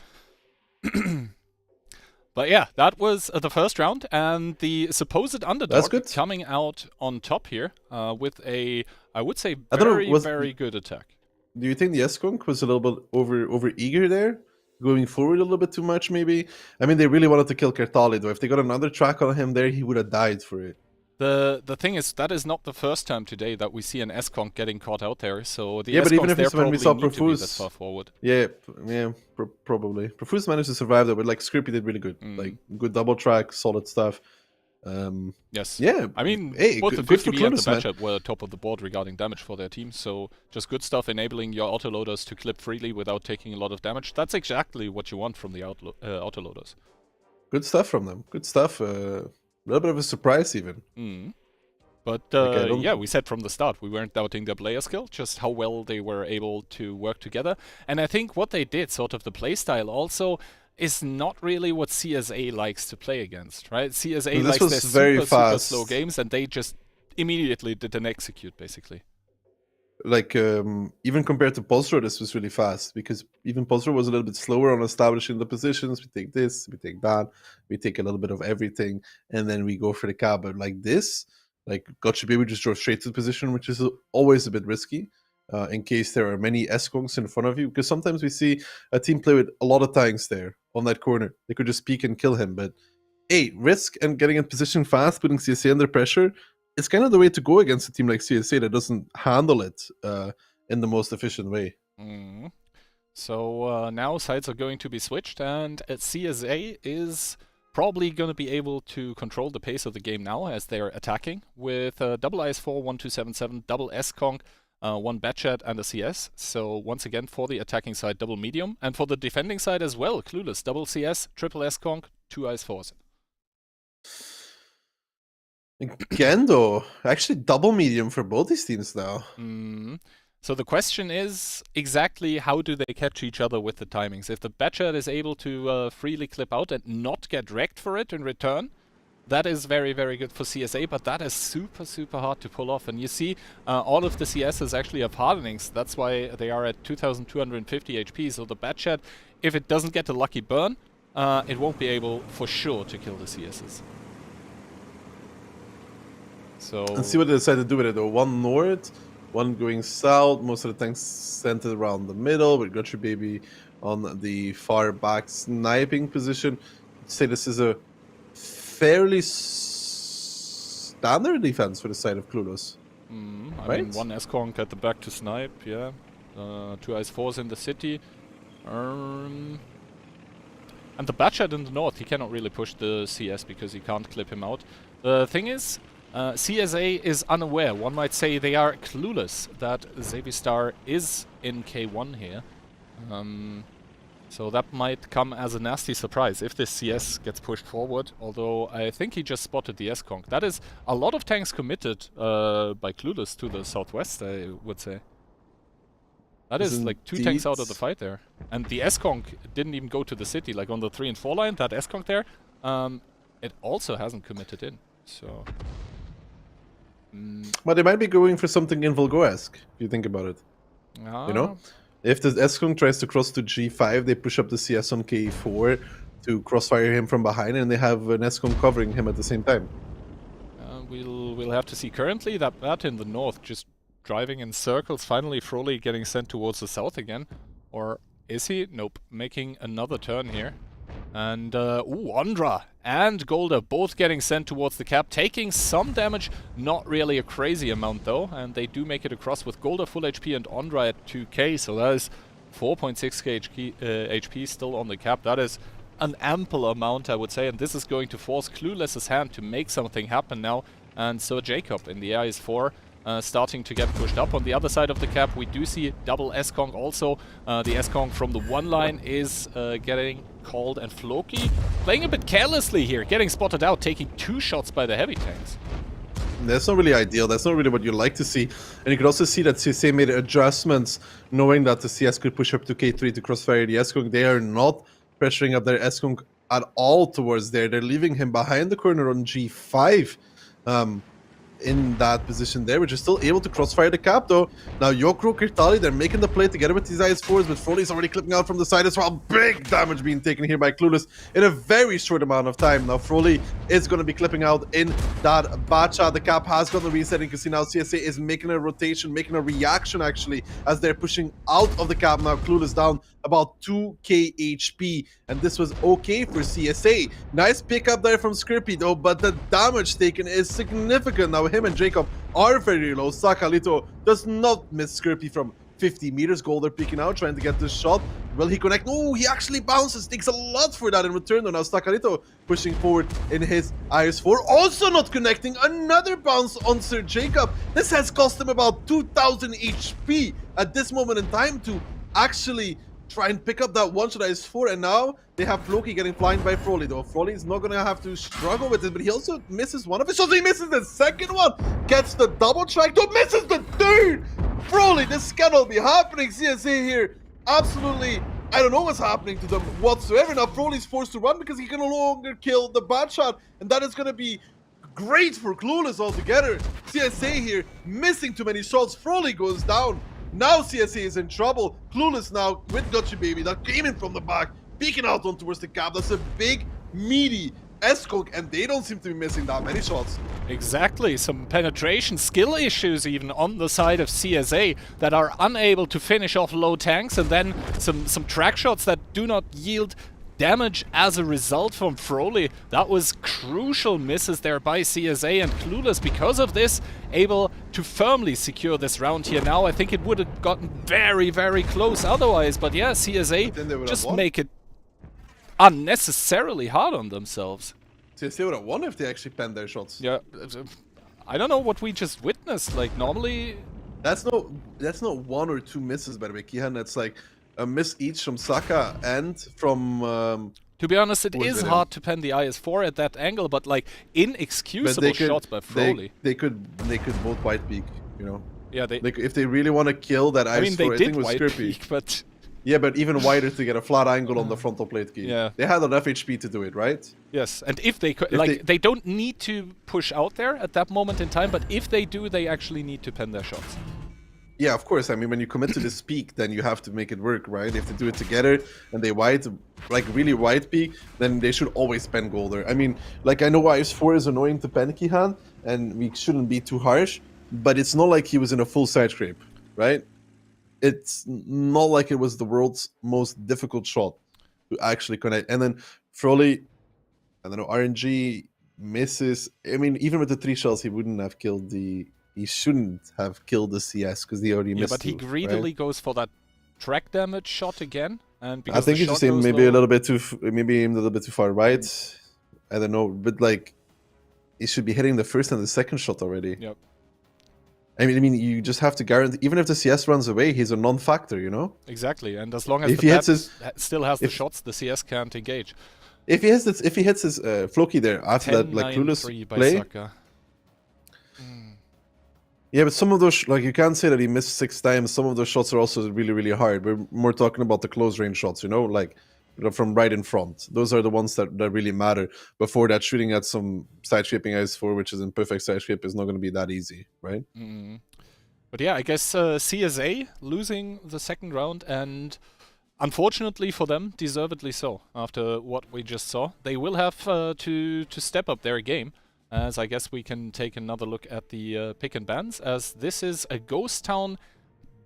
But yeah, that was the first round, and the supposed underdog coming out on top here with a, I would say, very good attack. Do you think the S-Conk was a little bit over eager there? Going forward a little bit too much, maybe? I mean, they really wanted to kill Kartali, though. If they got another track on him there, he would have died for it. The thing is, that is not the first time today that we see an S-Conk getting caught out there, so the but even if it's when we saw Profuse, to be that far forward. Yeah, probably. Profuse managed to survive that, but like Skirpy did really good. Like, good double track, solid stuff. Yes. Yeah. I mean, hey, both the good 50B and the man. matchup were top of the board regarding damage for their team, so just good stuff enabling your autoloaders to clip freely without taking a lot of damage. That's exactly what you want from the autoloaders. Good stuff from them. Good stuff. A little bit of a surprise, even. But yeah, we said from the start, we weren't doubting their player skill, just how well they were able to work together. And I think what they did, sort of the playstyle also, is not really what CSA likes to play against, right? CSA likes their super slow games, and they just immediately didn't execute, basically. like even compared to Pulsar, this was really fast because even Pulsar was a little bit slower on establishing the positions. We take this, we take that, we take a little bit of everything, and then we go for the cab. But like this, like God should be able to just drove straight to the position, which is always a bit risky. In case there are many Eskongs in front of you, because sometimes we see a team play with a lot of tanks there on that corner. They could just peek and kill him, but hey, risk and getting in position fast, putting CSA under pressure, it's kind of the way to go against a team like CSA that doesn't handle it in the most efficient way. Mm. So now sides are going to be switched, and CSA is probably going to be able to control the pace of the game now as they're attacking with double IS4, 1277, double S-Kong, one Batchat and a CS. So once again for the attacking side, double medium, and for the defending side as well, Clueless, double CS, triple S-Kong, two IS4s. Again though, actually double medium for both these teams now. So the question is exactly how do they catch each other with the timings? If the Batchat is able to freely clip out and not get wrecked for it in return, that is very, very good for CSA, but that is super, super hard to pull off. And you see, all of the CSs actually have hardenings. That's why they are at 2250 HP. So the Batchat, if it doesn't get a lucky burn, it won't be able for sure to kill the CSs. So and see what they decide to do with it though. One north, one going south. Most of the tanks centered around the middle, with Gotcha Baby on the far back sniping position. I'd say this is a fairly standard defense for the side of Clueless. I mean, one S-Kong at the back to snipe, yeah. Two IS4s in the city. And the Batchat in the north, he cannot really push the CS because he can't clip him out. The thing is, CSA is unaware. One might say they are clueless that Xavistar is in K1 here. So that might come as a nasty surprise if this CS gets pushed forward, although I think he just spotted the S-Kong. That is a lot of tanks committed by Clueless to the southwest, I would say. That is like two tanks out of the fight there. And the S-Kong didn't even go to the city, like on the 3 and 4 line, that S-Kong there, it also hasn't committed in, so... But they might be going for something Involgo-esque, if you think about it. You know? If the S-Kong tries to cross to G5, they push up the CS on K4 to crossfire him from behind, and they have an S-Kong covering him at the same time. We'll have to see. Currently, that Bat in the north just driving in circles, finally Froley getting sent towards the south again. Or is he? Nope. Making another turn here. And, Ondra and Golda both getting sent towards the cap, taking some damage, not really a crazy amount though, and they do make it across with Golda full HP and Ondra at 2k, so that is 4.6k HP still on the cap. That is an ample amount, I would say, and this is going to force Clueless's hand to make something happen now, and so Jacob in the air is 4. Starting to get pushed up. On the other side of the cap, we do see double S-Kong also. The S-Kong from the 1 line is getting called, and Floki playing a bit carelessly here, getting spotted out, taking 2 shots by the heavy tanks. That's not really ideal. That's not really what you like to see. And you could also see that CSA made adjustments, knowing that the CS could push up to K3 to crossfire the S-Kong. They are not pressuring up their S-Kong at all towards there. They're leaving him behind the corner on G5. In that position there, which is still able to crossfire the cap though. Now Yokro, Kirtali, they're making the play together with these IS4s, but Froley's already clipping out from the side as well. Big damage being taken here by Clueless in a very short amount of time. Now Froley is going to be clipping out in that Batcha. The cap has gotten reset. You can see now CSA is making a rotation, making a reaction actually, as they're pushing out of the cap. Now Clueless down about 2k HP, and this was okay for CSA. Nice pickup there from Scrippy though, but the damage taken is significant. Now him and Jacob are very low. Sakalito does not miss Scrippy from 50 meters. Golder peeking out, trying to get this shot. Will he connect? No, he actually bounces. Takes a lot for that in return though. Now Sakalito pushing forward in his IS4. Also not connecting. Another bounce on Sir Jacob. This has cost him about 2000 HP at this moment in time to actually try and pick up that one-shot IS4, and now they have Floki getting flying by Froley though. Froley is not gonna have to struggle with it, but he also misses one of his shots. He misses the second one, gets the double track, though misses the third. Froley, this cannot be happening. CSA here, absolutely, I don't know what's happening to them whatsoever. Now Froley's forced to run because he can no longer kill the bad shot, and that is gonna be great for Clueless altogether. CSA here, missing too many shots. Froley goes down. Now CSA is in trouble. Clueless now with Gotcha Baby that came in from the back, peeking out on towards the cap. That's a big, meaty S-Conk, and they don't seem to be missing that many shots. Exactly, some penetration skill issues even on the side of CSA that are unable to finish off low tanks, and then some track shots that do not yield damage as a result from Froley. That was crucial misses there by CSA, and Clueless, because of this, able to firmly secure this round here now. I think it would have gotten very, very close otherwise, but yeah, CSA just make it unnecessarily hard on themselves. CSA would have won if they actually penned their shots. Yeah, I don't know what we just witnessed. Like, normally... That's not 1 or 2 misses, by the way, Kihan. That's like a miss each from Saka and from... to be honest, it is hard to pen the IS-4 at that angle, but like, inexcusable shots by Froley. They could both white peak, you know? Yeah, if they really want to kill that IS-4, I think it was white Scrippy. peak, but... Yeah, but even wider to get a flat angle on the frontal plate key. Yeah. They had enough HP to do it, right? Yes, and if they could, they don't need to push out there at that moment in time, but if they do, they actually need to pen their shots. Yeah, of course. I mean, when you commit to this peak, then you have to make it work, right? If they do it together and they really wide peak, then they should always pen Golder. I mean, like, I know IS-4 is annoying to pen Kihan, and we shouldn't be too harsh, but it's not like he was in a full side scrape, right? It's not like it was the world's most difficult shot to actually connect. And then Froley, I don't know, RNG misses. I mean, even with the 3 shells, he wouldn't have killed he shouldn't have killed the CS because he already missed. Yeah, but he greedily goes for that track damage shot again. And I think he just aimed maybe a little bit too far right. I don't know, but like, he should be hitting the first and the second shot already. Yep. I mean, you just have to guarantee, even if the CS runs away, he's a non-factor, you know? Exactly, and as long as if the he still has the shots, the CS can't engage. If he hits his Floki there after that, like, Clueless play... Yeah, but some of those, like, you can't say that he missed 6 times. Some of those shots are also really, really hard. We're more talking about the close range shots, you know? Like, from right in front. Those are the ones that really matter. Before that, shooting at some side shaping IS-4, which is in perfect side shape, is not going to be that easy, right? But yeah, I guess CSA losing the second round, and unfortunately for them, deservedly so. After what we just saw, they will have to step up their game. As I guess we can take another look at the pick and bans, as this is a ghost town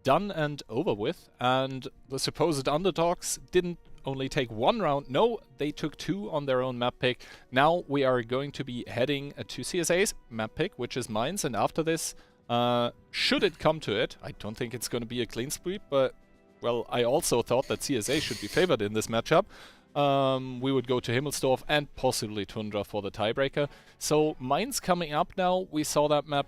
done and over with, and the supposed underdogs didn't only take 1 round, no, they took 2 on their own map pick. Now we are going to be heading to CSA's map pick, which is Mainz, and after this, should it come to it, I don't think it's going to be a clean sweep, but, well, I also thought that CSA should be favored in this matchup. We would go to Himmelsdorf and possibly Tundra for the tiebreaker. So Mainz coming up now, we saw that map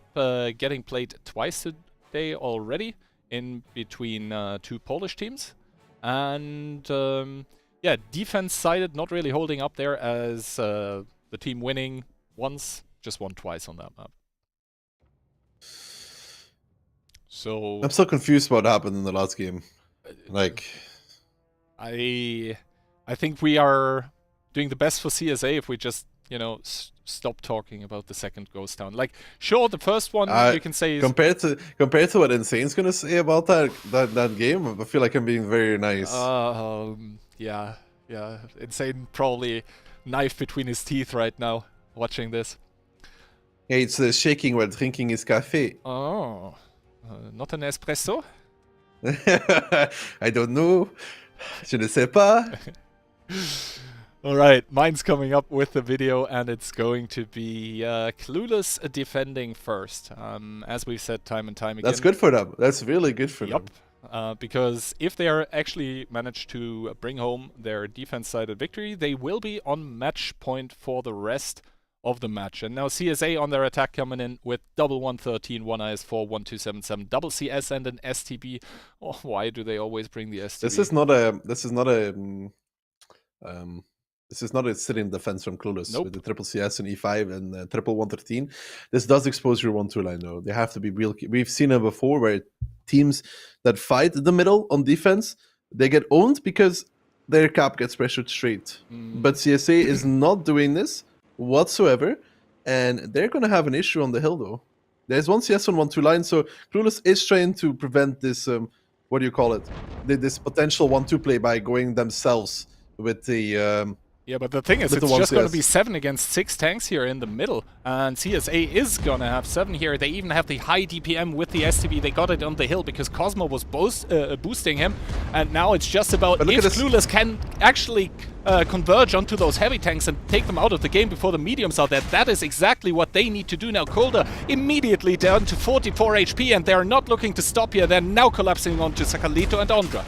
getting played twice today already in between 2 Polish teams. And yeah, defense-sided, not really holding up there, as the team winning once, just won twice on that map. So I'm still confused about what happened in the last game. Like, I think we are doing the best for CSA if we just, you know, stop talking about the second ghost town. Like, sure, the first one you can say is... Compared to what Insane's gonna say about that game, I feel like I'm being very nice. Yeah. Insane probably knife between his teeth right now, watching this. Hey, it's shaking while drinking his cafe. Oh, not an espresso? I don't know. Je ne sais pas. Alright, mine's coming up with the video, and it's going to be Clueless defending first. As we've said time and time again. That's good for them. That's really good for them. Because if they are actually managed to bring home their defense-sided victory, they will be on match point for the rest of the match. And now CSA on their attack coming in with double 113, 1 IS-4, 1277, double CS and an STB. Oh, why do they always bring the STB? This is not a sit-in defense from Clueless. Nope. With the triple CS and E5 and triple 113. This does expose your 1-2 line, though. They have to be real. We've seen it before where teams that fight the middle on defense, they get owned because their cap gets pressured straight. But CSA is not doing this whatsoever. and they're going to have an issue on the hill, though. There's one CS on 1-2 line, so Clueless is trying to prevent this, what do you call it? This potential 1-2 play by going themselves with the... Yeah, but the thing is, it's just going to be 7 against 6 tanks here in the middle, and CSA is going to have 7 here. They even have the high DPM with the STB. They got it on the hill because Cosmo was boosting him, and now it's just about if Clueless can actually converge onto those heavy tanks and take them out of the game before the mediums are there. That is exactly what they need to do now. Kolder immediately down to 44 HP, and they're not looking to stop here. They're now collapsing onto Sakalito and Ondra.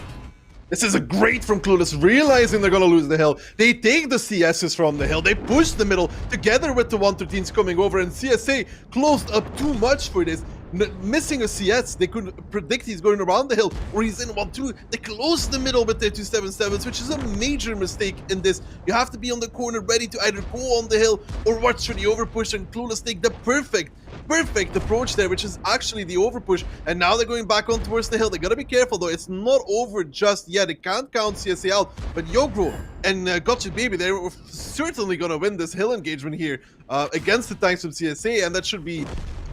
This is a great from Clueless, realizing they're going to lose the hill. They take the CSs from the hill. They push the middle together with the 113s coming over, and CSA closed up too much for this. Missing a CS, they couldn't predict he's going around the hill, or he's in 1-2. They close the middle with their 277s, which is a major mistake in this. You have to be on the corner ready to either go on the hill or watch for the overpush, and Clueless take the perfect approach there, which is actually the overpush, and now they're going back on towards the hill. They gotta be careful though, it's not over just yet. It can't count CSA out, but Yogro and Gotcha Baby, they're certainly gonna win this hill engagement here against the tanks from CSA, and that should be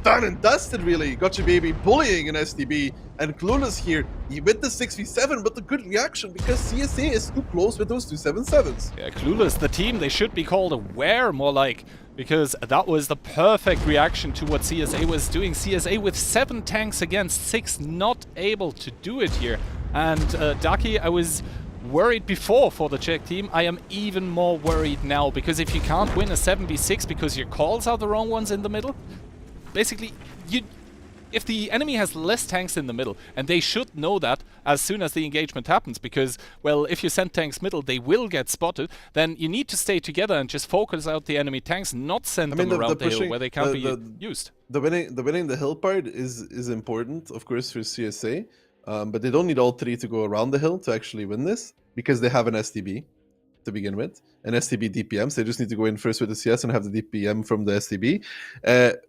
done and dusted, really. Gotcha Baby bullying an STB, and Clueless here with the 6v7, but the good reaction because CSA is too close with those 277s. Yeah, Clueless, the team, they should be called aware more like, because that was the perfect reaction to what CSA was doing. CSA with 7 tanks against 6, not able to do it here. And Ducky, I was worried before for the Czech team. I am even more worried now, because if you can't win a 7v6 because your calls are the wrong ones in the middle, basically, if the enemy has less tanks in the middle, and they should know that as soon as the engagement happens, because, well, if you send tanks middle, they will get spotted, then you need to stay together and just focus out the enemy tanks, not send them around the hill where they can't be used. The winning the hill part is important, of course, for CSA, but they don't need all 3 to go around the hill to actually win this, because they have an STB to begin with, an STB DPM, so they just need to go in first with the CS and have the DPM from the STB.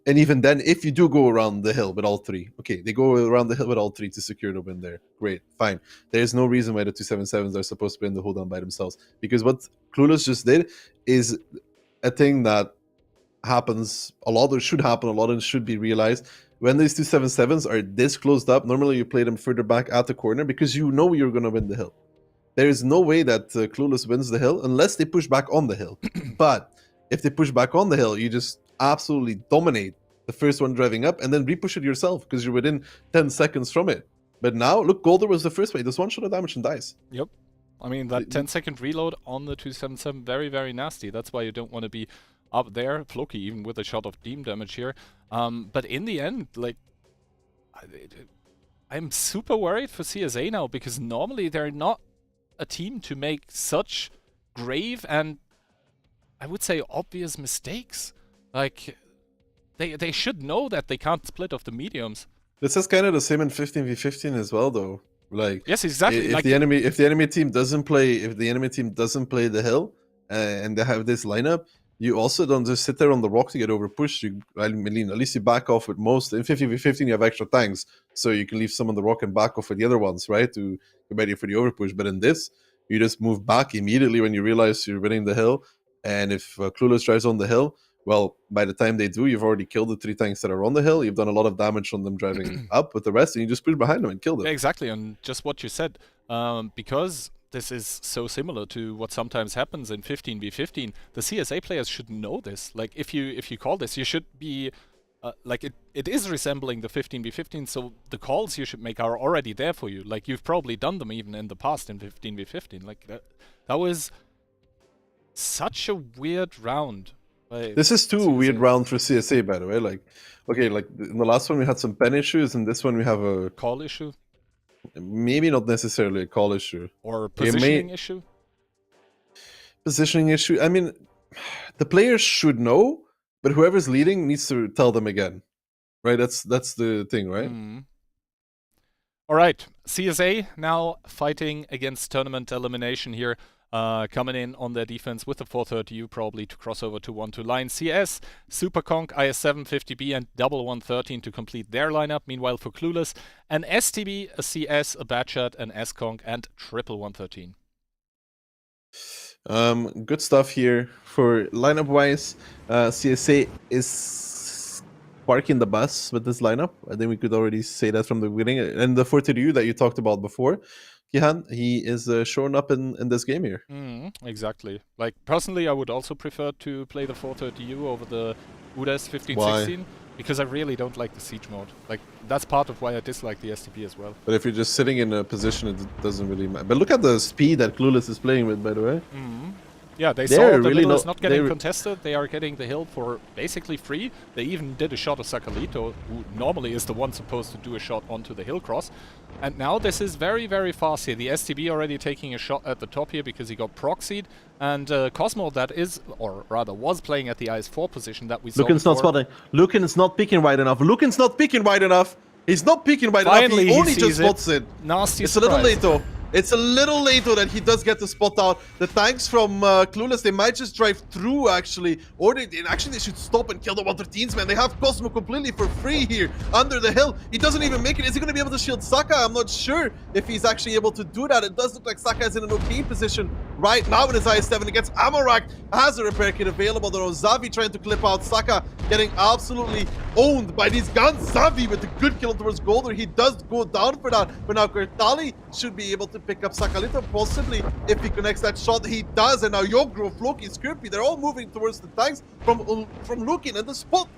And even then, if you do go around the hill with all 3, okay, they go around the hill with all 3 to secure the win there. Great, fine. There's no reason why the 277s are supposed to be in the hold down by themselves, because what Clueless just did is a thing that happens a lot, or should happen a lot, and should be realized. When these 277s are this closed up, normally you play them further back at the corner because you know you're going to win the hill. There is no way that Clueless wins the hill unless they push back on the hill. But if they push back on the hill, you just absolutely dominate the first one driving up and then repush it yourself because you're within 10 seconds from it. But now, look, Golder was the first way. This one shot of damage and dies. Yep. I mean, that 10-second reload on the 277, very, very nasty. That's why you don't want to be up there. Floki, even with a shot of Deem damage here. But in the end, like, I'm super worried for CSA now, because normally they're not a team to make such grave and, I would say, obvious mistakes. Like, they should know that they can't split off the mediums. This is kind of the same in 15v15 as well, though. Like, yes, exactly. If the enemy team doesn't play the hill and they have this lineup, you also don't just sit there on the rock to get overpushed. I mean, at least you back off with most. In 15v15, you have extra tanks, so you can leave some on the rock and back off with the other ones, right, to get ready for the overpush. But in this, you just move back immediately when you realize you're winning the hill. And if Clueless drives on the hill, well, by the time they do, you've already killed the 3 tanks that are on the hill. You've done a lot of damage on them driving up with the rest, and you just push behind them and kill them. Yeah, exactly, and just what you said, because this is so similar to what sometimes happens in 15v15. The CSA players should know this. Like, if you call this, you should be like, it is resembling the 15v15. So the calls you should make are already there for you. Like, you've probably done them even in the past in 15v15. Like, that was such a weird round. This is too weird round for CSA, by the way. Like, okay, like in the last one we had some pen issues, and this one we have a call issue. Maybe not necessarily a call issue. Or a positioning issue? Positioning issue. I mean, the players should know, but whoever's leading needs to tell them again. Right? That's the thing, right? All right. CSA now fighting against tournament elimination here. Coming in on their defense with the 430U probably to cross over to 1-2 line. CS, Superconk, IS-7, 50B, and double 113 to complete their lineup. Meanwhile, for Clueless, an STB, a CS, a Batchat, an S-Conk, and triple 113. Good stuff here for lineup-wise. CSA is parking the bus with this lineup. I think we could already say that from the beginning. And the 4-2 that you talked about before, Kihan, he is showing up in this game here. Exactly. Like, personally, I would also prefer to play the 430U over the UDES 1516. Why? Because I really don't like the siege mode. Like, that's part of why I dislike the STP as well. But if you're just sitting in a position, it doesn't really matter. But look at the speed that Clueless is playing with, by the way. Yeah, they They're saw the really middle not- is not getting they're- contested. They are getting the hill for basically free. They even did a shot of Sakalito, who normally is the one supposed to do a shot onto the hill cross. And now this is very, very fast here. The STB already taking a shot at the top here because he got proxied. And Cosmo, that is, or rather was playing at the IS-4 position that we saw Lucan's not before. spotting. Lucan's not peeking wide enough. Lucan's not peeking wide enough. He's not peeking wide Finally, enough. He he only just sees it. spots it. Nasty It's a little surprise. late though. It's a little late though that he does get the spot out. The tanks from Clueless, they might just drive through actually. Or they should stop and kill the 113s, man. They have Cosmo completely for free here under the hill. He doesn't even make it. Is he going to be able to shield Saka? I'm not sure if he's actually able to do that. It does look like Saka is in an okay position right now in his IS-7 against Amorak. Has a repair kit available though. Xavi trying to clip out Saka, getting absolutely owned by these guns. Xavi with a good kill towards Golder. He does go down for that. But now Kurtali should be able to pick up Sakalito, possibly if he connects that shot. He does, and now Yogro, Floki, Skirpy, they're all moving towards the tanks from Lukin, and the spot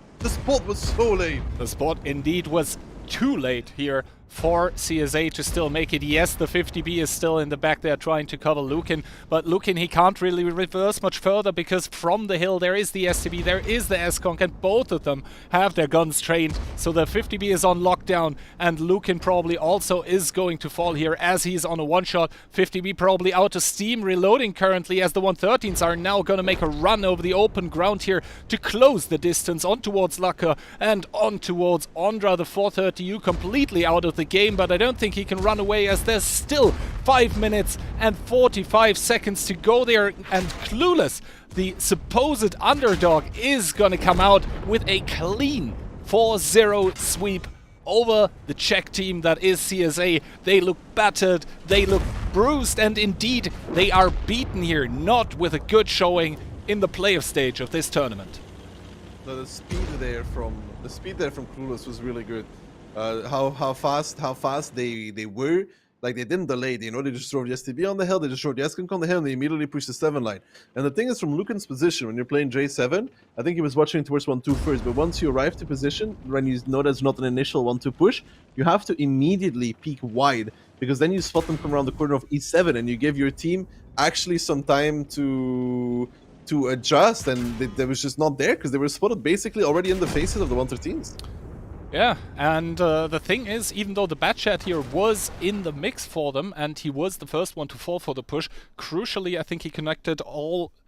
was so late. The spot indeed was too late here for CSA to still make it. Yes, the 50B is still in the back there trying to cover Lukin, but Lukin, he can't really reverse much further because from the hill there is the STB, there is the S-Conk, and both of them have their guns trained. So the 50B is on lockdown, and Lukin probably also is going to fall here as he's on a one-shot. 50B probably out of steam, reloading currently as the 113s are now going to make a run over the open ground here to close the distance on towards Laka and on towards Ondra. The 430U completely out of the game, but I don't think he can run away as there's still 5 minutes and 45 seconds to go there, and Clueless, the supposed underdog, is gonna come out with a clean 4-0 sweep over the Czech team that is CSA. They look battered, they look bruised, and indeed they are beaten here, not with a good showing in the playoff stage of this tournament. The speed there from Clueless was really good. How fast they were. Like, they didn't delay. They just drove the STB on the hill, they just drove the S-Conk on the hill, and they immediately pushed the 7 line. And the thing is, from Lucan's position, when you're playing J7, I think he was watching towards 1-2 first, but once you arrive to position, when you know there's not an initial 1-2 push, you have to immediately peek wide, because then you spot them come around the corner of E7, and you give your team actually some time to adjust, and they was just not there, because they were spotted basically already in the faces of the 113s. Yeah, and the thing is, even though the Batchat here was in the mix for them, and he was the first one to fall for the push, crucially, I think he connected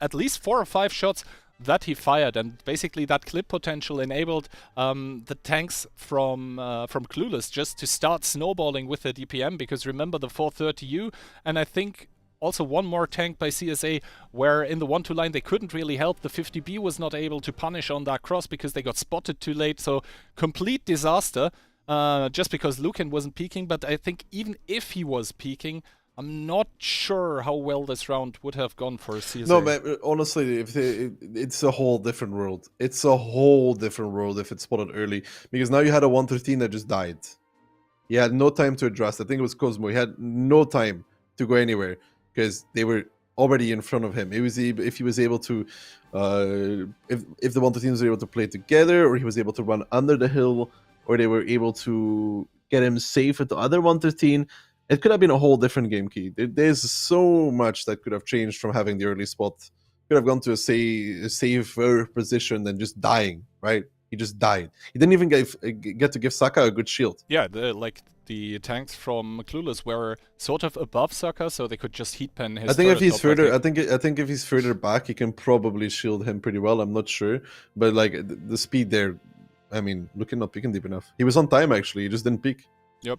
at least 4 or 5 shots that he fired, and basically that clip potential enabled the tanks from Clueless just to start snowballing with the DPM, because remember the 430U, and I think also one more tank by CSA, where in the 1-2 line they couldn't really help. The 50B was not able to punish on that cross because they got spotted too late. So complete disaster, just because Lucan wasn't peeking. But I think even if he was peeking, I'm not sure how well this round would have gone for CSA. No, man, honestly, it's a whole different world. It's a whole different world if it's spotted early. Because now you had a 113 that just died. He had no time to adjust. I think it was Cosmo. He had no time to go anywhere, because they were already in front of him. If he was able to, if the 113s were able to play together, or he was able to run under the hill, or they were able to get him safe with the other 113, it could have been a whole different game key. There's so much that could have changed from having the early spot. Could have gone to a safer position than just dying, right? He just died. He didn't even get to give Saka a good shield. Yeah, the tanks from Clueless were sort of above Saka, so they could just heat pen his. I think if turret he's top, further, I think if he's further back, he can probably shield him pretty well. I'm not sure, but like the speed there, I mean, Lucan not peeking deep enough. He was on time actually. He just didn't peek. Yep.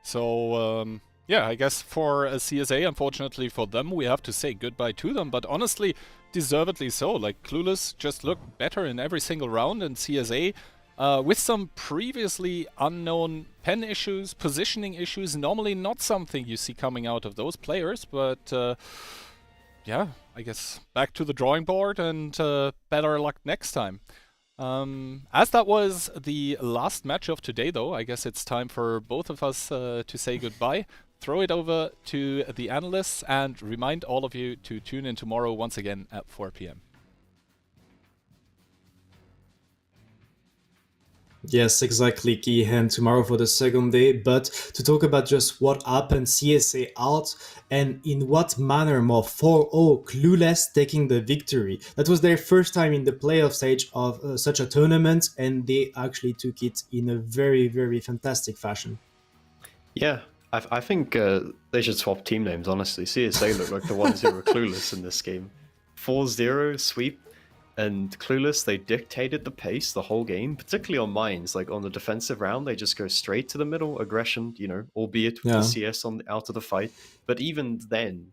So yeah, I guess for CSA, unfortunately for them, we have to say goodbye to them. But honestly, deservedly so. Like, Clueless just looked better in every single round, and CSA, with some previously unknown pen issues, positioning issues, normally not something you see coming out of those players, but yeah, yeah, I guess back to the drawing board and better luck next time. As that was the last match of today, though, I guess it's time for both of us to say goodbye. Throw it over to the analysts and remind all of you to tune in tomorrow once again at 4 p.m. Yes, exactly, Kihan, tomorrow for the second day, but to talk about just what happened, CSA out, and in what manner more 4-0 Clueless taking the victory. That was their first time in the playoff stage of such a tournament, and they actually took it in a very, very fantastic fashion. Yeah, I think they should swap team names, honestly. CSA looked like the ones who were clueless in this game. 4-0 sweep. And Clueless, they dictated the pace the whole game, particularly on mines. Like on the defensive round, they just go straight to the middle, aggression, albeit with the CS out of the fight. But even then,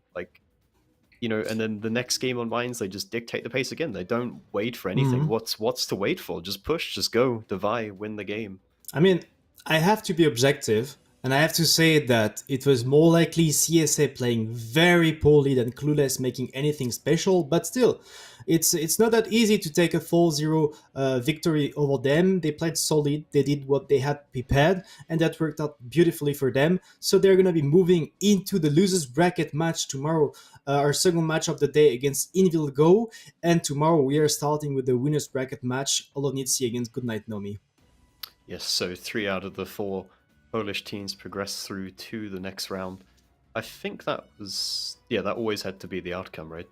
and then the next game on mines, they just dictate the pace again. They don't wait for anything. What's to wait for? Just push, just go, Devi, win the game. I mean, I have to be objective, and I have to say that it was more likely CSA playing very poorly than Clueless making anything special, but still, it's not that easy to take a 4-0 victory over them. They played solid, they did what they had prepared, and that worked out beautifully for them. So they're going to be moving into the losers bracket match tomorrow, our second match of the day against Invil Go, and tomorrow we are starting with the winners bracket match, Olonitsi against Goodnight Nomi. Yes, so 3 out of the 4 Polish teams progress through to the next round. I think that always had to be the outcome, right?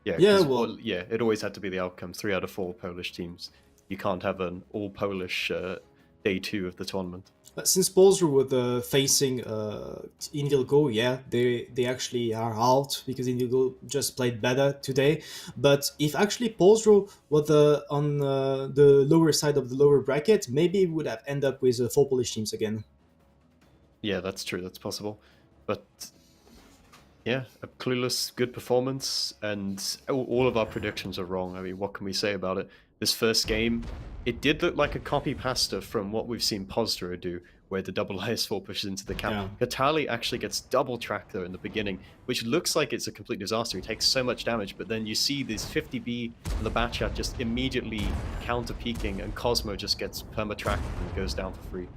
It always had to be the outcome. 3 out of 4 Polish teams. You can't have an all Polish day 2 of the tournament. Since Polsru were facing Invil Go, they actually are out because Invil Go just played better today. But if actually Polsru were on the lower side of the lower bracket, maybe we would have ended up with 4 Polish teams again. Yeah, that's true. That's possible. But yeah, a Clueless, good performance, and all of our predictions are wrong. I mean, what can we say about it? This first game, it did look like a copy-pasta from what we've seen Pozdro do, where the double IS-4 pushes into the camp. Yeah. Katali actually gets double-tracked, though, in the beginning, which looks like it's a complete disaster. He takes so much damage, but then you see these 50B and the Batchat just immediately counter-peeking, and Cosmo just gets perma-tracked and goes down for free.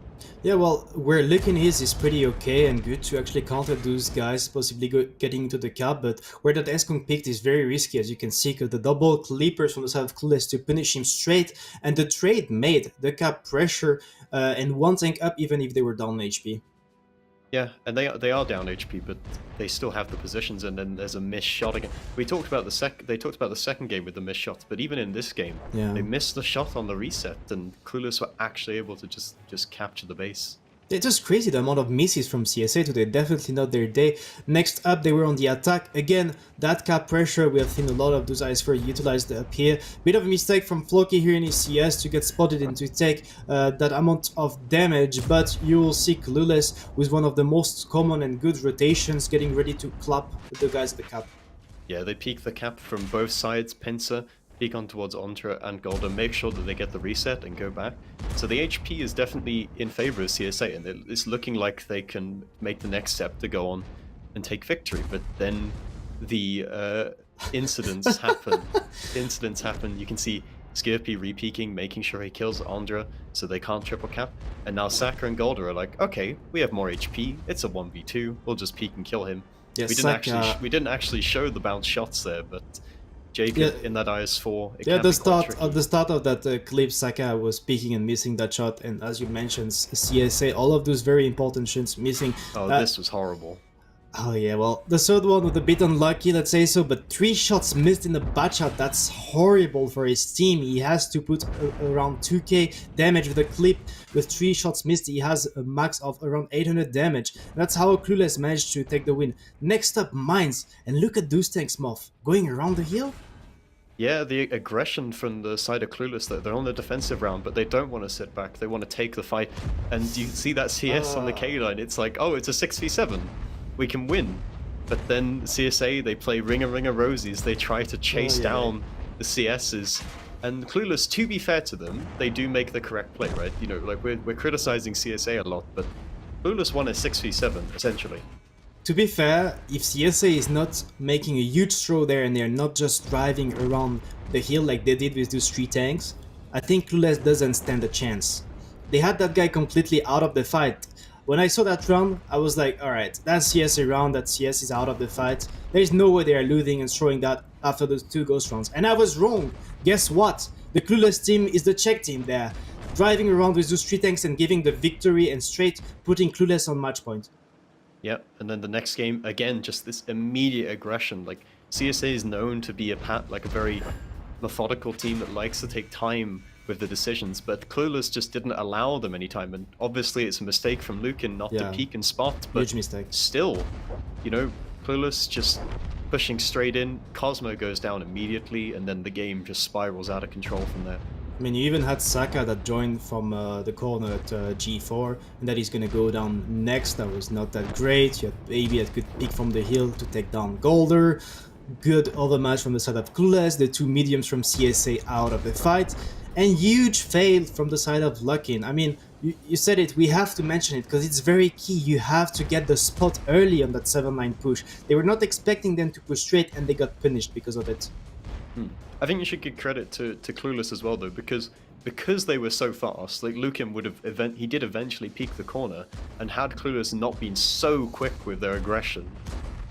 Yeah, well, where Looking is pretty okay and good to actually counter those guys, possibly getting into the cap, but where that Eskong picked is very risky, as you can see, because the double clippers from the side of Clueless to punish him straight, and the trade made the cap pressure and one tank up even if they were down HP. Yeah, and they are down HP, but they still have the positions, and then there's a missed shot again. They talked about the second game with the missed shots, but even in this game, they missed the shot on the reset, and Clueless were actually able to just capture the base. It's just crazy the amount of misses from CSA today, definitely not their day. Next up, they were on the attack. Again, that cap pressure, we have seen a lot of those IS-4 utilized up here. Bit of a mistake from Floki here in his CS to get spotted and to take that amount of damage, but you will see Clueless with one of the most common and good rotations, getting ready to clap the guys at the cap. Yeah, they peek the cap from both sides, Pincer, peek on towards Ontra and Golden, make sure that they get the reset and go back. So the HP is definitely in favor of CSA, and it's looking like they can make the next step to go on and take victory. But then the incidents happen. You can see Skirpy re-peeking, making sure he kills Ondra so they can't triple cap. And now Saka and Golder are like, okay, we have more HP. It's a 1v2. We'll just peek and kill him. Yes, we didn't actually show the bounce shots there, but Jacob in that IS-4. The start of that clip, Saka was peeking and missing that shot, and as you mentioned, CSA, all of those very important shots missing. Oh, this was horrible. Oh yeah, well, the third one was a bit unlucky, let's say so, but 3 shots missed in the Batchat, that's horrible for his team. He has to put around 2k damage with a clip. With 3 shots missed, he has a max of around 800 damage. That's how Clueless managed to take the win. Next up, Mines, and look at those tanks, Moth, going around the hill. Yeah, the aggression from the side of Clueless, they're on the defensive round, but they don't want to sit back, they want to take the fight. And you see that CS on the K-line, it's like, oh, it's a 6v7. We can win. But then CSA, they play Ringer Rosies, they try to chase down the CSs. And Clueless, to be fair to them, they do make the correct play, right? You know, like we're criticizing CSA a lot, but Clueless won a 6v7, essentially. To be fair, if CSA is not making a huge throw there and they're not just driving around the hill like they did with those 3 tanks, I think Clueless doesn't stand a chance. They had that guy completely out of the fight. When I saw that round, I was like, alright, that's CSA round, that CS is out of the fight. There's no way they are losing and throwing that after those 2 ghost rounds. And I was wrong. Guess what? The Clueless team is the Czech team there, driving around with those 3 tanks and giving the victory and straight putting Clueless on match point. Yep, and then the next game, again, just this immediate aggression. Like, CSA is known to be a very methodical team that likes to take time with the decisions, but Clueless just didn't allow them any time, and obviously it's a mistake from Lucan not to peek and spot, but huge mistake. Still, you know, Clueless just pushing straight in, Cosmo goes down immediately, and then the game just spirals out of control from there. I mean, you even had Saka that joined from the corner at G4, and that he's gonna go down next. That was not that great. You had Baby that could pick from the hill to take down Golder. Good overmatch from the side of Clueless, the 2 mediums from CSA out of the fight, and huge fail from the side of Luckin. I mean, you said it, we have to mention it because it's very key. You have to get the spot early on that 7-9 push. They were not expecting them to push straight and they got punished because of it. I think you should give credit to Clueless as well, though, because they were so fast. Like, Lucan would have he did eventually peek the corner, and had Clueless not been so quick with their aggression,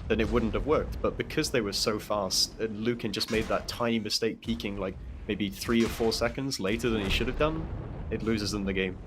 then it wouldn't have worked. But because they were so fast, Lucan just made that tiny mistake peeking like maybe 3 or 4 seconds later than he should have done. It loses them the game.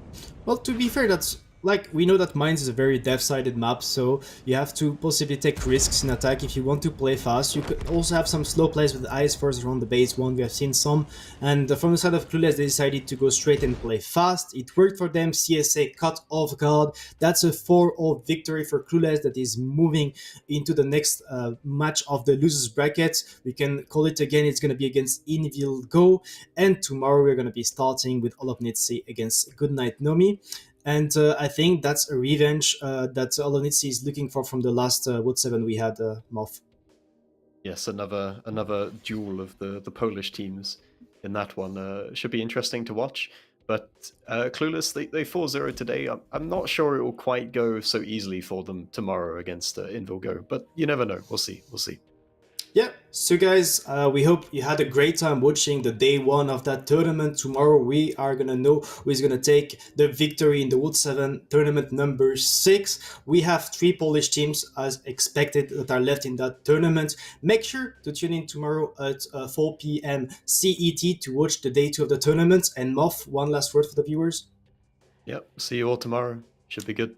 Well, to be fair, that's like, we know that Mines is a very dev-sided map, so you have to possibly take risks in attack if you want to play fast. You could also have some slow plays with Ice Force around the base 1, we have seen some, and from the side of Clueless they decided to go straight and play fast. It worked for them, CSA caught off guard. That's a 4-0 victory for Clueless that is moving into the next match of the losers bracket. We can call it again, it's going to be against Invil Go, and tomorrow we're going to be starting with Olopnitsi against Goodnight Nomi. And I think that's a revenge that Olonitsi is looking for from the last WoT7 we had, Moth. Yes, another duel of the Polish teams in that one. Should be interesting to watch. But Clueless, they 4-0 today. I'm not sure it will quite go so easily for them tomorrow against Invil Go. But you never know. We'll see. Yeah, so guys, we hope you had a great time watching the day 1 of that tournament. Tomorrow we are gonna know who is gonna take the victory in the WoT7 tournament number 6. We have 3 Polish teams as expected that are left in that tournament. Make sure to tune in tomorrow at 4 p.m. CET to watch the day 2 of the tournament. And Moth, one last word for the viewers. Yep, see you all tomorrow. Should be good.